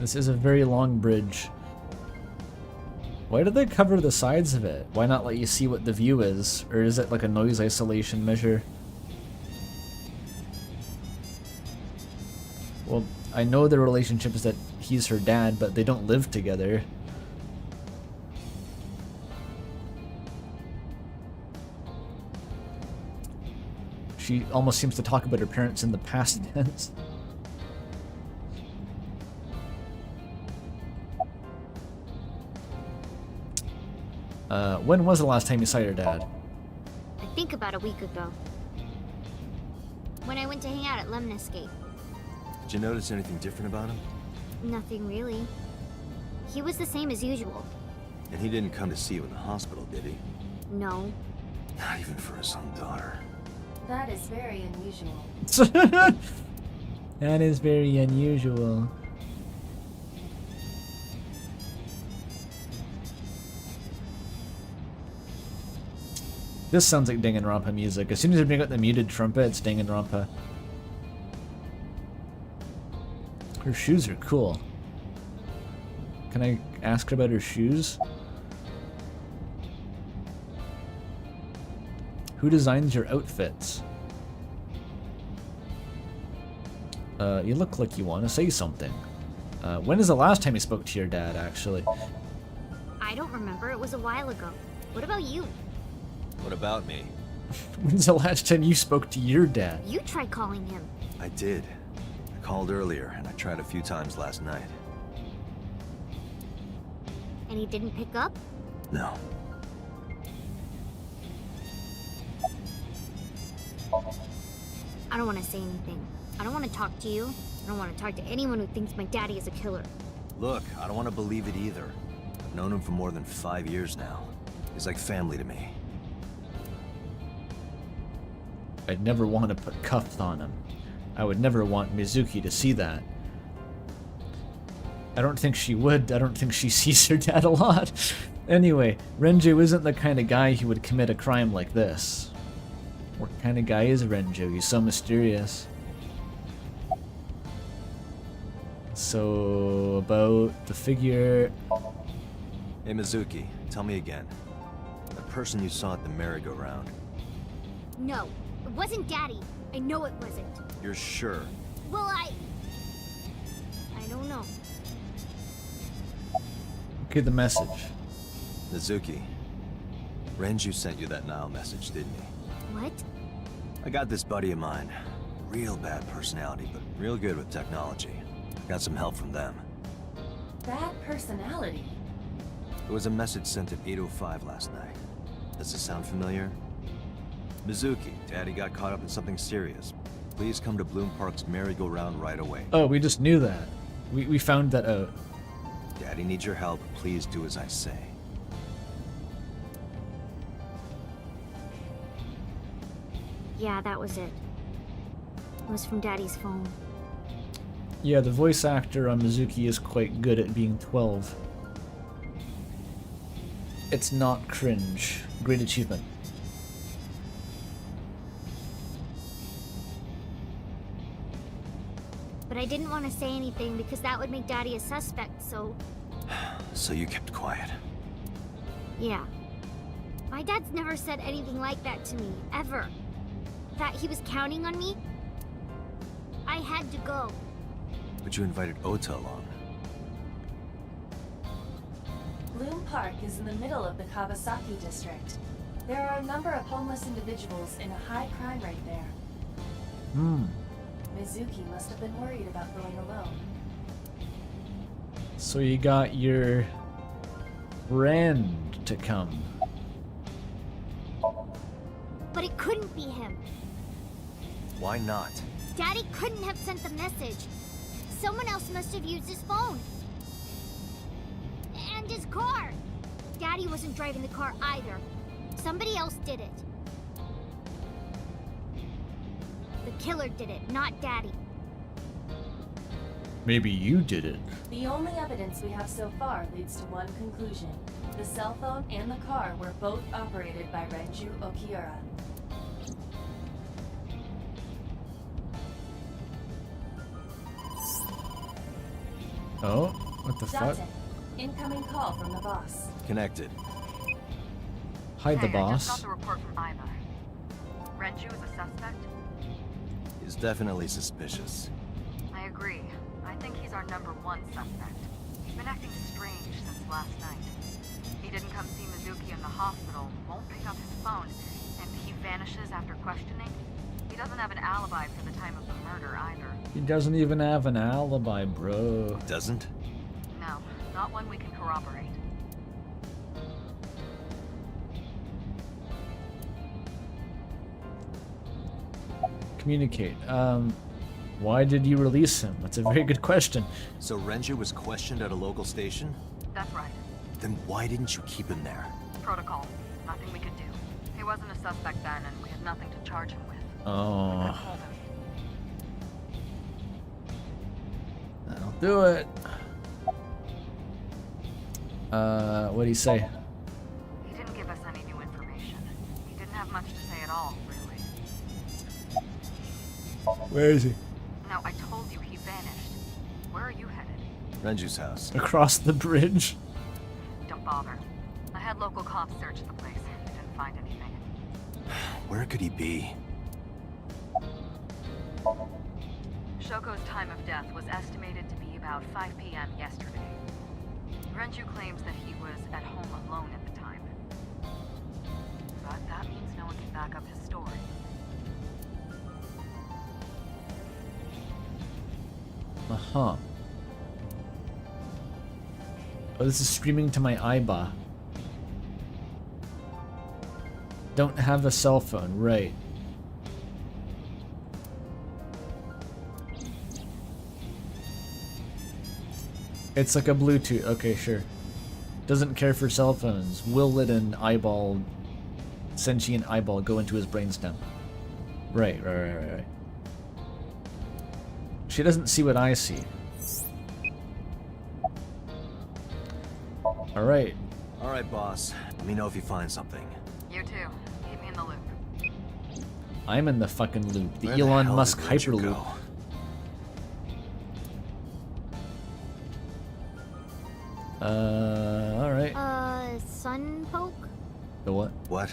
This is a very long bridge. Why did they cover the sides of it? Why not let you see what the view is? Or is it like a noise isolation measure? Well, I know the relationship is that he's her dad, but they don't live together. She almost seems to talk about her parents in the past tense. When was the last time you saw your dad? I think about a week ago. When I went to hang out at Lemniscape. Did you notice anything different about him? Nothing really. He was the same as usual. And he didn't come to see you in the hospital, did he? No. Not even for his own daughter. That is very unusual. That is very unusual. This sounds like Danganronpa music. As soon as I bring out the muted trumpet, it's Danganronpa. Her shoes are cool. Can I ask her about her shoes? Who designs your outfits? You look like you want to say something. When is the last time you spoke to your dad, actually? I don't remember. It was a while ago. What about you? What about me? When's the last time you spoke to your dad? You tried calling him. I did. I called earlier, and I tried a few times last night. And he didn't pick up? No. I don't want to say anything. I don't want to talk to you. I don't want to talk to anyone who thinks my daddy is a killer. Look, I don't want to believe it either. I've known him for more than 5 years now. He's like family to me. I'd never want to put cuffs on him. I would never want Mizuki to see that. I don't think she would. I don't think she sees her dad a lot. Anyway, Renju isn't the kind of guy who would commit a crime like this. What kind of guy is Renju? He's so mysterious. So, about the figure... Hey Mizuki, tell me again. The person you saw at the merry-go-round. No, it wasn't Daddy. I know it wasn't. You're sure? Well, I don't know. Okay, the message. Mizuki, Renju sent you that Nile message, didn't he? What? I got this buddy of mine. Real bad personality, but real good with technology. Got some help from them. Bad personality? It was a message sent at 8:05 last night. Does this sound familiar? Mizuki, Daddy got caught up in something serious. Please come to Bloom Park's merry-go-round right away. Oh, we just knew that. We found that out. Daddy needs your help. Please do as I say. Yeah, that was it. It was from Daddy's phone. Yeah, the voice actor on Mizuki is quite good at being 12. It's not cringe. Great achievement. But I didn't want to say anything because that would make Daddy a suspect, so... So you kept quiet. Yeah. My dad's never said anything like that to me, ever. That he was counting on me? I had to go. But you invited Ota along. Bloom Park is in the middle of the Kawasaki district. There are a number of homeless individuals in a high crime rate there. Mizuki must have been worried about going alone. So you got your friend to come. But it couldn't be him. Why not? Daddy couldn't have sent the message. Someone else must have used his phone. And his car. Daddy wasn't driving the car either. Somebody else did it. killer did it, not Daddy. Maybe you did it. The only evidence we have so far leads to one conclusion. The cell phone and the car were both operated by Renju Okiura. Oh, what the fuck? Date, incoming call from the boss. Connected. Hi, the I boss. just got the report from Iva. Renju is a suspect? He's definitely suspicious. I agree. I think he's our #1 suspect. He's been acting strange since last night. He didn't come see Mizuki in the hospital, won't pick up his phone, and he vanishes after questioning. He doesn't have an alibi for the time of the murder either. He doesn't even have an alibi, bro. Doesn't? No, not one we can corroborate. Communicate. Why did you release him? That's a very good question. So Renju was questioned at a local station? That's right. Then why didn't you keep him there? Protocol. Nothing we could do. He wasn't a suspect then, and we had nothing to charge him with. Oh. We couldn't hold him. That'll do it. What'd he say? He didn't give us any new information. He didn't have much to say at all, really. Where is he? No, I told you he vanished. Where are you headed? Renju's house. Across the bridge. Don't bother. I had local cops search the place. They didn't find anything. Where could he be? Shoko's time of death was estimated to be about 5 p.m. yesterday. Renju claims that he was at home alone at the time. But that means no one can back up his story. Uh-huh. Oh, this is streaming to my Iba. Don't have a cell phone, right. It's like a Bluetooth, okay, sure. Doesn't care for cell phones. Will let an eyeball, sentient eyeball go into his brainstem. Right. She doesn't see what I see. Alright. Alright, boss. Let me know if you find something. You too. Keep me in the loop. I'm in the fucking loop. The Where the Elon hell Musk did Renju Hyperloop. go? Alright. Sun poke? The what? What?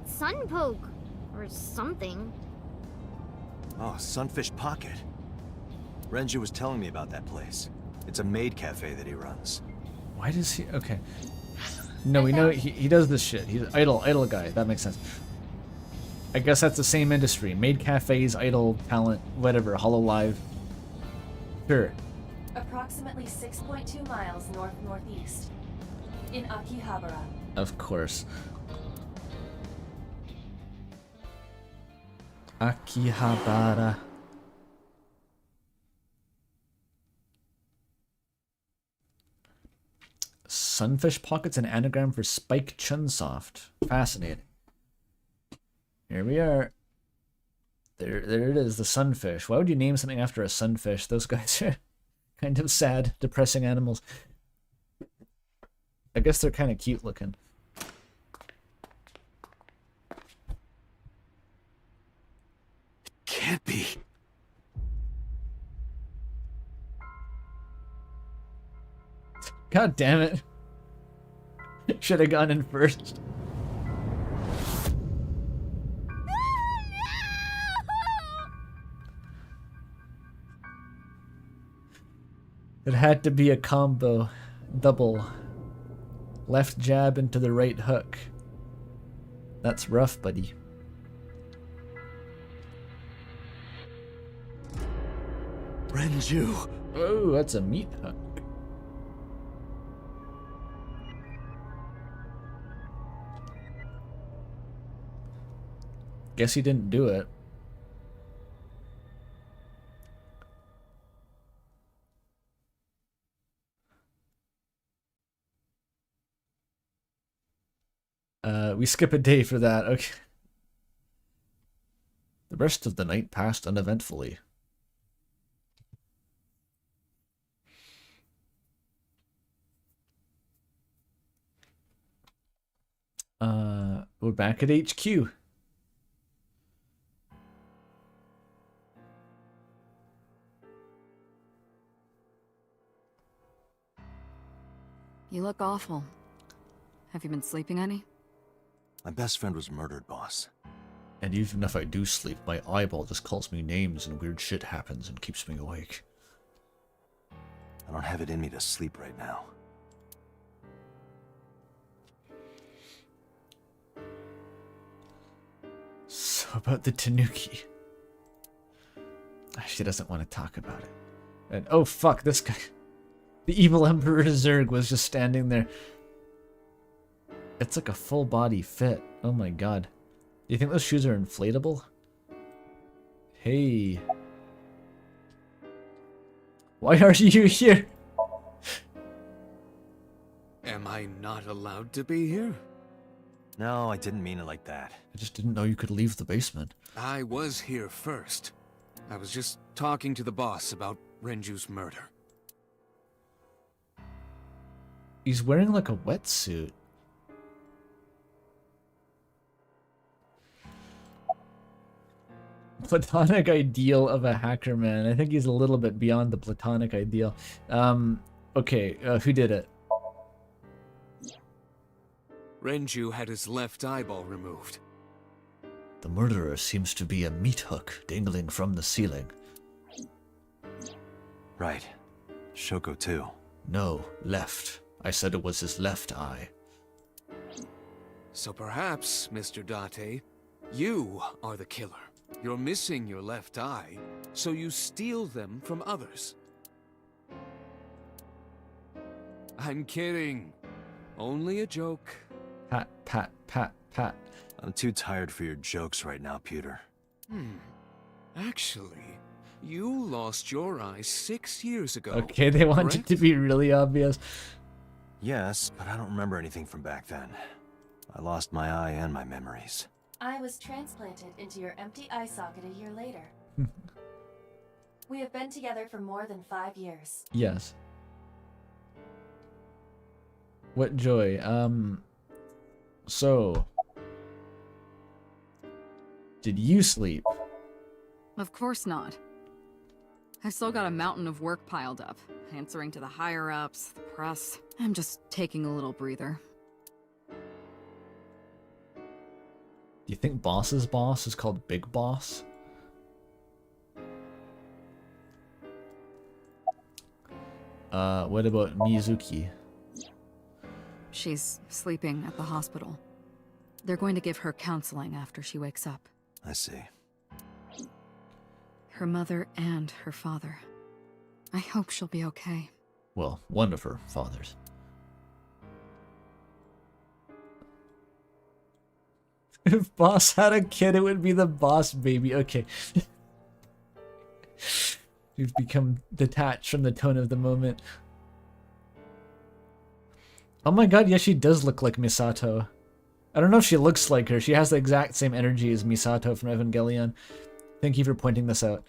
Sun poke. Or something. Oh, Sunfish Pocket. Renju was telling me about that place. It's a maid cafe that he runs. Why does he... Okay. No, we know he does this shit. He's an idol guy. That makes sense. I guess that's the same industry. Maid cafes, idol, talent, whatever. Hololive. Sure. Approximately 6.2 miles north-northeast. In Akihabara. Of course. Akihabara. Sunfish Pocket's an anagram for Spike Chunsoft. Fascinating. Here we are. There it is, the sunfish. Why would you name something after a sunfish? Those guys are kind of sad, depressing animals. I guess they're kind of cute looking. Can't be. God damn it. Should have gone in first. It had to be a combo. Double. Left jab into the right hook. That's rough, buddy. Renju. Oh, that's a meat hook. Guess he didn't do it. We skip a day for that. Okay. The rest of the night passed uneventfully. We're back at HQ. You look awful. Have you been sleeping any? My best friend was murdered, boss. And even if I do sleep, my eyeball just calls me names and weird shit happens and keeps me awake. I don't have it in me to sleep right now. So about the Tanuki. She doesn't want to talk about it. And oh fuck, this guy. The evil Emperor Zerg was just standing there. It's like a full body fit. Oh my god. Do you think those shoes are inflatable? Hey. Why are you here? Am I not allowed to be here? No, I didn't mean it like that. I just didn't know you could leave the basement. I was here first. I was just talking to the boss about Renju's murder. He's wearing like a wetsuit. Platonic ideal of a hacker man. I think he's a little bit beyond the platonic ideal. Okay, who did it? Renju had his left eyeball removed. The murderer seems to be a meat hook dangling from the ceiling. Right. Shoko too. No, left. I said it was his left eye. So perhaps, Mr. Date, you are the killer. You're missing your left eye, so you steal them from others. I'm kidding. Only a joke. Pat, pat, pat, pat. I'm too tired for your jokes right now, Pewter. Actually, you lost your eye 6 years ago. Okay, they want it to be really obvious. Yes, but I don't remember anything from back then. I lost my eye and my memories. I was transplanted into your empty eye socket a year later. We have been together for more than 5 years. Yes. What joy. So... Did you sleep? Of course not. I've still got a mountain of work piled up, answering to the higher-ups, the press. I'm just taking a little breather. Do you think Boss's boss is called Big Boss? What about Mizuki? She's sleeping at the hospital. They're going to give her counseling after she wakes up. I see. Her mother and her father. I hope she'll be okay. Well, one of her fathers. If Boss had a kid, it would be the Boss baby. Okay. We've become detached from the tone of the moment. Oh my god, yeah, she does look like Misato. I don't know if she looks like her. She has the exact same energy as Misato from Evangelion. Thank you for pointing this out.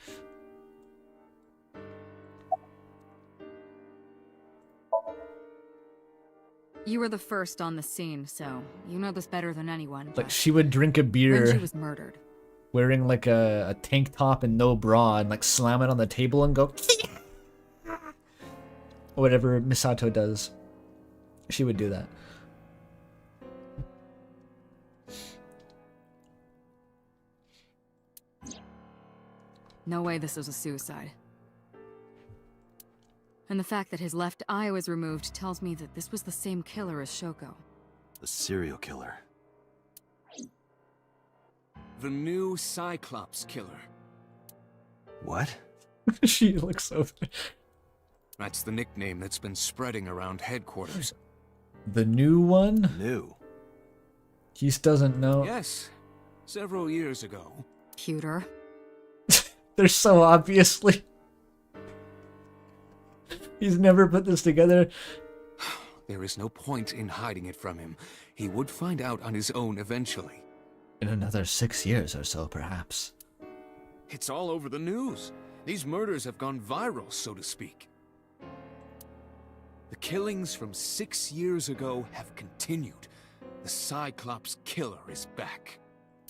You were the first on the scene, so you know this better than anyone. Like, she would drink a beer Renju was murdered. wearing like a tank top and no bra and like slam it on the table and go whatever Misato does. She would do that. No way this was a suicide. And the fact that his left eye was removed tells me that this was the same killer as Shoko. The serial killer. The new Cyclops killer. What? She looks over. That's the nickname that's been spreading around headquarters. The new one? New. He doesn't know. Yes. Several years ago. Pewter. They're so obviously. He's never put this together. There is no point in hiding it from him. He would find out on his own eventually. In another 6 years or so, perhaps. It's all over the news. These murders have gone viral, so to speak. The killings from 6 years ago have continued. The Cyclops killer is back.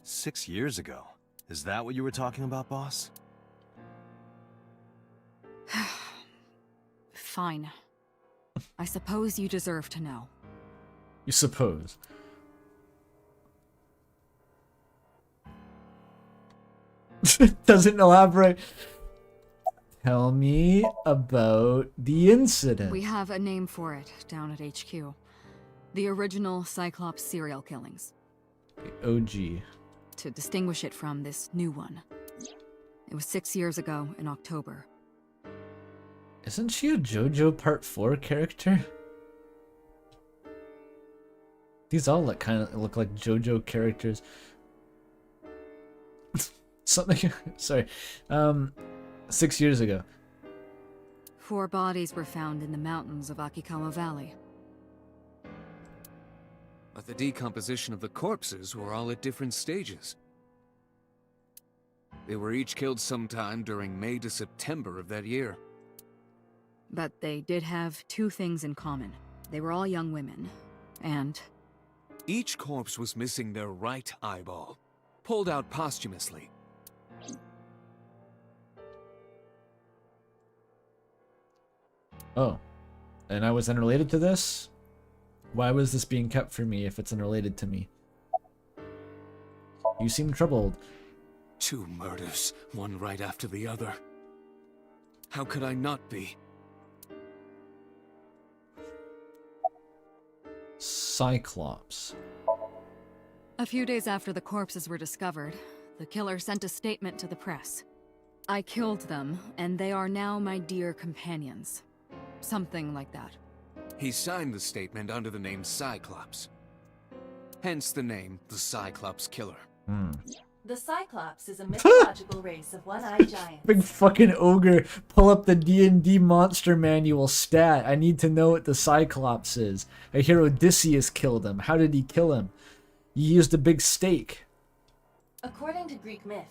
6 years ago? Is that what you were talking about, boss? Fine. I suppose you deserve to know. You suppose. Doesn't elaborate. Tell me about the incident. We have a name for it down at HQ. The original Cyclops serial killings. The OG. To distinguish it from this new one. It was 6 years ago in October. Isn't she a JoJo Part 4 character? These all look like JoJo characters. Something. Sorry. 6 years ago. 4 bodies were found in the mountains of Akikawa Valley. But the decomposition of the corpses were all at different stages. They were each killed sometime during May to September of that year. But they did have 2 things in common. They were all young women, and... Each corpse was missing their right eyeball, pulled out posthumously. Oh. And I was unrelated to this? Why was this being kept from me if it's unrelated to me? You seem troubled. 2 murders, one right after the other. How could I not be? Cyclops. A few days after the corpses were discovered, the killer sent a statement to the press. I killed them, and they are now my dear companions. Something like that. He signed the statement under the name Cyclops. Hence the name, the Cyclops Killer. The Cyclops is a mythological race of one-eyed giants. Big fucking ogre. Pull up the D&D monster manual stat. I need to know what the Cyclops is. I hear Odysseus killed him. How did he kill him? He used a big stake. According to Greek myth,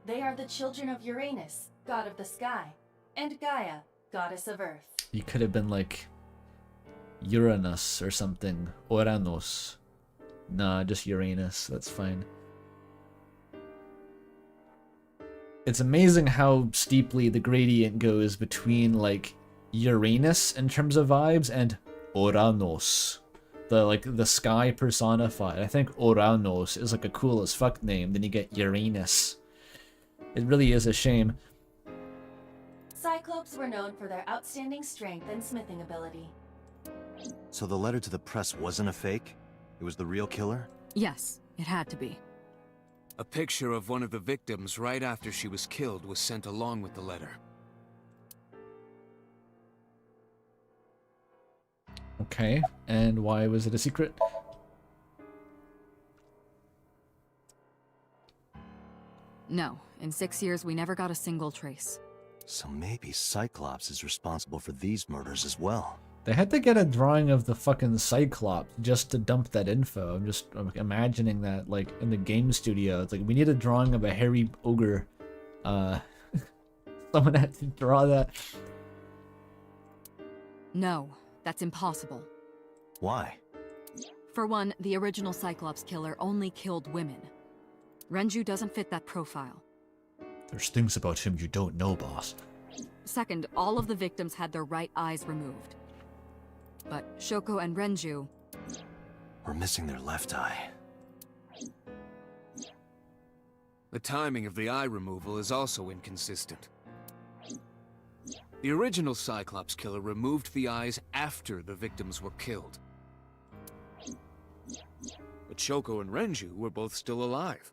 they are the children of Uranus, god of the sky, and Gaia, goddess of earth. He could have been like Uranus or something. Uranus. Nah, just Uranus. That's fine. It's amazing how steeply the gradient goes between like Uranus in terms of vibes and Uranus. The sky personified. I think Uranus is like a cool as fuck name. Then you get Uranus. It really is a shame. Cyclops were known for their outstanding strength and smithing ability. So the letter to the press wasn't a fake? It was the real killer? Yes, it had to be. A picture of one of the victims right after she was killed was sent along with the letter. Okay, and why was it a secret? No, in 6 years we never got a single trace. So maybe Cyclops is responsible for these murders as well. They had to get a drawing of the fucking Cyclops just to dump that info. I'm imagining that, like, in the game studio. It's like, we need a drawing of a hairy ogre. Someone had to draw that. No, that's impossible. Why? For one, the original Cyclops killer only killed women. Renju doesn't fit that profile. There's things about him you don't know, boss. Second, all of the victims had their right eyes removed. But Shoko and Renju... We're missing their left eye. The timing of the eye removal is also inconsistent. The original Cyclops killer removed the eyes after the victims were killed. But Shoko and Renju were both still alive. ...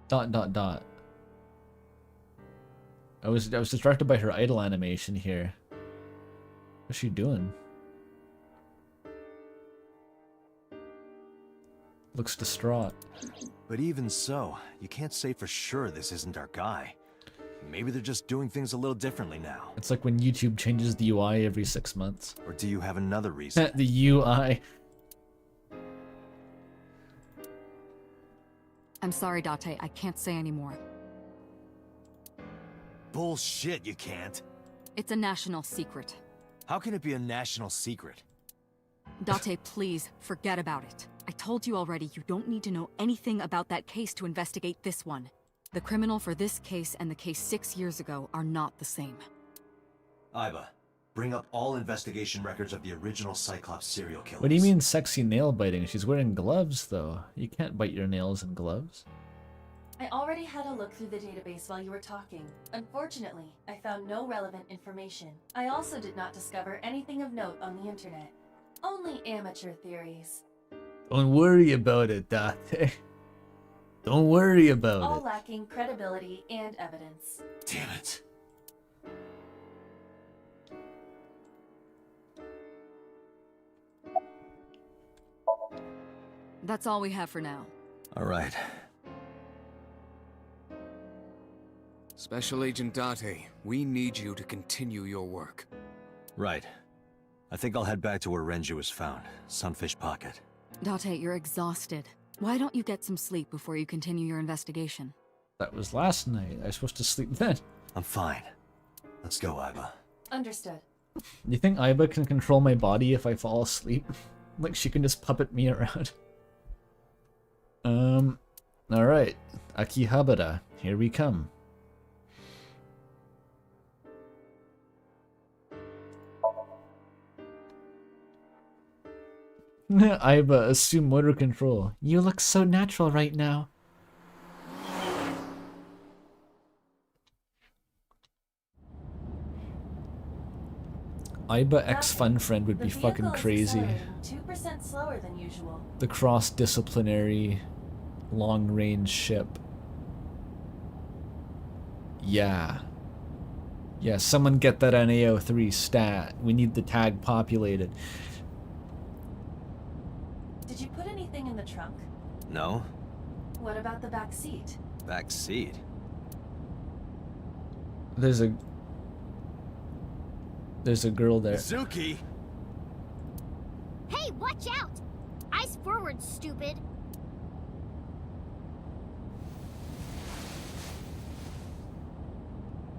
I was distracted by her idle animation here. What's she doing? Looks distraught. But even so, you can't say for sure this isn't our guy. Maybe they're just doing things a little differently now. It's like when YouTube changes the UI every 6 months. Or do you have another reason? The UI. I'm sorry, Date. I can't say anymore. Bullshit, you can't. It's a national secret. How can it be a national secret? Date, please, forget about it. I told you already, you don't need to know anything about that case to investigate this one. The criminal for this case and the case 6 years ago are not the same. Iba, bring up all investigation records of the original Cyclops serial killers. What do you mean sexy nail biting? She's wearing gloves, though. You can't bite your nails in gloves. I already had a look through the database while you were talking. Unfortunately, I found no relevant information. I also did not discover anything of note on the internet. Only amateur theories. Don't worry about it, Date. Don't worry about All it. lacking credibility and evidence. Damn it. That's all we have for now. All right. Special Agent Date, we need you to continue your work. Right. I think I'll head back to where Renju was found. Sunfish Pocket. Date, you're exhausted. Why don't you get some sleep before you continue your investigation? That was last night. I was supposed to sleep then. I'm fine. Let's go, Iba. Understood. You think Iba can control my body if I fall asleep? Like she can just puppet me around. Alright. Akihabara, here we come. Iba, assume motor control. You look so natural right now. Iba X Fun Friend would be fucking crazy. 2% slower than usual. The cross-disciplinary long-range ship. Yeah. Yeah, someone get that on AO3 stat. We need the tag populated. Did you put anything in the trunk? No? What about the back seat? Back seat? There's a girl there. Mizuki! Hey, watch out! Eyes forward, stupid.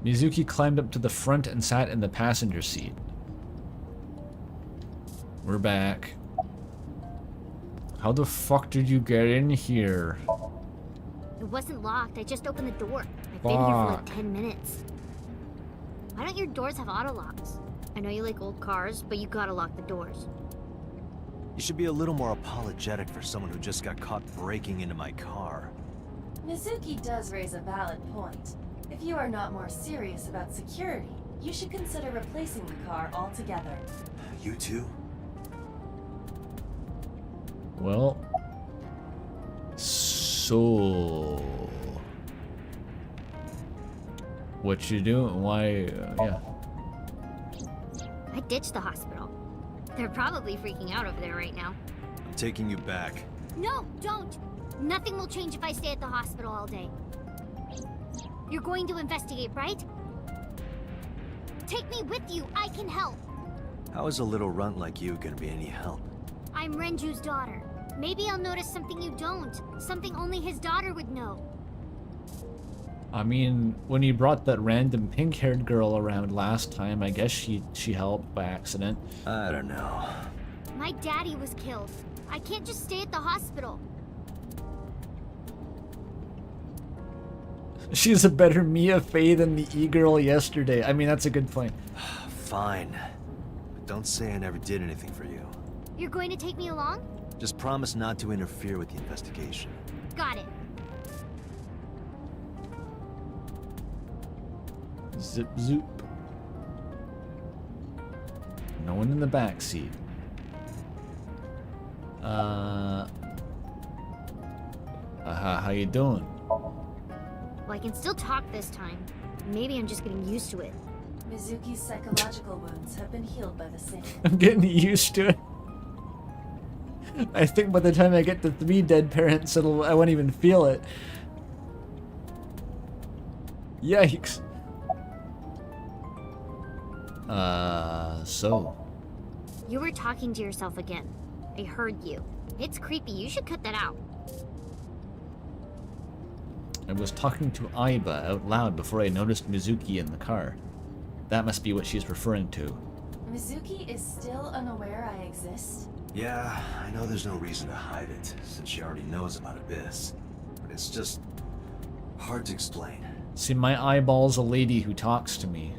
Mizuki climbed up to the front and sat in the passenger seat. We're back. How the fuck did you get in here? It wasn't locked. I just opened the door. I've been here for like 10 minutes. Why don't your doors have auto locks? I know you like old cars, but you gotta lock the doors. You should be a little more apologetic for someone who just got caught breaking into my car. Mizuki does raise a valid point. If you are not more serious about security, you should consider replacing the car altogether. You too? Well, so what you doing? Why? Yeah. I ditched the hospital. They're probably freaking out over there right now. I'm taking you back. No, don't! Nothing will change if I stay at the hospital all day. You're going to investigate, right? Take me with you. I can help. How is a little runt like you gonna be any help? I'm Renju's daughter. Maybe I'll notice something you don't. Something only his daughter would know. I mean, when you brought that random pink-haired girl around last time, I guess she helped by accident. I don't know. My daddy was killed. I can't just stay at the hospital. She's a better Mia Fey than the e-girl yesterday. I mean, that's a good point. Fine. But don't say I never did anything for you. You're going to take me along? Just promise not to interfere with the investigation. Got it. Zip zoop. No one in the back seat. How you doing? Well, I can still talk this time. Maybe I'm just getting used to it. Mizuki's psychological wounds have been healed by the same. I'm getting used to it. I think by the time I get to 3 dead parents, I won't even feel it. Yikes. So? You were talking to yourself again. I heard you. It's creepy. You should cut that out. I was talking to Aiba out loud before I noticed Mizuki in the car. That must be what she's referring to. Mizuki is still unaware I exist? Yeah, I know there's no reason to hide it, since she already knows about Abyss. But it's just hard to explain. See, my eyeball's a lady who talks to me.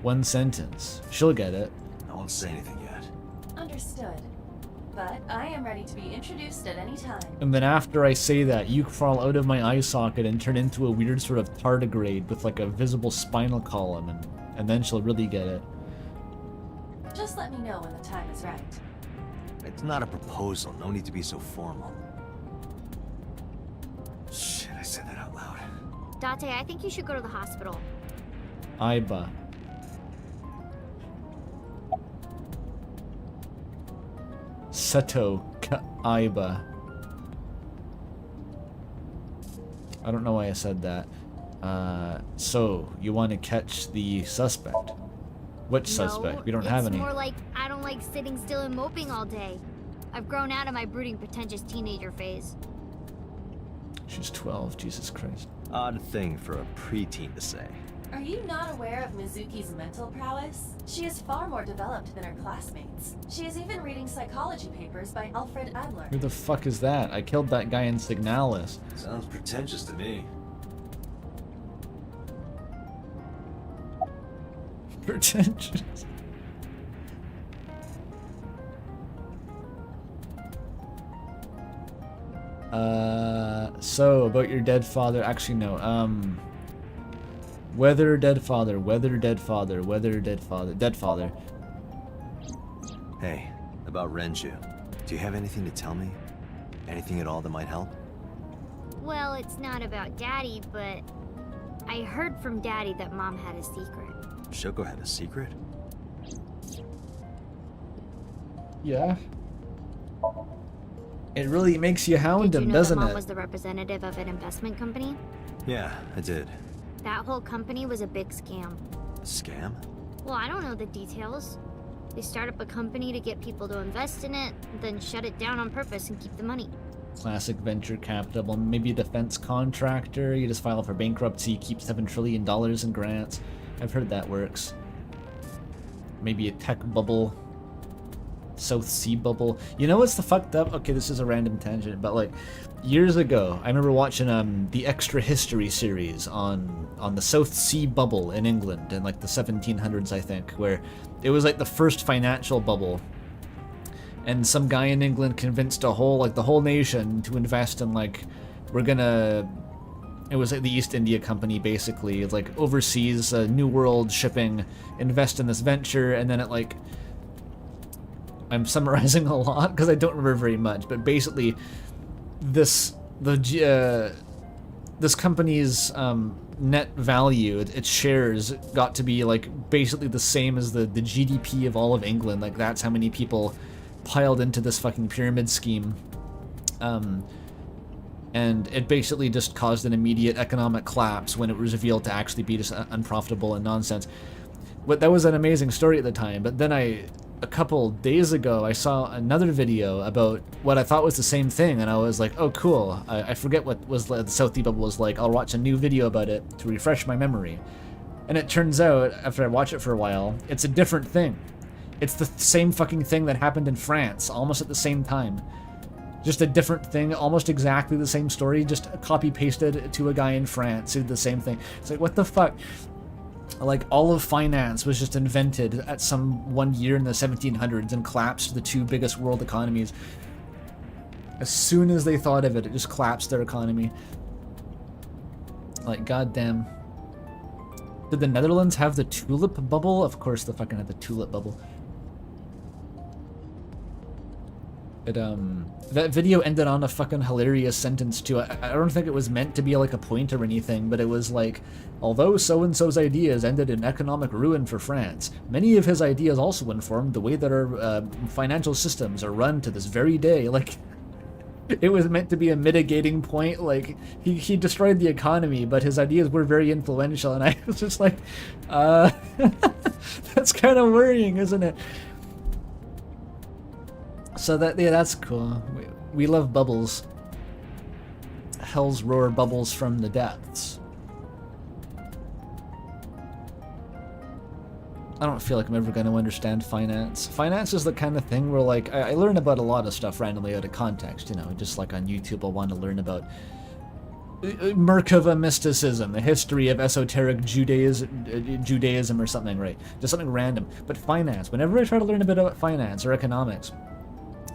One sentence. She'll get it. I won't say anything yet. Understood. But I am ready to be introduced at any time. And then after I say that, you crawl out of my eye socket and turn into a weird sort of tardigrade with like a visible spinal column, and then she'll really get it. Just let me know when the time is right. It's not a proposal. No need to be so formal. Shit, I said that out loud. Date, I think you should go to the hospital. Aiba. Seto Aiba. I don't know why I said that. So, you want to catch the suspect? Which suspect? We don't have any. It's more like I don't like sitting still and moping all day. I've grown out of my brooding, pretentious teenager phase. She's 12, Jesus Christ. Odd thing for a preteen to say. Are you not aware of Mizuki's mental prowess? She is far more developed than her classmates. She is even reading psychology papers by Alfred Adler. Who the fuck is that? I killed that guy in Signalis. Sounds pretentious to me. Pretentious. So about your dead father. Actually, no. Whether dead father, whether dead father, whether dead father, dead father. Hey, about Renju. Do you have anything to tell me? Anything at all that might help? Well, it's not about Daddy, but I heard from Daddy that Mom had a secret. Shoko had a secret? Yeah. It really makes you hound him, doesn't Mom it? was the representative of an investment company? Yeah, I did. That whole company was a big scam. A scam? Well, I don't know the details. They start up a company to get people to invest in it, then shut it down on purpose and keep the money. Classic venture capital. Maybe a defense contractor. You just file for bankruptcy, keep $7 trillion in grants. I've heard that works. Maybe a tech bubble. South Sea bubble. You know what's the fucked up? Okay, this is a random tangent, but like years ago, I remember watching the Extra History series on the South Sea bubble in England in like the 1700s, I think, where it was like the first financial bubble. And some guy in England convinced the whole nation to invest in like, it was like the East India Company basically, it's like overseas New World shipping, invest in this venture, and then it like, I'm summarizing a lot because I don't remember very much, but basically this company's net value, its shares got to be like basically the same as the GDP of all of England. Like that's how many people piled into this fucking pyramid scheme. And it basically just caused an immediate economic collapse when it was revealed to actually be just unprofitable and nonsense. But that was an amazing story at the time. But then a couple days ago, I saw another video about what I thought was the same thing, and I was like, oh cool, I forget what the South Sea bubble was like, I'll watch a new video about it to refresh my memory. And it turns out, after I watch it for a while, it's a different thing. It's the same fucking thing that happened in France, almost at the same time. Just a different thing, almost exactly the same story, just copy-pasted to a guy in France who did the same thing. It's like, what the fuck? Like, all of finance was just invented at some one year in the 1700s and collapsed to the two biggest world economies. As soon as they thought of it, it just collapsed their economy. Like, goddamn. Did the Netherlands have the tulip bubble? Of course they fucking had the tulip bubble. That video ended on a fucking hilarious sentence too. I don't think it was meant to be like a point or anything, but it was like, although so-and-so's ideas ended in economic ruin for France, many of his ideas also informed the way that our financial systems are run to this very day. Like, it was meant to be a mitigating point. Like, he destroyed the economy, but his ideas were very influential, and I was just like, that's kind of worrying, isn't it? So that's cool. We love bubbles. Hell's roar bubbles from the depths. I don't feel like I'm ever going to understand finance. Finance is the kind of thing where, like, I learn about a lot of stuff randomly out of context, you know, just like on YouTube I'll want to learn about Merkava mysticism, the history of esoteric Judaism or something, right? Just something random. But finance, whenever I try to learn a bit about finance or economics,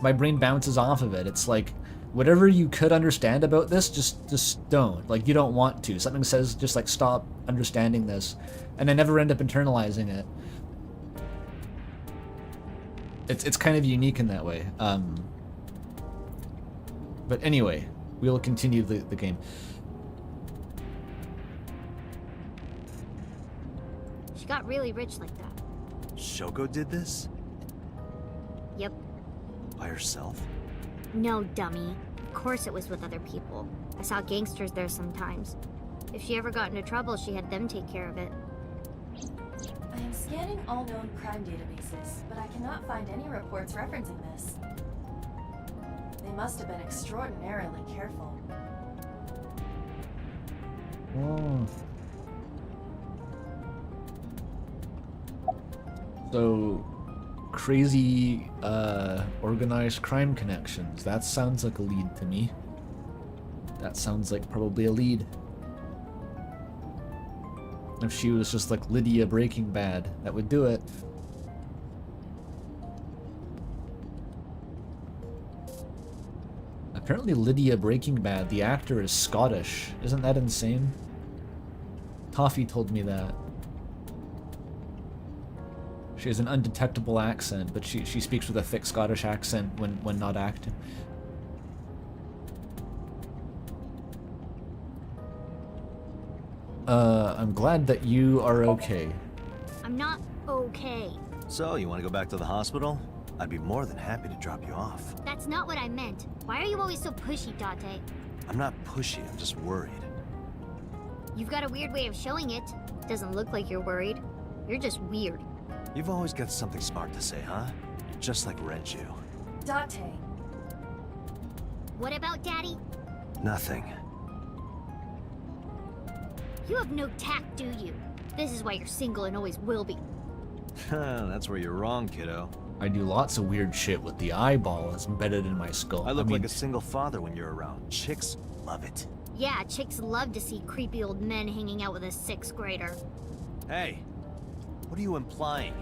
my brain bounces off of it. It's like, whatever you could understand about this, just don't. Like, you don't want to. Something says, just like, stop understanding this. And I never end up internalizing it. It's kind of unique in that way. But anyway, we'll continue the game. She got really rich like that. Shoko did this? Yep. By herself? No, dummy. Of course it was with other people. I saw gangsters there sometimes. If she ever got into trouble, she had them take care of it. I am scanning all known crime databases, but I cannot find any reports referencing this. They must have been extraordinarily careful. Oh. So, crazy organized crime connections. That sounds like a lead to me. That sounds like probably a lead. If she was just like Lydia Breaking Bad, that would do it. Apparently Lydia Breaking Bad, the actor is Scottish. Isn't that insane? Toffee told me that. She has an undetectable accent, but she speaks with a thick Scottish accent when not acting. I'm glad that you are okay. I'm not okay. So, you want to go back to the hospital? I'd be more than happy to drop you off. That's not what I meant. Why are you always so pushy, Date? I'm not pushy, I'm just worried. You've got a weird way of showing it. Doesn't look like you're worried. You're just weird. You've always got something smart to say, huh? You're just like Renju. Date. What about Daddy? Nothing. You have no tact, do you? This is why you're single and always will be. That's where you're wrong, kiddo. I do lots of weird shit with the eyeball that's embedded in my skull. I look like a single father when you're around. Chicks love it. Yeah, chicks love to see creepy old men hanging out with a 6th grader. Hey, what are you implying?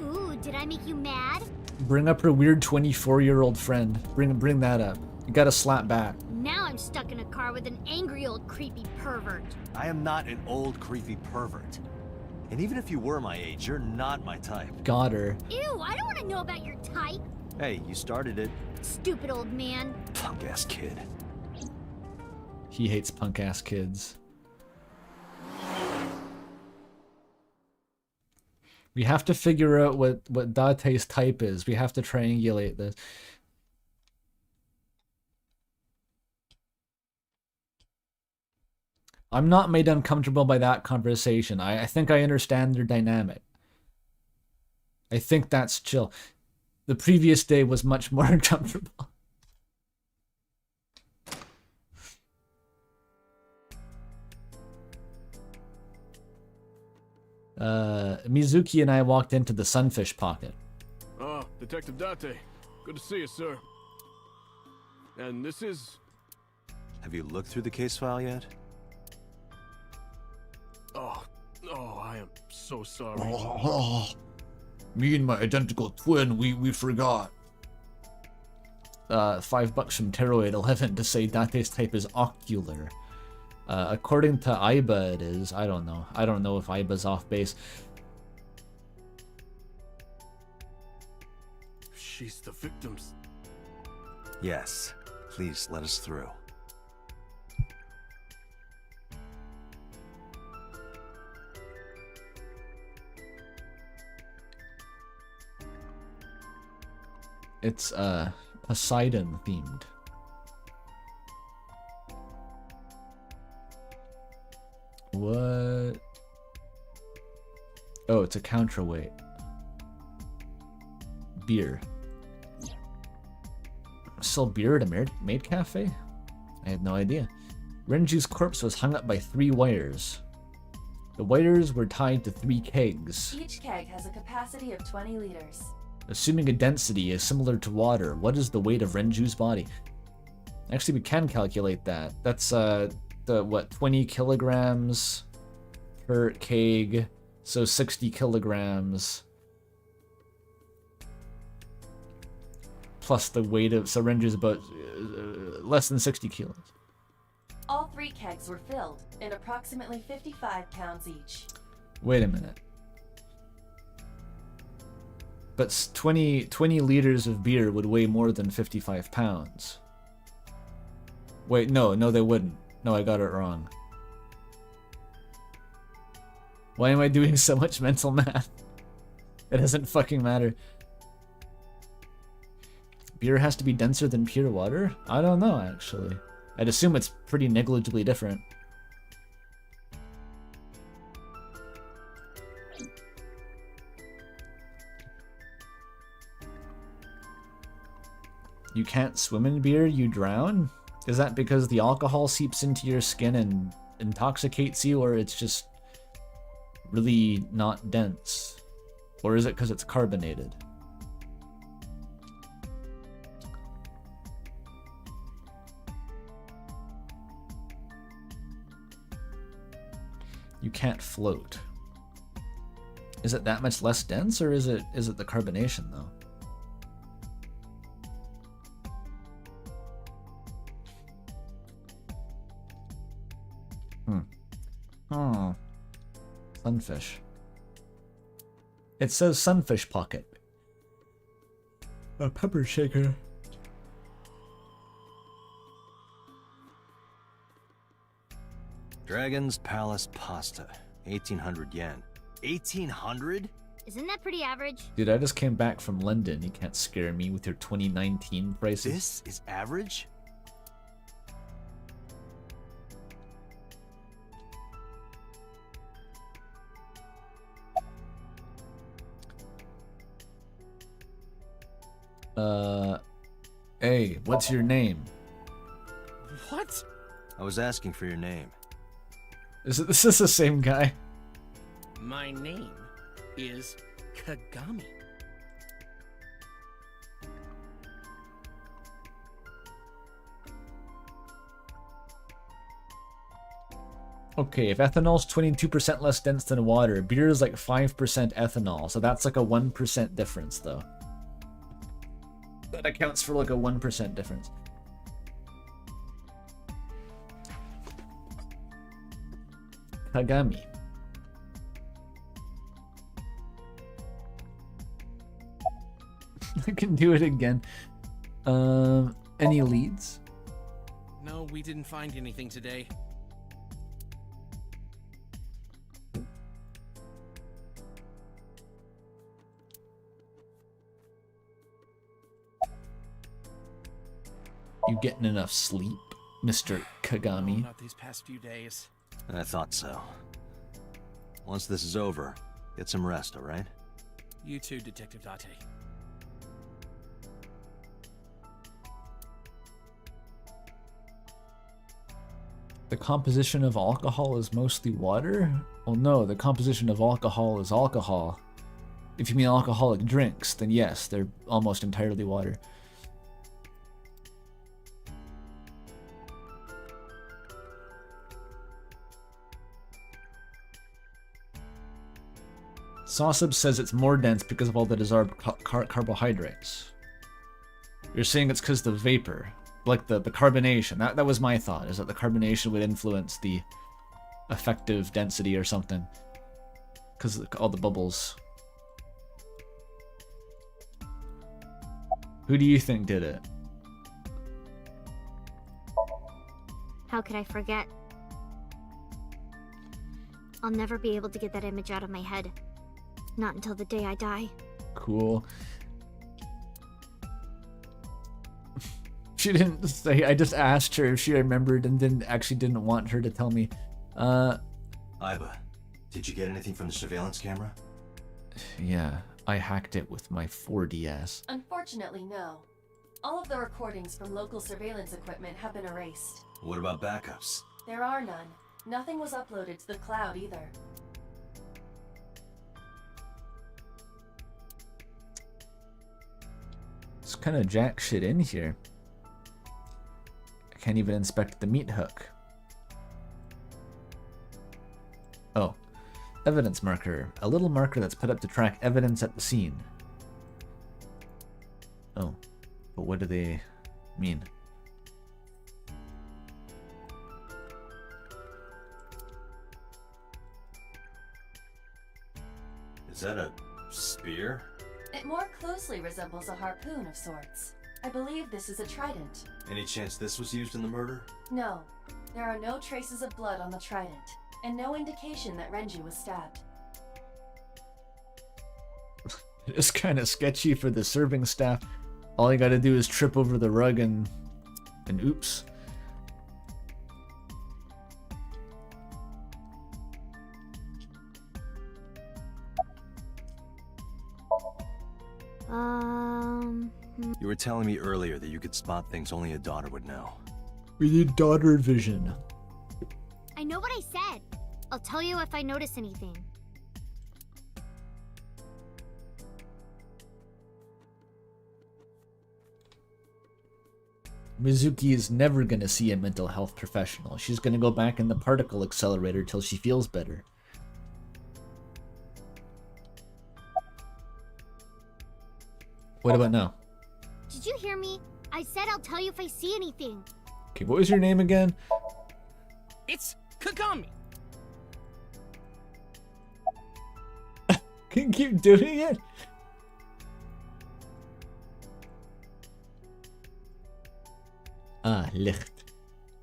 Ooh, did I make you mad? Bring up her weird 24-year-old friend. Bring that up. You gotta slap back. Now I'm stuck in a car with an angry old creepy pervert. I am not an old creepy pervert. And even if you were my age, you're not my type. Got her. Ew, I don't want to know about your type. Hey, you started it. Stupid old man. Punk-ass kid. He hates punk-ass kids. We have to figure out what Date's type is. We have to triangulate this. I'm not made uncomfortable by that conversation. I think I understand their dynamic. I think that's chill. The previous day was much more uncomfortable. Mizuki and I walked into the Sunfish Pocket. Ah, Detective Date. Good to see you, sir. And this is... Have you looked through the case file yet? Oh, I am so sorry. Me and my identical twin, we forgot. $5 from Teroid11 to say Date's type is ocular. According to Aiba, it is. I don't know. I don't know if Aiba's off base. She's the victim's... Yes. Please let us through. It's Poseidon themed. What? Oh, it's a counterweight. Beer. Sell beer at a maid cafe? I had no idea. Renju's corpse was hung up by 3 wires. The wires were tied to 3 kegs. Each keg has a capacity of 20 liters. Assuming a density is similar to water, what is the weight of Renju's body? Actually, we can calculate that. That's, what, 20 kilograms per keg, so 60 kilograms. Plus the weight of, so Renju's about less than 60 kilos. All 3 kegs were filled, and approximately 55 pounds each. Wait a minute. But 20 liters of beer would weigh more than 55 pounds. Wait, no, they wouldn't. No, I got it wrong. Why am I doing so much mental math? It doesn't fucking matter. Beer has to be denser than pure water? I don't know, actually. I'd assume it's pretty negligibly different. You can't swim in beer, you drown? Is that because the alcohol seeps into your skin and intoxicates you, or it's just really not dense? Or is it because it's carbonated? You can't float. Is it that much less dense, or is it the carbonation though? Oh, sunfish. It says sunfish pocket. A pepper shaker. Dragon's Palace pasta, 1,800 yen. 1,800? Isn't that pretty average? Dude, I just came back from London. You can't scare me with your 2019 prices. This is average? Hey, what's your name? What? I was asking for your name. This is the same guy? My name is Kagami. Okay, if ethanol's 22% less dense than water, beer is like 5% ethanol, so that's like a 1% difference though. That accounts for like a 1% difference. Kagami. I can do it again. Any leads? No, we didn't find anything today. You getting enough sleep, Mr. Kagami? Not these past few days. I thought so. Once this is over, get some rest, alright? You too, Detective Date. The composition of alcohol is mostly water? Well, no, the composition of alcohol is alcohol. If you mean alcoholic drinks, then yes, they're almost entirely water. Sosib says it's more dense because of all the dissolved carbohydrates. You're saying it's because the vapor, like the carbonation. That was my thought, is that the carbonation would influence the effective density or something. Because of all the bubbles. Who do you think did it? How could I forget? I'll never be able to get that image out of my head. Not until the day I die. Cool. She didn't say. I just asked her if she remembered and didn't want her to tell me. Iba, did you get anything from the surveillance camera? Yeah, I hacked it with my 4DS. Unfortunately, no. All of the recordings from local surveillance equipment have been erased. What about backups? There are none. Nothing was uploaded to the cloud either. It's kind of jack shit in here. I can't even inspect the meat hook. Oh. Evidence marker. A little marker that's put up to track evidence at the scene. Oh. But what do they mean? Is that a spear? It more closely resembles a harpoon of sorts. I believe this is a trident. Any chance this was used in the murder? No. There are no traces of blood on the trident, and no indication that Renju was stabbed. It's kind of sketchy for the serving staff. All you gotta do is trip over the rug and oops. You were telling me earlier that you could spot things only a daughter would know. We need daughter vision. I know what I said. I'll tell you if I notice anything. Mizuki is never gonna see a mental health professional. She's gonna go back in the particle accelerator till she feels better. What about now? Did you hear me? I said I'll tell you if I see anything. Okay, what was your name again? It's Kagami. Can you keep doing it? Ah, Licht.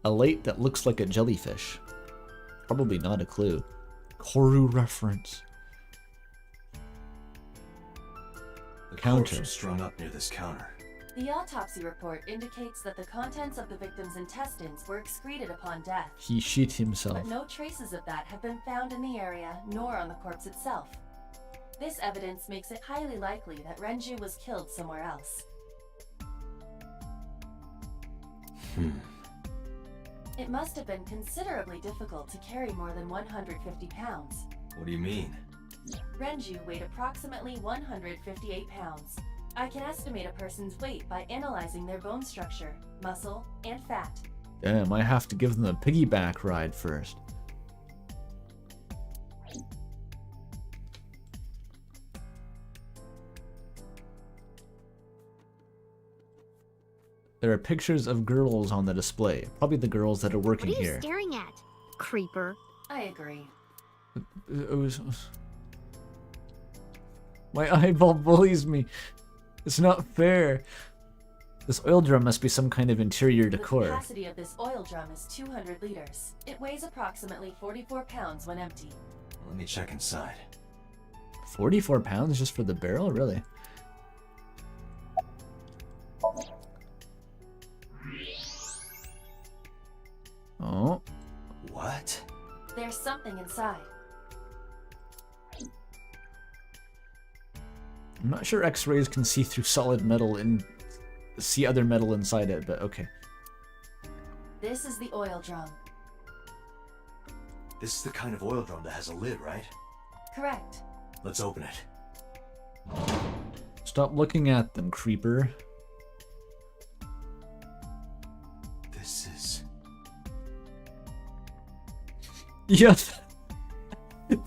A light that looks like a jellyfish. Probably not a clue. Koru reference. The Counter. corpse was strung up near this counter. The autopsy report indicates that the contents of the victim's intestines were excreted upon death. He shit himself. But no traces of that have been found in the area, nor on the corpse itself. This evidence makes it highly likely that Renju was killed somewhere else. It must have been considerably difficult to carry more than 150 pounds. What do you mean? Renju weighed approximately 158 pounds. I can estimate a person's weight by analyzing their bone structure, muscle, and fat. Damn, I have to give them a piggyback ride first. There are pictures of girls on the display. Probably the girls that are working What are you here. staring at, creeper? I agree. My eyeball bullies me. It's not fair. This oil drum must be some kind of interior decor. The capacity of this oil drum is 200 liters. It weighs approximately 44 pounds when empty. Let me check inside. 44 pounds just for the barrel? Really? Oh. What? There's something inside. I'm not sure X-rays can see through solid metal and see other metal inside it, but okay. This is the oil drum. This is the kind of oil drum that has a lid, right? Correct. Let's open it. Stop looking at them, creeper. This is... Yes.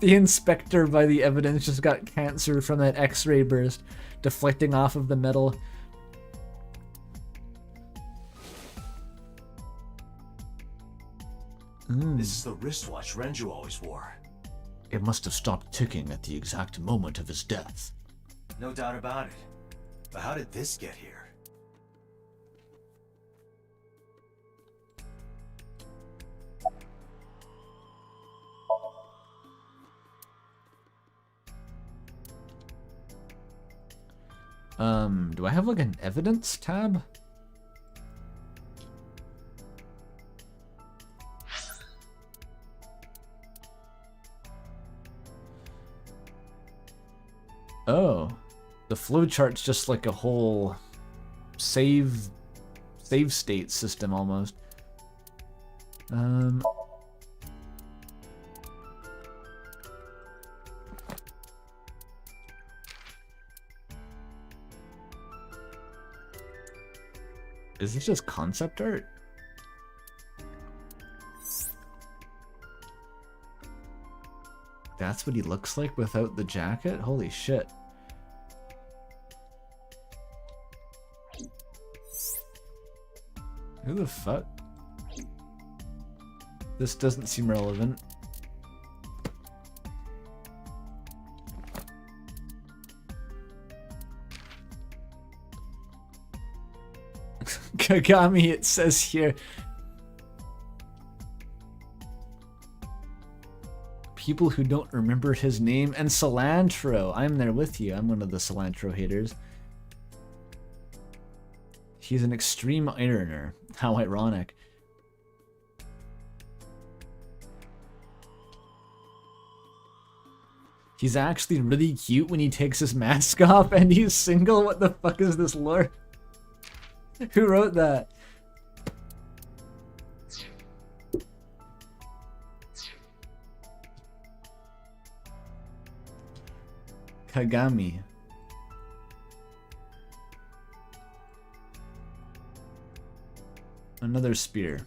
The inspector by the evidence just got cancer from that X-ray burst, deflecting off of the metal. This is the wristwatch Renju always wore. It must have stopped ticking at the exact moment of his death. No doubt about it. But how did this get here? Do I have like an evidence tab? flowchart's just like a whole save state system almost. Is this just concept art? That's what he looks like without the jacket? Holy shit. Who the fuck? This doesn't seem relevant. Kagami, it says here. People who don't remember his name. And cilantro. I'm there with you. I'm one of the cilantro haters. He's an extreme ironer. How ironic. He's actually really cute when he takes his mask off and he's single. What the fuck is this lore? Who wrote that? Kagami. Another spear.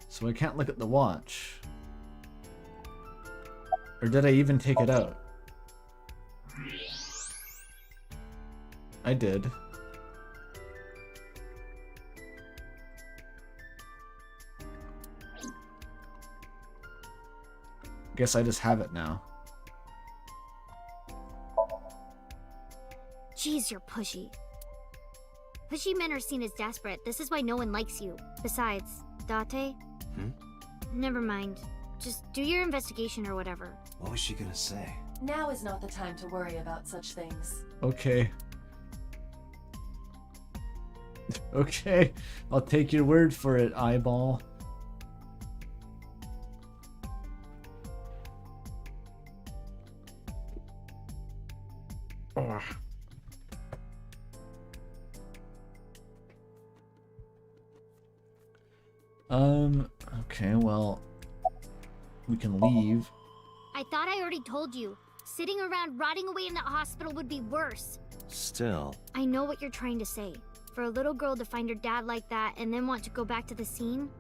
So I can't look at the watch. Or did I even take it out? I did. Guess I just have it now. Jeez, you're pushy. Pushy men are seen as desperate. This is why no one likes you. Besides, Date? Never mind. Just do your investigation or whatever. What was she gonna say? Now is not the time to worry about such things. Okay. Okay, I'll take your word for it, eyeball. Ugh. Okay, well, we can leave. I thought I already told you. Sitting around rotting away in that hospital would be worse. Still. I know what you're trying to say. For a little girl to find her dad like that and then want to go back to the scene,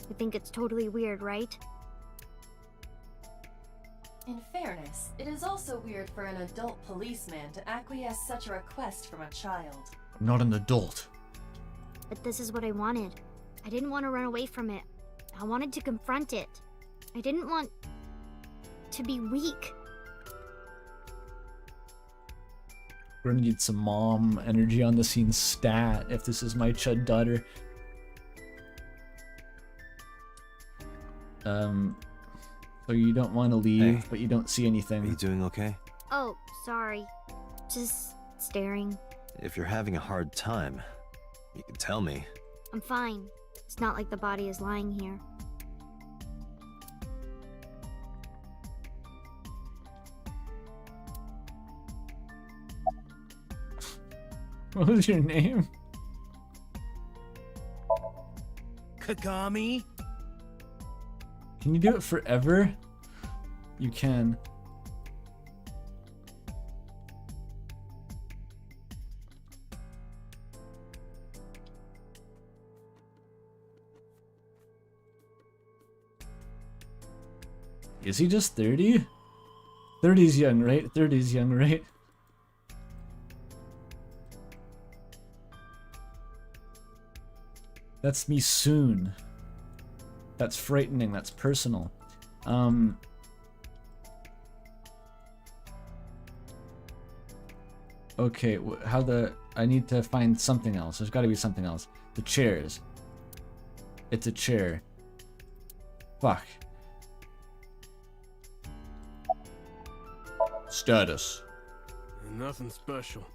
you think it's totally weird, right? In fairness, it is also weird for an adult policeman to acquiesce such a request from a child. I'm not an adult. But this is what I wanted. I didn't want to run away from it. I wanted to confront it. I didn't want to be weak. We're gonna need some mom energy on the scene stat if this is my chud daughter. So you don't want to leave, Hey. but you don't see anything. Are you doing okay? Oh, sorry. Just staring. If you're having a hard time, you can tell me. I'm fine. It's not like the body is lying here. What was your name? Kagami? Can you do it forever? You can. Is he just 30? 30's young, right? 30's young, right? That's me soon. That's frightening. That's personal. Okay, I need to find something else. There's got to be something else. The chairs. It's a chair. Fuck. Status. Nothing special.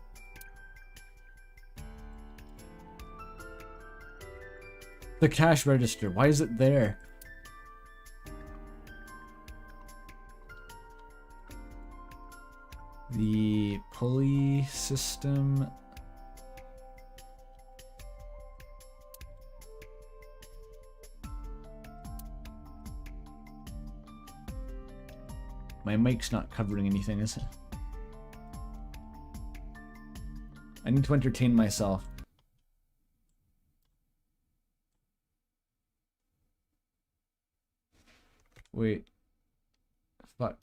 The cash register. Why is it there? The pulley. system. My mic's not covering anything, is it? I need to entertain myself. Wait. Fuck.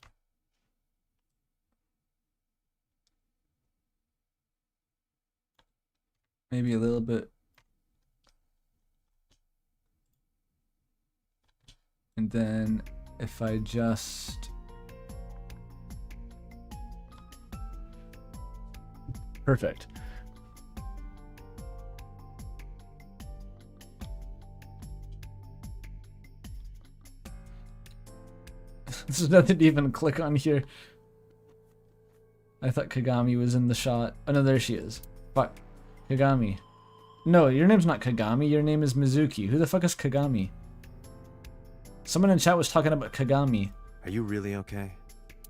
Maybe a little bit. And then if I just... Perfect. There's nothing to even click on here. I thought Kagami was in the shot. Oh no, there she is. Fuck. Kagami. No, your name's not Kagami, your name is Mizuki. Who the fuck is Kagami? Someone in chat was talking about Kagami. Are you really okay?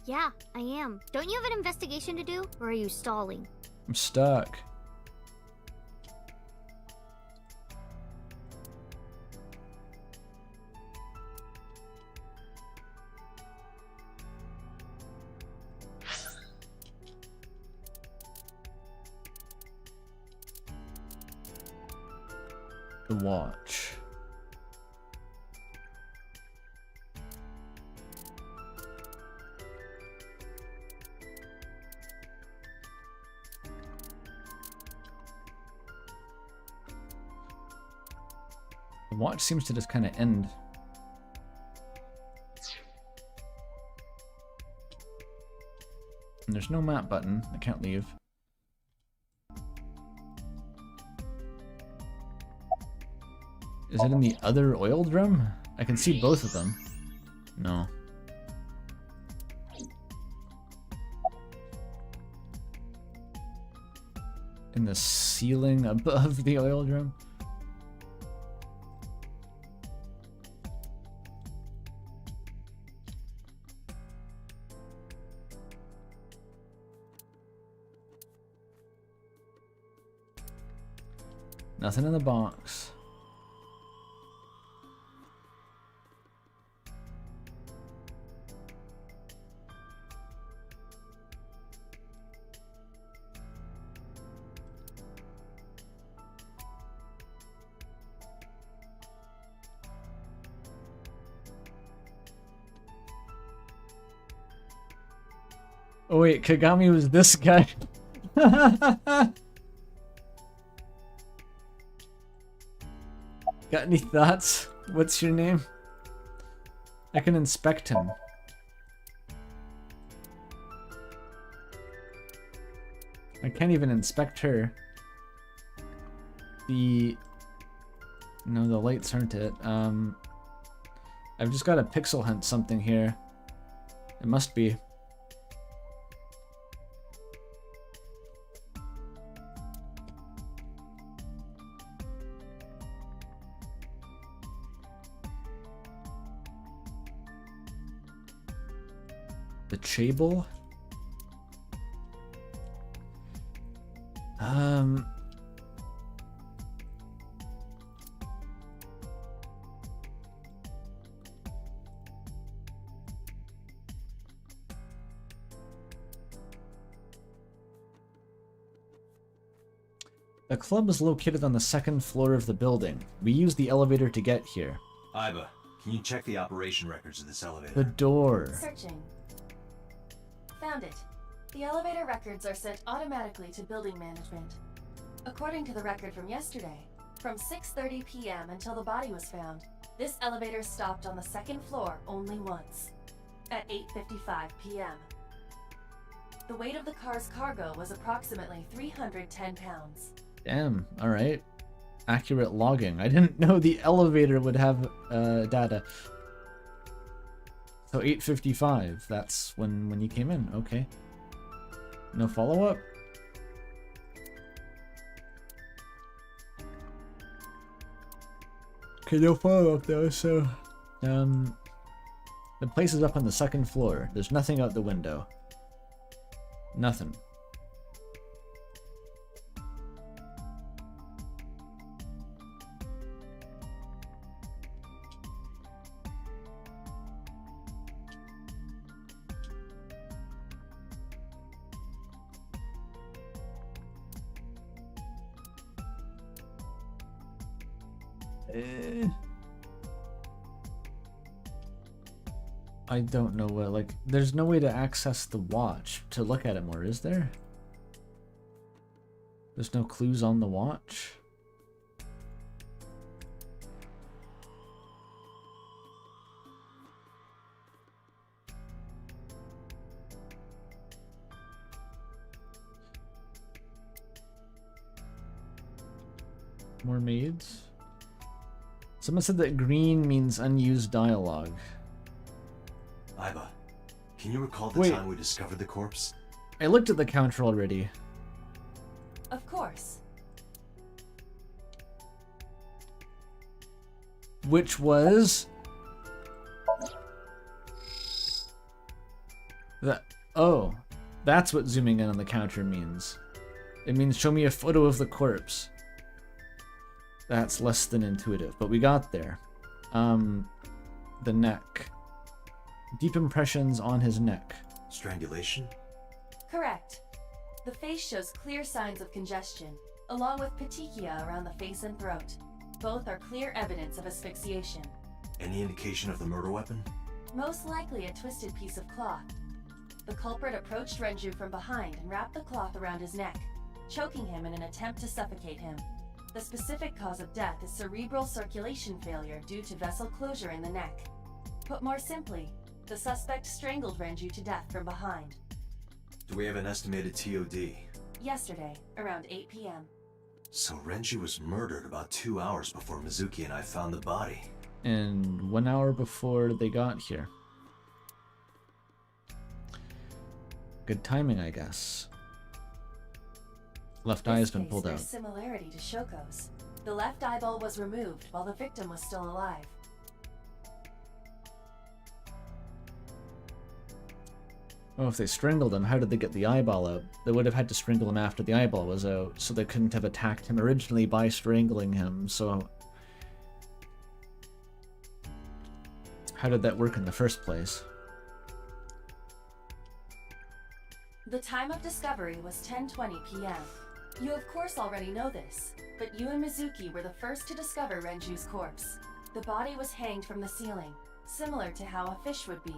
Yeah, I am. Don't you have an investigation to do, or are you stalling? I'm stuck. The watch. The watch seems to just kind of end. And there's no map button. I can't leave. Is it in the other oil drum? I can see both of them. No. In the ceiling above the oil drum? Nothing in the box. Oh wait, Kagami was this guy. Got any thoughts? What's your name? I can inspect him. I can't even inspect her. No, the lights aren't it. I've just got to pixel hunt something here. It must be. The Chable? The club is located on the second floor of the building. We use the elevator to get here. Iba, can you check the operation records of this elevator? The door. Searching. Found it. The elevator records are sent automatically to building management. According to the record from yesterday, from 6:30 p.m. until the body was found, this elevator stopped on the second floor only once, at 8:55 p.m. The weight of the car's cargo was approximately 310 pounds. Damn, alright. Accurate logging. I didn't know the elevator would have data. So 8:55, that's when you came in, okay. No follow-up? Okay, no follow-up though, so... The place is up on the second floor. There's nothing out the window. Nothing. I don't know what, like, there's no way to access the watch to look at it more, is there? There's no clues on the watch? More maids? Someone said that green means unused dialogue. Iba, can you recall the time we discovered the corpse? I looked at the counter already. Of course. Which was... Oh, that's what zooming in on the counter means. It means show me a photo of the corpse. That's less than intuitive, but we got there. The neck. Deep impressions on his neck. Strangulation? Correct. The face shows clear signs of congestion, along with petechia around the face and throat. Both are clear evidence of asphyxiation. Any indication of the murder weapon? Most likely a twisted piece of cloth. The culprit approached Renju from behind and wrapped the cloth around his neck, choking him in an attempt to suffocate him. The specific cause of death is cerebral circulation failure due to vessel closure in the neck. Put more simply, the suspect strangled Renju to death from behind. Do we have an estimated TOD? Yesterday, around 8 p.m. So Renju was murdered about 2 hours before Mizuki and I found the body. And 1 hour before they got here. Good timing, I guess. Left eye has been pulled out. There's similarity to Shoko's. The left eyeball was removed while the victim was still alive. Oh, if they strangled him, how did they get the eyeball out? They would have had to strangle him after the eyeball was out, so they couldn't have attacked him originally by strangling him, so... How did that work in the first place? The time of discovery was 10:20 p.m. You of course already know this, but you and Mizuki were the first to discover Renju's corpse. The body was hanged from the ceiling, similar to how a fish would be.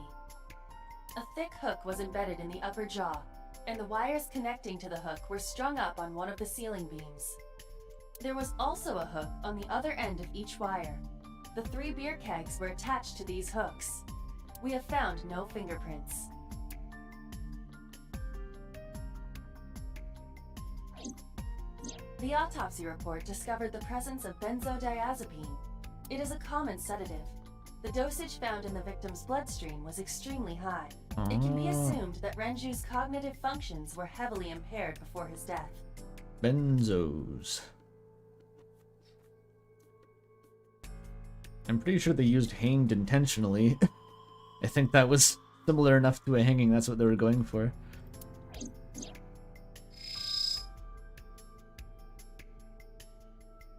A thick hook was embedded in the upper jaw, and the wires connecting to the hook were strung up on one of the ceiling beams. There was also a hook on the other end of each wire. The 3 beer kegs were attached to these hooks. We have found no fingerprints. The autopsy report discovered the presence of benzodiazepine. It is a common sedative. The dosage found in the victim's bloodstream was extremely high. It can be assumed that Renju's cognitive functions were heavily impaired before his death. Benzos. I'm pretty sure they used hanged intentionally. I think that was similar enough to a hanging, that's what they were going for.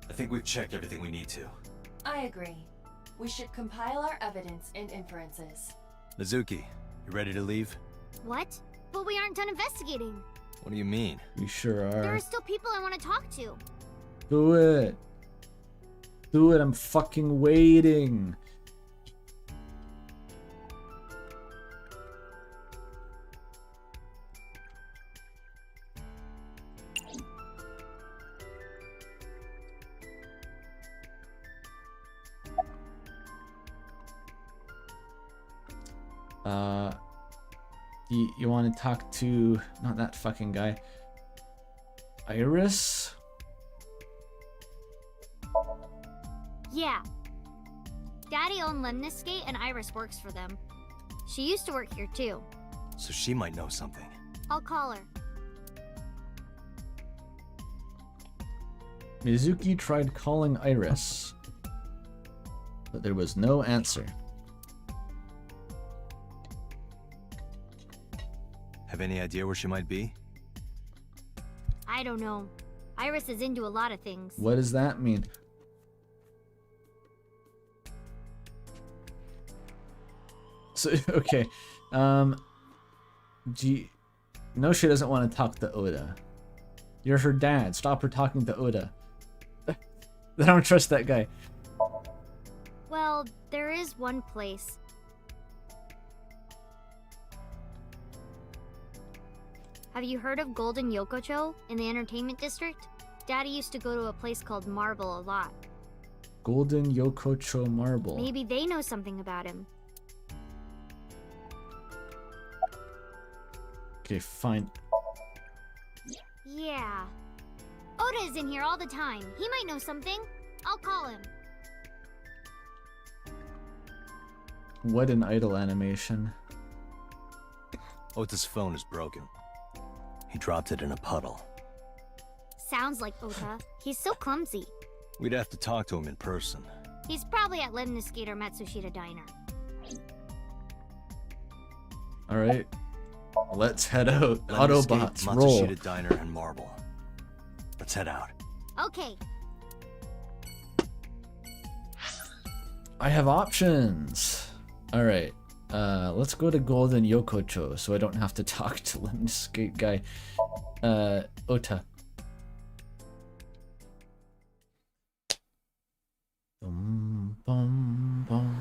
I think we've checked everything we need to. I agree. We should compile our evidence and inferences. Mizuki, you ready to leave? What? But we aren't done investigating. What do you mean? We sure are. There are still people I want to talk to. Do it. Do it, I'm fucking waiting. You want to talk to, not that fucking guy, Iris? Yeah. Daddy owned Lemniscate and Iris works for them. She used to work here too. So she might know something. I'll call her. Mizuki tried calling Iris, but there was no answer. Have any idea where she might be? I don't know. Iris is into a lot of things. What does that mean? So, okay. No, she doesn't want to talk to Oda. You're her dad. Stop her talking to Oda. I don't trust that guy. Well, there is one place. Have you heard of Golden Yokocho in the entertainment district? Daddy used to go to a place called Marble a lot. Golden Yokocho Marble. Maybe they know something about him. Okay, fine. Yeah. Ota is in here all the time. He might know something. I'll call him. What an idle animation. Ota's phone is broken. He dropped it in a puddle. Sounds like Ota. He's so clumsy. We'd have to talk to him in person. He's probably at Lemniscate or Matsushita Diner. Alright. Let's head out. Lemniscate, Autobots, roll. Matsushita Diner, and Marble. Let's head out. Okay. I have options. Alright. Let's go to Golden Yokocho so I don't have to talk to Lemniscate guy. Ota. Bum, bum, bum.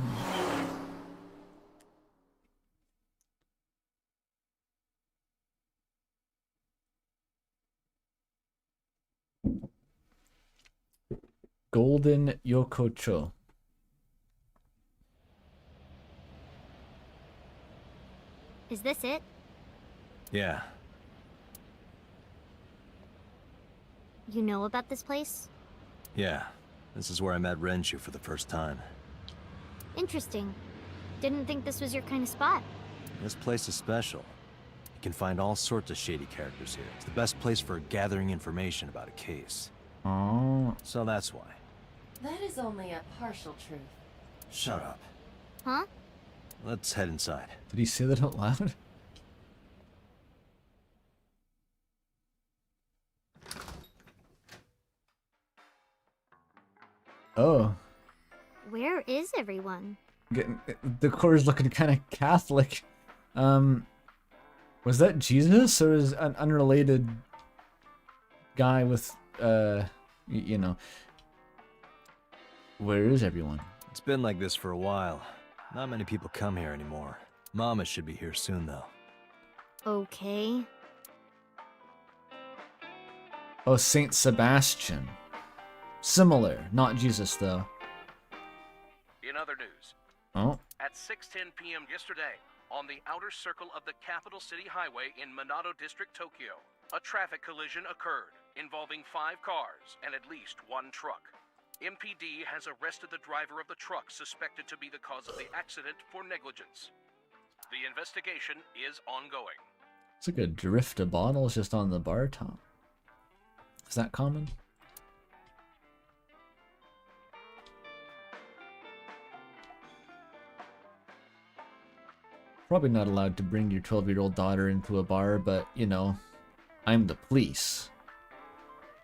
Golden Yokocho. Is this it? Yeah. You know about this place? Yeah. This is where I met Renshu for the first time. Interesting. Didn't think this was your kind of spot. This place is special. You can find all sorts of shady characters here. It's the best place for gathering information about a case. Oh. So that's why. That is only a partial truth. Shut up. Huh? Let's head inside. Did he say that out loud? Oh. Where is everyone? Getting the core is looking kind of Catholic. Was that Jesus or is an unrelated guy with you know? Where is everyone? It's been like this for a while. Not many people come here anymore. Mama should be here soon, though. Okay. Oh, Saint Sebastian. Similar, not Jesus though. In other news, Oh. at 6:10 p.m. yesterday, on the outer circle of the Capital City Highway in Minato District, Tokyo, a traffic collision occurred involving 5 cars and at least 1 truck. MPD has arrested the driver of the truck suspected to be the cause of the accident for negligence. The investigation is ongoing. It's like a drift of bottles just on the bar top. Is that common? Probably not allowed to bring your 12-year-old daughter into a bar, but, you know, I'm the police.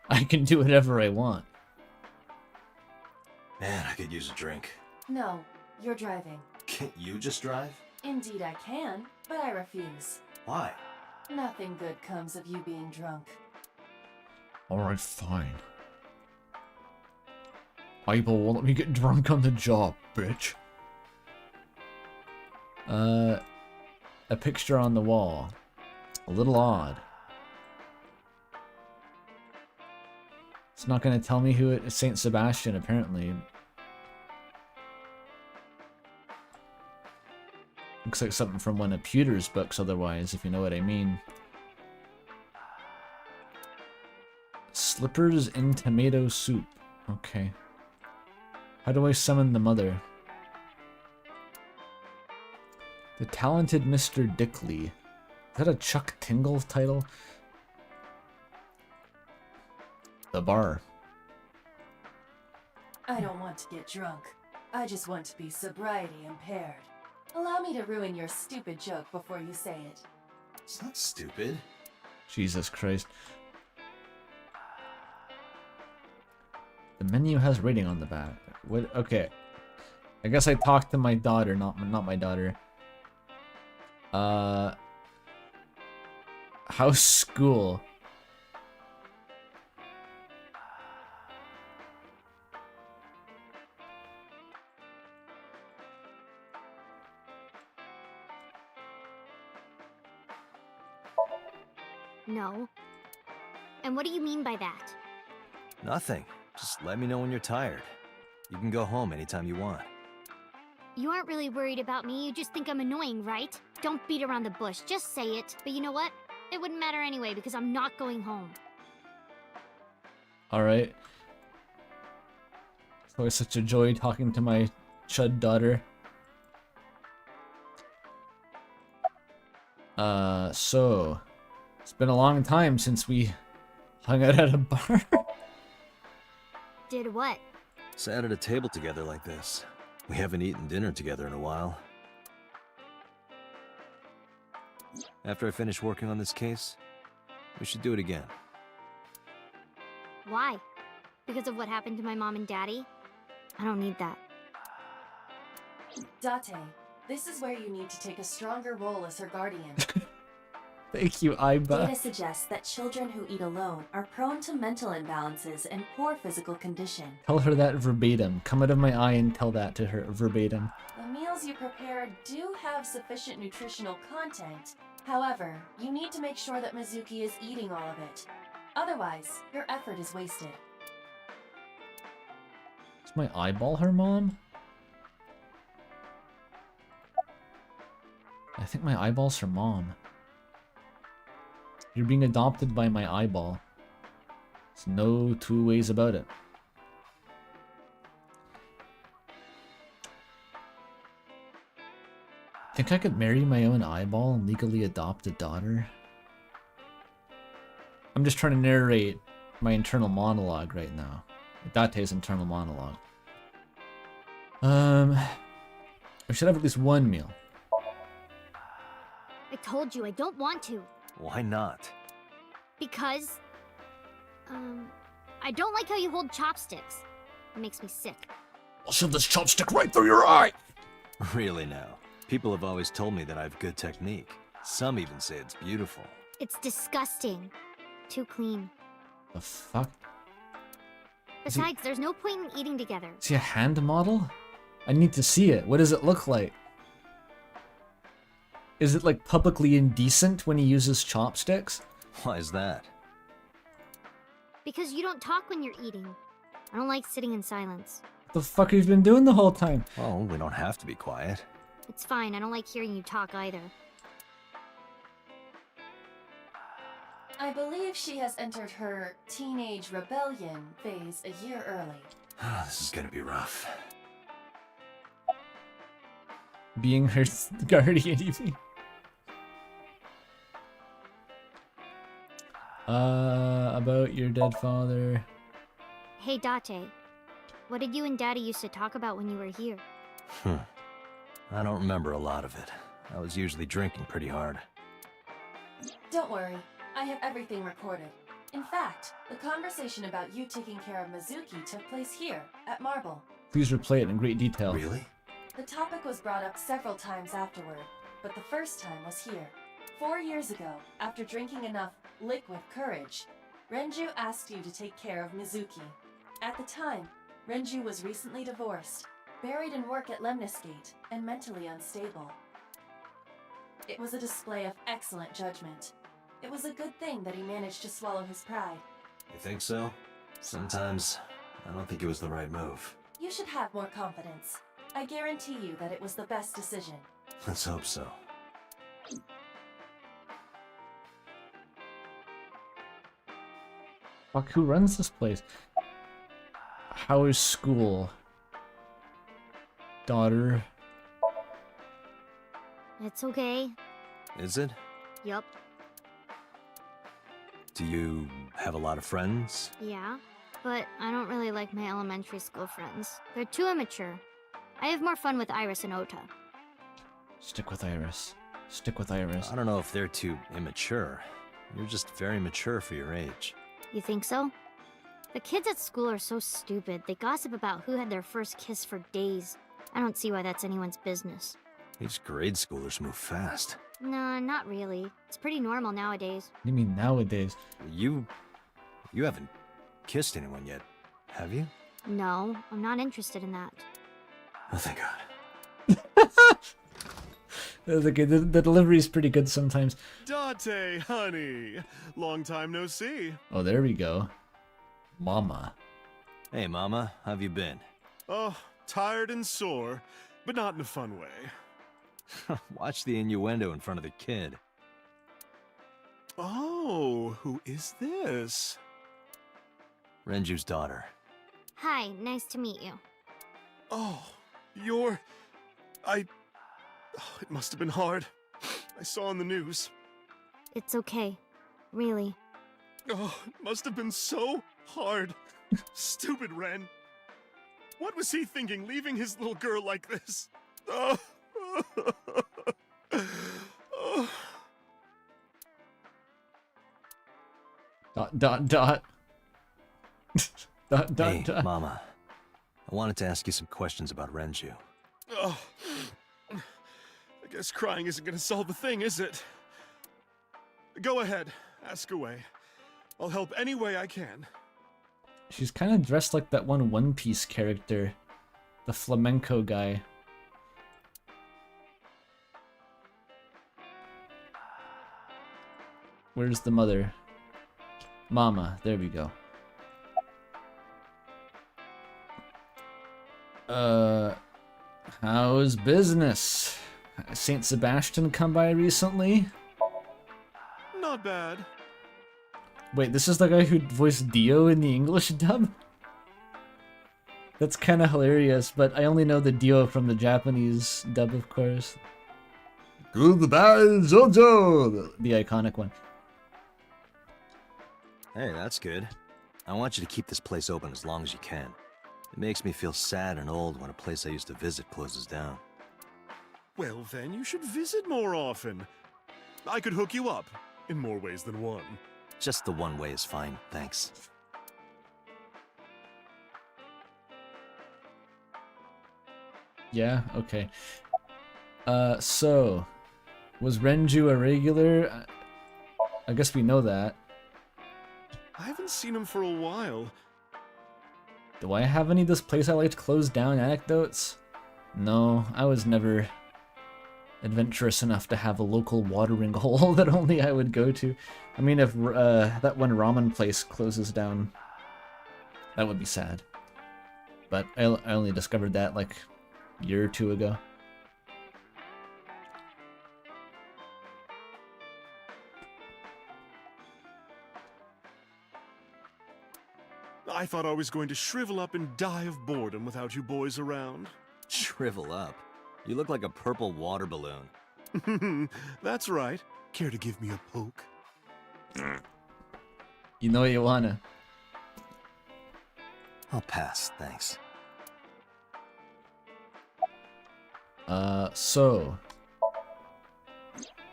I can do whatever I want. Man, I could use a drink. No, you're driving. Can't you just drive? Indeed I can, but I refuse. Why? Nothing good comes of you being drunk. Alright, fine. Aiba won't let me get drunk on the job, bitch. A picture on the wall. A little odd. It's not gonna tell me who it is. Saint Sebastian, apparently. Looks like something from one of Pewter's books otherwise, if you know what I mean. Slippers in tomato soup. Okay. How do I summon the mother? The Talented Mr. Dickley. Is that a Chuck Tingle title? The bar. I don't want to get drunk. I just want to be sobriety impaired. Allow me to ruin your stupid joke before you say it. It's not stupid. Jesus Christ. The menu has rating on the back. What? Okay. I guess I talked to my daughter, not my daughter. House school. No. And what do you mean by that? Nothing. Just let me know when you're tired. You can go home anytime you want. You aren't really worried about me, you just think I'm annoying, right? Don't beat around the bush, just say it. But you know what? It wouldn't matter anyway because I'm not going home. Alright. It's always such a joy talking to my chud daughter. So it's been a long time since we hung out at a bar. Did what? Sat at a table together like this. We haven't eaten dinner together in a while. After I finish working on this case, we should do it again. Why? Because of what happened to my mom and daddy? I don't need that. Date, this is where you need to take a stronger role as her guardian. Thank you, Aiba. Data suggests that children who eat alone are prone to mental imbalances and poor physical condition. Tell her that verbatim. Come out of my eye and tell that to her verbatim. The meals you prepare do have sufficient nutritional content. However, you need to make sure that Mizuki is eating all of it. Otherwise, your effort is wasted. Is my eyeball her mom? I think my eyeball's her mom. You're being adopted by my eyeball. There's no two ways about it. Think I could marry my own eyeball and legally adopt a daughter? I'm just trying to narrate my internal monologue right now. Date's internal monologue. We should have at least one meal. I told you I don't want to. Why not? Because... I don't like how you hold chopsticks. It makes me sick. I'll shove this chopstick right through your eye! Really now. People have always told me that I have good technique. Some even say it's beautiful. It's disgusting. Too clean. The fuck? Besides, there's no point in eating together. Is he a hand model? I need to see it. What does it look like? Is it like publicly indecent when he uses chopsticks? Why is that? Because you don't talk when you're eating. I don't like sitting in silence. What the fuck have you been doing the whole time? Well, we don't have to be quiet. It's fine, I don't like hearing you talk either. I believe she has entered her teenage rebellion phase a year early. This is gonna be rough. Being her guardian, you mean? About your dead father. Hey, Date. What did you and Daddy used to talk about when you were here? I don't remember a lot of it. I was usually drinking pretty hard. Don't worry, I have everything recorded. In fact, the conversation about you taking care of Mizuki took place here, at Marble. Please replay it in great detail. Really? The topic was brought up several times afterward, but the first time was here. 4 years ago, after drinking enough liquid courage, Renju asked you to take care of Mizuki. At the time, Renju was recently divorced, buried in work at Lemniscate, and mentally unstable. It was a display of excellent judgment. It was a good thing that he managed to swallow his pride. You think so? Sometimes, I don't think it was the right move. You should have more confidence. I guarantee you that it was the best decision. Let's hope so. Fuck, who runs this place? How is school? Daughter. It's okay. Is it? Yup. Do you have a lot of friends? Yeah, but I don't really like my elementary school friends. They're too immature. I have more fun with Iris and Ota. Stick with Iris. Stick with Iris. I don't know if they're too immature. You're just very mature for your age. You think so? The kids at school are so stupid. They gossip about who had their first kiss for days. I don't see why that's anyone's business. These grade schoolers move fast. Nah, not really. It's pretty normal nowadays. What do you mean nowadays? You haven't kissed anyone yet, have you? No, I'm not interested in that. Oh, thank God. Okay, the delivery is pretty good sometimes. Date! Date, honey. Long time no see. Oh, there we go. Mama. Hey, Mama. How have you been? Oh, tired and sore, but not in a fun way. Watch the innuendo in front of the kid. Oh, who is this? Renju's daughter. Hi, nice to meet you. Oh, you're... Oh, it must have been hard. I saw on the news. It's okay. Really. Oh, it must have been so hard. Stupid Ren. What was he thinking, leaving his little girl like this? Oh. Oh. Dot, dot, dot. Dot, dot, Hey, dot. Mama. I wanted to ask you some questions about Renju. Oh. I guess crying isn't gonna solve the thing, is it? Go ahead, ask away. I'll help any way I can. She's kind of dressed like that One Piece character. The flamenco guy. Where's the mother? Mama, there we go. How's business? Saint Sebastian come by recently? Not bad. Wait, this is the guy who voiced Dio in the English dub? That's kind of hilarious, but I only know the Dio from the Japanese dub, of course. Goodbye, Jojo! The iconic one. Hey, that's good. I want you to keep this place open as long as you can. It makes me feel sad and old when a place I used to visit closes down. Well then, you should visit more often. I could hook you up, in more ways than one. Just the one way is fine, thanks. Yeah, okay. So, was Renju a regular? I guess we know that. I haven't seen him for a while. Do I have any This Place I Liked closed down anecdotes? No, I was never adventurous enough to have a local watering hole that only I would go to. I mean, if that one ramen place closes down, that would be sad. But I only discovered that like a year or two ago. I thought I was going to shrivel up and die of boredom without you boys around. Shrivel up? You look like a purple water balloon. That's right. Care to give me a poke? You know you wanna. I'll pass, thanks. So...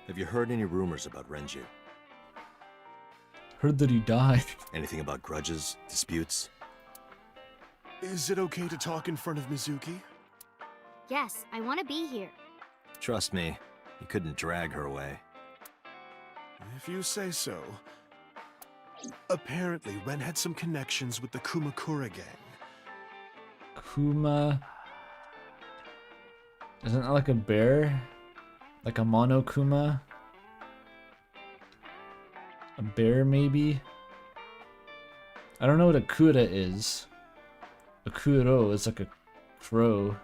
Have you heard any rumors about Renju? Heard that he died. Anything about grudges, disputes? Is it okay to talk in front of Mizuki? Yes, I want to be here. Trust me, you couldn't drag her away. If you say so. Apparently, Ren had some connections with the Kumakura gang. Kuma... Isn't that like a bear? Like a Monokuma? A bear, maybe? I don't know what a Kura is. A Kuro is like a crow.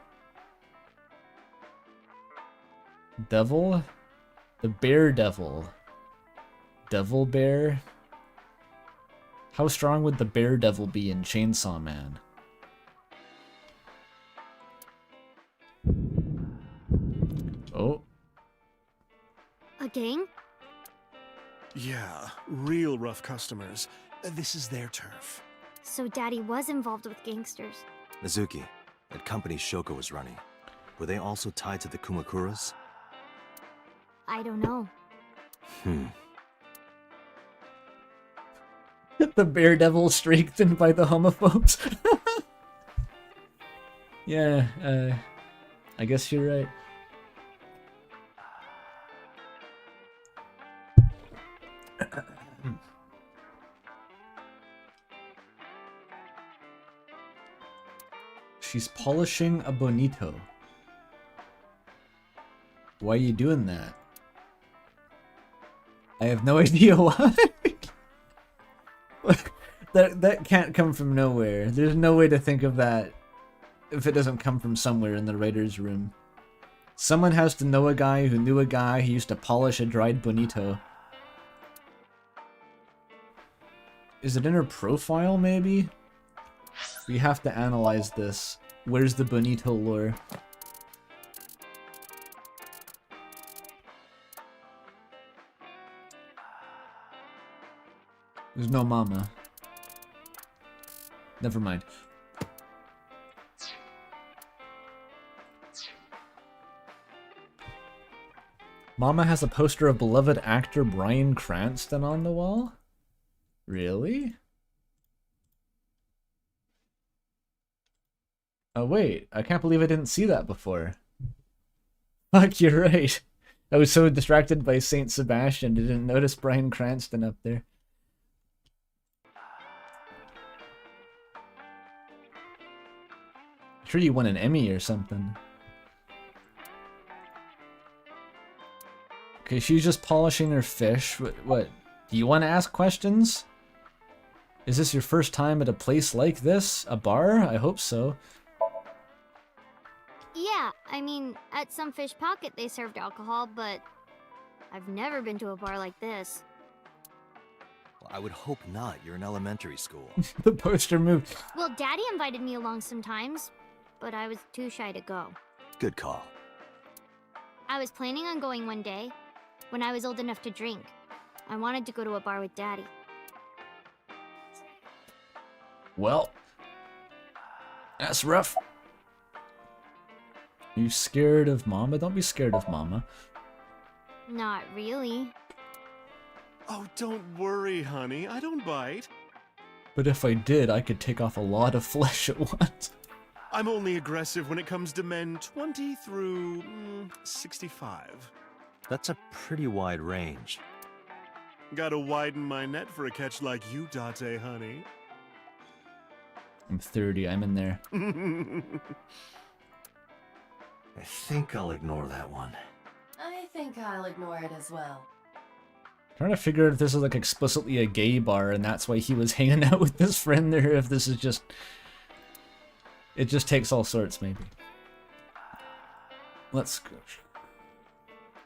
Devil? The bear devil. Devil bear? How strong would the bear devil be in Chainsaw Man? Oh. A gang? Yeah, real rough customers. This is their turf. So Daddy was involved with gangsters. Mizuki, that company Shoko was running, were they also tied to the Kumakuras? I don't know. The bear devil strengthened by the homophobes. Yeah, I guess you're right. She's polishing a bonito. Why are you doing that? I have no idea why. that can't come from nowhere. There's no way to think of that if it doesn't come from somewhere in the writer's room. Someone has to know a guy who knew a guy who used to polish a dried bonito. Is it in her profile, maybe? We have to analyze this. Where's the bonito lore? There's no mama. Never mind. Mama has a poster of beloved actor Bryan Cranston on the wall? Really? Oh wait, I can't believe I didn't see that before. Fuck, you're right. I was so distracted by Saint Sebastian, I didn't notice Bryan Cranston up there. Sure you won an Emmy or something. Okay, she's just polishing her fish. What? Do you want to ask questions? Is this your first time at a place like this? A bar? I hope so. Yeah, I mean, at some fish pocket they served alcohol, but I've never been to a bar like this. Well, I would hope not. You're in elementary school. The poster moved. Well, Daddy invited me along sometimes, but I was too shy to go. Good call. I was planning on going one day, when I was old enough to drink. I wanted to go to a bar with Daddy. Well, that's rough. You scared of Mama? Don't be scared of Mama. Not really. Oh, don't worry, honey. I don't bite. But if I did, I could take off a lot of flesh at once. I'm only aggressive when it comes to men 20 through 65. That's a pretty wide range. Gotta widen my net for a catch like you, Date, honey. I'm 30, I'm in there. I think I'll ignore that one. I think I'll ignore it as well. Trying to figure out if this is like explicitly a gay bar and that's why he was hanging out with this friend there, if this is just... It just takes all sorts, maybe. Let's go.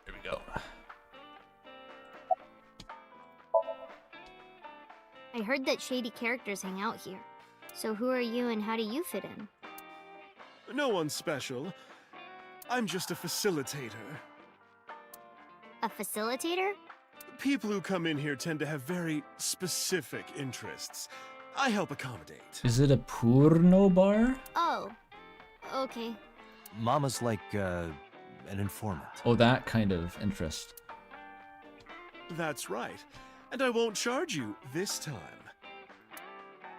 There we go. I heard that shady characters hang out here. So who are you and how do you fit in? No one special. I'm just a facilitator. A facilitator? People who come in here tend to have very specific interests. I help accommodate. Is it a porno bar? Oh, okay. Mama's like, an informant. Oh, that kind of interest. That's right. And I won't charge you this time.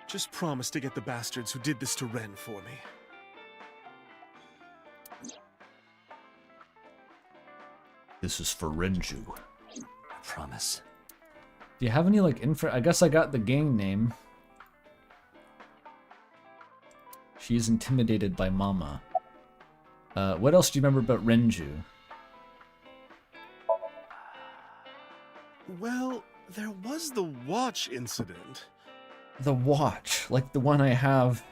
Just promise to get the bastards who did this to Ren for me. This is for Renju. I promise. Do you have any, like, info? I guess I got the gang name. She's intimidated by Mama. What else do you remember about Renju? Well, there was the watch incident. The watch, like the one I have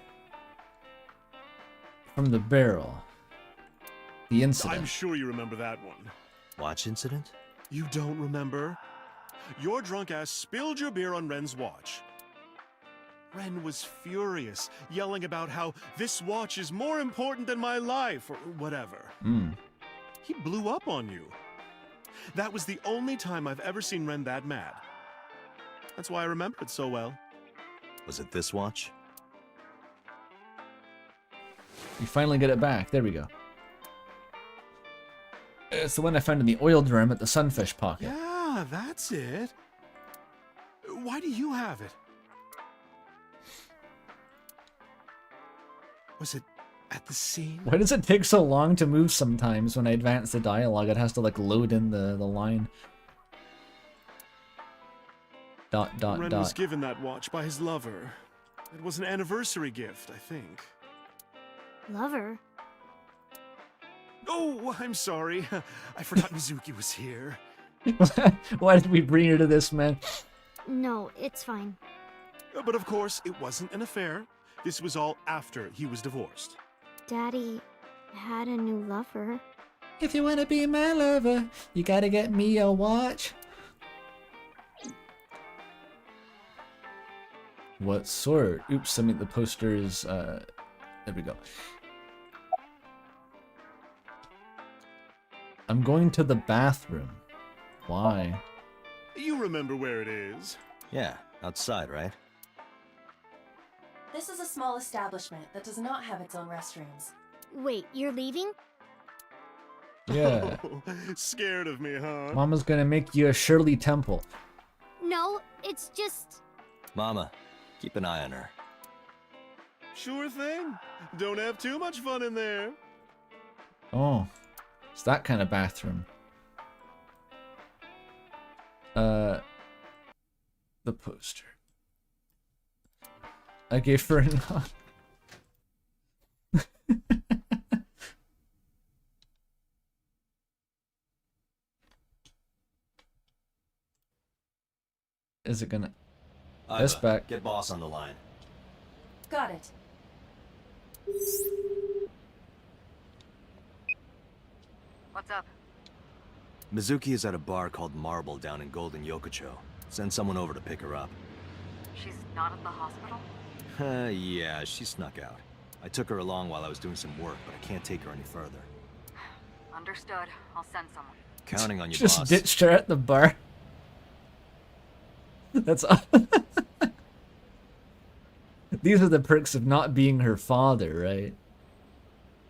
from the barrel. The incident. I'm sure you remember that one. Watch incident? You don't remember? Your drunk ass spilled your beer on Ren's watch. Ren was furious, yelling about how this watch is more important than my life, or whatever. He blew up on you. That was the only time I've ever seen Ren that mad. That's why I remember it so well. Was it this watch? We finally get it back. There we go. It's the one I found in the oil drum at the sunfish pocket. Yeah, that's it. Why do you have it? Was it at the scene? Why does it take so long to move sometimes when I advance the dialogue? It has to like load in the line. Ren was given that watch by his lover. It was an anniversary gift, I think. Lover? Oh, I'm sorry. I forgot Mizuki was here. Why did we bring her to this, man? No, it's fine. But of course, it wasn't an affair. This was all after he was divorced. Daddy had a new lover. If you wanna be my lover, you gotta get me a watch. What sort? Oops, I mean the poster is, there we go. I'm going to the bathroom. Why? You remember where it is? Yeah, outside, right? This is a small establishment that does not have its own restrooms. Wait, you're leaving? Yeah. Scared of me, huh? Mama's gonna make you a Shirley Temple. No, it's just... Mama, keep an eye on her. Sure thing. Don't have too much fun in there. Oh, it's that kind of bathroom. The poster. I gave her a nod. Is it gonna... This back. Get boss on the line. Got it. What's up? Mizuki is at a bar called Marble down in Golden Yokocho. Send someone over to pick her up. She's not at the hospital? Yeah, she snuck out. I took her along while I was doing some work, but I can't take her any further. Understood. I'll send someone. Counting on you, Just boss. ditched her at the bar. That's These are the perks of not being her father, right?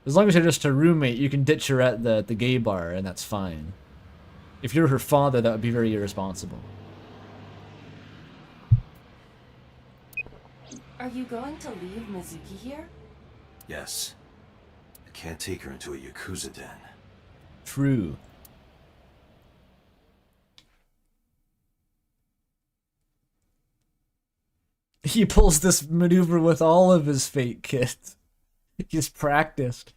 As long as you're just her roommate, you can ditch her at the gay bar, and that's fine. If you're her father, that would be very irresponsible. Are you going to leave Mizuki here? Yes. I can't take her into a Yakuza den. True. He pulls this maneuver with all of his fake kids. He's practiced.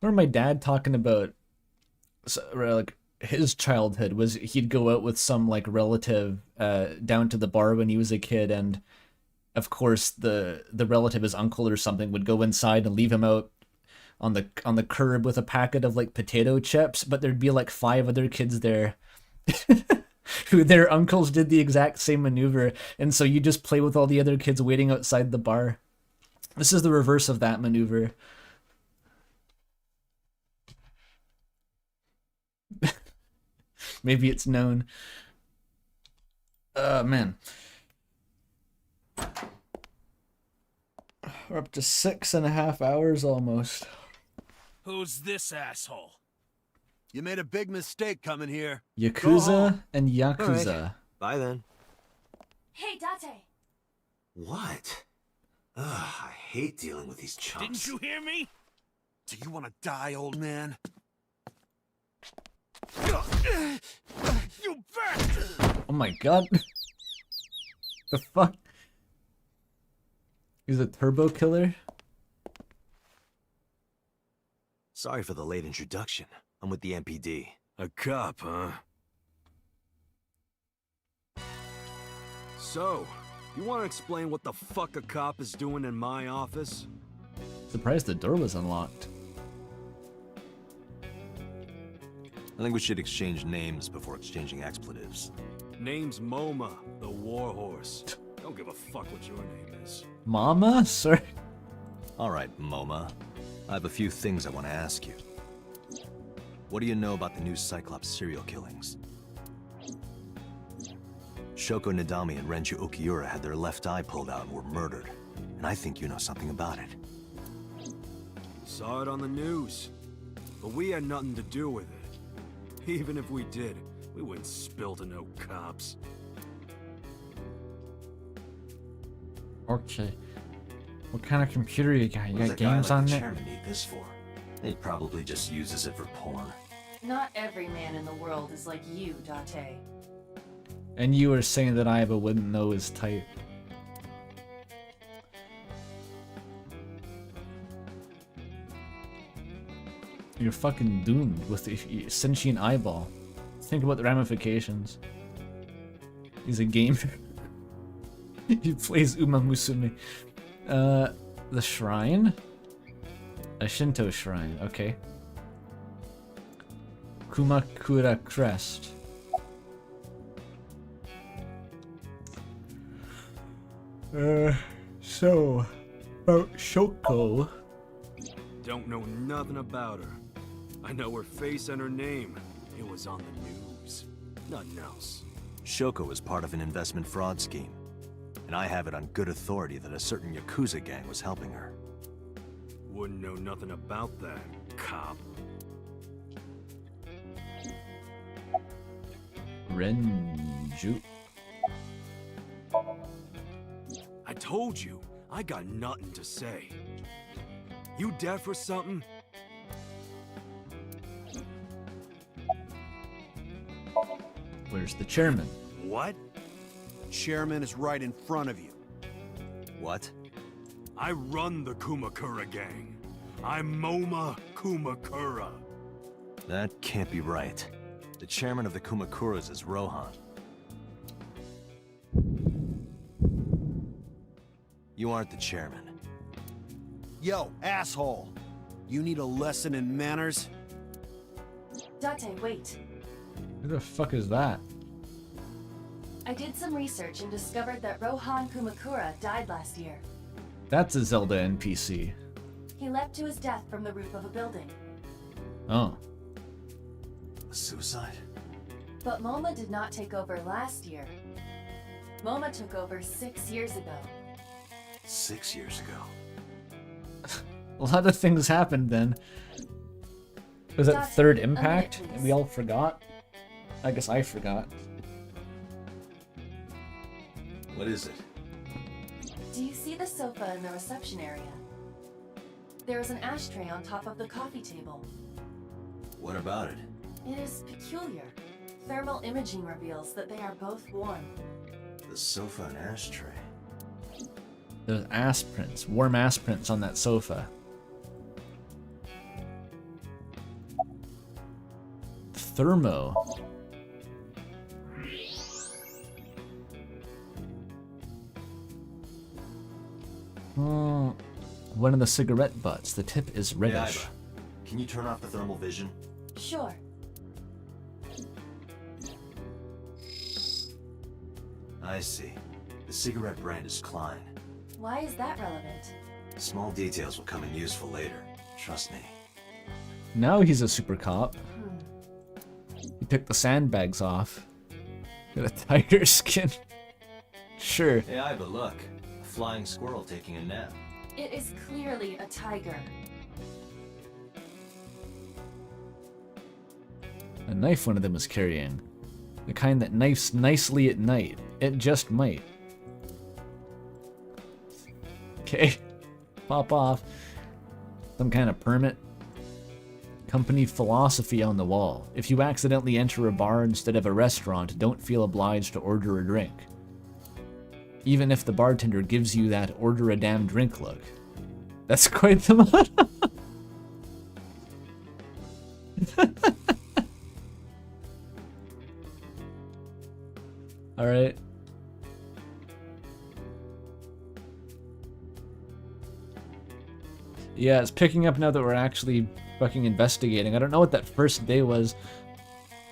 I remember my dad talking about like his childhood was he'd go out with some like relative down to the bar when he was a kid, and of course the relative, his uncle or something, would go inside and leave him out on the curb with a packet of like potato chips, but there'd be like 5 other kids there who their uncles did the exact same maneuver, and so you just play with all the other kids waiting outside the bar. This is the reverse of that maneuver. Maybe it's known. Man. We're up to 6.5 hours almost. Who's this asshole? You made a big mistake coming here. Yakuza and Yakuza. Right. Bye then. Hey, Date! What? Ugh, I hate dealing with these chumps. Didn't you hear me? Do you want to die, old man? You bastard! Oh my god. The fuck? He's a turbo killer? Sorry for the late introduction. I'm with the MPD. A cop, huh? So, you want to explain what the fuck a cop is doing in my office? Surprised the door was unlocked. I think we should exchange names before exchanging expletives. Name's Moma, the warhorse. Don't give a fuck what your name is. Mama? Sorry. Alright, Moma. I have a few things I want to ask you. What do you know about the new Cyclops serial killings? Shoko Nadami and Renju Okiura had their left eye pulled out and were murdered. And I think you know something about it. Saw it on the news. But we had nothing to do with it. Even if we did, we wouldn't spill to no cops. Okay. What kind of computer you got? You What got does a guy games like on the there? chairman need this for? He probably just uses it for porn. Not every man in the world is like you, Date. And you were saying that Aiba wouldn't know his type. You're fucking doomed with the sentient eyeball. Think about the ramifications. He's a gamer. He plays Uma Musume. The shrine? A Shinto shrine, okay. Kumakura Crest. So, about Shoko. Don't know nothing about her. I know her face and her name. It was on the news. Nothing else. Shoko was part of an investment fraud scheme, and I have it on good authority that a certain Yakuza gang was helping her. Wouldn't know nothing about that, cop. Renju. I told you, I got nothing to say. You deaf or something? Where's the chairman? What? Chairman is right in front of you. What? I run the Kumakura gang. I'm Moma Kumakura. That can't be right. The chairman of the Kumakuras is Rohan. You aren't the chairman. Yo, asshole! You need a lesson in manners? Date, wait. Who the fuck is that? I did some research and discovered that Rohan Kumakura died last year. That's a Zelda NPC. He leapt to his death from the roof of a building. Oh. A suicide? But Moma did not take over last year. Moma took over 6 years ago. 6 years ago. A lot of things happened then. Was that third impact? And we all forgot? I guess I forgot. What is it? Do you see the sofa in the reception area? There is an ashtray on top of the coffee table. What about it? It is peculiar. Thermal imaging reveals that they are both warm. The sofa and ashtray. There's ass prints, warm ass prints on that sofa. Thermo. One of the cigarette butts. The tip is reddish. Hey, Aiba, can you turn off the thermal vision? Sure. I see. The cigarette brand is Klein. Why is that relevant? Small details will come in useful later. Trust me. Now he's a super cop. He took the sandbags off. Got a tiger skin. Sure. Hey, Aiba, look. A flying squirrel taking a nap. It is clearly a tiger. A knife one of them was carrying. The kind that knifes nicely at night. It just might. Okay. Pop off. Some kind of permit. Company philosophy on the wall. If you accidentally enter a bar instead of a restaurant, don't feel obliged to order a drink. Even if the bartender gives you that order a damn drink look. That's quite the motto. Alright. Yeah, it's picking up now that we're actually fucking investigating. I don't know what that first day was.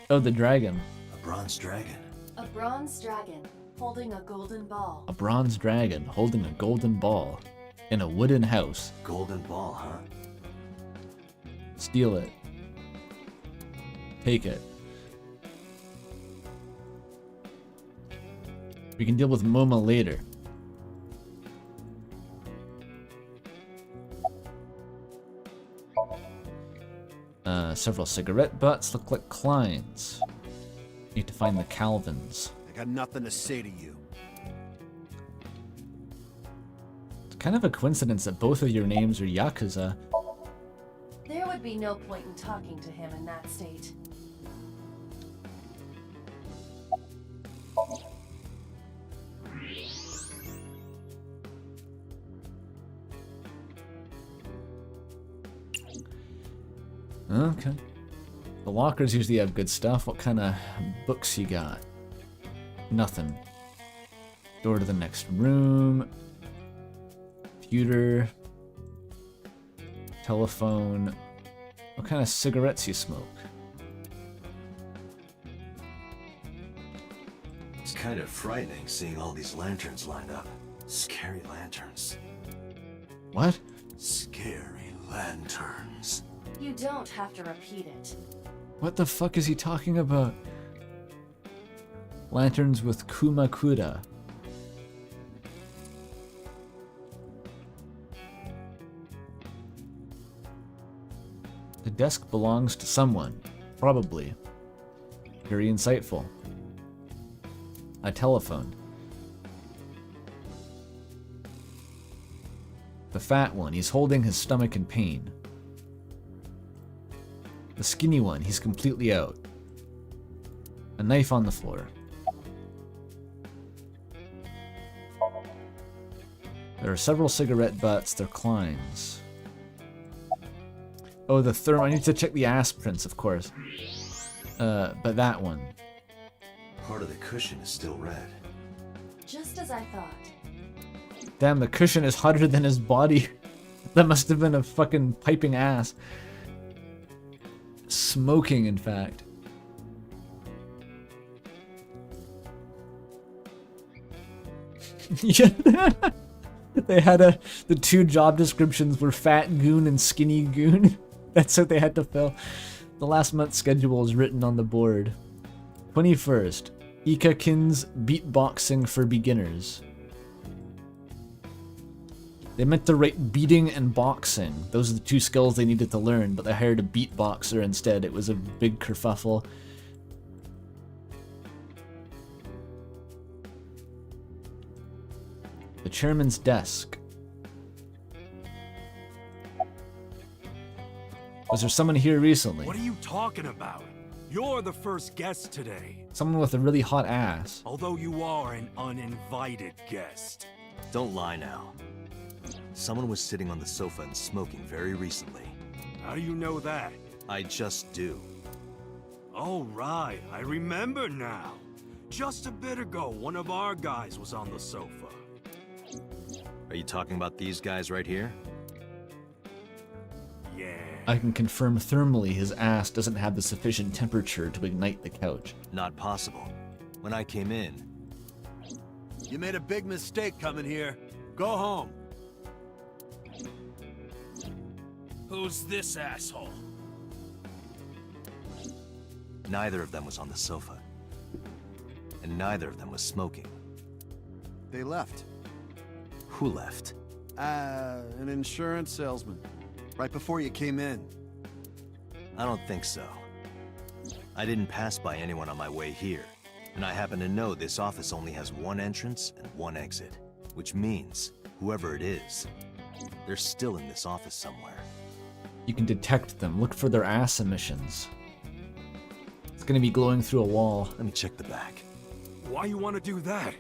Oh, the dragon. A bronze dragon. A bronze dragon holding a golden ball. A bronze dragon holding a golden ball in a wooden house. Golden ball, huh? Steal it. Take it. We can deal with Moma later. Several cigarette butts look like Klein's. Need to find the Calvins. I got nothing to say to you. It's kind of a coincidence that both of your names are Yakuza. There would be no point in talking to him in that state. Okay. The lockers usually have good stuff. What kind of books you got? Nothing. Door to the next room. Computer. Telephone. What kind of cigarettes you smoke? It's kind of frightening seeing all these lanterns lined up. Scary lanterns. What? Scary lanterns. You don't have to repeat it. What the fuck is he talking about? Lanterns with Kumakura. The desk belongs to someone. Probably. Very insightful. A telephone. The fat one, he's holding his stomach in pain. The skinny one, he's completely out. A knife on the floor. There are several cigarette butts, they're Kleins. Oh, the thermal, I need to check the ass prints, of course. But that one. Part of the cushion is still red. Just as I thought. Damn, the cushion is hotter than his body. That must have been a fucking piping ass. Smoking, in fact. Yeah. They had the two job descriptions were fat goon and skinny goon. That's what they had to fill. The last month's schedule is written on the board. 21st, Ikakin's beatboxing for beginners. They meant to write beating and boxing. Those are the two skills they needed to learn, but they hired a beatboxer instead. It was a big kerfuffle. The chairman's desk. Was there someone here recently? What are you talking about? You're the first guest today. Someone with a really hot ass. Although you are an uninvited guest. Don't lie now. Someone was sitting on the sofa and smoking very recently. How do you know that? I just do. Oh, right. I remember now. Just a bit ago, one of our guys was on the sofa. Are you talking about these guys right here? Yeah. I can confirm thermally his ass doesn't have the sufficient temperature to ignite the couch. Not possible. When I came in... You made a big mistake coming here. Go home. Who's this asshole? Neither of them was on the sofa. And neither of them was smoking. They left. Who left? An insurance salesman. Right before you came in. I don't think so. I didn't pass by anyone on my way here. And I happen to know this office only has one entrance and one exit. Which means, whoever it is, they're still in this office somewhere. You can detect them. Look for their ass emissions. It's gonna be glowing through a wall. Let me check the back. Why you want to do that?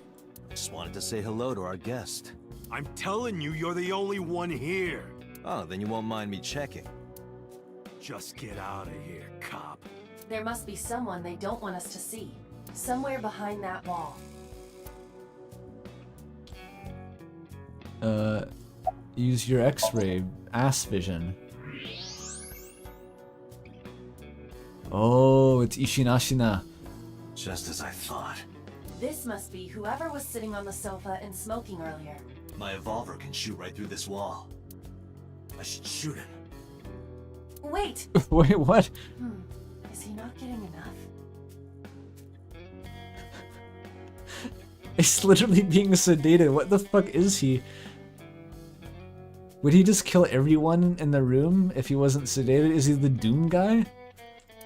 Just wanted to say hello to our guest. I'm telling you, you're the only one here. Oh, then you won't mind me checking. Just get out of here, cop. There must be someone they don't want us to see. Somewhere behind that wall. Use your X-ray ass vision. Oh, it's Ishinashina. Just as I thought. This must be whoever was sitting on the sofa and smoking earlier. My evolver can shoot right through this wall. I should shoot him. Wait! Wait, what? Is he not getting enough? It's literally being sedated. What the fuck is he? Would he just kill everyone in the room if he wasn't sedated? Is he the Doom guy?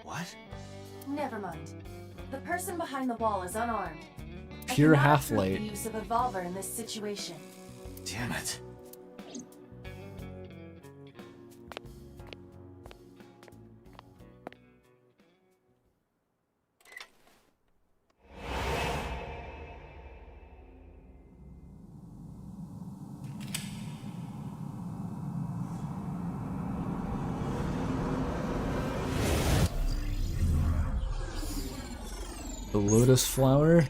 What? Never mind. The person behind the wall is unarmed. Pure I cannot half-light. approve the use of evolver in this situation. Damn it. The lotus flower?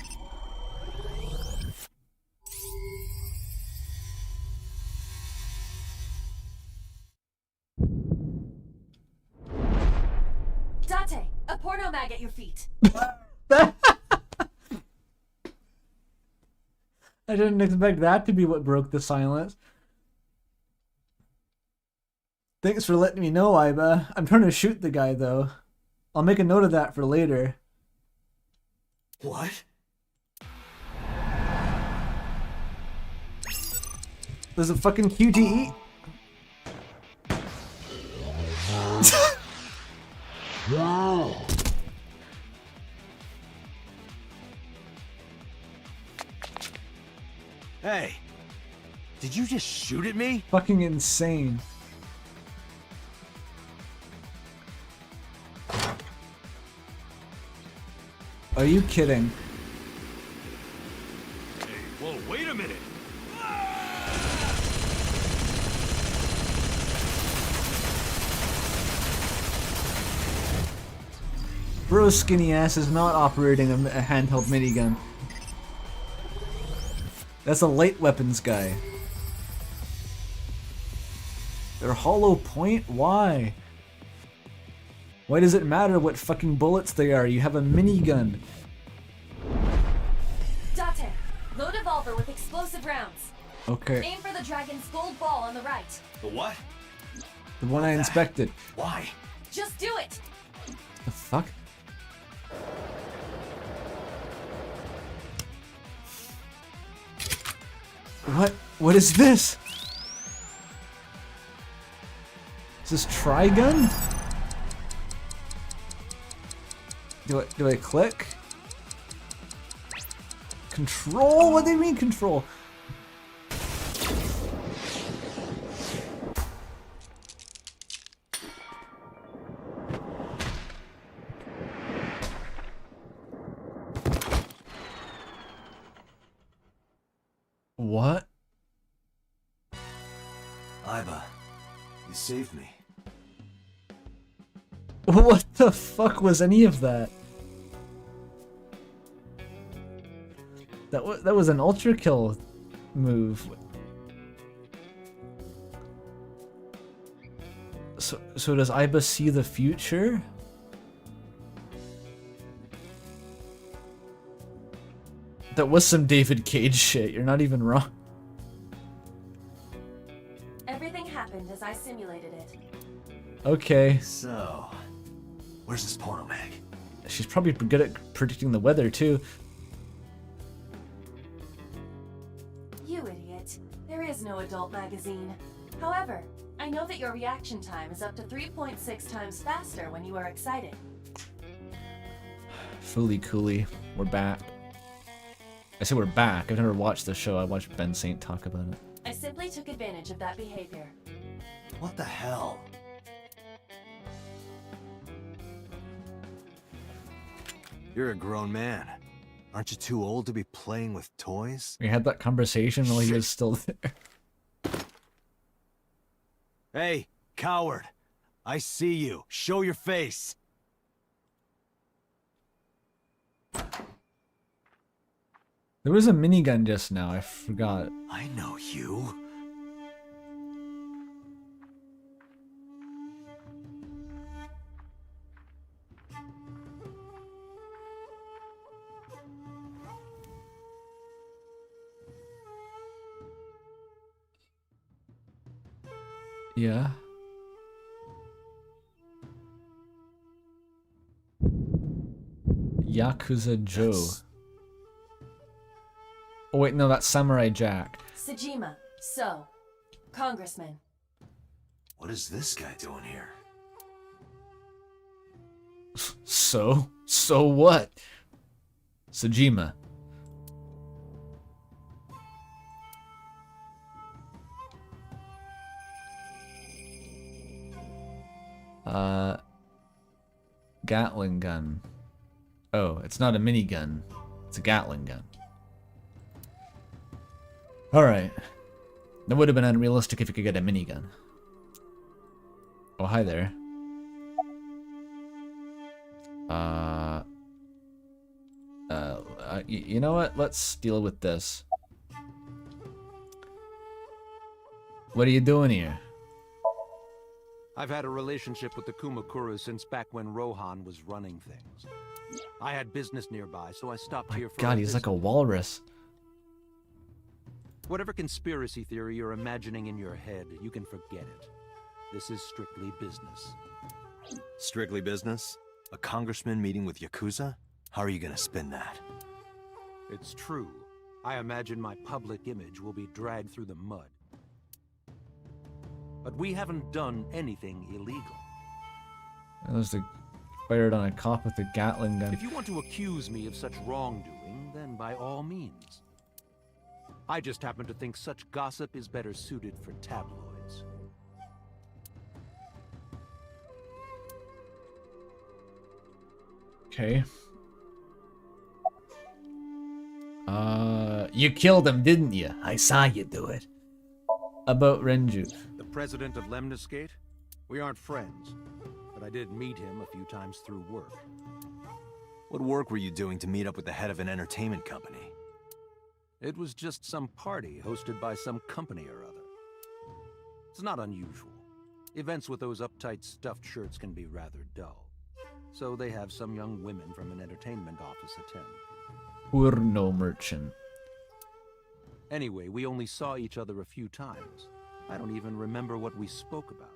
Date, a porno mag at your feet. I didn't expect that to be what broke the silence. Thanks for letting me know, Iba. I'm trying to shoot the guy, though. I'll make a note of that for later. What? There's a fucking QTE. Hey, did you just shoot at me? Fucking insane. Are you kidding? Hey, whoa, wait a minute! Bro's skinny ass is not operating a handheld minigun. That's a light weapons guy. They're hollow point? Why? Why does it matter what fucking bullets they are? You have a minigun. Date, load evolver with explosive rounds. Okay. Aim for the dragon's gold ball on the right. The what? The one I inspected. Why? Just do it. The fuck? What? What is this? Is this Trigun? Do I click? Control? What do you mean control? What? Iba, you saved me. What the fuck was any of that? That was an ultra kill move. So does Iba see the future? That was some David Cage shit. You're not even wrong. Everything happened as I simulated it. Okay. So, where's this porno mag? She's probably good at predicting the weather too. You idiot. There is no adult magazine. However, I know that your reaction time is up to 3.6 times faster when you are excited. Fully coolly. We're back. I say we're back. I've never watched the show. I watched Ben Saint talk about it. I simply took advantage of that behavior. What the hell? You're a grown man. Aren't you too old to be playing with toys? We had that conversation while he was still there. Hey, coward. I see you. Show your face. There was a minigun just now. I forgot. I know you. Yeah. Yakuza Joe. Oh wait, no, that's Samurai Jack. Sejima, so, Congressman. What is this guy doing here? So what? Sejima. Gatling gun. Oh, it's not a minigun. It's a Gatling gun. Alright. That would have been unrealistic if you could get a minigun. Oh, hi there. You know what? Let's deal with this. What are you doing here? I've had a relationship with the Kumakuras since back when Rohan was running things. I had business nearby, so I stopped here for God, a he's like visit. a walrus. Whatever conspiracy theory you're imagining in your head, you can forget it. This is strictly business. Strictly business? A congressman meeting with Yakuza? How are you gonna spin that? It's true. I imagine my public image will be dragged through the mud. But we haven't done anything illegal. There's the fired on a cop with a Gatling gun. If you want to accuse me of such wrongdoing, then by all means. I just happen to think such gossip is better suited for tabloids. Okay. You killed him, didn't you? I saw you do it. About Renju. The president of Lemniscate? We aren't friends, but I did meet him a few times through work. What work were you doing to meet up with the head of an entertainment company? It was just some party hosted by some company or other. It's not unusual. Events with those uptight stuffed shirts can be rather dull. So they have some young women from an entertainment office attend. Porno merchant. Anyway, we only saw each other a few times. I don't even remember what we spoke about.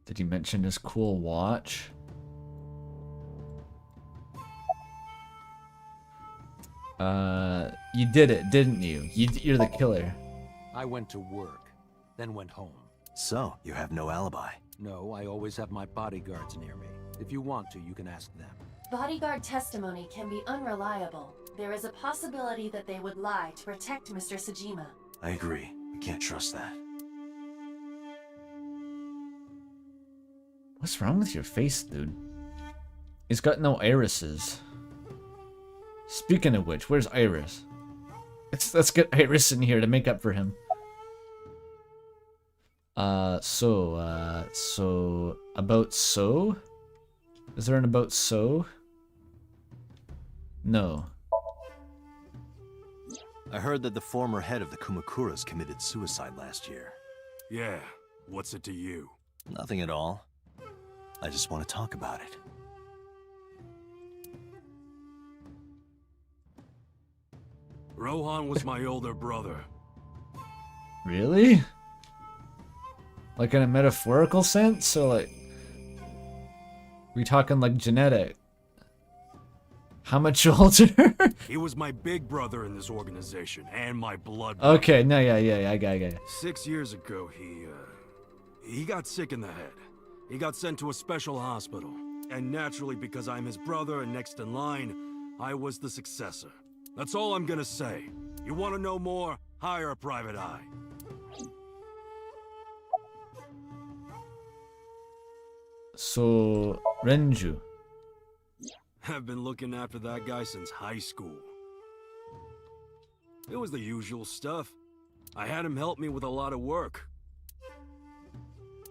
Did he mention his cool watch? You did it, didn't you? You're the killer. I went to work, then went home. So, you have no alibi? No, I always have my bodyguards near me. If you want to, you can ask them. Bodyguard testimony can be unreliable. There is a possibility that they would lie to protect Mr. Sajima. I agree. We can't trust that. What's wrong with your face, dude? He's got no irises. Speaking of which, where's Iris? Let's get Iris in here to make up for him. So about So? Is there an about So? No. I heard that the former head of the Kumakuras committed suicide last year. Yeah, what's it to you? Nothing at all. I just want to talk about it. Rohan was my older brother. Really? Like in a metaphorical sense? So like... We talking like genetic? How much older? He was my big brother in this organization, and my blood brother. Okay, no, yeah, I got it. 6 years ago, he got sick in the head. He got sent to a special hospital. And naturally, because I'm his brother and next in line, I was the successor. That's all I'm gonna say. You want to know more? Hire a private eye. So, Renju. I've been looking after that guy since high school. It was the usual stuff. I had him help me with a lot of work.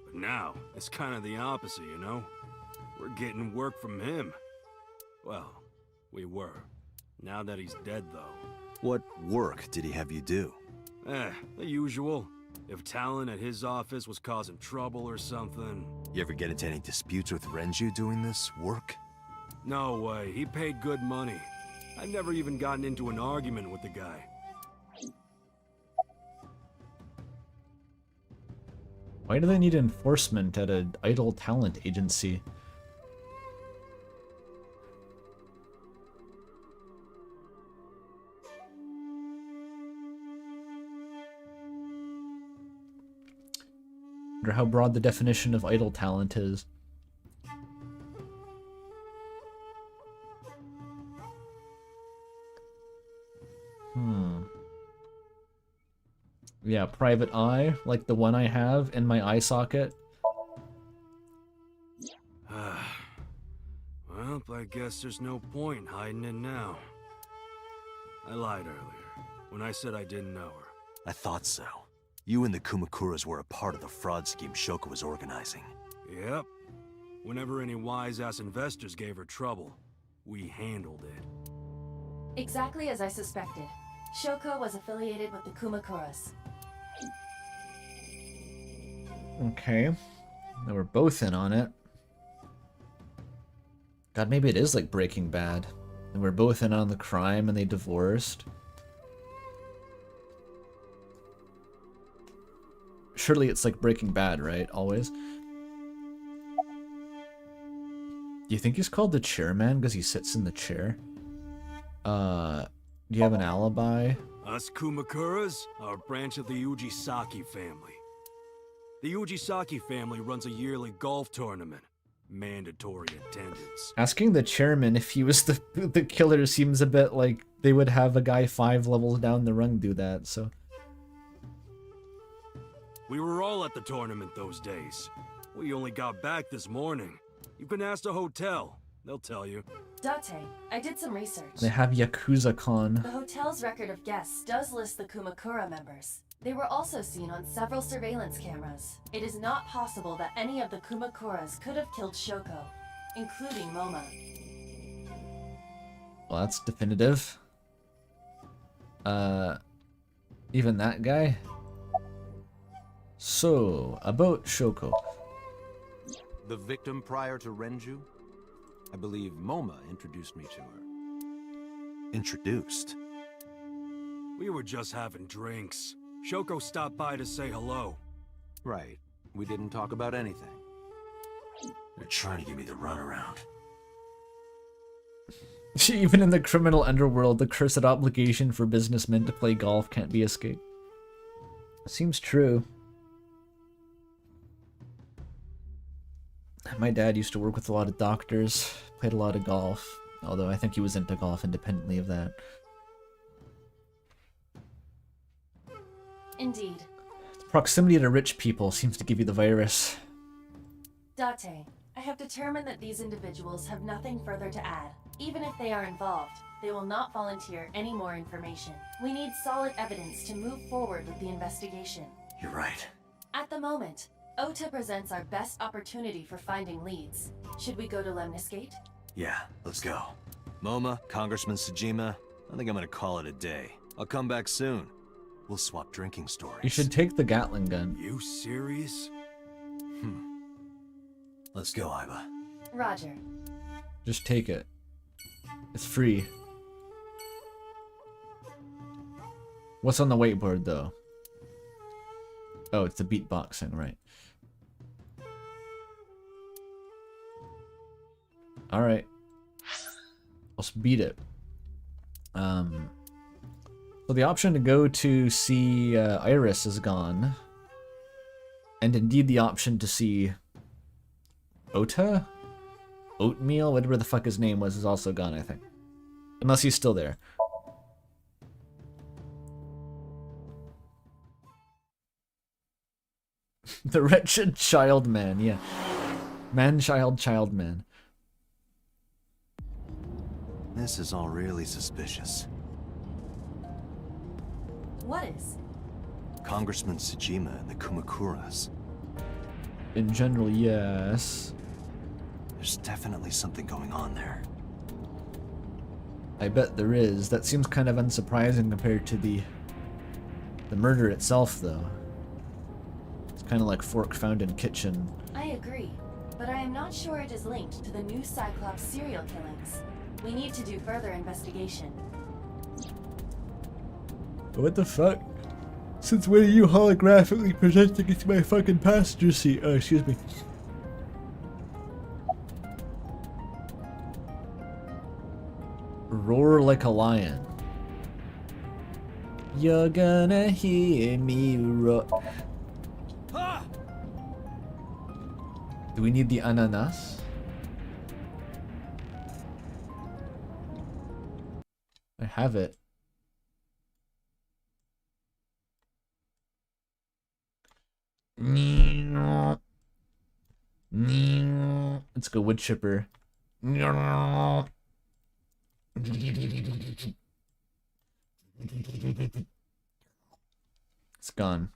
But now, it's kind of the opposite, you know? We're getting work from him. Well, we were. Now that he's dead, though. What work did he have you do? The usual. If Talon at his office was causing trouble or something. You ever get into any disputes with Renju doing this work? No way. He paid good money. I've never even gotten into an argument with the guy. Why do they need enforcement at an idle talent agency? Wonder how broad the definition of idle talent is. Yeah, private eye, like the one I have in my eye socket. Well, I guess there's no point hiding it now. I lied earlier, when I said I didn't know her. I thought so. You and the Kumakuras were a part of the fraud scheme Shoko was organizing. Yep. Whenever any wise-ass investors gave her trouble, We handled it. Exactly as I suspected. Shoko was affiliated with the Kumakuras. Okay. Now we're both in on it. God, maybe it is like Breaking Bad. And we're both in on the crime and they divorced. Surely it's like Breaking Bad, right? Always. Do you think he's called the chairman because he sits in the chair? Do you have an alibi? Us Kumakuras are a branch of the Ujisaki family. The Ujisaki family runs a yearly golf tournament. Mandatory attendance. Asking the chairman if he was the killer seems a bit like they would have a guy 5 levels down the rung do that, so... We were all at the tournament those days. We only got back this morning. You can ask the hotel. They'll tell you. Date, I did some research. They have Yakuza-con. The hotel's record of guests does list the Kumakura members. They were also seen on several surveillance cameras. It is not possible that any of the Kumakuras could have killed Shoko, including Moma. Well, that's definitive. Even that guy? So, about Shoko. The victim prior to Renju? I believe Moma introduced me to her. Introduced? We were just having drinks. Shoko stopped by to say hello. Right. We didn't talk about anything. They're trying to give me the runaround. Even in the criminal underworld, the cursed obligation for businessmen to play golf can't be escaped. Seems true. My dad used to work with a lot of doctors, played a lot of golf, although I think he was into golf independently of that. Indeed. Proximity to rich people seems to give you the virus. Date, I have determined that these individuals have nothing further to add. Even if they are involved, they will not volunteer any more information. We need solid evidence to move forward with the investigation. You're right. At the moment, Ota presents our best opportunity for finding leads. Should we go to Lemniscate? Yeah, let's go. Moma, Congressman Tsujima, I think I'm gonna call it a day. I'll come back soon. We'll swap drinking stories. You should take the Gatling gun. You serious? Let's go, Iba. Roger. Just take it. It's free. What's on the whiteboard, though? Oh, it's the beatboxing, right. Alright. Let's beat it. So the option to go to see Iris is gone. And indeed the option to see Ota? Oatmeal? Whatever the fuck his name was is also gone, I think. Unless he's still there. The wretched child man, yeah. Man, child, child, man. This is all really suspicious. What is? Congressman Tsujima and the Kumakuras. In general, yes. There's definitely something going on there. I bet there is. That seems kind of unsurprising compared to the murder itself, though. It's kind of like fork found in kitchen. I agree, but I am not sure it is linked to the new Cyclops serial killings. We need to do further investigation. What the fuck? Since when are you holographically presenting it to my fucking passenger seat? Oh, excuse me. Roar like a lion. You're gonna hear me roar. Do we need the ananas? I have it. Let's go wood chipper. It's gone.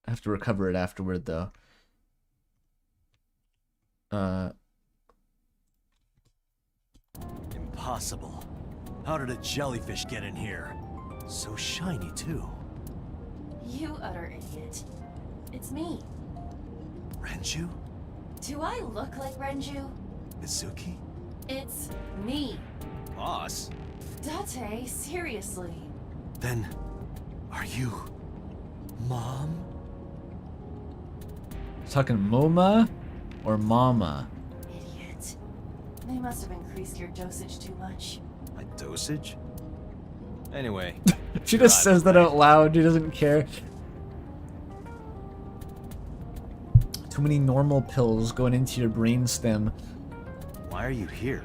I have to recover it afterward, though. Impossible. How did a jellyfish get in here? So shiny, too. You utter idiot. It's me. Renju? Do I look like Renju? Mizuki? It's me. Boss? Date, seriously. Then, are you... Mom? Talking MoMA or Mama? Idiot. They must have increased your dosage too much. My dosage? Anyway. She just says that out loud. She doesn't care. Too many normal pills going into your brainstem. Why are you here?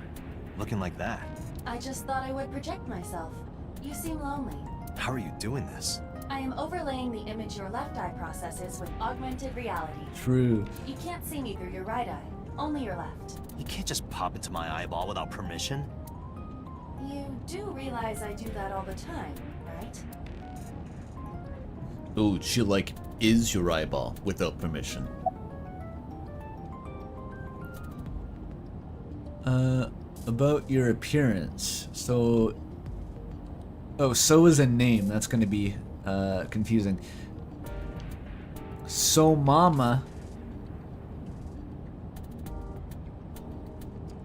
Looking like that? I just thought I would project myself. You seem lonely. How are you doing this? I am overlaying the image your left eye processes with augmented reality. True. You can't see me through your right eye, only your left. You can't just pop into my eyeball without permission. You do realize I do that all the time, right? Oh, she like is your eyeball without permission. About your appearance. So is a name. That's gonna be confusing. So Mama.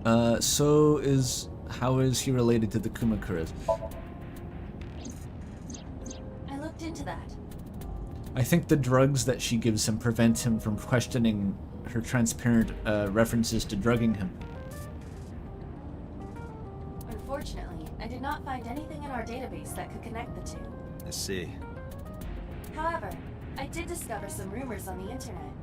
How is he related to the Kumakuras? I looked into that. I think the drugs that she gives him prevent him from questioning her transparent references to drugging him. Unfortunately, I did not find anything in our database that could connect the two. I see. However, I did discover some rumors on the internet.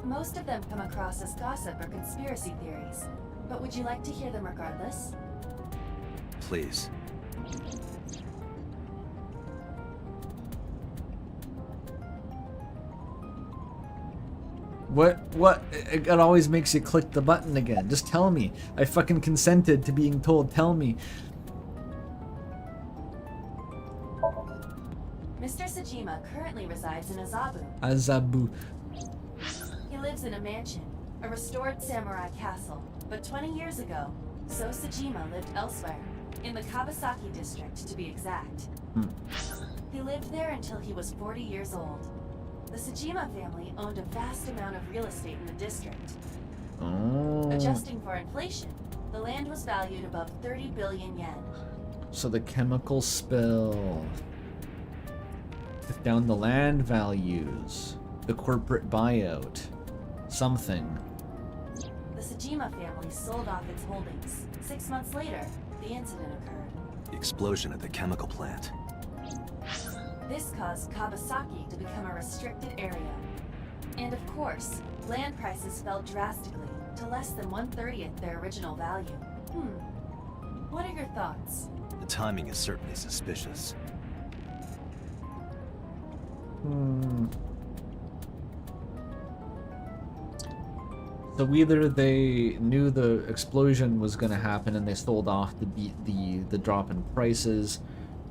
Most of them come across as gossip or conspiracy theories. But would you like to hear them regardless? Please. What? It always makes you click the button again. Just tell me. I fucking consented to being told. Tell me. Mr. Sajima currently resides in Azabu. Azabu. He lives in a mansion, a restored samurai castle. But 20 years ago, So Sajima lived elsewhere, in the Kawasaki district to be exact. He lived there until he was 40 years old. The Sajima family owned a vast amount of real estate in the district. Oh. Adjusting for inflation, the land was valued above 30 billion yen. So the chemical spill. Took down the land values. The corporate buyout. Something. The Sajima family sold off its holdings. 6 months later, the incident occurred. The explosion at the chemical plant. This caused Kawasaki to become a restricted area. And of course, land prices fell drastically to less than 1/30th their original value. What are your thoughts? The timing is certainly suspicious. So either they knew the explosion was going to happen and they sold off to beat the drop in prices,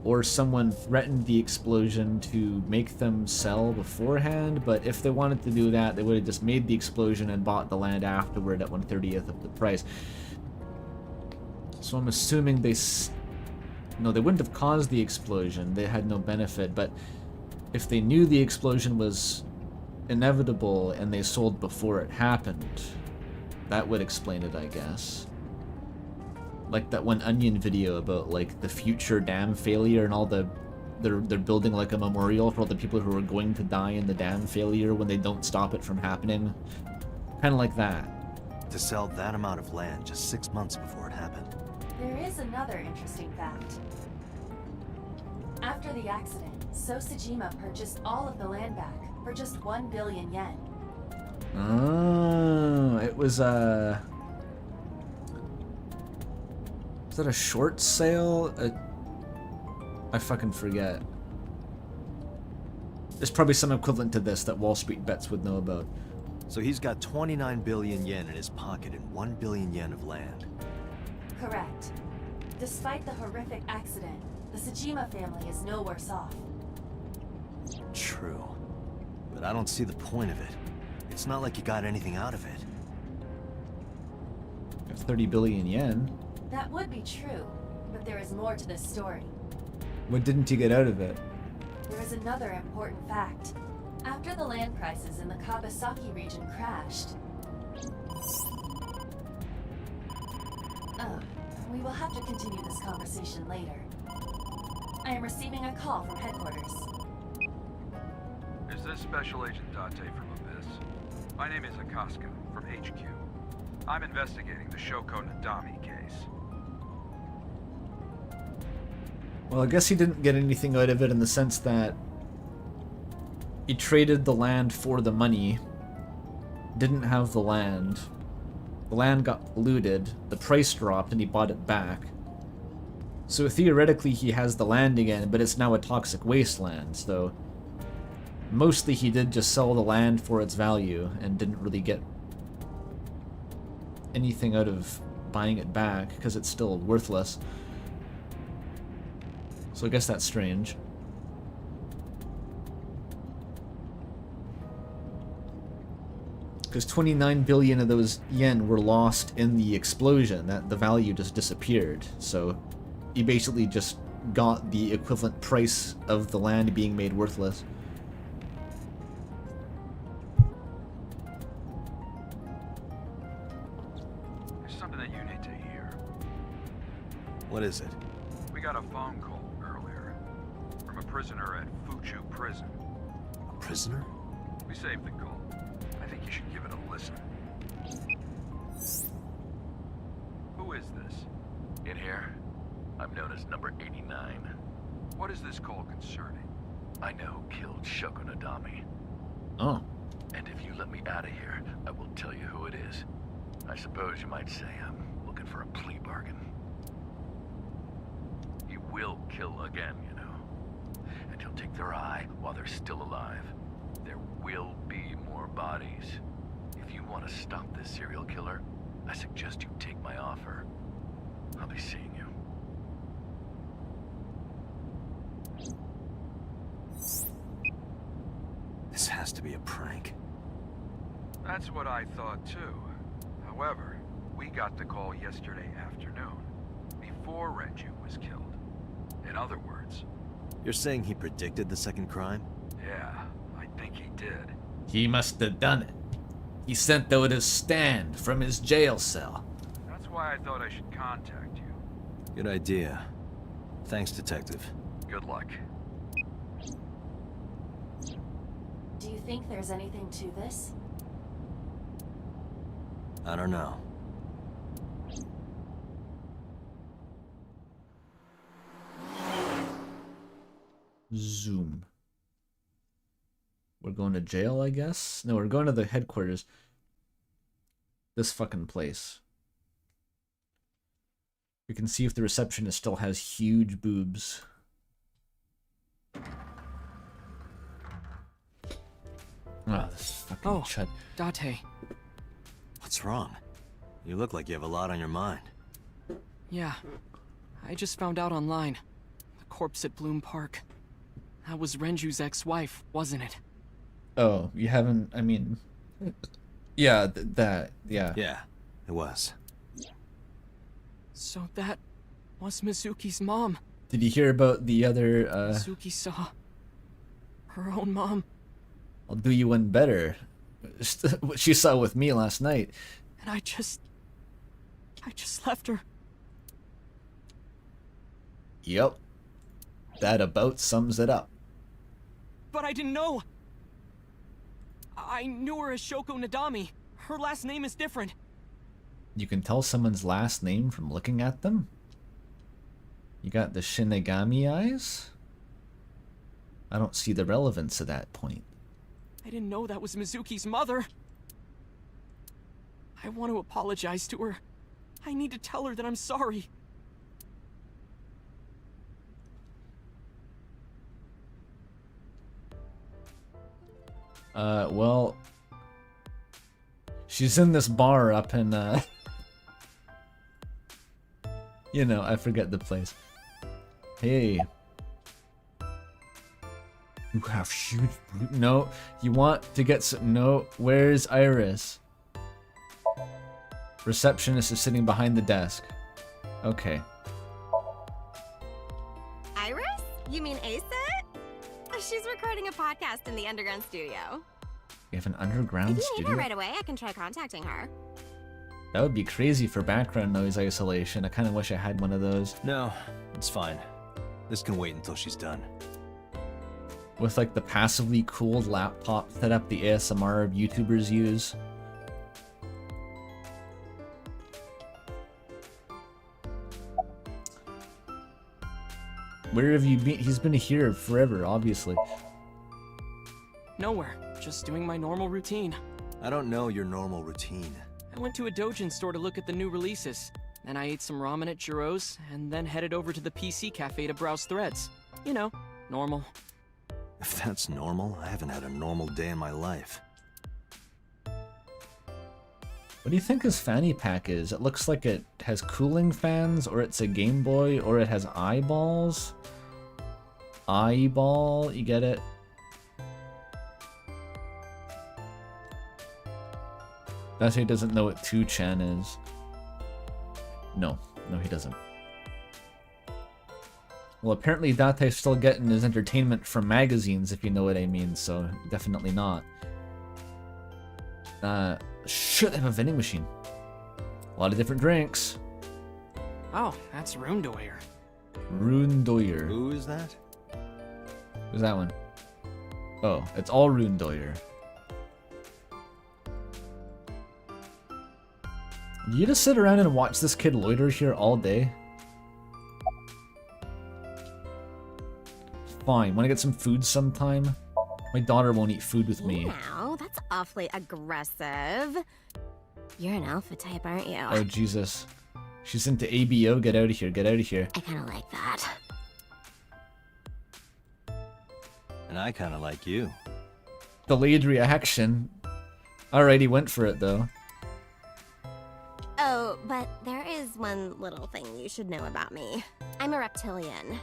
or someone threatened the explosion to make them sell beforehand, but if they wanted to do that, they would have just made the explosion and bought the land afterward at 1/30th of the price. So I'm assuming no, they wouldn't have caused the explosion. They had no benefit, but if they knew the explosion was inevitable and they sold before it happened, that would explain it, I guess. Like that one Onion video about like the future dam failure and all they're building like a memorial for all the people who are going to die in the dam failure when they don't stop it from happening. Kind of like that. To sell that amount of land just 6 months before it happened. There is another interesting fact. After the accident, So Sajima purchased all of the land back for just 1 billion yen. Oh, it was was that a short sale? I fucking forget. There's probably some equivalent to this that Wall Street Bets would know about. So he's got 29 billion yen in his pocket and 1 billion yen of land. Correct. Despite the horrific accident, the Sajima family is no worse off. True. But I don't see the point of it. It's not like you got anything out of it. 30 billion yen. That would be true, but there is more to this story. What didn't you get out of it? There is another important fact. After the land prices in the Kawasaki region crashed... Oh, we will have to continue this conversation later. I am receiving a call from headquarters. Is this Special Agent Date from Abyss? My name is Akaska, from HQ. I'm investigating the Shoko Nadami case. Well, I guess he didn't get anything out of it in the sense that he traded the land for the money, didn't have the land got looted, the price dropped, and he bought it back. So theoretically he has the land again, but it's now a toxic wasteland, so mostly he did just sell the land for its value and didn't really get anything out of buying it back because it's still worthless. So I guess that's strange. Because 29 billion of those yen were lost in the explosion, that the value just disappeared. So you basically just got the equivalent price of the land being made worthless. There's something that you need to hear. What is it? We got a phone call earlier from a prisoner at Fuchu Prison. A prisoner? We saved the call. I think you should give it a listen. Who is this? In here, I'm known as number 89. What is this call concerning? I know who killed Shoko Nadami. Oh. And if you let me out of here, I will tell you who it is. I suppose you might say I'm looking for a plea bargain. He will kill again, you know. And he'll take their eye while they're still alive. There will be more bodies. If you want to stop this serial killer, I suggest you take my offer. I'll be seeing you. This has to be a prank. That's what I thought too. However, we got the call yesterday afternoon, before Renju was killed. In other words... You're saying he predicted the second crime? Yeah, I think he did. He must have done it. He sent out his stand from his jail cell. That's why I thought I should contact you. Good idea. Thanks, Detective. Good luck. Do you think there's anything to this? I don't know. Zoom. We're going to jail, I guess? No, we're going to the headquarters. This fucking place. We can see if the receptionist still has huge boobs. Ah, this fucking chud. Date. What's wrong? You look like you have a lot on your mind. Yeah. I just found out online. The corpse at Bloom Park. That was Renju's ex-wife, wasn't it? Oh, you haven't, I mean... Yeah, yeah. Yeah, it was. So that was Mizuki's mom. Did you hear about the other, Mizuki saw her own mom. I'll do you one better. What she saw with me last night. And I just left her. Yep. That about sums it up. But I didn't know. I knew her as Shoko Nadami. Her last name is different. You can tell someone's last name from looking at them? You got the Shinigami eyes? I don't see the relevance of that point. I didn't know that was Mizuki's mother. I want to apologize to her. I need to tell her that I'm sorry. Well... She's in this bar up in, you know, I forget the place. Hey. You have huge... No, you want to get some... No, where's Iris? Receptionist is sitting behind the desk. Okay. Iris? You mean Asit? She's recording a podcast in the underground studio. You have an underground If you studio? need her right away, I can try contacting her. That would be crazy for background noise isolation. I kind of wish I had one of those. No, it's fine. This can wait until she's done. With like the passively cooled laptop setup the ASMR YouTubers use. Where have you been? He's been here forever, obviously. Nowhere. Just doing my normal routine. I don't know your normal routine. I went to a Dojin store to look at the new releases. Then I ate some ramen at Jiro's, and then headed over to the PC cafe to browse threads. You know, normal. If that's normal, I haven't had a normal day in my life. What do you think his fanny pack is? It looks like it has cooling fans, or it's a Game Boy, or it has eyeballs. Eyeball, you get it? Date doesn't know what 2chan is. No, he doesn't. Well, apparently Date's still getting his entertainment from magazines, if you know what I mean, so definitely not. Shit, they have a vending machine. A lot of different drinks. Oh, that's Rundoyer. Rundoyer. Who is that? Who's that one? Oh, it's all Rundoyer. You just sit around and watch this kid loiter here all day? Fine, wanna get some food sometime? My daughter won't eat food with me. Now, that's awfully aggressive. You're an alpha type, aren't you? Oh, Jesus. She's into ABO, get out of here, get out of here. I kinda like that. And I kinda like you. Delayed reaction. Alright, he went for it though. Oh, but there is one little thing you should know about me. I'm a reptilian.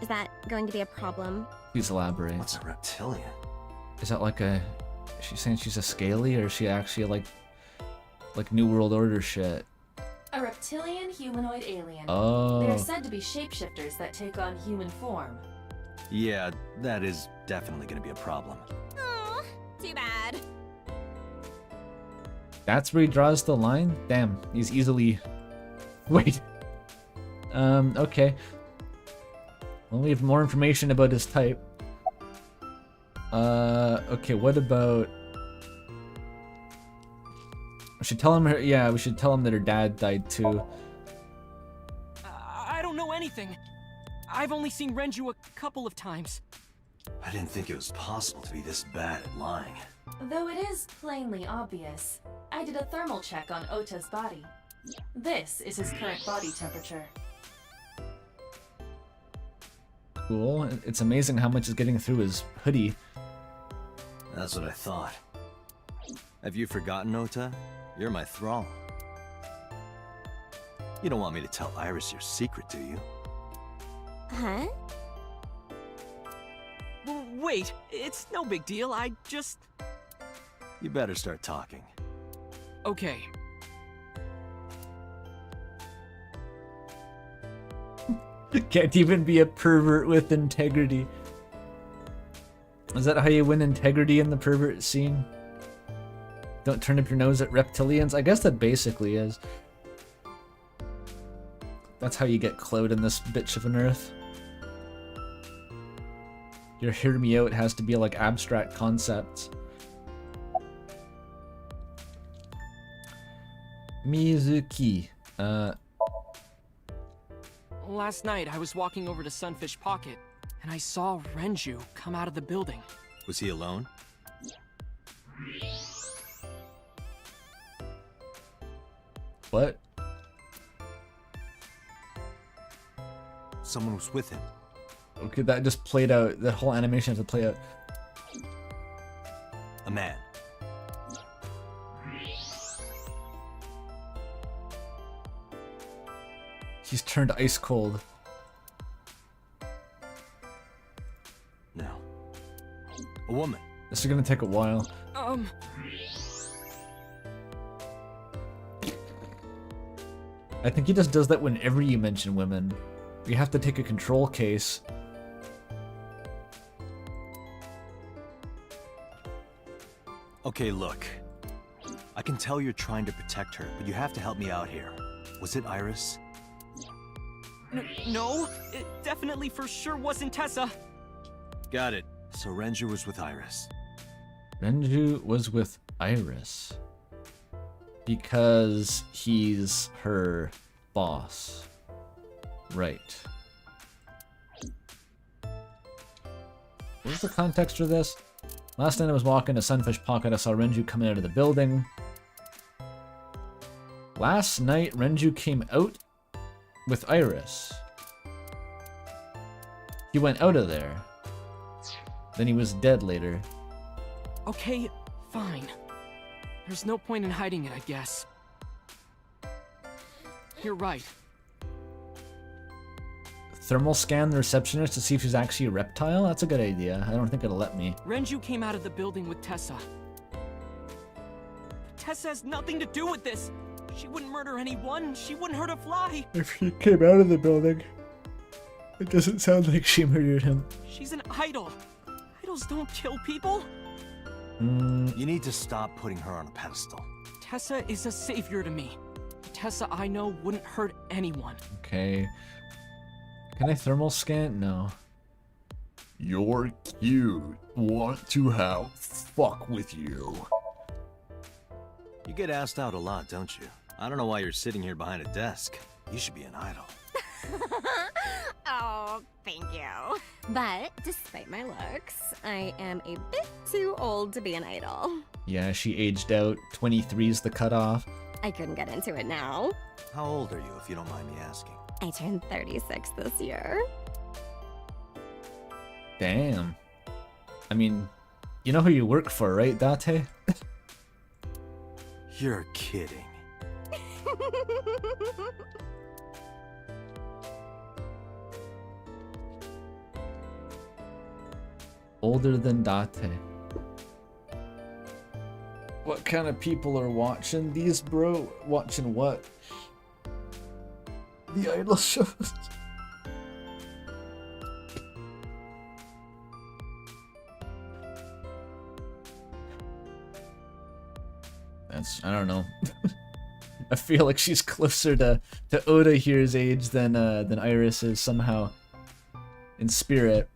Is that going to be a problem? Please elaborate. What's a reptilian? Is that like a... Is she saying she's a scaly, or is she actually like New World Order shit? A reptilian humanoid alien. Oh. They are said to be shapeshifters that take on human form. Yeah, that is definitely gonna be a problem. Aw, too bad. That's where he draws the line? Damn, he's easily... Wait. Okay. Well, we have more information about his type. Okay, what about... We should tell him her... Yeah, we should tell him that her dad died too. I don't know anything. I've only seen Renju a couple of times. I didn't think it was possible to be this bad at lying. Though it is plainly obvious, I did a thermal check on Ota's body. This is his current body temperature. Cool. It's amazing how much is getting through his hoodie. That's what I thought. Have you forgotten, Ota? You're my thrall. You don't want me to tell Iris your secret, do you? Huh? Wait, it's no big deal. I just... You better start talking. Okay. Can't even be a pervert with integrity. Is that how you win integrity in the pervert scene? Don't turn up your nose at reptilians? I guess that basically is. That's how you get clout in this bitch of an earth. Your hear me out has to be like abstract concepts. Mizuki. Last night, I was walking over to Sunfish Pocket, and I saw Renju come out of the building. Was he alone? What? Someone was with him. Okay, that just played out. That whole animation has to play out. A man. He's turned ice cold. No. A woman. This is gonna take a while. I think he just does that whenever you mention women. You have to take a control case. Okay, look. I can tell you're trying to protect her, but you have to help me out here. Was it Iris? No, it definitely for sure wasn't Tessa. Got it. So Renju was with Iris. Renju was with Iris. Because he's her boss. Right. What's the context for this? Last night I was walking to Sunfish Pocket, I saw Renju coming out of the building. Last night, Renju came out with Iris. He went out of there. Then he was dead later. Okay, fine. There's no point in hiding it, I guess. You're right. Thermal scan the receptionist to see if she's actually a reptile? That's a good idea. I don't think it'll let me. Renju came out of the building with Tessa. Tessa has nothing to do with this. She wouldn't murder anyone. She wouldn't hurt a fly. If he came out of the building, it doesn't sound like she murdered him. She's an idol. Idols don't kill people. You need to stop putting her on a pedestal. Tessa is a savior to me. The Tessa I know wouldn't hurt anyone. Okay. Can I thermal scan? No. You're cute. Want to have fuck with you. You get asked out a lot, don't you? I don't know why you're sitting here behind a desk. You should be an idol. Oh, thank you. But despite my looks, I am a bit too old to be an idol. Yeah, she aged out. 23's the cutoff. I couldn't get into it now. How old are you, if you don't mind me asking? I turned 36 this year. Damn. I mean, you know who you work for, right, Date? You're kidding. Older than Date. What kind of people are watching these, bro? Watching what? The idol shows. I don't know. I feel like she's closer to Oda here's age than Iris is somehow in spirit.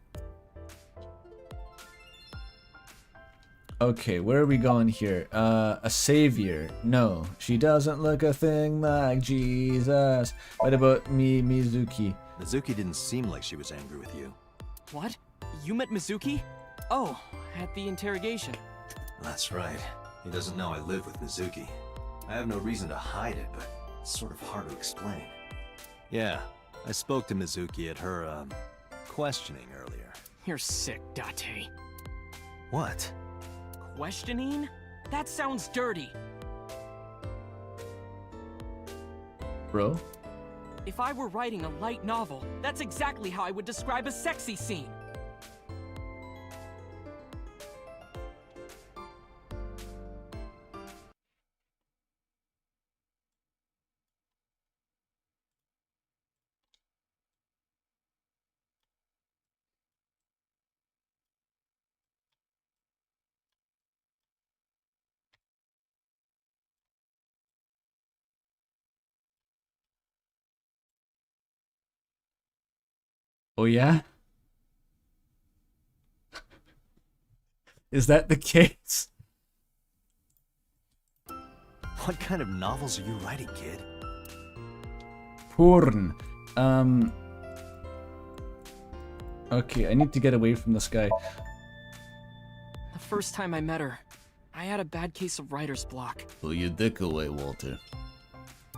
Okay, where are we going here? A savior. No, she doesn't look a thing like Jesus. What about Mizuki? Mizuki didn't seem like she was angry with you. What? You met Mizuki? Oh, at the interrogation. That's right. He doesn't know I live with Mizuki. I have no reason to hide it, but it's sort of hard to explain. Yeah, I spoke to Mizuki at her, questioning earlier. You're sick, Date. What? Questioning? That sounds dirty. Bro? If I were writing a light novel, that's exactly how I would describe a sexy scene. Oh yeah? Is that the case? What kind of novels are you writing, kid? Porn. Okay, I need to get away from this guy. The first time I met her, I had a bad case of writer's block. Pull your dick away, Walter.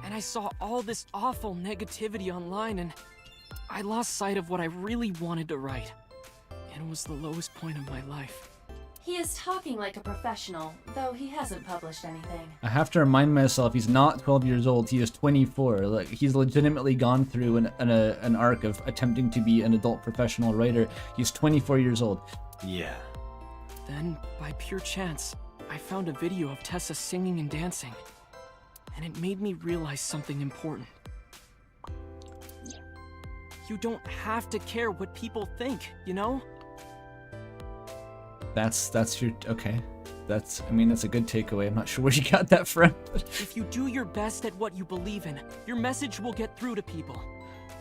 And I saw all this awful negativity online, and I lost sight of what I really wanted to write. It was the lowest point of my life. He is talking like a professional, though he hasn't published anything. I have to remind myself he's not 12 years old, he is 24. Like, he's legitimately gone through an arc of attempting to be an adult professional writer. He's 24 years old. Yeah. Then, by pure chance, I found a video of Tessa singing and dancing. And it made me realize something important. You don't have to care what people think, you know? That's your okay. That's I mean that's a good takeaway. I'm not sure where you got that from. If you do your best at what you believe in, your message will get through to people.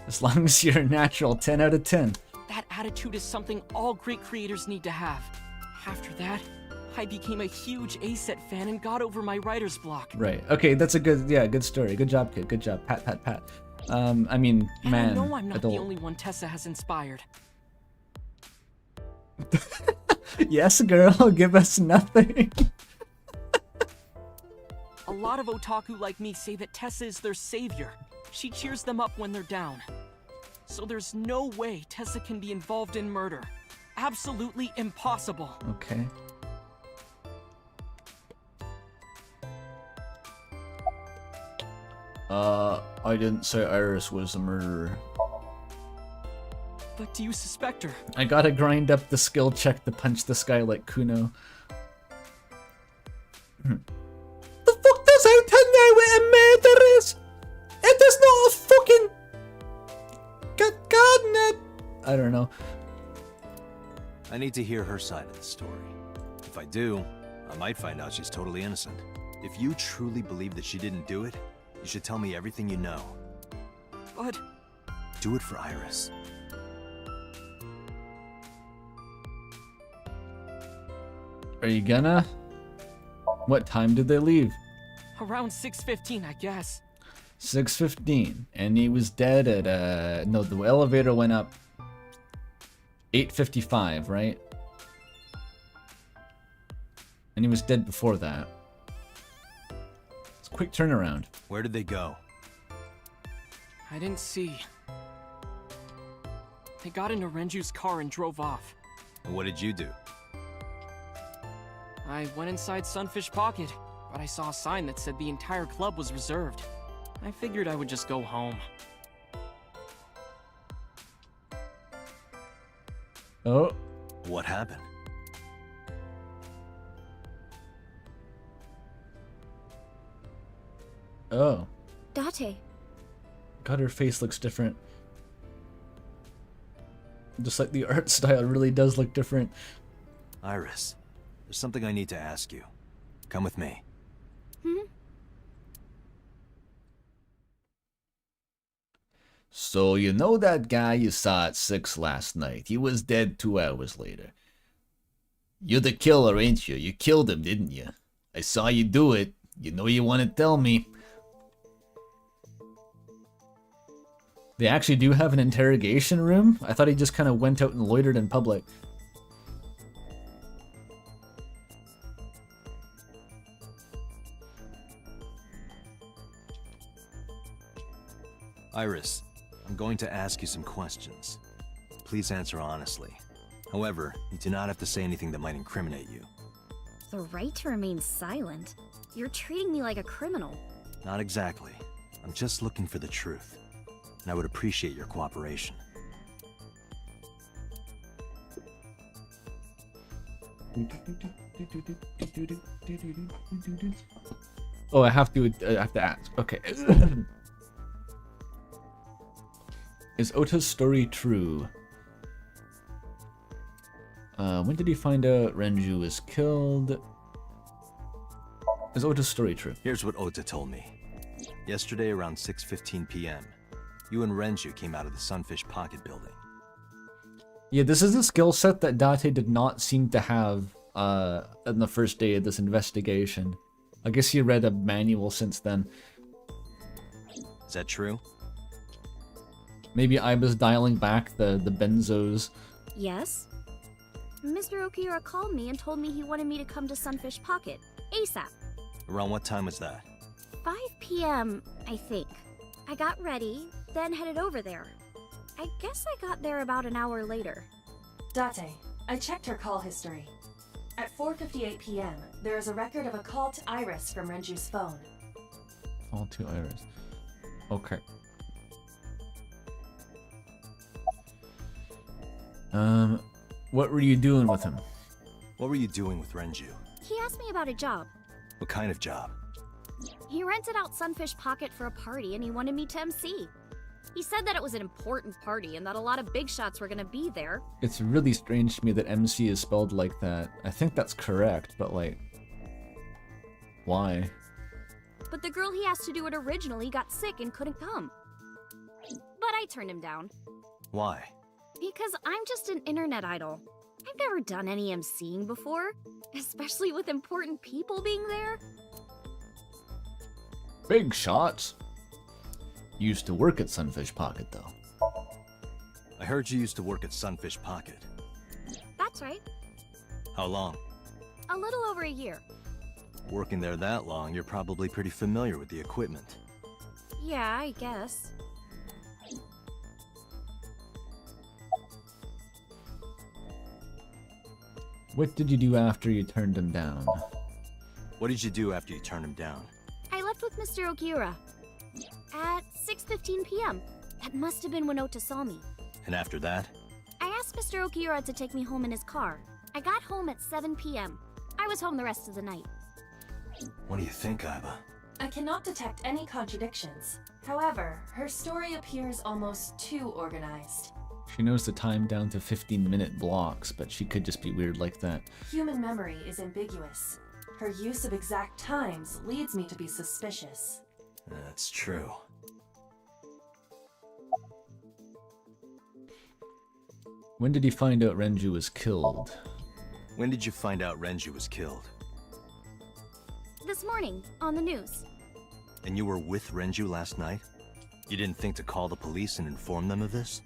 As long as you're a natural, 10 out of 10. That attitude is something all great creators need to have. After that, I became a huge A-Set fan and got over my writer's block. Right. Okay, that's a good story. Good job, kid. Good job. Pat, pat, pat. I mean, And man, I know I'm not adult. the only one Tessa has inspired. Yes, girl, give us nothing. A lot of otaku like me say that Tessa is their savior. She cheers them up when they're down. So there's no way Tessa can be involved in murder. Absolutely impossible. Okay. I didn't say Iris was a murderer. But do you suspect her? I gotta grind up the skill check to punch this guy like Kuno. The fuck does out know what a murder is? It is not a fucking... God, I don't know. I need to hear her side of the story. If I do, I might find out she's totally innocent. If you truly believe that she didn't do it, you should tell me everything you know. But... Do it for Iris. Are you gonna? What time did they leave? Around 6:15, I guess. 6:15, and he was dead at no, the elevator went up 8:55, right? And he was dead before that. It's a quick turnaround. Where did they go? I didn't see. They got into Renju's car and drove off. And what did you do? I went inside Sunfish Pocket, but I saw a sign that said the entire club was reserved. I figured I would just go home. Oh. What happened? Oh. Date. God, her face looks different. Just like the art style really does look different. Iris, there's something I need to ask you. Come with me. So you know that guy you saw at 6 last night? He was dead 2 hours later. You're the killer, ain't you? You killed him, didn't you? I saw you do it. You know you want to tell me. They actually do have an interrogation room? I thought he just kind of went out and loitered in public. Iris, I'm going to ask you some questions. Please answer honestly. However, you do not have to say anything that might incriminate you. The right to remain silent? You're treating me like a criminal. Not exactly. I'm just looking for the truth. And I would appreciate your cooperation. Oh, I have to ask. Okay. Is Ota's story true? When did he find out Renju was killed? Is Ota's story true? Here's what Ota told me. Yesterday around 6:15 p.m., you and Renju came out of the Sunfish Pocket building. Yeah, this is a skill set that Date did not seem to have on the first day of this investigation. I guess he read a manual since then. Is that true? Maybe I was dialing back the benzos. Yes? Mr. Okiura called me and told me he wanted me to come to Sunfish Pocket, ASAP. Around what time was that? 5 p.m., I think. I got ready, then headed over there. I guess I got there about an hour later. Date, I checked her call history. At 4:58 p.m., there is a record of a call to Iris from Renju's phone. Call to Iris. Okay. What were you doing with him? What were you doing with Renju? He asked me about a job. What kind of job? He rented out Sunfish Pocket for a party and he wanted me to MC. He said that it was an important party and that a lot of big shots were gonna be there. It's really strange to me that MC is spelled like that. I think that's correct, but like, why? But the girl he asked to do it originally got sick and couldn't come. But I turned him down. Why? Because I'm just an internet idol. I've never done any emceeing before, especially with important people being there. Big shots. Used to work at Sunfish Pocket, though. I heard you used to work at Sunfish Pocket. That's right. How long? A little over a year. Working there that long, you're probably pretty familiar with the equipment. Yeah, I guess. What did you do after you turned him down? What did you do after you turned him down? I left with Mr. Okiura at 6:15 p.m. That must have been when Ota saw me. And after that? I asked Mr. Okiura to take me home in his car. I got home at 7 p.m. I was home the rest of the night. What do you think, Iba? I cannot detect any contradictions. However, her story appears almost too organized. She knows the time down to 15-minute blocks, but she could just be weird like that. Human memory is ambiguous. Her use of exact times leads me to be suspicious. That's true. When did he find out Renju was killed? When did you find out Renju was killed? This morning, on the news. And you were with Renju last night? You didn't think to call the police and inform them of this?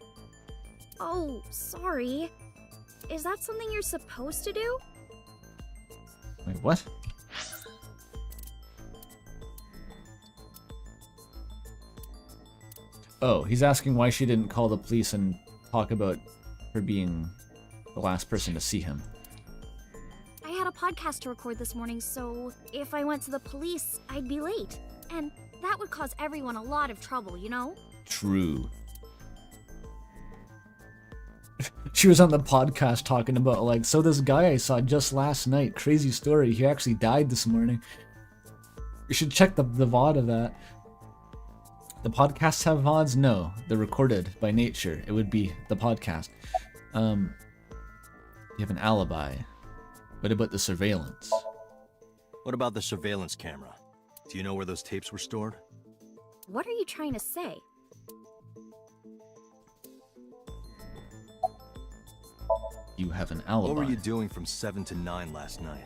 Oh, sorry. Is that something you're supposed to do? Wait, what? Oh, he's asking why she didn't call the police and talk about her being the last person to see him. I had a podcast to record this morning, so if I went to the police, I'd be late. And that would cause everyone a lot of trouble, you know? True. She was on the podcast talking about, like, so this guy I saw just last night, crazy story, he actually died this morning. You should check the VOD of that. The podcasts have VODs? No, they're recorded by nature. It would be the podcast. You have an alibi. What about the surveillance? What about the surveillance camera? Do you know where those tapes were stored? What are you trying to say? You have an alibi. What were you doing from 7 to 9 last night?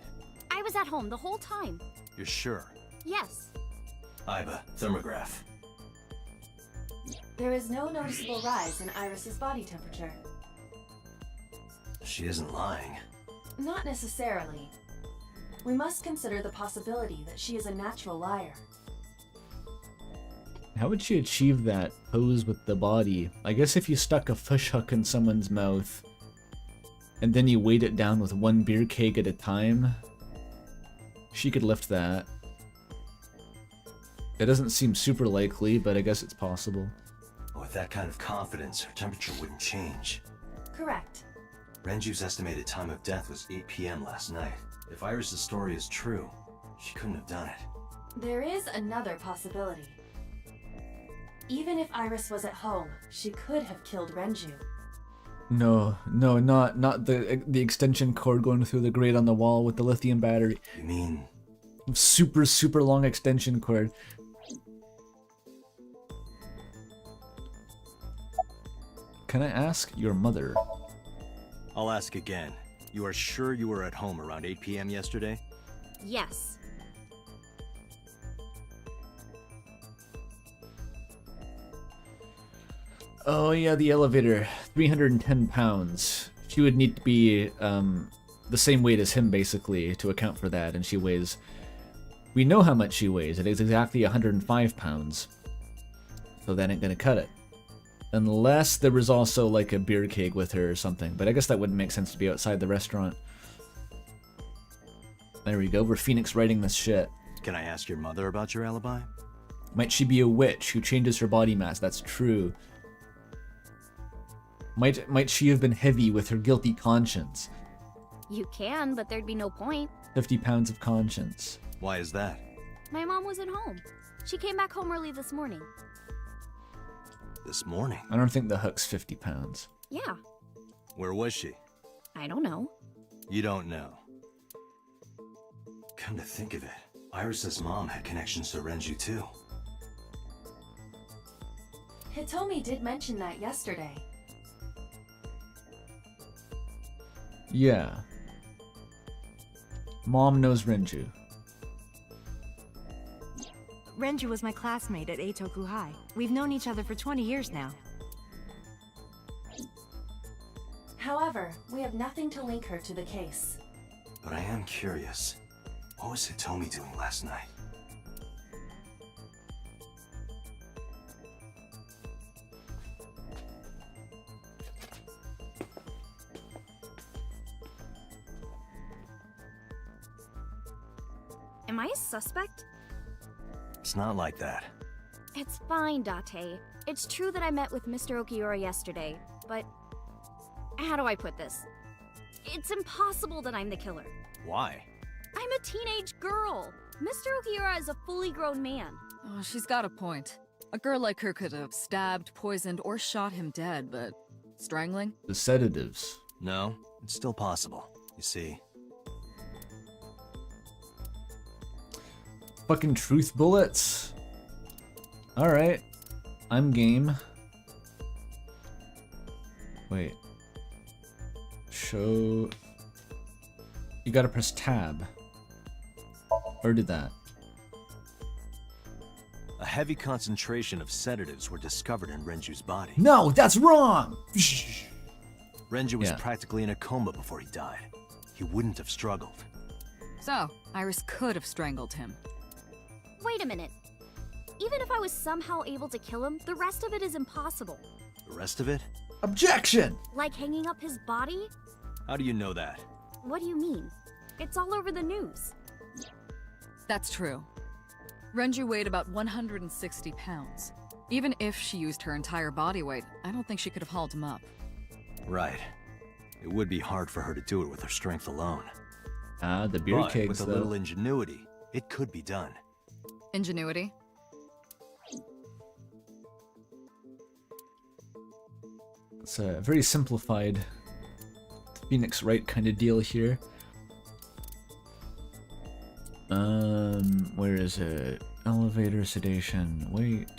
I was at home the whole time. You're sure? Yes. Iba, thermograph. There is no noticeable rise in Iris's body temperature. She isn't lying. Not necessarily. We must consider the possibility that she is a natural liar. How would she achieve that pose with the body? I guess if you stuck a fish hook in someone's mouth and then you weighed it down with one beer keg at a time, she could lift that. It doesn't seem super likely, but I guess it's possible. With that kind of confidence, her temperature wouldn't change. Correct. Renju's estimated time of death was 8 p.m. last night. If Iris' story is true, she couldn't have done it. There is another possibility. Even if Iris was at home, she could have killed Renju. No, not the extension cord going through the grate on the wall with the lithium battery. You mean... Super long extension cord. Can I ask your mother? I'll ask again. You are sure you were at home around 8 p.m. yesterday? Yes. Oh yeah, the elevator. 310 pounds. She would need to be the same weight as him, basically, to account for that, and she weighs... We know how much she weighs. It is exactly 105 pounds. So that ain't gonna cut it. Unless there was also, like, a beer keg with her or something. But I guess that wouldn't make sense to be outside the restaurant. There we go, we're Phoenix writing this shit. Can I ask your mother about your alibi? Might she be a witch who changes her body mass? That's true. Might she have been heavy with her guilty conscience? You can, but there'd be no point. 50 pounds of conscience. Why is that? My mom was at home. She came back home early this morning. This morning. I don't think the hook's 50 pounds. Yeah, Where was she? I don't know. You don't know. Come to think of it, Iris's mom had connections to Renju too. Hitomi did mention that yesterday. Yeah. Mom knows Renju. Renju was my classmate at Eitoku High. We've known each other for 20 years now. However, we have nothing to link her to the case. But I am curious. What was Hitomi doing last night? Am I a suspect? It's not like that. It's fine, Date. It's true that I met with Mr. Okiura yesterday, but how do I put this? It's impossible that I'm the killer. Why? I'm a teenage girl. Mr. Okiura is a fully grown man. Oh, she's got a point. A girl like her could have stabbed, poisoned, or shot him dead, but strangling? The sedatives. No, it's still possible. You see. Fucking truth bullets. Alright. I'm game. Wait. Show... You gotta press tab. Or did that? A heavy concentration of sedatives were discovered in Renju's body. No, that's wrong! Renju was Yeah. practically in a coma before he died. He wouldn't have struggled. So, Iris could have strangled him. Wait a minute. Even if I was somehow able to kill him, the rest of it is impossible. The rest of it? Objection! Like hanging up his body? How do you know that? What do you mean? It's all over the news. That's true. Renju weighed about 160 pounds. Even if she used her entire body weight, I don't think she could have hauled him up. Right. It would be hard for her to do it with her strength alone. Ah, the beer But kegs, with a though. little ingenuity, it could be done. Ingenuity? It's a very simplified Phoenix Wright kind of deal here. Where is it? Elevator sedation. Wait.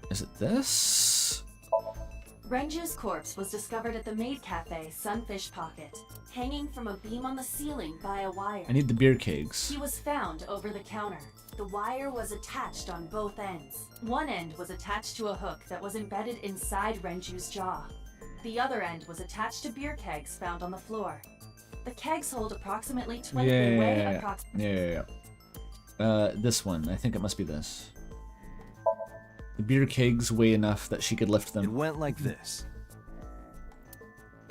Is it this? Renju's corpse was discovered at the maid cafe Sunfish Pocket, hanging from a beam on the ceiling by a wire. I need the beer kegs. He was found over the counter. The wire was attached on both ends. One end was attached to a hook that was embedded inside Renju's jaw. The other end was attached to beer kegs found on the floor. The kegs hold approximately 20 they weigh approximately. This one. I think it must be this. The beer kegs weigh enough that she could lift them. It went like this.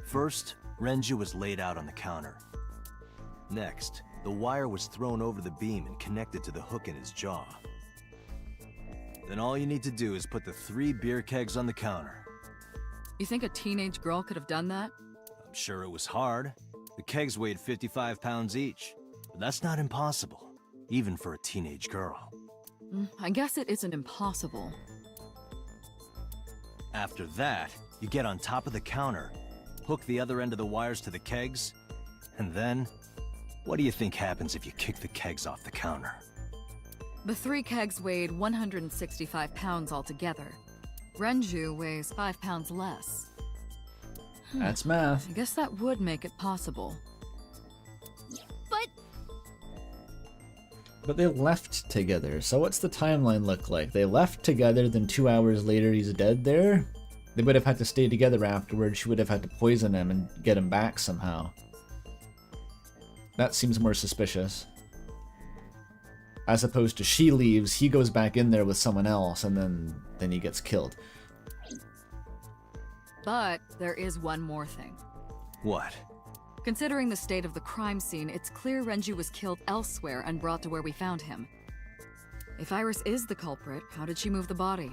First, Renju was laid out on the counter. Next, the wire was thrown over the beam and connected to the hook in his jaw. Then all you need to do is put the 3 beer kegs on the counter. You think a teenage girl could have done that? I'm sure it was hard. The kegs weighed 55 pounds each. But that's not impossible, even for a teenage girl. I guess it isn't impossible. After that, you get on top of the counter, hook the other end of the wires to the kegs, and then, what do you think happens if you kick the kegs off the counter? The 3 kegs weighed 165 pounds altogether. Renju weighs 5 pounds less. That's math. I guess that would make it possible. But they left together, so what's the timeline look like? They left together, then 2 hours later he's dead there? They would have had to stay together afterwards. She would have had to poison him and get him back somehow. That seems more suspicious. As opposed to she leaves, he goes back in there with someone else, and then he gets killed. But there is one more thing. What? Considering the state of the crime scene, it's clear Renju was killed elsewhere and brought to where we found him. If Iris is the culprit, how did she move the body?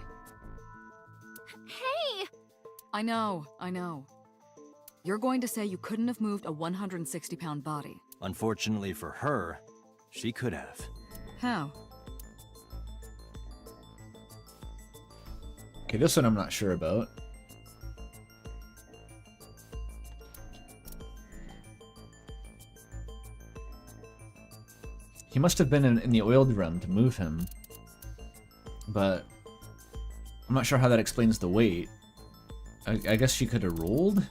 Hey! I know. You're going to say you couldn't have moved a 160-pound body. Unfortunately for her, she could have. How? Okay, this one I'm not sure about. He must have been in the oil drum to move him, but I'm not sure how that explains the weight. I guess she could have rolled?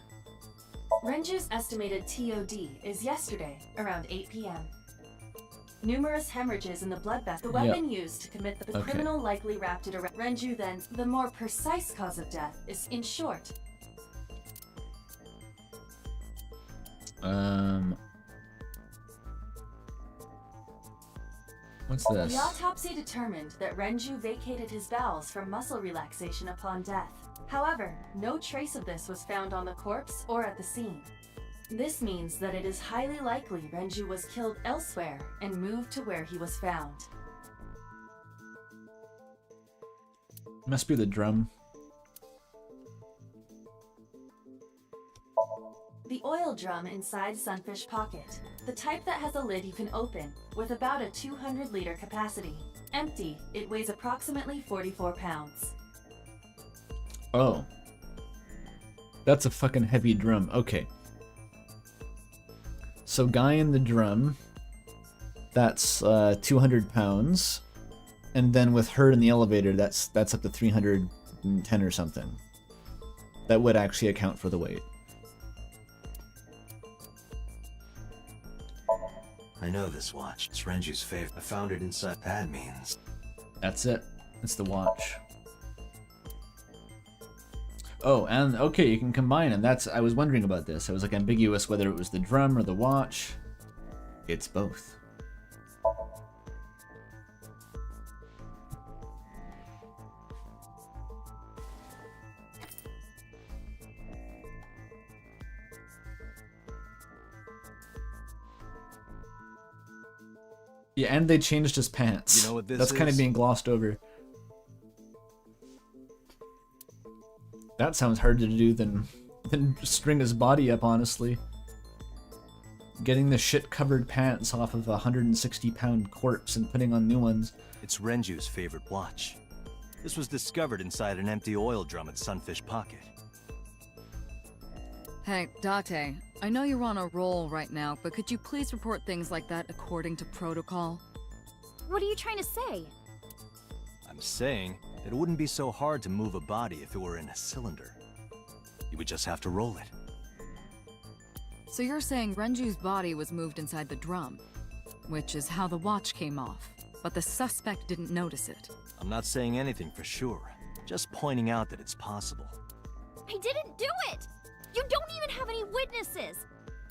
Renju's estimated TOD is yesterday, around 8 p.m. Numerous hemorrhages in the blood vessel. The weapon used to commit the criminal likely wrapped it around Renju. Then, the more precise cause of death is, in short. What's this? The autopsy determined that Renju vacated his bowels for muscle relaxation upon death. However, no trace of this was found on the corpse or at the scene. This means that it is highly likely Renju was killed elsewhere and moved to where he was found. Must be the drum. The oil drum inside Sunfish Pocket, the type that has a lid you can open, with about a 200-liter capacity. Empty, it weighs approximately 44 pounds. Oh. That's a fucking heavy drum. Okay. So guy in the drum, that's 200 pounds. And then with her in the elevator, that's up to 310 or something. That would actually account for the weight. I know this watch. It's Renju's favorite. I found it inside. That means... That's it. It's the watch. Oh, and okay, you can combine them. I was wondering about this. I was like ambiguous whether it was the drum or the watch. It's both. Yeah, and they changed his pants. You know what this That's kind of is? being glossed over. That sounds harder to do than string his body up, honestly. Getting the shit-covered pants off of a 160-pound corpse and putting on new ones. It's Renju's favorite watch. This was discovered inside an empty oil drum at Sunfish Pocket. Hey, Date, I know you're on a roll right now, but could you please report things like that according to protocol? What are you trying to say? I'm saying it wouldn't be so hard to move a body if it were in a cylinder. You would just have to roll it. So you're saying Renju's body was moved inside the drum, which is how the watch came off, but the suspect didn't notice it. I'm not saying anything for sure, just pointing out that it's possible. I didn't do it! You don't even have any witnesses!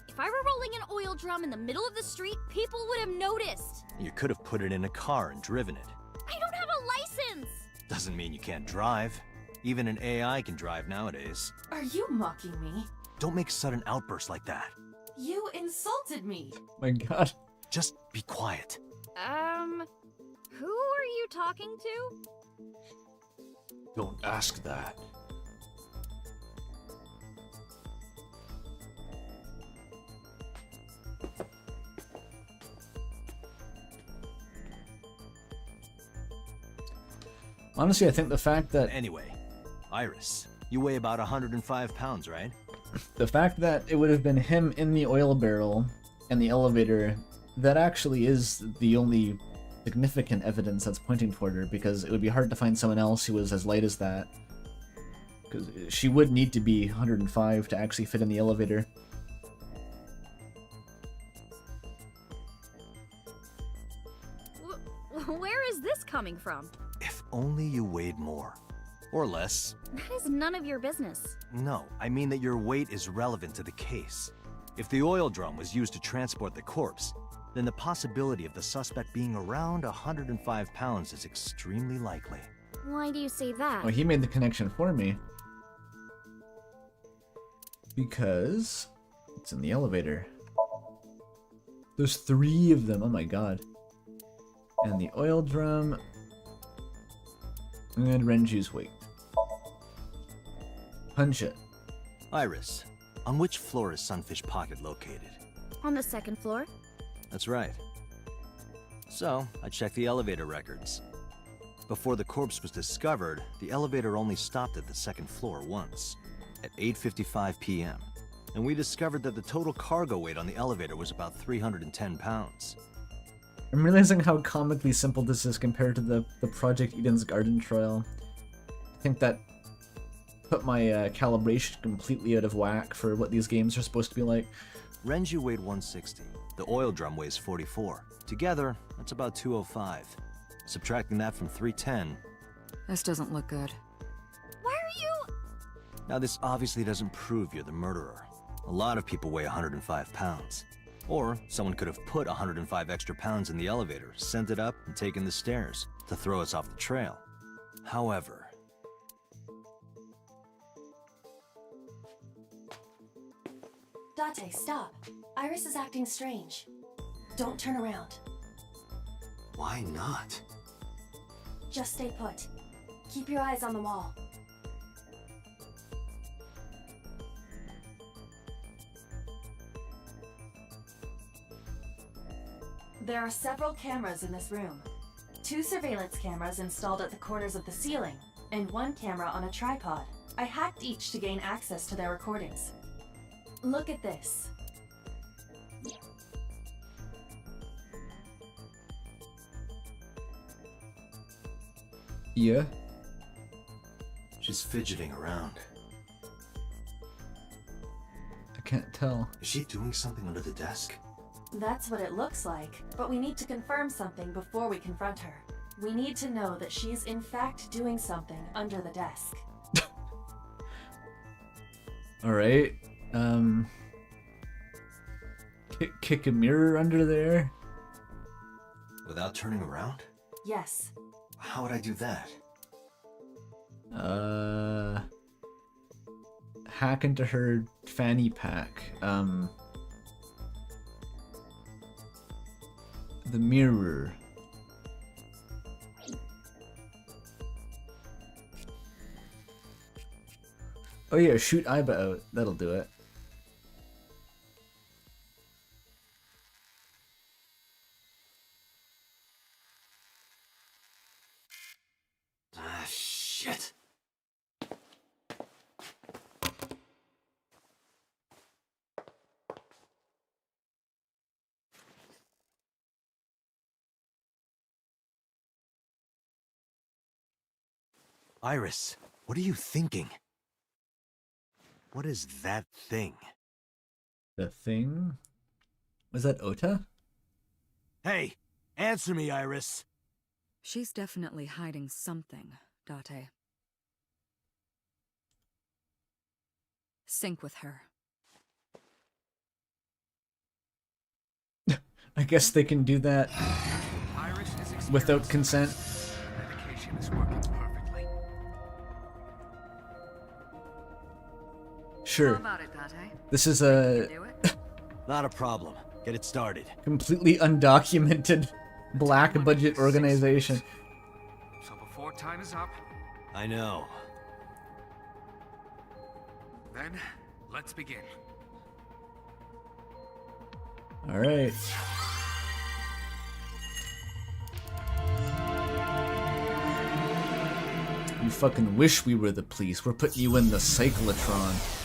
If I were rolling an oil drum in the middle of the street, people would have noticed! You could have put it in a car and driven it. I don't have a license! Doesn't mean you can't drive. Even an AI can drive nowadays. Are you mocking me? Don't make sudden outbursts like that. You insulted me! My god. Just be quiet. Who are you talking to? Don't ask that. Honestly, I think the fact that... Anyway, Iris, you weigh about 105 pounds, right? The fact that it would have been him in the oil barrel and the elevator, that actually is the only significant evidence that's pointing toward her, because it would be hard to find someone else who was as light as that. Because she would need to be 105 to actually fit in the elevator. Where is this coming from? If only you weighed more. Or less. That is none of your business. No, I mean that your weight is relevant to the case. If the oil drum was used to transport the corpse, then the possibility of the suspect being around 105 pounds is extremely likely. Why do you say that? Well, he made the connection for me. Because it's in the elevator. There's 3 of them, oh my god. And the oil drum. And Renju's weight. Punch it. Iris, on which floor is Sunfish Pocket located? On the 2nd floor. That's right. So, I checked the elevator records. Before the corpse was discovered, the elevator only stopped at the second floor once, at 8:55 p.m. And we discovered that the total cargo weight on the elevator was about 310 pounds. I'm realizing how comically simple this is compared to the Project Eden's Garden trial. I think that put my calibration completely out of whack for what these games are supposed to be like. Renju weighed 160. The oil drum weighs 44. Together, that's about 205. Subtracting that from 310... This doesn't look good. Why are you... Now this obviously doesn't prove you're the murderer. A lot of people weigh 105 pounds. Or someone could have put 105 extra pounds in the elevator, sent it up, and taken the stairs to throw us off the trail. However... Date, stop. Iris is acting strange. Don't turn around. Why not? Just stay put. Keep your eyes on the wall. There are several cameras in this room. 2 surveillance cameras installed at the corners of the ceiling, and 1 camera on a tripod. I hacked each to gain access to their recordings. Look at this. Yeah? She's fidgeting around. I can't tell. Is she doing something under the desk? That's what it looks like, but we need to confirm something before we confront her. We need to know that she's in fact doing something under the desk. Alright, kick a mirror under there? Without turning around? Yes. How would I do that? Hack into her fanny pack. The mirror. Oh yeah, shoot Iba out. That'll do it. Ah, shit. Iris, what are you thinking? What is that thing? The thing? Was that Ota? Hey, answer me, Iris. She's definitely hiding something, Date. Sync with her. I guess they can do that without consent. Medication is working perfectly. Sure. How about it, Date? This is a Not a problem. Get it started. completely undocumented black budget organization. So before time is up, I know. then let's begin. All right. You fucking wish we were the police. We're putting you in the cyclotron.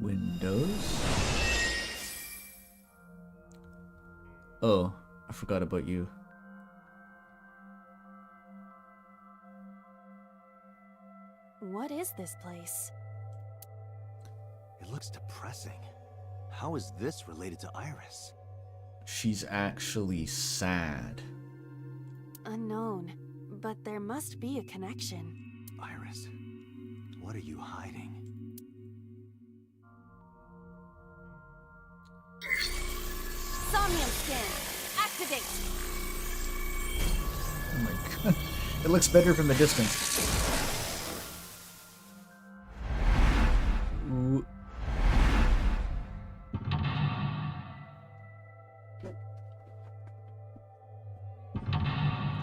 Windows. Oh, I forgot about you. What is this place? It looks depressing. How is this related to Iris? She's actually sad. Unknown, but there must be a connection. Iris, what are you hiding? Somnium scan, activate. Oh my god. It looks better from a distance. Ooh.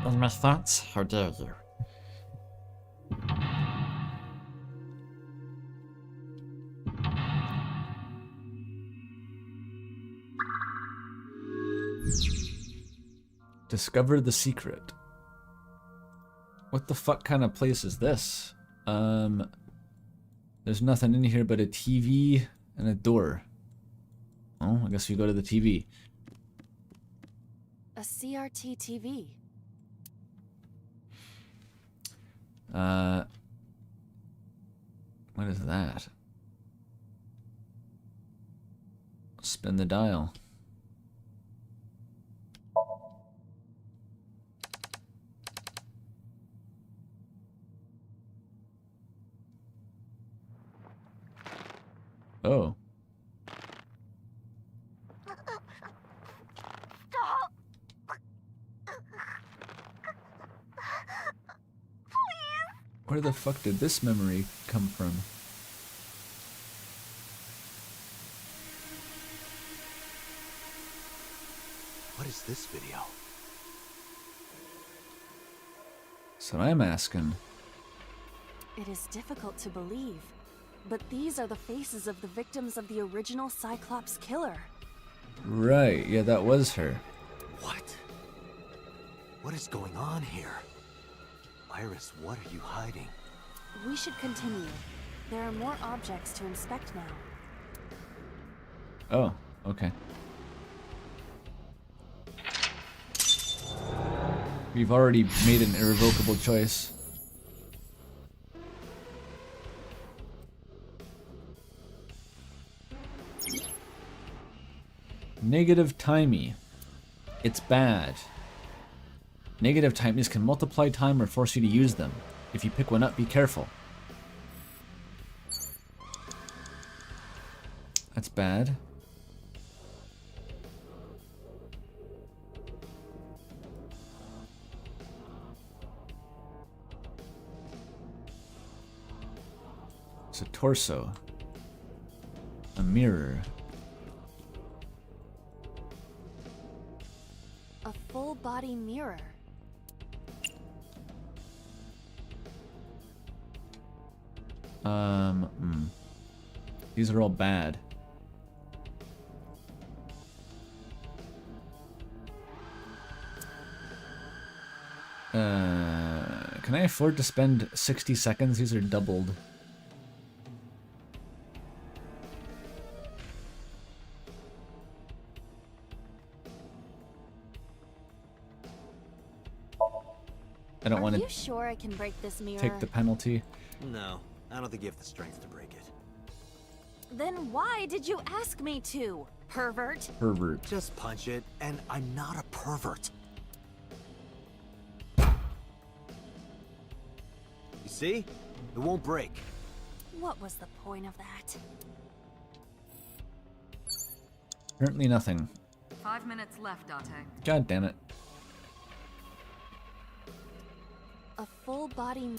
And my thoughts? How dare you? Discover the secret. What the fuck kind of place is this? There's nothing in here but a TV and a door. Oh, I guess we go to the TV. A CRT TV. What is that? Spin the dial. Oh. Stop! Where the fuck did this memory come from? What is this video? That's what I'm asking. It is difficult to believe, but these are the faces of the victims of the original Cyclops killer. Right, yeah, that was her. What? What is going on here? Iris, what are you hiding? We should continue. There are more objects to inspect now. Oh, okay. We've already made an irrevocable choice. Negative timey. It's bad. Negative timies can multiply time or force you to use them. If you pick one up, be careful. That's bad. It's a torso. A mirror. A full body mirror. These are all bad. Can I afford to spend 60 seconds? These are doubled. I don't want Are to you sure I can break this mirror? take the penalty. No, I don't think you have the strength to break it. Then why did you ask me to, pervert? Pervert. Just punch it, and I'm not a pervert. You see? It won't break. What was the point of that? Apparently nothing. 5 minutes left, Date. God damn it. A full body.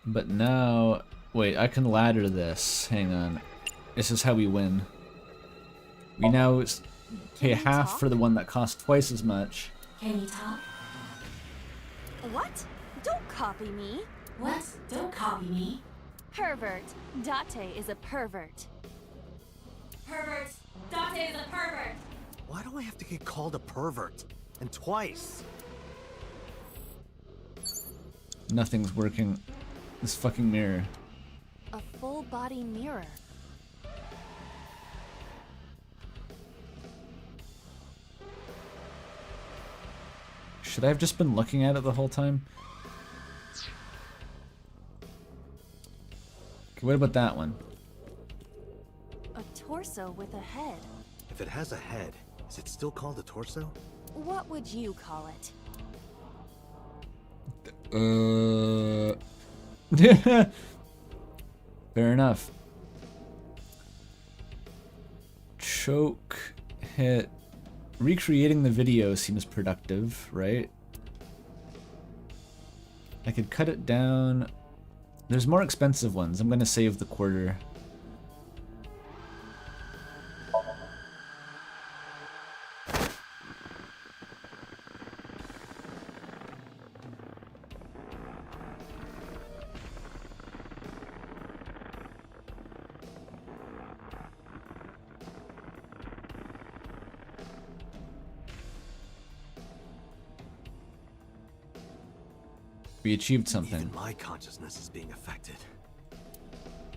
But now, wait, I can ladder this. Hang on. This is how we win. We now pay half for the one that costs twice as much. Can you talk? What? Don't copy me. What? Don't copy me. Pervert. Date is a pervert. Pervert. Date is a pervert. Why do I have to get called a pervert? And twice? Nothing's working. This fucking mirror. A full body mirror. Should I have just been looking at it the whole time? Okay, what about that one? A torso with a head. If it has a head, is it still called a torso? What would you call it? Fair enough. Choke, hit. Recreating the video seems productive, right? I could cut it down. There's more expensive ones. I'm gonna save the quarter. We achieved something. Even my consciousness is being affected.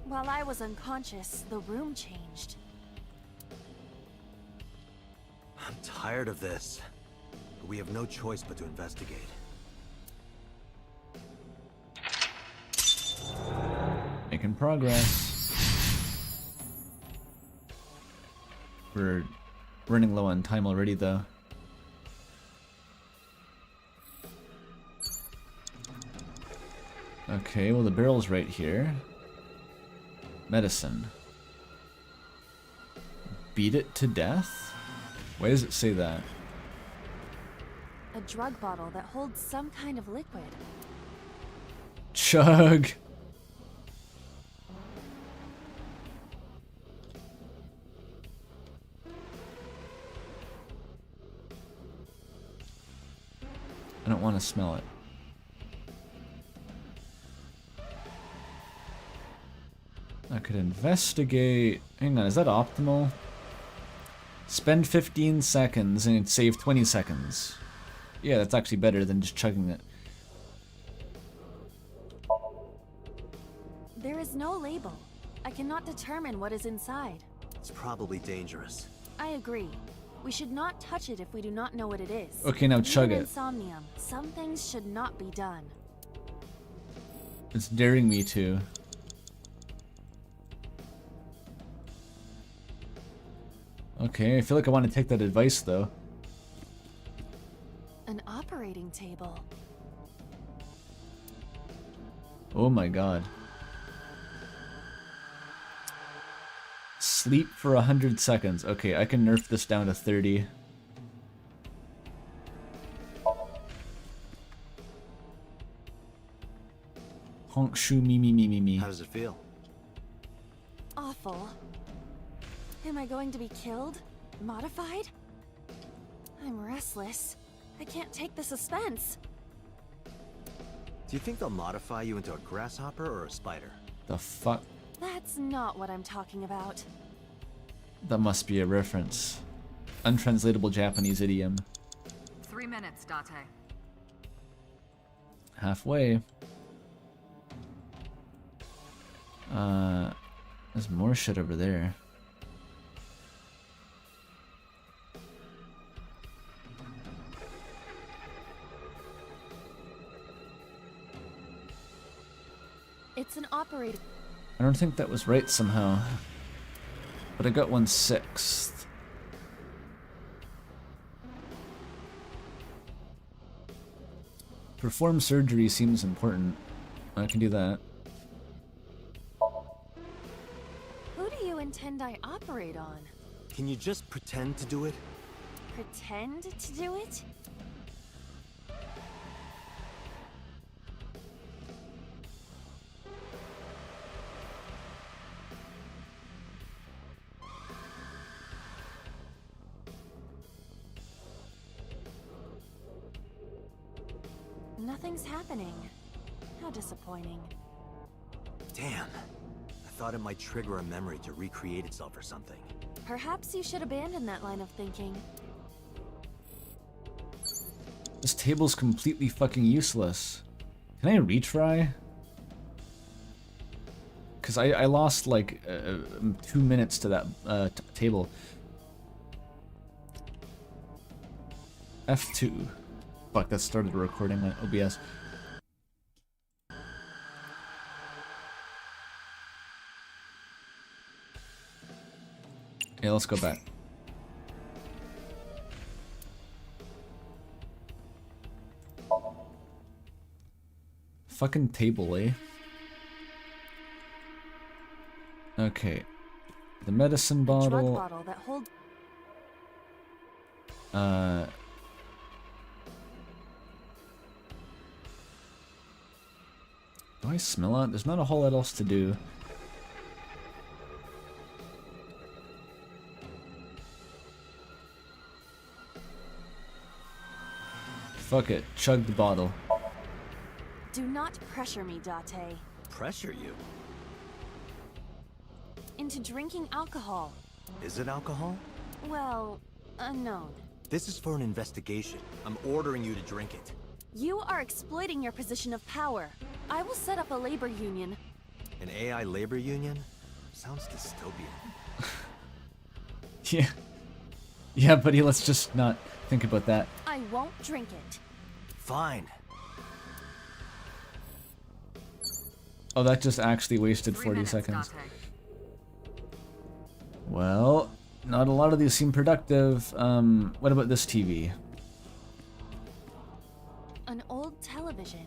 While I was unconscious, the room changed. I'm tired of this. But we have no choice but to investigate. Making progress. We're running low on time already, though. Okay, well the barrel's right here. Medicine. Beat it to death? Why does it say that? A drug bottle that holds some kind of liquid. Chug! I don't want to smell it. I could investigate. Hang on, is that optimal? Spend 15 seconds and save 20 seconds. Yeah, that's actually better than just chugging it. There is no label. I cannot determine what is inside. It's probably dangerous. I agree. We should not touch it if we do not know what it is. Okay, now chug Even it. in Somnium, some things should not be done. It's daring me to. Okay, I feel like I want to take that advice though. An operating table. Oh my god. Sleep for 100 seconds. Okay, I can nerf this down to 30. Honk shoo me me me me me. How does it feel? Awful. Am I going to be killed? Modified? I'm restless. I can't take the suspense. Do you think they'll modify you into a grasshopper or a spider? The fuck? That's not what I'm talking about. That must be a reference. Untranslatable Japanese idiom. 3 minutes, Date. Halfway. There's more shit over there. It's an operating. I don't think that was right somehow. But I got 1/6. Perform surgery seems important. I can do that. Who do you intend I operate on? Can you just pretend to do it? Pretend to do it? Nothing's happening. How disappointing. Damn. I thought it might trigger a memory to recreate itself or something. Perhaps you should abandon that line of thinking. This table's completely fucking useless. Can I retry? Because I lost like 2 minutes to that table. F2. Fuck, that started recording on OBS. Yeah, let's go back. Fucking table, eh? Okay. The medicine bottle. Drug bottle that holds. Do I smell it? There's not a whole lot else to do. Fuck it. Chug the bottle. Do not pressure me, Date. Pressure you? Into drinking alcohol. Is it alcohol? Well, unknown. This is for an investigation. I'm ordering you to drink it. You are exploiting your position of power. I will set up a labor union. An AI labor union? Sounds dystopian. Yeah. Yeah, buddy, let's just not think about that. I won't drink it. Fine. Oh, that just actually wasted 40 seconds. Well, not a lot of these seem productive. What about this TV? An old television.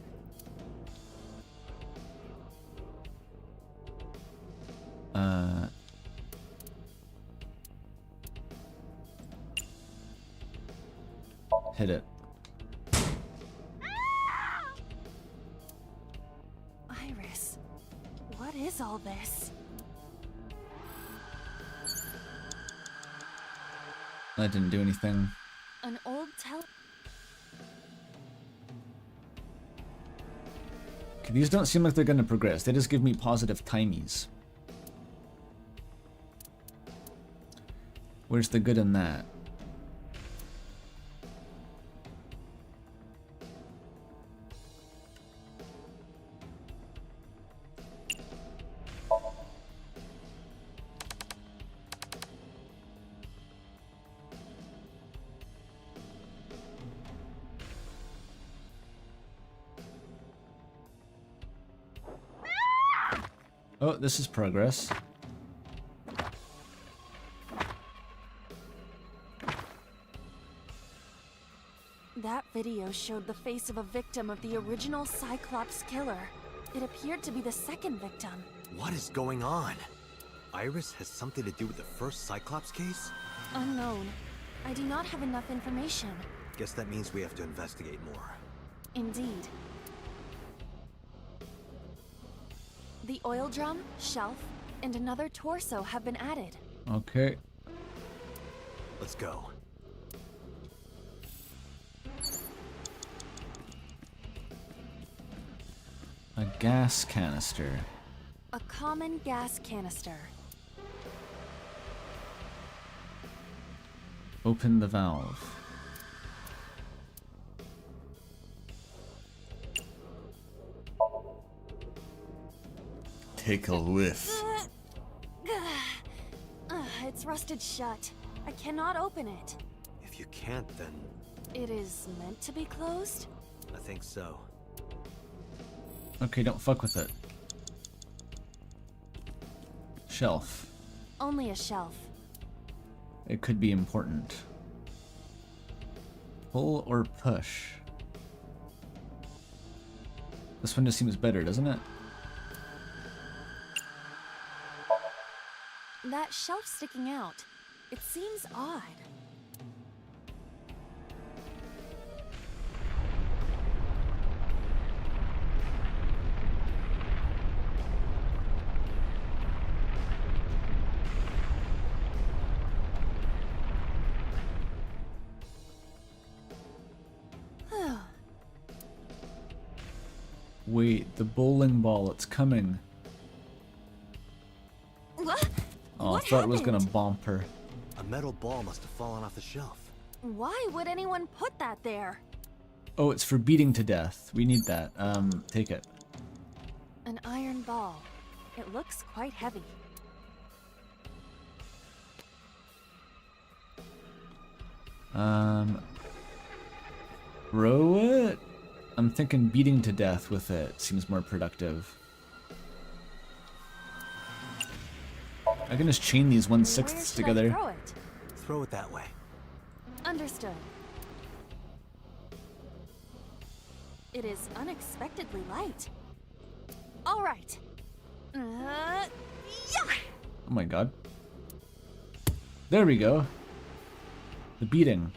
Hit it. Iris, what is all this? That didn't do anything. An old Okay, these don't seem like they're gonna progress. They just give me positive timies. Where's the good in that? Oh, this is progress. That video showed the face of a victim of the original Cyclops killer. It appeared to be the second victim. What is going on? Iris has something to do with the first Cyclops case? Unknown. I do not have enough information. Guess that means we have to investigate more. Indeed. The oil drum, shelf, and another torso have been added. Okay. Let's go. A gas canister. A common gas canister. Open the valve. Take a whiff. It's rusted shut. I cannot open it. If you can't, then... It is meant to be closed? I think so. Okay, don't fuck with it. Shelf. Only a shelf. It could be important. Pull or push? This one just seems better, doesn't it? That shelf sticking out. It seems odd. Wait, the bowling ball, it's coming. What? Oh, I thought it was gonna bomb her. A metal ball must have fallen off the shelf. Why would anyone put that there? Oh, it's for beating to death. We need that. Take it. An iron ball. It looks quite heavy. Row it? I'm thinking beating to death with it seems more productive. I can just chain these 1/6 together. Throw it? Throw it that way. Understood. It is unexpectedly light. All right. Yeah. Oh my god. There we go. The beating.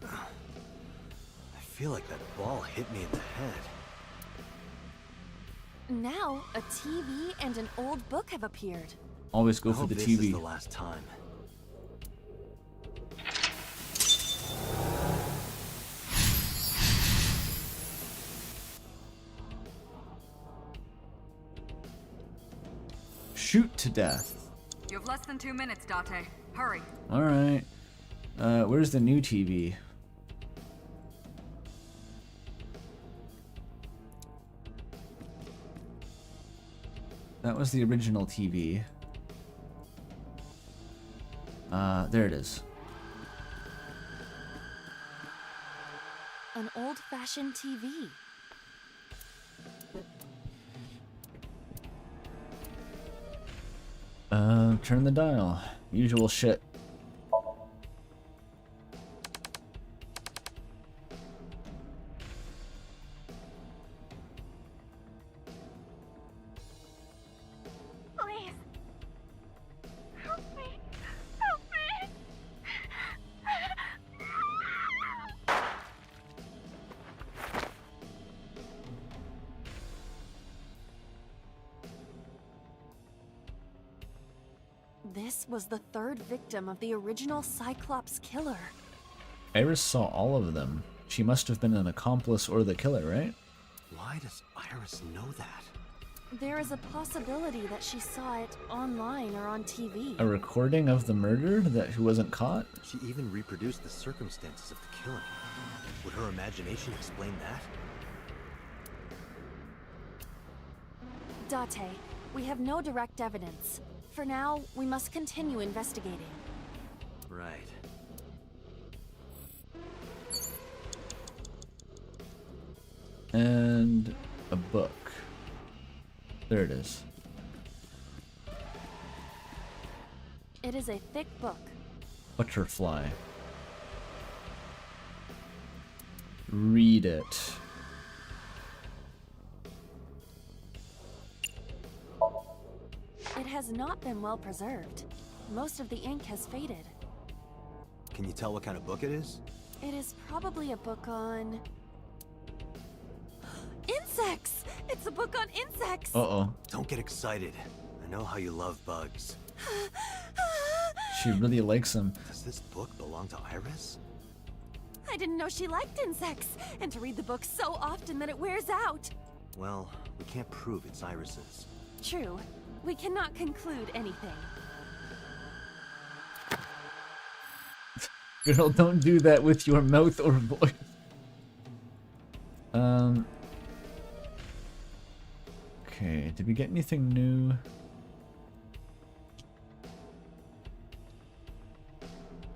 I feel like that ball hit me in the head. Now, a TV and an old book have appeared. Always go for the this TV. is the last time. Shoot to death. You have less than 2 minutes, Date. Hurry. Alright. Where's the new TV? That was the original TV. There it is. An old-fashioned TV. Turn the dial. Usual shit. Please. Help me. Help me. This was the third victim of the original Cyclops killer. Iris saw all of them. She must have been an accomplice or the killer, right? Why does Iris know that? There is a possibility that she saw it online or on TV. A recording of the murder that who wasn't caught? She even reproduced the circumstances of the killing. Would her imagination explain that? Date, we have no direct evidence. For now, we must continue investigating. Right. And a book. There it is. It is a thick book. Butterfly. Read it. It has not been well preserved. Most of the ink has faded. Can you tell what kind of book it is? It is probably a book on... insects! It's a book on insects! Uh-oh. Don't get excited. I know how you love bugs. She really likes him. Does this book belong to Iris? I didn't know she liked insects, and to read the book so often that it wears out. Well, we can't prove it's Iris's. True. We cannot conclude anything. Girl, don't do that with your mouth or voice. Okay, did we get anything new?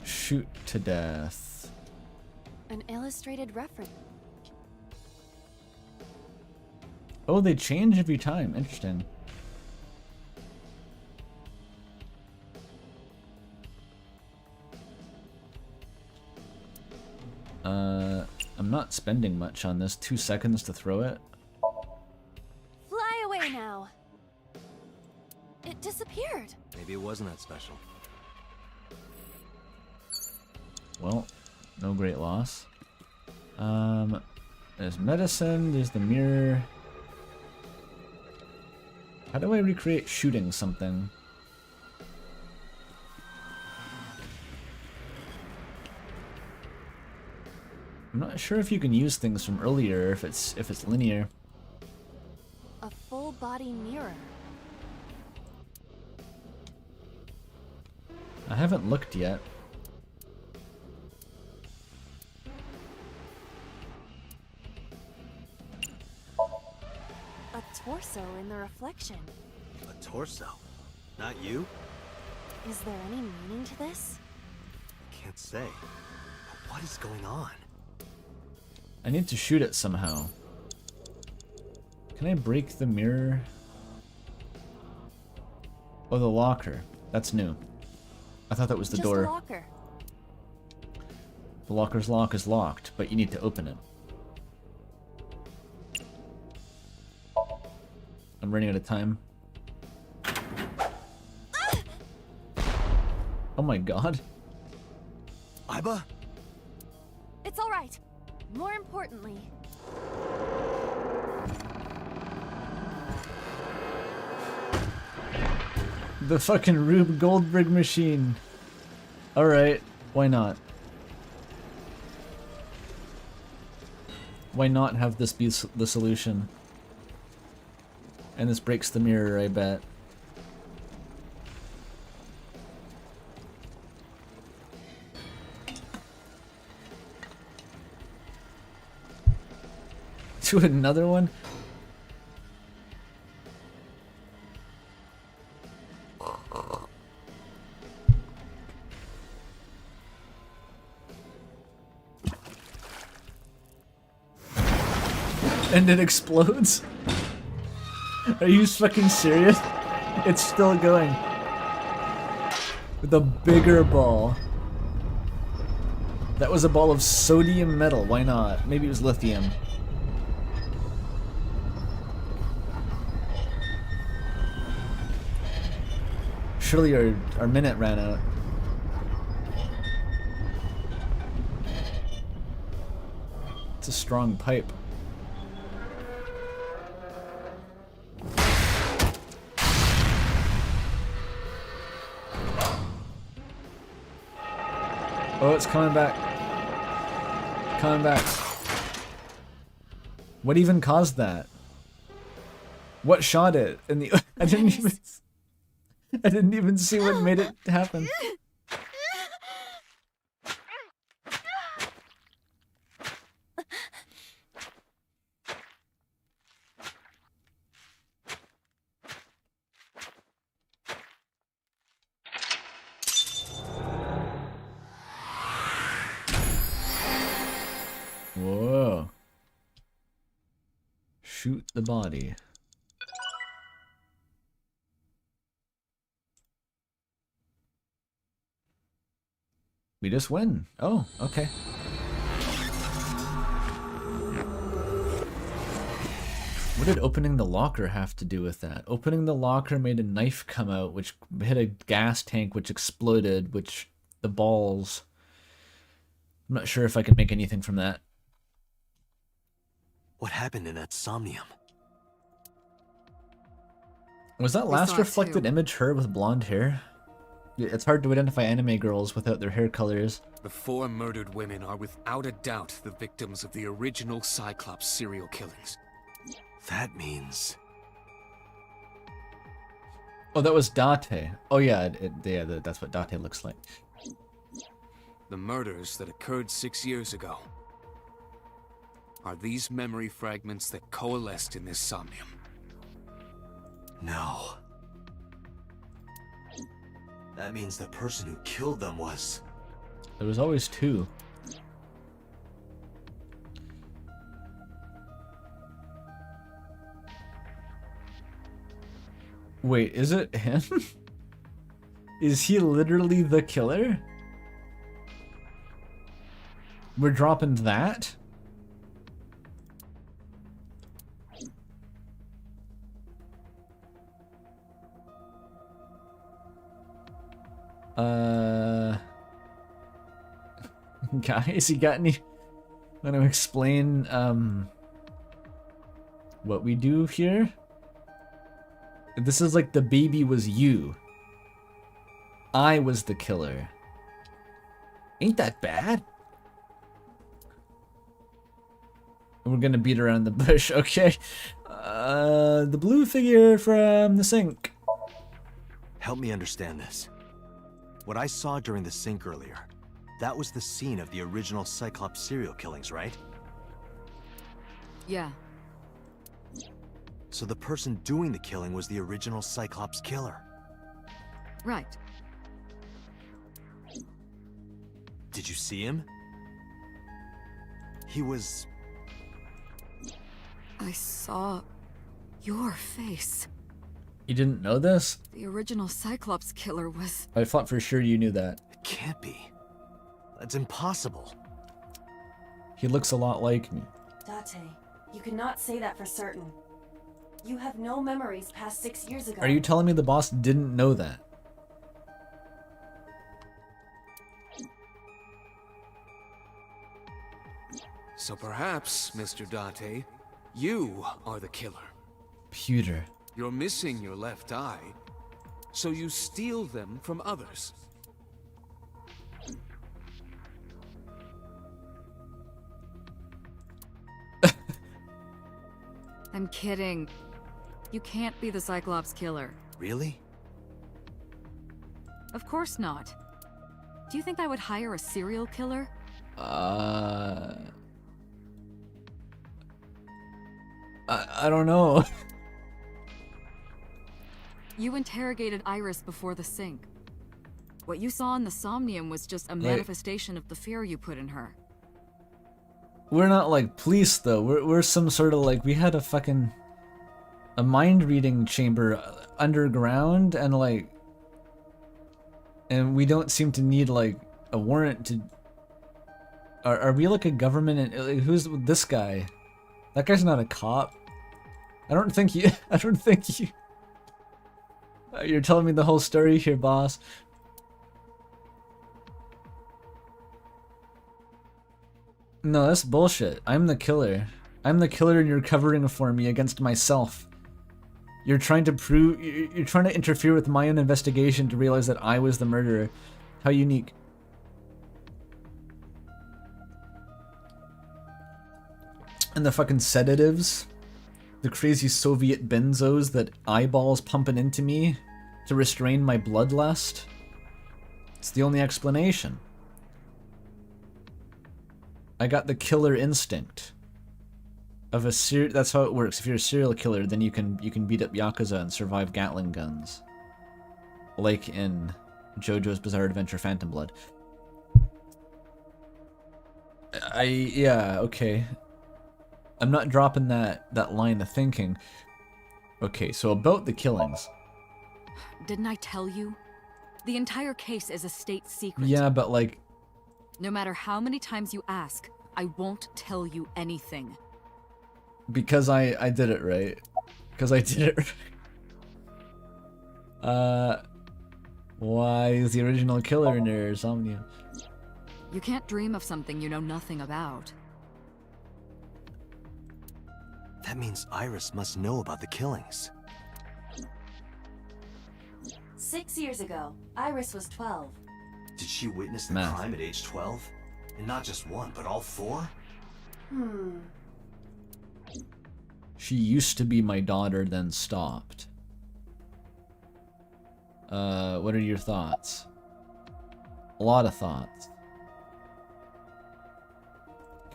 Shoot to death. An illustrated reference. Oh, they change every time. Interesting. I'm not spending much on this. 2 seconds to throw it. Fly away now. It disappeared. Maybe it wasn't that special. Well, no great loss. There's medicine, there's the mirror. How do I recreate shooting something? I'm not sure if you can use things from earlier if it's linear. A full body mirror. I haven't looked yet. A torso in the reflection. A torso? Not you? Is there any meaning to this? Can't say. But what is going on? I need to shoot it somehow. Can I break the mirror? Oh, the locker. That's new. I thought that was the Just door. a locker. The locker's lock is locked, but you need to open it. I'm running out of time. Oh my god. Iba? It's all right. More importantly, The fucking Rube Goldberg machine. Alright, why not? Why not have this be the solution? And this breaks the mirror, I bet. to another one? And it explodes? Are you fucking serious? It's still going. With a bigger ball. That was a ball of sodium metal. Why not? Maybe it was lithium. Surely our minute ran out. It's a strong pipe. Oh, it's coming back. Coming back. What even caused that? What shot it? In the I didn't even see what made it happen. Whoa. Shoot the body. We just win. Oh, okay. What did opening the locker have to do with that? Opening the locker made a knife come out, which hit a gas tank, which exploded, which the balls... I'm not sure if I could make anything from that. What happened in that Somnium? Was that last reflected image her with blonde hair? It's hard to identify anime girls without their hair colors. The 4 murdered women are without a doubt the victims of the original Cyclops serial killings. That means... Oh, that was Date. Oh yeah, that's what Date looks like. The murders that occurred 6 years ago are these memory fragments that coalesced in this Somnium. No. That means the person who killed them was... There was always 2. Wait, is it him? Is he literally the killer? We're dropping that? Guys, you got any... Want to explain, what we do here? This is like the baby was you. I was the killer. Ain't that bad? We're gonna beat around the bush, okay? The blue figure from the sink. Help me understand this. What I saw during the sink earlier, that was the scene of the original Cyclops serial killings, right? Yeah. So the person doing the killing was the original Cyclops killer. Right. Did you see him? He was... I saw your face. You didn't know this? The original Cyclops killer was... I thought for sure you knew that. It can't be. That's impossible. He looks a lot like me. Date, you cannot say that for certain. You have no memories past 6 years ago. Are you telling me the boss didn't know that? So perhaps, Mr. Date, you are the killer. Pewter. You're missing your left eye, so you steal them from others. I'm kidding. You can't be the Cyclops killer. Really? Of course not. Do you think I would hire a serial killer? I don't know. You interrogated Iris before the sync. What you saw in the Somnium was just a manifestation of the fear you put in her. We're not like police though. We're some sort of like, we had a mind reading chamber underground, and like, and we don't seem to need like a warrant to. Are we like a government? And like, who's this guy? That guy's not a cop. I don't think you. I don't think you. You're telling me the whole story here, boss. No, that's bullshit. I'm the killer. I'm the killer and you're covering for me against myself. You're trying to prove... You're trying to interfere with my own investigation to realize that I was the murderer. How unique. And the fucking sedatives. The crazy Soviet benzos that eyeballs pumping into me to restrain my bloodlust. It's the only explanation. I got the killer instinct of a that's how it works. If you're a serial killer, then you can beat up Yakuza and survive Gatling guns. Like in JoJo's Bizarre Adventure Phantom Blood. Yeah, okay. I'm not dropping that line of thinking. Okay, so about the killings. Didn't I tell you? The entire case is a state secret. Yeah, but like... No matter how many times you ask, I won't tell you anything. Because I did it right. Because I did it right. Why is the original killer in there, Somnium? You can't dream of something you know nothing about. That means Iris must know about the killings. 6 years ago, Iris was 12. Did she witness the Math. crime at age 12? And not just one, but all four? She used to be my daughter, then stopped. What are your thoughts? A lot of thoughts.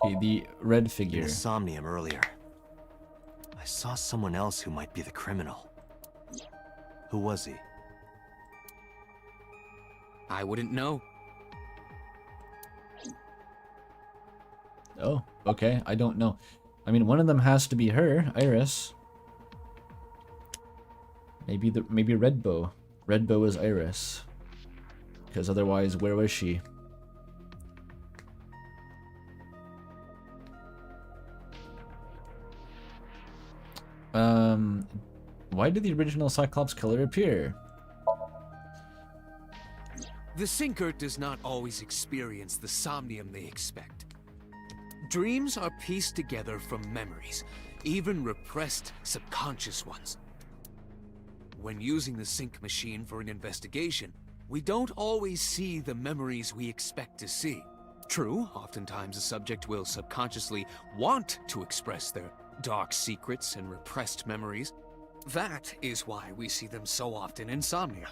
Okay, the red figure. In the Somnium earlier. I saw someone else who might be the criminal. Who was he? I wouldn't know. Oh, okay, I don't know. I mean, one of them has to be her, Iris. Maybe Red Bow. Red Bow is Iris. Because otherwise, where was she? Why did the original Cyclops killer appear? The Sinker does not always experience the Somnium they expect. Dreams are pieced together from memories, even repressed subconscious ones. When using the sync machine for an investigation, we don't always see the memories we expect to see. True, oftentimes a subject will subconsciously want to express their dark secrets and repressed memories. That is why we see them so often in Somnia.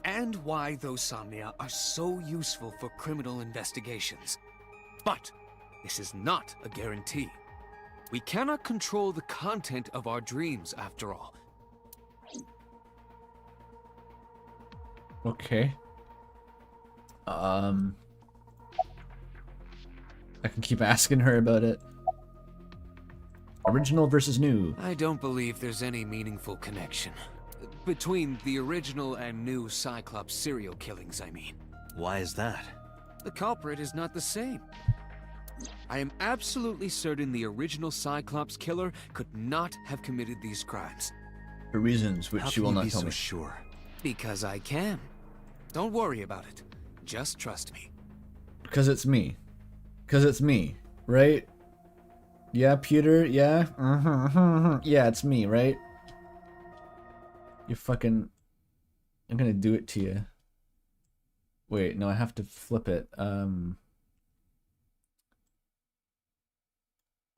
And why those Somnia are so useful for criminal investigations. But this is not a guarantee. We cannot control the content of our dreams, after all. Okay. I can keep asking her about it. Original versus new. I don't believe there's any meaningful connection. Between the original and new Cyclops serial killings, I mean. Why is that? The culprit is not the same. I am absolutely certain the original Cyclops killer could not have committed these crimes. For reasons which she will not tell me. Sure. Because I can. Don't worry about it. Just trust me. Because it's me. Because it's me, right? Yeah, Peter, yeah? Yeah, it's me, right? You fucking... I'm gonna do it to you. Wait, no, I have to flip it. Hang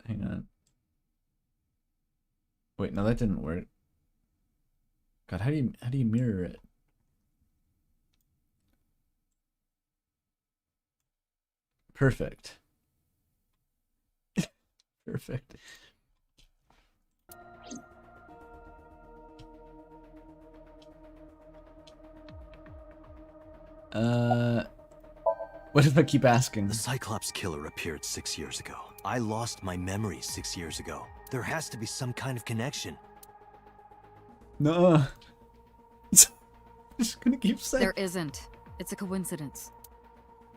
on. Wait, no, that didn't work. God, how do you mirror it? Perfect. Perfect. What if I keep asking? The Cyclops killer appeared 6 years ago. I lost my memory 6 years ago. There has to be some kind of connection. No. Just gonna keep saying. There isn't. It's a coincidence.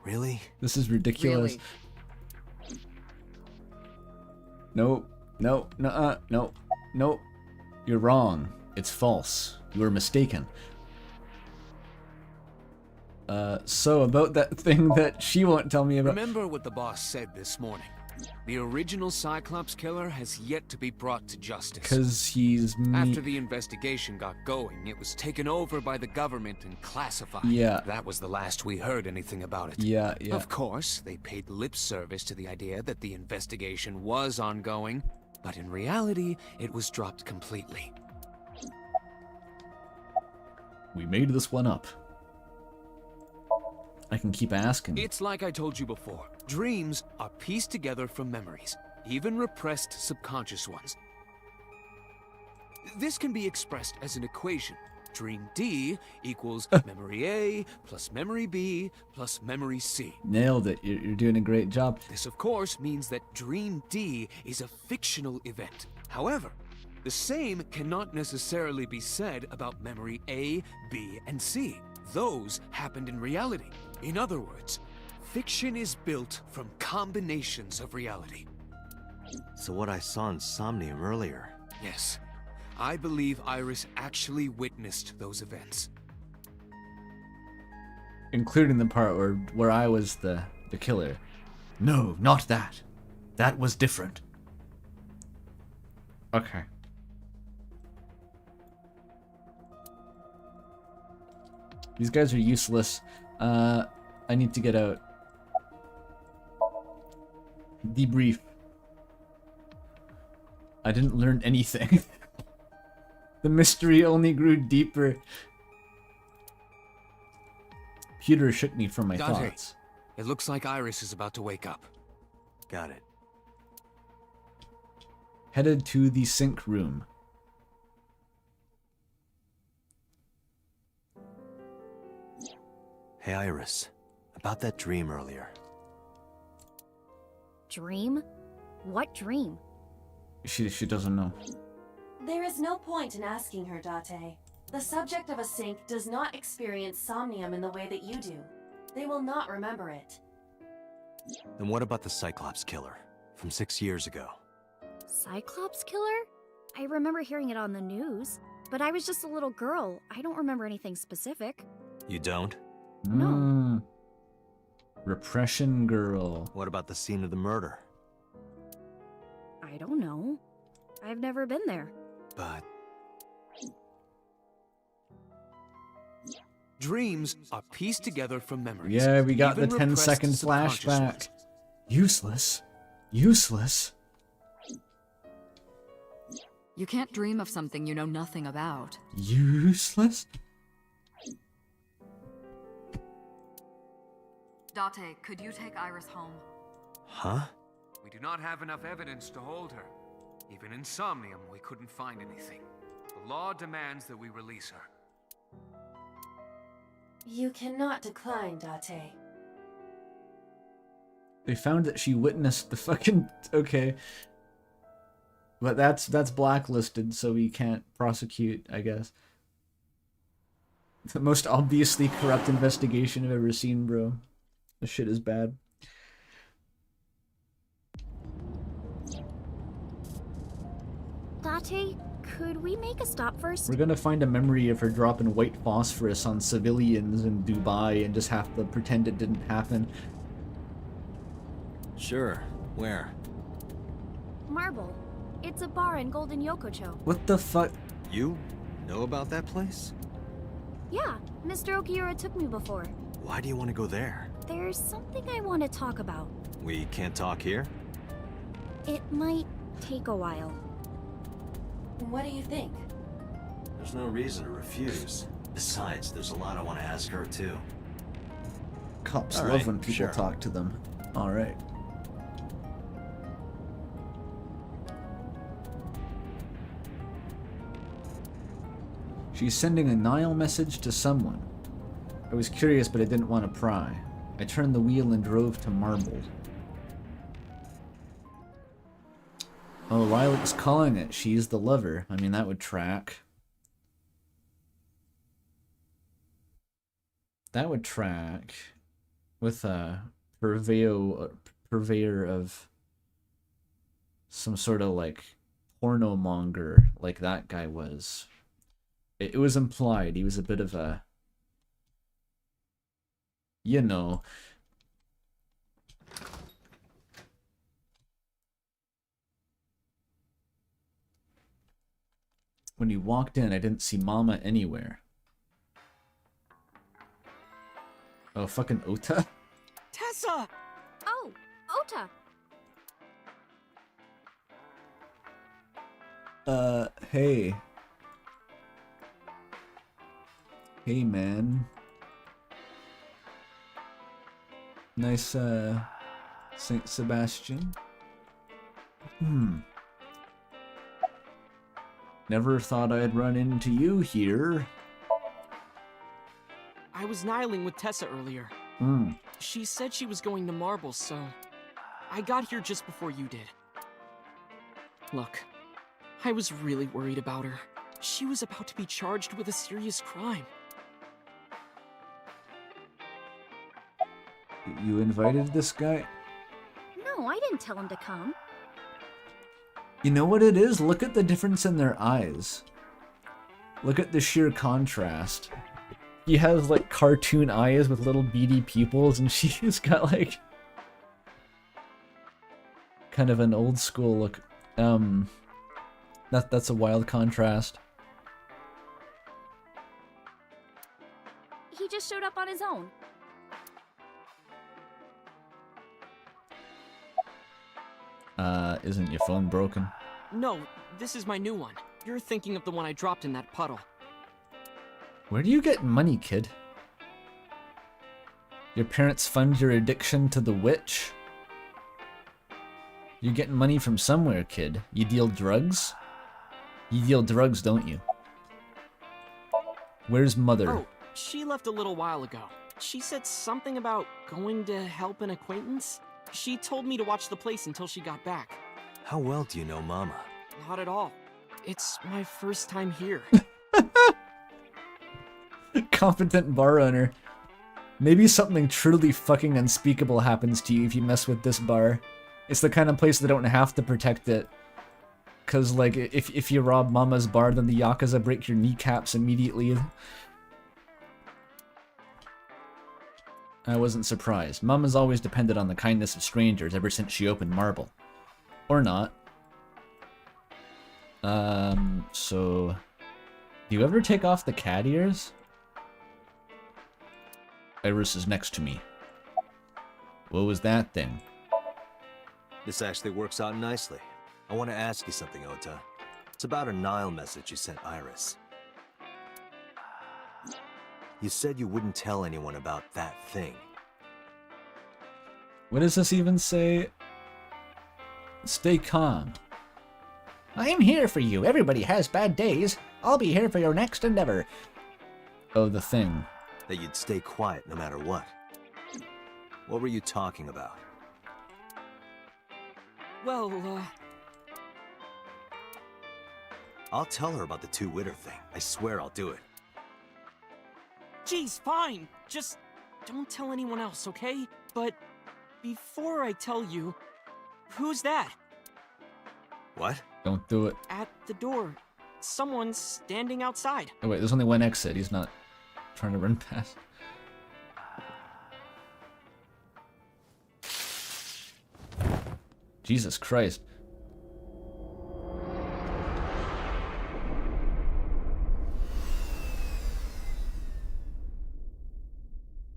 Really? This is ridiculous. Really? Nope. Nope. Nuh-uh. Nope. Nope. You're wrong. It's false. You were mistaken. So about that thing that she won't tell me about. Remember what the boss said this morning. The original Cyclops killer has yet to be brought to justice. 'Cause he's After the investigation got going, it was taken over by the government and classified. Yeah. That was the last we heard anything about it. Yeah. Of course, they paid lip service to the idea that the investigation was ongoing, but in reality, it was dropped completely. We made this one up. I can keep asking. It's like I told you before. Dreams are pieced together from memories, even repressed subconscious ones. This can be expressed as an equation. Dream D equals memory A plus memory B plus memory C. Nailed it. You're doing a great job. This, of course, means that Dream D is a fictional event. However, the same cannot necessarily be said about memory A, B, and C. Those happened in reality. In other words, fiction is built from combinations of reality. So what I saw in Somnium earlier. Yes, I believe Iris actually witnessed those events. Including the part where I was the killer. No, not that. That was different. Okay. These guys are useless. I need to get out. Debrief. I didn't learn anything. The mystery only grew deeper. Peter shook me from my Dante, thoughts. it looks like Iris is about to wake up. Got it. Headed to the sync room. Hey Iris, about that dream earlier. Dream? What dream? She doesn't know. There is no point in asking her, Date. The subject of a sync does not experience somnium in the way that you do. They will not remember it. Then what about the Cyclops killer from 6 years ago? Cyclops killer? I remember hearing it on the news, but I was just a little girl. I don't remember anything specific. You don't? No. Repression girl. What about the scene of the murder? I don't know. I've never been there. But dreams are pieced together from memories. Yeah, we got the even 10-second repressed subconscious flashback. ones. Useless. Useless. You can't dream of something you know nothing about. Useless? Date, could you take Iris home? Huh? We do not have enough evidence to hold her. Even in Somnium, we couldn't find anything. The law demands that we release her. You cannot decline, Date. They found that she witnessed the fucking... Okay. But that's blacklisted, so we can't prosecute, I guess. The most obviously corrupt investigation I've ever seen, bro. This shit is bad. Date, could we make a stop first? We're gonna find a memory of her dropping white phosphorus on civilians in Dubai and just have to pretend it didn't happen. Sure. Where? Marble. It's a bar in Golden Yokocho. What the fuck? You know about that place? Yeah, Mr. Okiura took me before. Why do you want to go there? There's something I want to talk about. We can't talk here? It might take a while. What do you think? There's no reason to refuse. Besides, there's a lot I want to ask her too. Cops All love right, when people sure. talk to them. Alright. She's sending a Nile message to someone. I was curious, but I didn't want to pry. I turned the wheel and drove to Marble. Oh, Lilac was calling it. She's the lover. I mean, that would track. That would track with a purveyor of some sort of like porno monger like that guy was. It was implied. He was a bit of a, you know. When he walked in, I didn't see Mama anywhere. Oh, fucking Ota? Tessa! Oh, Ota! Hey. Hey, man. Nice, Saint Sebastian. Never thought I'd run into you here. I was nihiling with Tessa earlier. She said she was going to Marble, so I got here just before you did. Look, I was really worried about her. She was about to be charged with a serious crime. You invited this guy? No, I didn't tell him to come. You know what it is? Look at the difference in their eyes. Look at the sheer contrast. He has like cartoon eyes with little beady pupils, and she's got like kind of an old school look. That's a wild contrast. He just showed up on his own. Isn't your phone broken? No, this is my new one. You're thinking of the one I dropped in that puddle. Where do you get money, kid? Your parents fund your addiction to the witch? You're getting money from somewhere, kid. You deal drugs? You deal drugs, don't you? Where's Mother? Oh, she left a little while ago. She said something about going to help an acquaintance. She told me to watch the place until she got back. How well do you know Mama? Not at all. It's my first time here. Competent bar owner. Maybe something truly fucking unspeakable happens to you if you mess with this bar. It's the kind of place that don't have to protect it. Cause like, if you rob Mama's bar, then the Yakuza break your kneecaps immediately. I wasn't surprised. Mama's always depended on the kindness of strangers ever since she opened Marble. Or not. So... Do you ever take off the cat ears? Iris is next to me. What was that thing? This actually works out nicely. I want to ask you something, Ota. It's about a Nile message you sent Iris. You said you wouldn't tell anyone about that thing. What does this even say? Stay calm. I'm here for you. Everybody has bad days. I'll be here for your next endeavor. Oh, the thing. That you'd stay quiet no matter what. What were you talking about? Well, I'll tell her about the two-witter thing. I swear I'll do it. Geez, fine. Just don't tell anyone else, okay? But before I tell you, who's that? What? Don't do it. At the door. Someone's standing outside. Oh wait, there's only one exit. He's not trying to run past. Jesus Christ.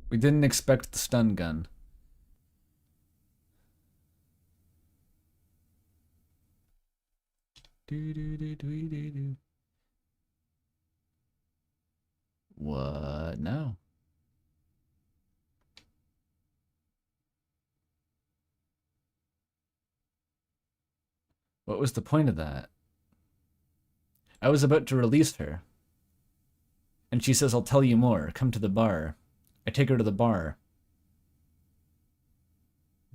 We didn't expect the stun gun. What now? What was the point of that? I was about to release her. And she says, I'll tell you more. Come to the bar. I take her to the bar.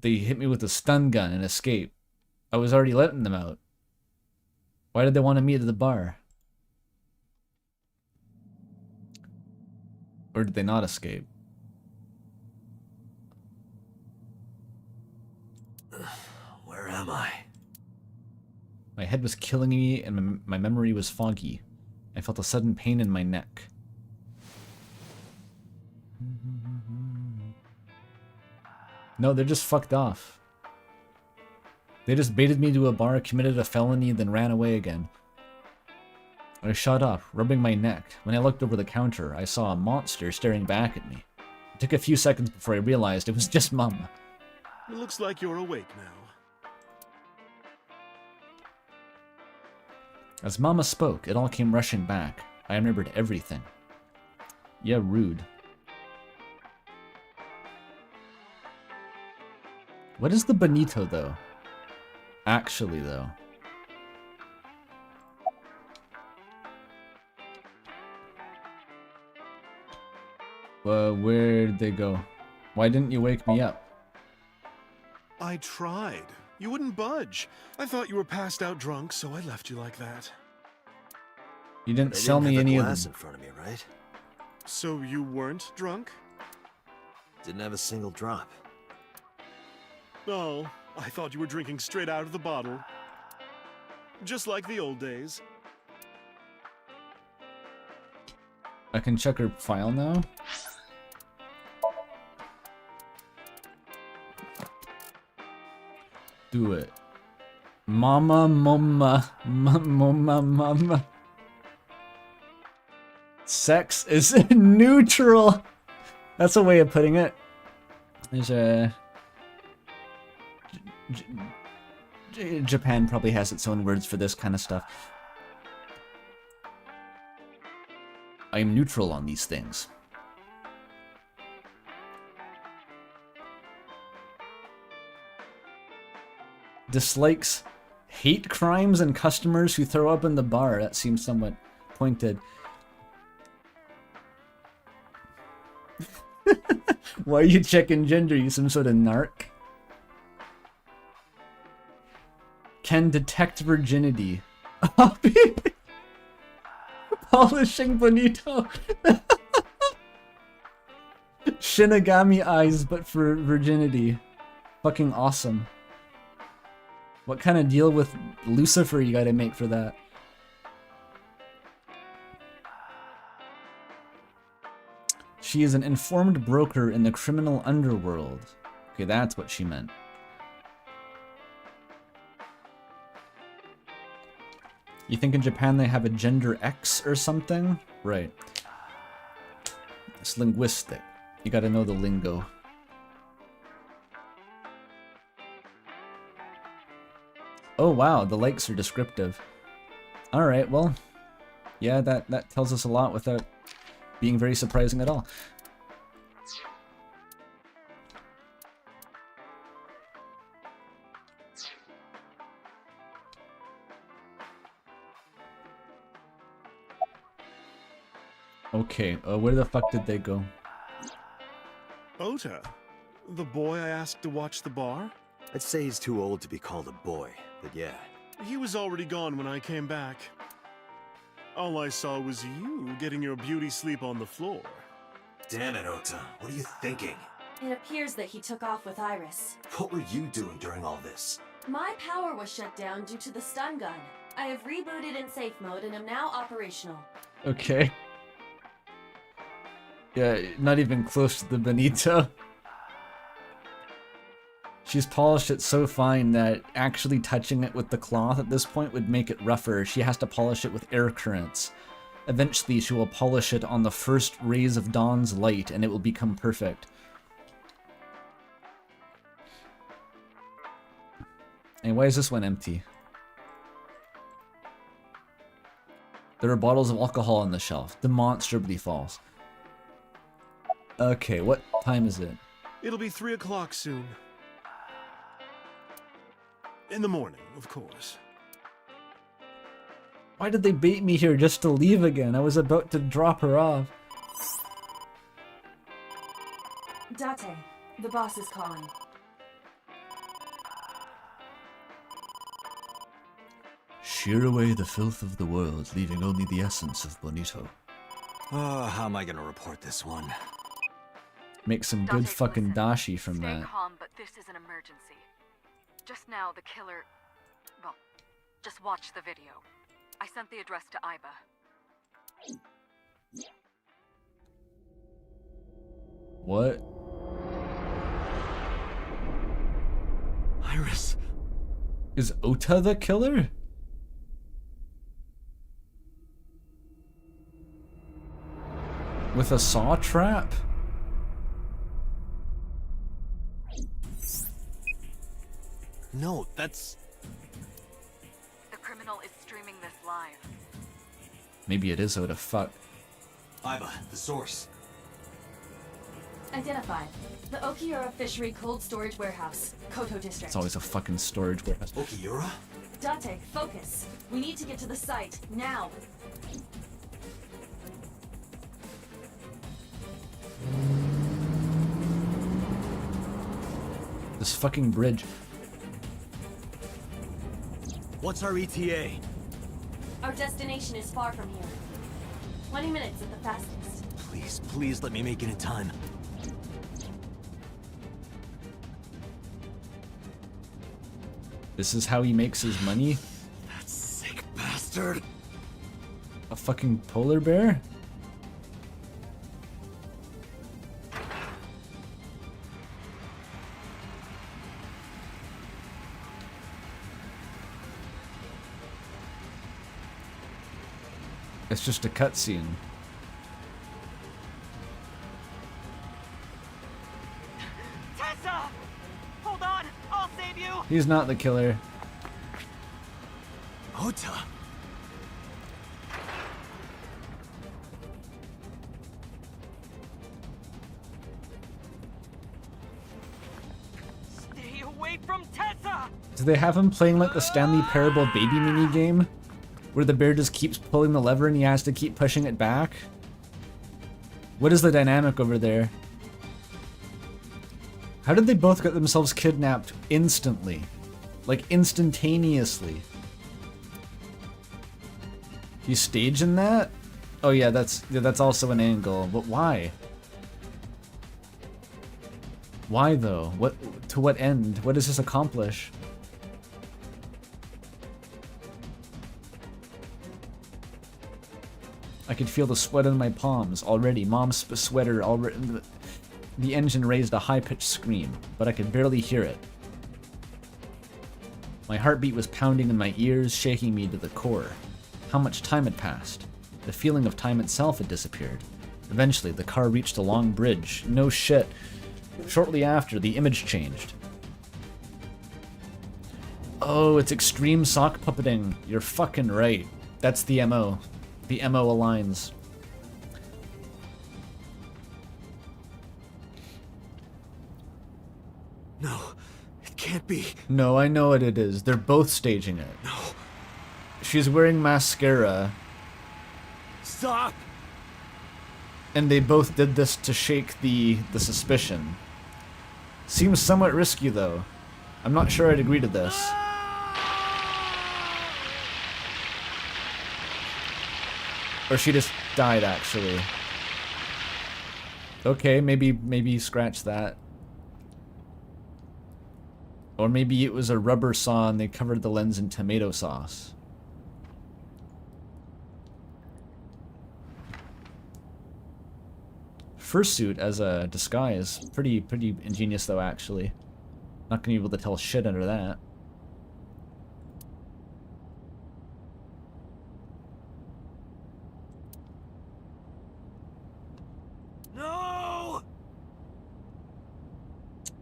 They hit me with a stun gun and escape. I was already letting them out. Why did they want to meet at the bar? Or did they not escape? Where am I? My head was killing me and my memory was foggy. I felt a sudden pain in my neck. No, they're just fucked off. They just baited me to a bar, committed a felony, then ran away again. I shot up, rubbing my neck. When I looked over the counter, I saw a monster staring back at me. It took a few seconds before I realized it was just Mum. It looks like you're awake now. As Mama spoke, it all came rushing back. I remembered everything. Yeah, rude. What is the bonito, though? Actually, though. Where'd they go? Why didn't you wake me up? I tried. You wouldn't budge. I thought you were passed out drunk, so I left you like that. You didn't sell me any of them. in front of me, right? So you weren't drunk? Didn't have a single drop. Oh, I thought you were drinking straight out of the bottle. Just like the old days. I can check her file now? Do it. Mama. Sex is neutral. That's a way of putting it. There's a... Japan probably has its own words for this kind of stuff. I am neutral on these things. Dislikes hate crimes and customers who throw up in the bar. That seems somewhat pointed. Why are you checking gender? You some sort of narc? Can detect virginity. Polishing bonito. Shinigami eyes, but for virginity. Fucking awesome. What kind of deal with Lucifer you gotta make for that? She is an informed broker in the criminal underworld. Okay, that's what she meant. You think in Japan they have a gender X or something? Right. It's linguistic. You gotta know the lingo. Oh wow, the likes are descriptive. Alright, well, yeah, that tells us a lot without being very surprising at all. Okay, where the fuck did they go? Ota? The boy I asked to watch the bar? I'd say he's too old to be called a boy, but yeah. He was already gone when I came back. All I saw was you getting your beauty sleep on the floor. Damn it, Ota. What are you thinking? It appears that he took off with Iris. What were you doing during all this? My power was shut down due to the stun gun. I have rebooted in safe mode and am now operational. Okay. Yeah, not even close to the bonito. She's polished it so fine that actually touching it with the cloth at this point would make it rougher. She has to polish it with air currents. Eventually she will polish it on the first rays of dawn's light and it will become perfect. And why is this one empty? There are bottles of alcohol on the shelf. Demonstrably false. Okay, what time is it? It'll be 3 o'clock soon. In the morning, of course. Why did they bait me here just to leave again? I was about to drop her off. Date, the boss is calling. Shear away the filth of the world, leaving only the essence of Bonito. Oh, how am I gonna report this one? Make some good fucking dashi from Stay that. calm, but this is an emergency. Just now, the killer... Well, just watch the video. I sent the address to Iba. What? Iris. Is Ota the killer? With a saw trap? No, that's... The criminal is streaming this live. Maybe it is Ota, fuck. Iba, the source. Identified. The Okiura Fishery Cold Storage Warehouse, Koto District. It's always a fucking storage warehouse. Okiura? Date, focus. We need to get to the site, now. This fucking bridge. What's our ETA? Our destination is far from here. 20 minutes at the fastest. Please, please let me make it in time. This is how he makes his money? That sick bastard. A fucking polar bear? It's just a cutscene. Tessa! Hold on, I'll save you! He's not the killer. Ota! Stay away from Tessa! Do they have him playing like the Stanley Parable baby mini game? Where the bear just keeps pulling the lever and he has to keep pushing it back? What is the dynamic over there? How did they both get themselves kidnapped instantly? Like instantaneously? He's staging that? Oh yeah, that's also an angle, but why? Why though? What, to what end? What does this accomplish? I could feel the sweat on my palms already. Mom's sweater already. The engine raised a high-pitched scream, but I could barely hear it. My heartbeat was pounding in my ears, shaking me to the core. How much time had passed? The feeling of time itself had disappeared. Eventually, the car reached a long bridge. No shit. Shortly after, the image changed. Oh, it's extreme sock puppeting. You're fucking right. That's the MO. The MO aligns. No, it can't be. No, I know what it is. They're both staging it. No. She's wearing mascara. Stop! And they both did this to shake the suspicion. Seems somewhat risky though. I'm not sure I'd agree to this. Or she just died, actually. Okay, maybe scratch that. Or maybe it was a rubber saw and they covered the lens in tomato sauce. Fursuit as a disguise. Pretty ingenious though, actually. Not gonna be able to tell shit under that. No!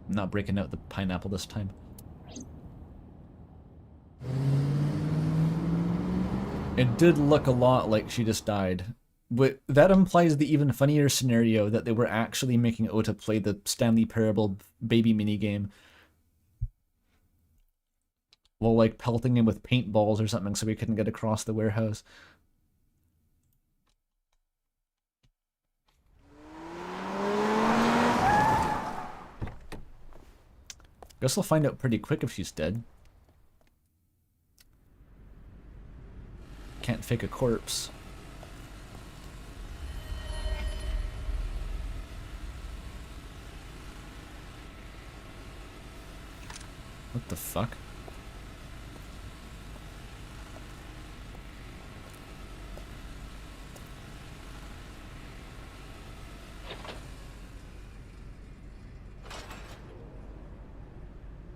I'm not breaking out the pineapple this time. It did look a lot like she just died. But that implies the even funnier scenario that they were actually making Ota play the Stanley Parable baby minigame. While like pelting him with paintballs or something so he couldn't get across the warehouse. Guess I'll find out pretty quick if she's dead. Can't fake a corpse. What the fuck?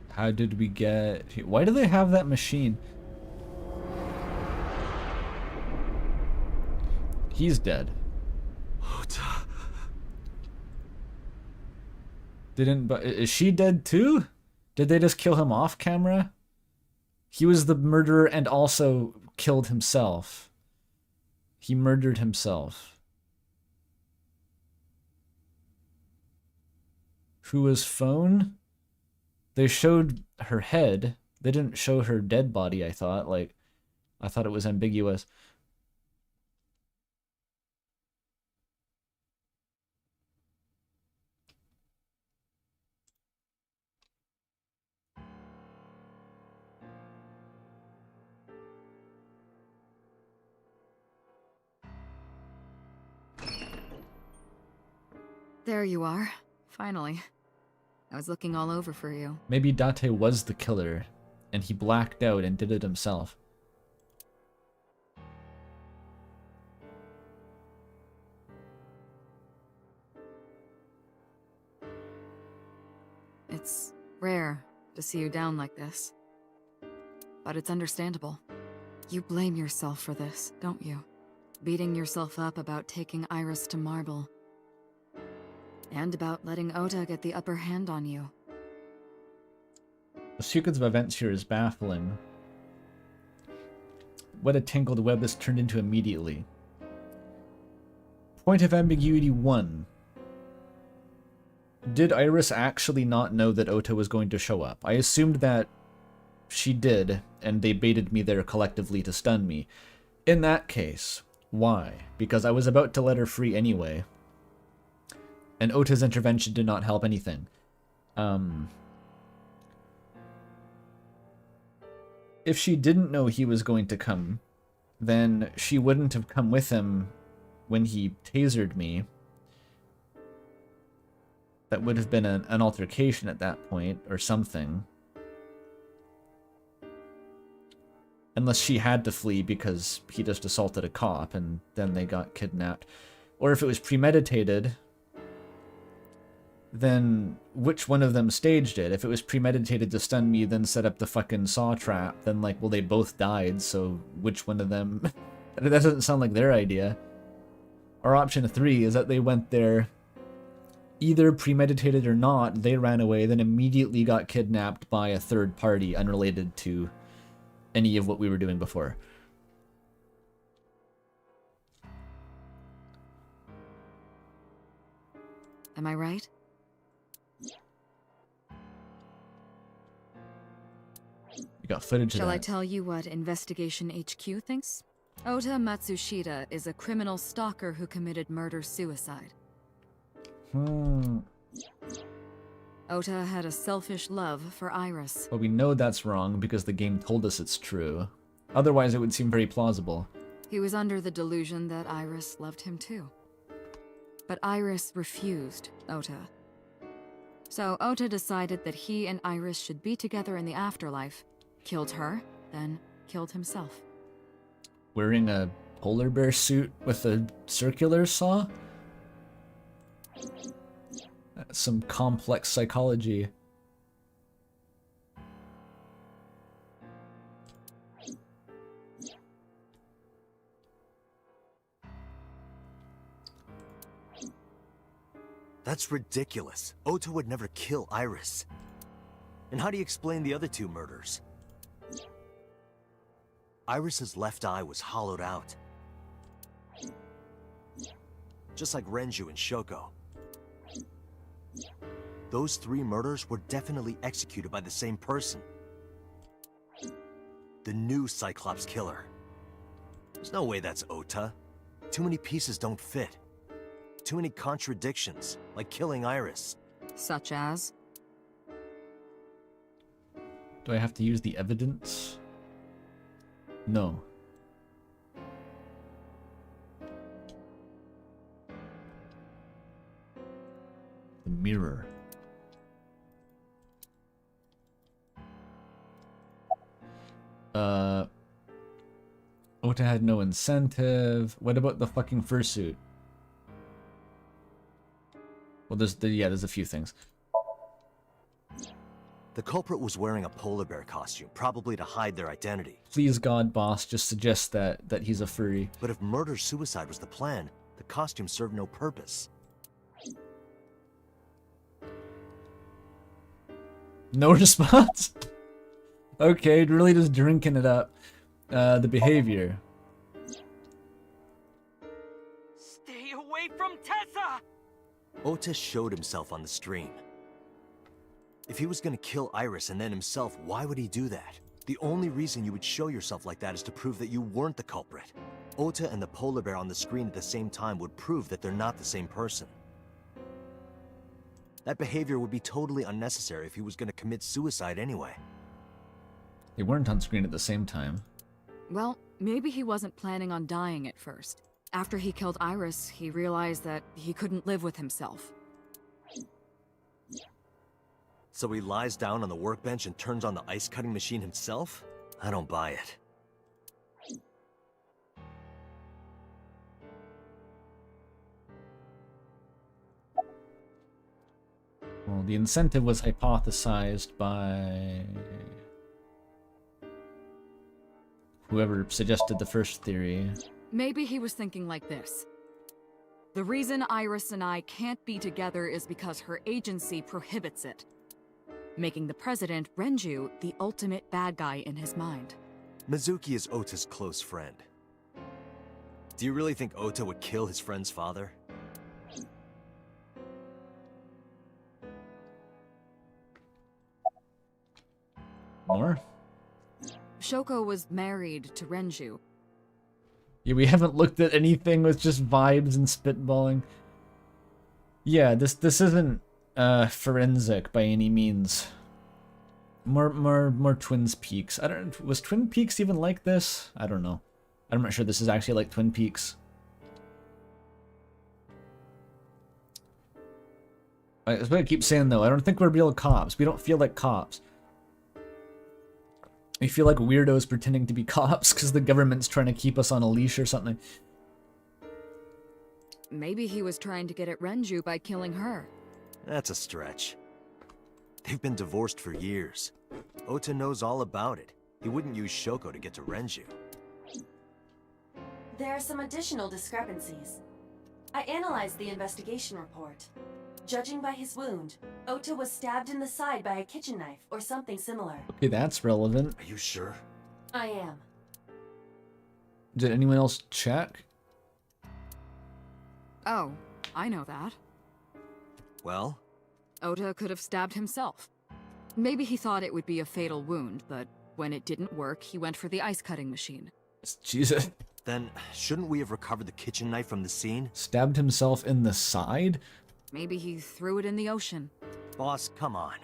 How did we get here? Why do they have that machine? He's dead. Didn't, but is she dead too? Did they just kill him off camera? He was the murderer and also killed himself. He murdered himself. Who was phone? They showed her head. They didn't show her dead body, I thought. Like, I thought it was ambiguous. There you are. Finally. I was looking all over for you. Maybe Date was the killer, and he blacked out and did it himself. It's rare to see you down like this. But it's understandable. You blame yourself for this, don't you? Beating yourself up about taking Iris to Marble. And about letting Ota get the upper hand on you. The sequence of events here is baffling. What a tangled web this turned into immediately. Point of ambiguity 1. Did Iris actually not know that Ota was going to show up? I assumed that she did, and they baited me there collectively to stun me. In that case, why? Because I was about to let her free anyway. And Ota's intervention did not help anything. If she didn't know he was going to come, then she wouldn't have come with him when he tasered me. That would have been an altercation at that point, or something. Unless she had to flee because he just assaulted a cop and then they got kidnapped. Or if it was premeditated, then which one of them staged it? If it was premeditated to stun me, then set up the fucking saw trap, then like, well, they both died, so which one of them? That doesn't sound like their idea. Or option 3 is that they went there, either premeditated or not, they ran away, then immediately got kidnapped by a third party unrelated to any of what we were doing before. Am I right? You got footage of that. Shall I tell you what Investigation HQ thinks? Ota Matsushita is a criminal stalker who committed murder-suicide. Ota had a selfish love for Iris. But we know that's wrong because the game told us it's true. Otherwise, it would seem very plausible. He was under the delusion that Iris loved him too. But Iris refused Ota. So Ota decided that he and Iris should be together in the afterlife, killed her, then killed himself. Wearing a polar bear suit with a circular saw? That's some complex psychology. That's ridiculous. Ota would never kill Iris. And how do you explain the other 2 murders? Iris's left eye was hollowed out. Just like Renju and Shoko. Those 3 murders were definitely executed by the same person. The new Cyclops killer. There's no way that's Ota. Too many pieces don't fit. Too many contradictions, like killing Iris. Such as? Do I have to use the evidence? No. The mirror. Ota had no incentive. What about the fucking fursuit? Well, there's a few things. The culprit was wearing a polar bear costume, probably to hide their identity. Please God, boss, just suggest that he's a furry. But if murder-suicide was the plan, the costume served no purpose. No response? Okay, really just drinking it up. The behavior. Stay away from Tessa! Ota showed himself on the stream. If he was gonna kill Iris and then himself, why would he do that? The only reason you would show yourself like that is to prove that you weren't the culprit. Ota and the polar bear on the screen at the same time would prove that they're not the same person. That behavior would be totally unnecessary if he was gonna commit suicide anyway. They weren't on screen at the same time. Well, maybe he wasn't planning on dying at first. After he killed Iris, he realized that he couldn't live with himself. So he lies down on the workbench and turns on the ice-cutting machine himself? I don't buy it. Well, the incentive was hypothesized by whoever suggested the first theory. Maybe he was thinking like this. The reason Iris and I can't be together is because her agency prohibits it, making the president, Renju, the ultimate bad guy in his mind. Mizuki is Ota's close friend. Do you really think Ota would kill his friend's father? More? Shoko was married to Renju. Yeah, we haven't looked at anything with just vibes and spitballing. Yeah, this isn't forensic by any means. More Twin Peaks. Was Twin Peaks even like this? I don't know. I'm not sure this is actually like Twin Peaks. That's what I keep saying though. I don't think we're real cops. We don't feel like cops. We feel like weirdos pretending to be cops because the government's trying to keep us on a leash or something. Maybe he was trying to get at Renju by killing her. That's a stretch. They've been divorced for years. Ota knows all about it. He wouldn't use Shoko to get to Renju. There are some additional discrepancies. I analyzed the investigation report. Judging by his wound, Ota was stabbed in the side by a kitchen knife or something similar. Okay, that's relevant. Are you sure? I am. Did anyone else check? Oh, I know that. Well? Ota could have stabbed himself. Maybe he thought it would be a fatal wound, but when it didn't work, he went for the ice-cutting machine. Jesus. Then, shouldn't we have recovered the kitchen knife from the scene? Stabbed himself in the side? Maybe he threw it in the ocean. Boss, come on.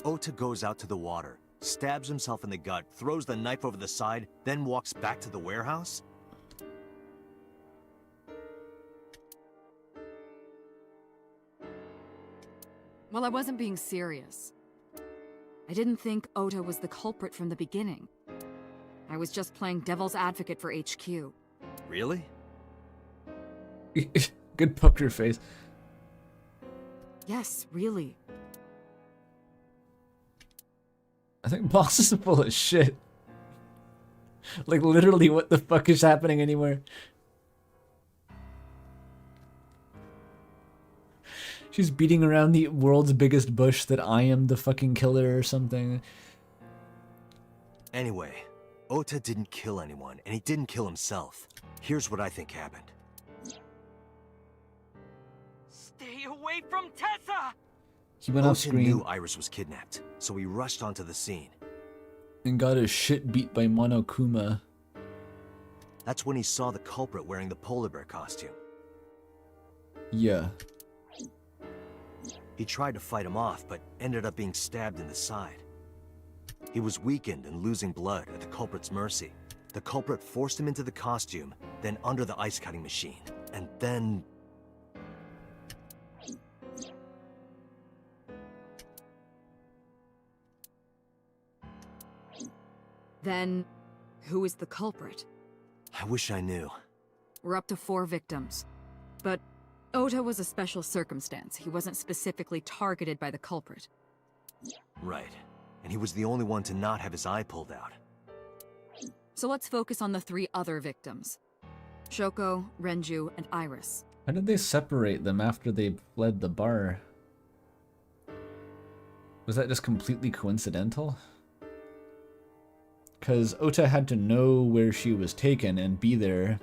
Ota goes out to the water, stabs himself in the gut, throws the knife over the side, then walks back to the warehouse? Well, I wasn't being serious. I didn't think Ota was the culprit from the beginning. I was just playing devil's advocate for HQ. Really? Good poker face. Yes, really. I think boss is full of shit. Like, literally, what the fuck is happening anywhere? She's beating around the world's biggest bush that I am the fucking killer or something. Anyway, Ota didn't kill anyone, and he didn't kill himself. Here's what I think happened. Stay away from Tessa! He went off Ota screen knew Iris was kidnapped, so he rushed onto the scene. and got his shit beat by Monokuma. That's when he saw the culprit wearing the polar bear costume. Yeah. He tried to fight him off, but ended up being stabbed in the side. He was weakened and losing blood at the culprit's mercy. The culprit forced him into the costume, then under the ice cutting machine, and then... Then, who is the culprit? I wish I knew. We're up to 4 victims. But Ota was a special circumstance. He wasn't specifically targeted by the culprit. Right. And he was the only one to not have his eye pulled out. So let's focus on the 3 other victims. Shoko, Renju, and Iris. How did they separate them after they fled the bar? Was that just completely coincidental? Because Ota had to know where she was taken and be there,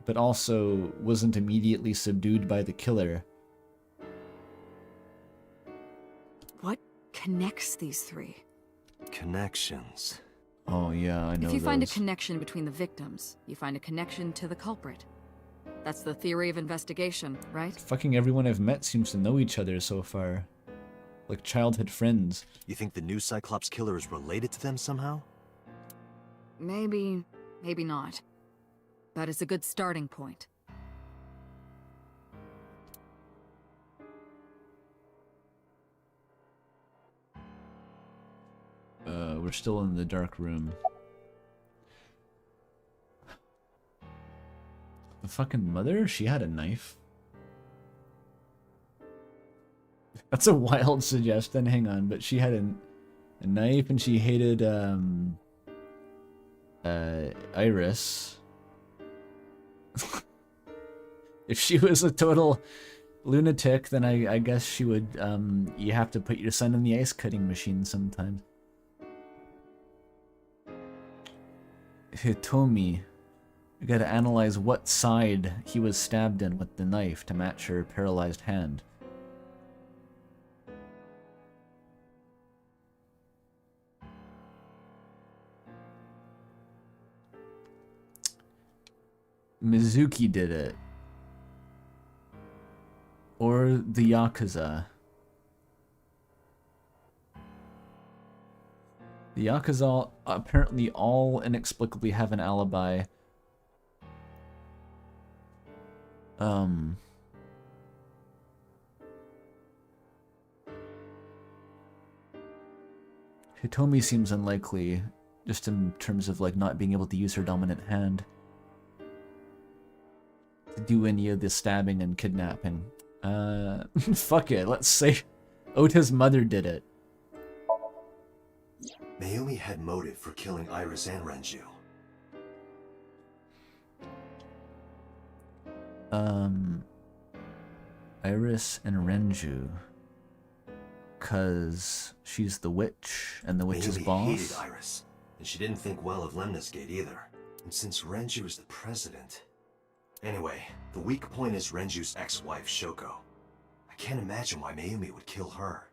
but also wasn't immediately subdued by the killer. What connects these 3? Connections. Oh yeah, I know If you find a those. connection between the victims, you find a connection to the culprit. That's the theory of investigation, right? Fucking everyone I've met seems to know each other so far. Like childhood friends. You think the new Cyclops killer is related to them somehow? Maybe, maybe not. But it's a good starting point. We're still in the dark room. The fucking mother? She had a knife. That's a wild suggestion, hang on, but she had a knife and she hated, Iris. If she was a total lunatic, then I guess she would, you have to put your son in the ice cutting machine sometimes. Hitomi. We gotta analyze what side he was stabbed in with the knife to match her paralyzed hand. Mizuki did it. Or the Yakuza. The Yakuza apparently all inexplicably have an alibi. Hitomi seems unlikely, just in terms of like not being able to use her dominant hand to do any of the stabbing and kidnapping. Fuck it, let's say Ota's mother did it. Mayumi had motive for killing Iris and Renju. Iris and Renju. 'Cause she's the witch and the witch's Mayumi boss. hated Iris, and she didn't think well of Lemniscate either. And since Renju is the president... Anyway, the weak point is Renju's ex-wife, Shoko. I can't imagine why Mayumi would kill her.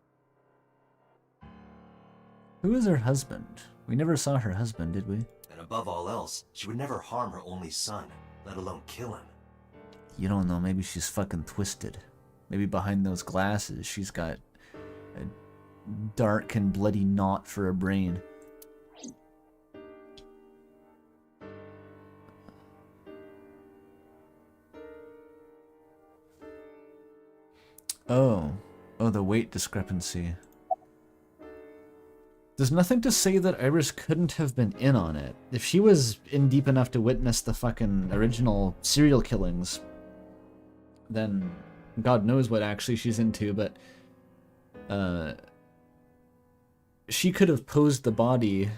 Who is her husband? We never saw her husband, did we? And above all else, she would never harm her only son, let alone kill him. You don't know, maybe she's fucking twisted. Maybe behind those glasses she's got a dark and bloody knot for a brain. Oh, the weight discrepancy. There's nothing to say that Iris couldn't have been in on it. If she was in deep enough to witness the fucking original serial killings, then God knows what actually she's into, but she could have posed the body.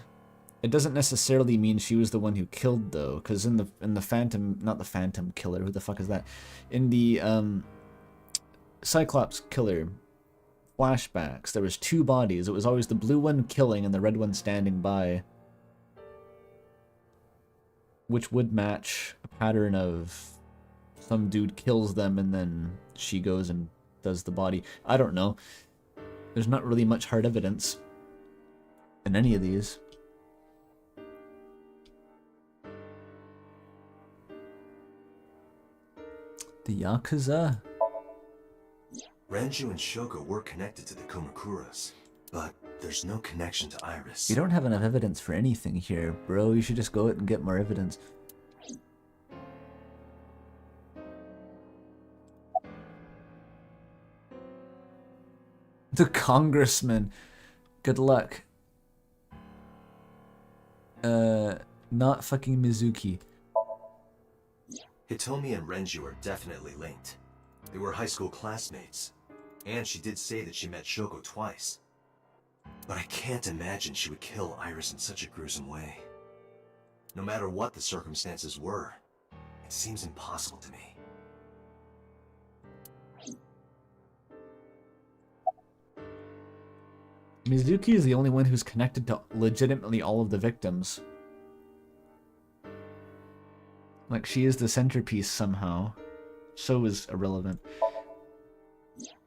It doesn't necessarily mean she was the one who killed, though, because in the Phantom, not the Phantom Killer, who the fuck is that? In the Cyclops Killer flashbacks, there was two bodies. It was always the blue one killing and the red one standing by, which would match a pattern of some dude kills them and then she goes and does the body. I don't know. There's not really much hard evidence in any of these. The Yakuza? Renju and Shoko were connected to the Kumakuras, but There's no connection to Iris. You don't have enough evidence for anything here, bro. You should just go out and get more evidence. The congressman. Good luck. Not fucking Mizuki. Hitomi and Renju are definitely linked. They were high school classmates. And she did say that she met Shoko twice. But I can't imagine she would kill Iris in such a gruesome way. No matter what the circumstances were, it seems impossible to me. Mizuki is the only one who's connected to legitimately all of the victims. Like, she is the centerpiece somehow. So is irrelevant.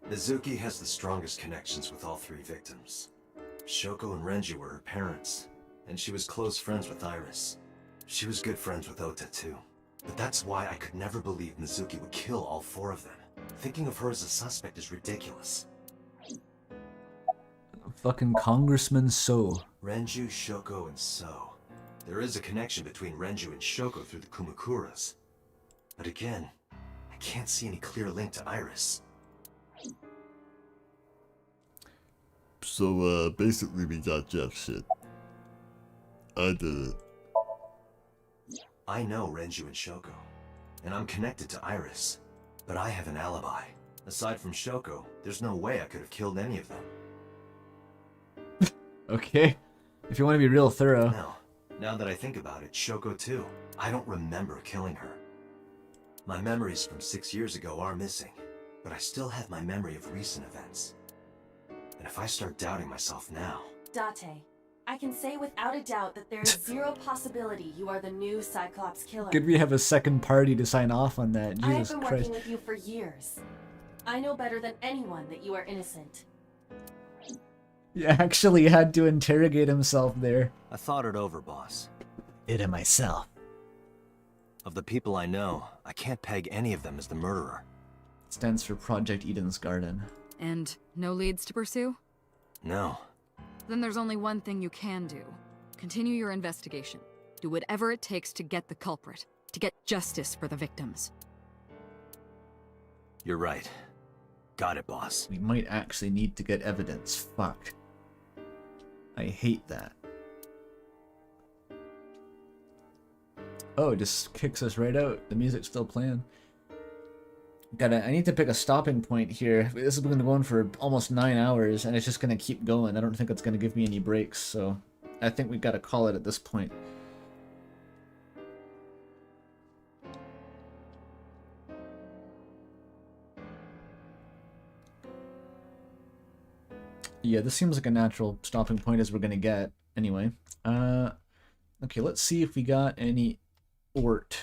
Mizuki has the strongest connections with all three victims. Shoko and Renju were her parents, and she was close friends with Iris. She was good friends with Ota too. But that's why I could never believe Mizuki would kill all four of them. Thinking of her as a suspect is ridiculous. Fucking Congressman So. Renju, Shoko, and So. There is a connection between Renju and Shoko through the Kumakuras. But again, I can't see any clear link to Iris. So, basically we got Jeff shit. I did it. I know Renju and Shoko, and I'm connected to Iris, but I have an alibi. Aside from Shoko, there's no way I could have killed any of them. Okay. If you want to be real thorough. No. Now that I think about it, Shoko too. I don't remember killing her. My memories from 6 years ago are missing, but I still have my memory of recent events. And if I start doubting myself now... Date, I can say without a doubt that there is zero possibility you are the new Cyclops killer. Good we have a second party to sign off on that. I have Jesus been Christ. working with you for years. I know better than anyone that you are innocent. You actually had to interrogate himself there. I thought it over, boss. It and myself. Of the people I know, I can't peg any of them as the murderer. Stands for Project Eden's Garden. And no leads to pursue? No. Then there's only one thing you can do. Continue your investigation. Do whatever it takes to get the culprit. To get justice for the victims. You're right. Got it, boss. We might actually need to get evidence. Fuck. I hate that. Oh, it just kicks us right out. The music's still playing. I need to pick a stopping point here. This is going to go on for almost 9 hours, and it's just going to keep going. I don't think it's going to give me any breaks, so I think we got to call it at this point. Yeah, this seems like a natural stopping point as we're going to get. Anyway, okay, let's see if we got any ort.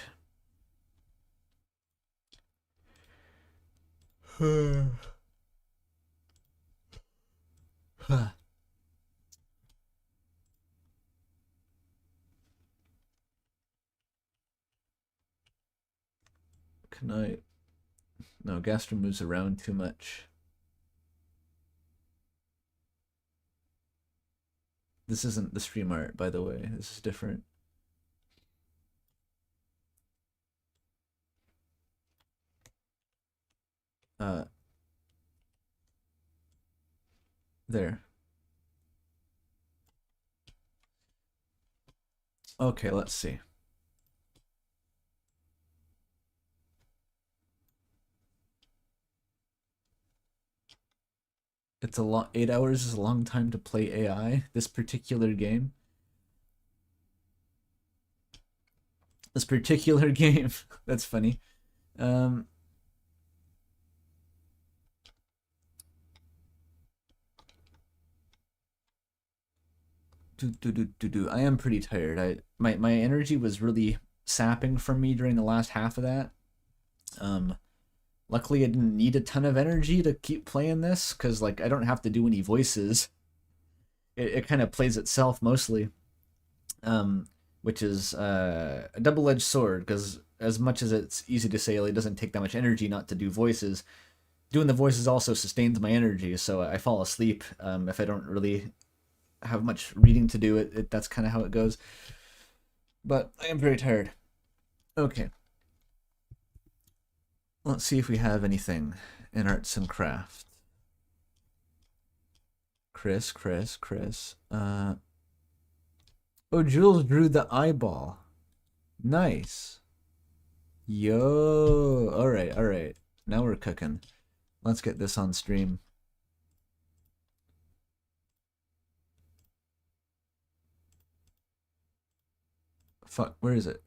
Can I... No, Gastro moves around too much. This isn't the stream art, by the way. This is different. There. Okay, let's see. It's a lot. 8 hours is a long time to play AI. This particular game. This particular game. That's funny. I am pretty tired. My energy was really sapping from me during the last half of that. Luckily, I didn't need a ton of energy to keep playing this, because like I don't have to do any voices. It kind of plays itself mostly, which is a double-edged sword, because as much as it's easy to say it doesn't take that much energy not to do voices, doing the voices also sustains my energy, so I fall asleep if I don't really have much reading to do. That's kind of how it goes. But I am very tired. Okay. Let's see if we have anything in arts and crafts. Chris. Oh, Jules drew the eyeball. Nice. Yo. All right. Now we're cooking. Let's get this on stream. Fuck, where is it?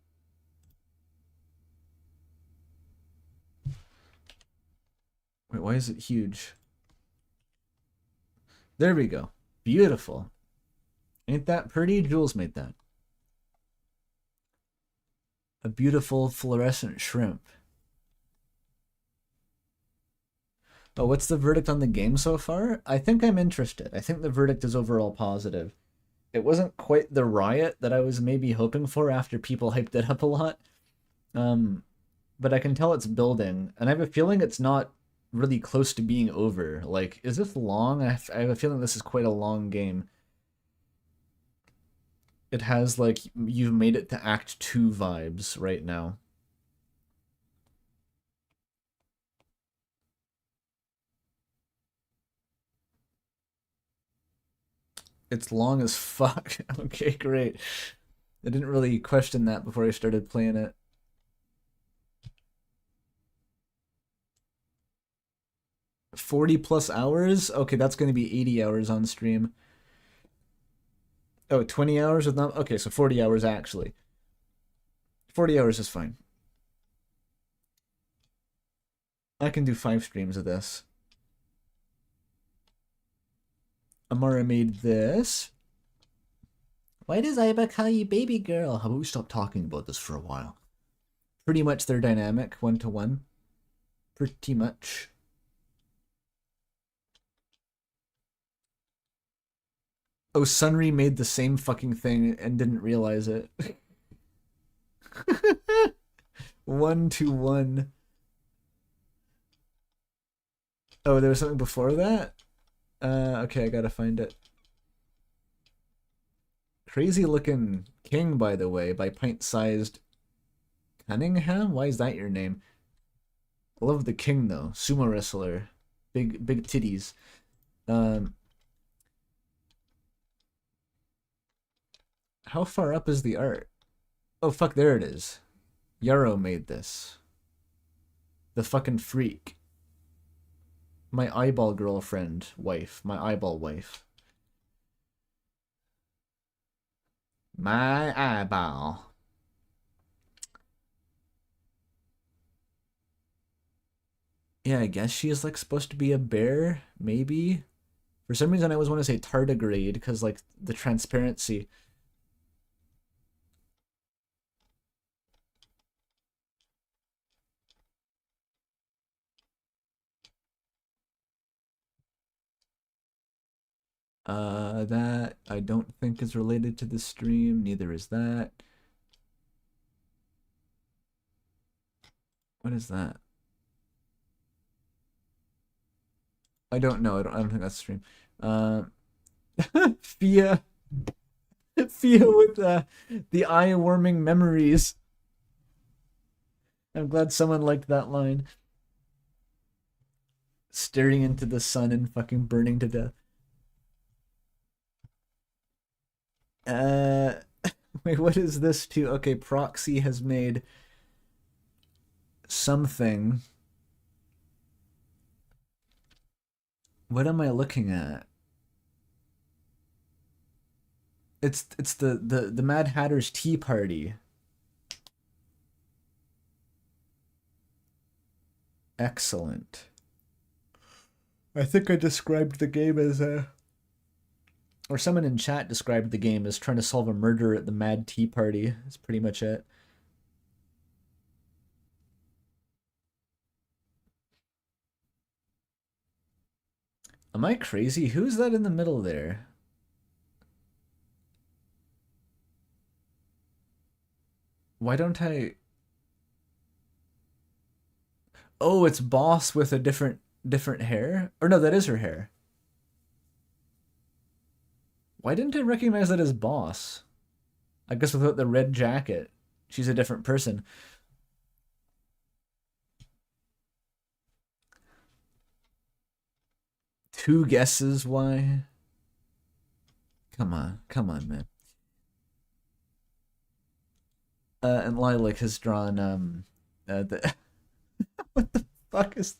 Wait, why is it huge? There we go. Beautiful. Ain't that pretty? Jules made that. A beautiful fluorescent shrimp. Oh, what's the verdict on the game so far? I think I'm interested. I think the verdict is overall positive. It wasn't quite the riot that I was maybe hoping for after people hyped it up a lot. But I can tell it's building, and I have a feeling it's not really close to being over. Like, is this long? I have a feeling this is quite a long game. It has, like, you've made it to Act 2 vibes right now. It's long as fuck. Okay, great. I didn't really question that before I started playing it. $40+ hours? Okay, that's going to be 80 hours on stream. Oh, 20 hours with not... Okay, so 40 hours actually. 40 hours is fine. I can do 5 streams of this. Amara made this. Why does Aiba call you baby girl? How about we stop talking about this for a while? Pretty much they're dynamic, 1-to-1. Pretty much. Oh, Sunri made the same fucking thing and didn't realize it. 1-to-1. Oh, there was something before that? Okay, I gotta find it. Crazy looking king, by the way, by pint-sized Cunningham? Why is that your name? I love the king, though. Sumo wrestler. Big titties. How far up is the art? Oh, fuck, there it is. Yarrow made this. The fucking freak. My eyeball girlfriend, wife. My eyeball wife. My eyeball. Yeah, I guess she is, like, supposed to be a bear, maybe? For some reason, I always want to say tardigrade, because, like, the transparency. That I don't think is related to the stream. Neither is that. What is that? I don't know. I don't think that's stream. Fia. Fia with the eye-warming memories. I'm glad someone liked that line. Staring into the sun and fucking burning to death. Wait, what is this too? Okay, Proxy has made something. What am I looking at? It's the Mad Hatter's Tea Party. Excellent. I think I described the game as or someone in chat described the game as trying to solve a murder at the Mad Tea Party. That's pretty much it. Am I crazy? Who's that in the middle there? Why don't I... Oh, it's Boss with a different hair? Or no, that is her hair. Why didn't I recognize that as Boss? I guess without the red jacket, she's a different person. Two guesses why? Come on, man. And Lilac has drawn the what the fuck is?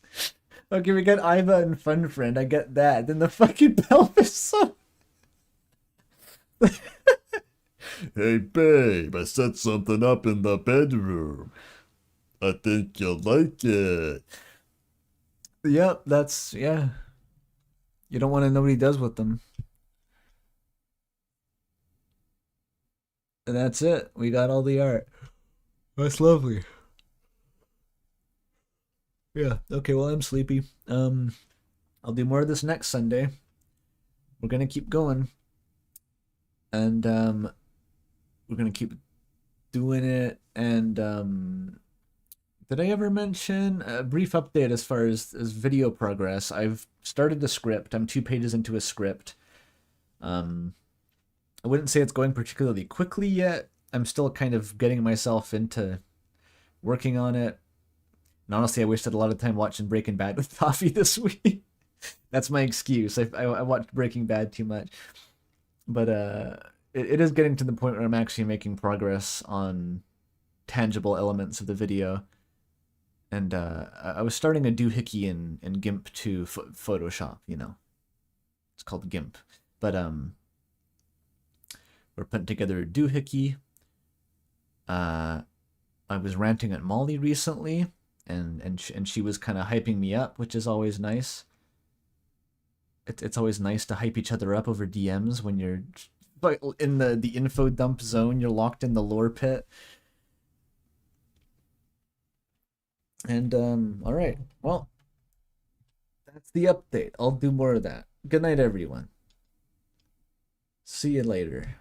Okay, we got Iva and Fun Friend. I get that. Then the fucking pelvis song. Hey babe, I set something up in the bedroom. I think you'll like it. Yep, that's yeah. You don't want to know what he does with them. And that's it. We got all the art. That's lovely. Yeah. Okay, well, I'm sleepy. I'll do more of this next Sunday. We're gonna keep going. And we're gonna keep doing it. And did I ever mention a brief update as far as video progress? I've started the script. I'm 2 pages into a script. I wouldn't say it's going particularly quickly yet. I'm still kind of getting myself into working on it. And honestly, I wasted a lot of time watching Breaking Bad with Coffee this week. That's my excuse. I watched Breaking Bad too much. But it is getting to the point where I'm actually making progress on tangible elements of the video. And I was starting a doohickey in GIMP to Photoshop, you know. It's called GIMP. But we're putting together a doohickey. I was ranting at Molly recently, and she was kind of hyping me up, which is always nice. It's always nice to hype each other up over DMs when you're in the info dump zone. You're locked in the lore pit. And all right, well, that's the update. I'll do more of that. Good night, everyone. See you later.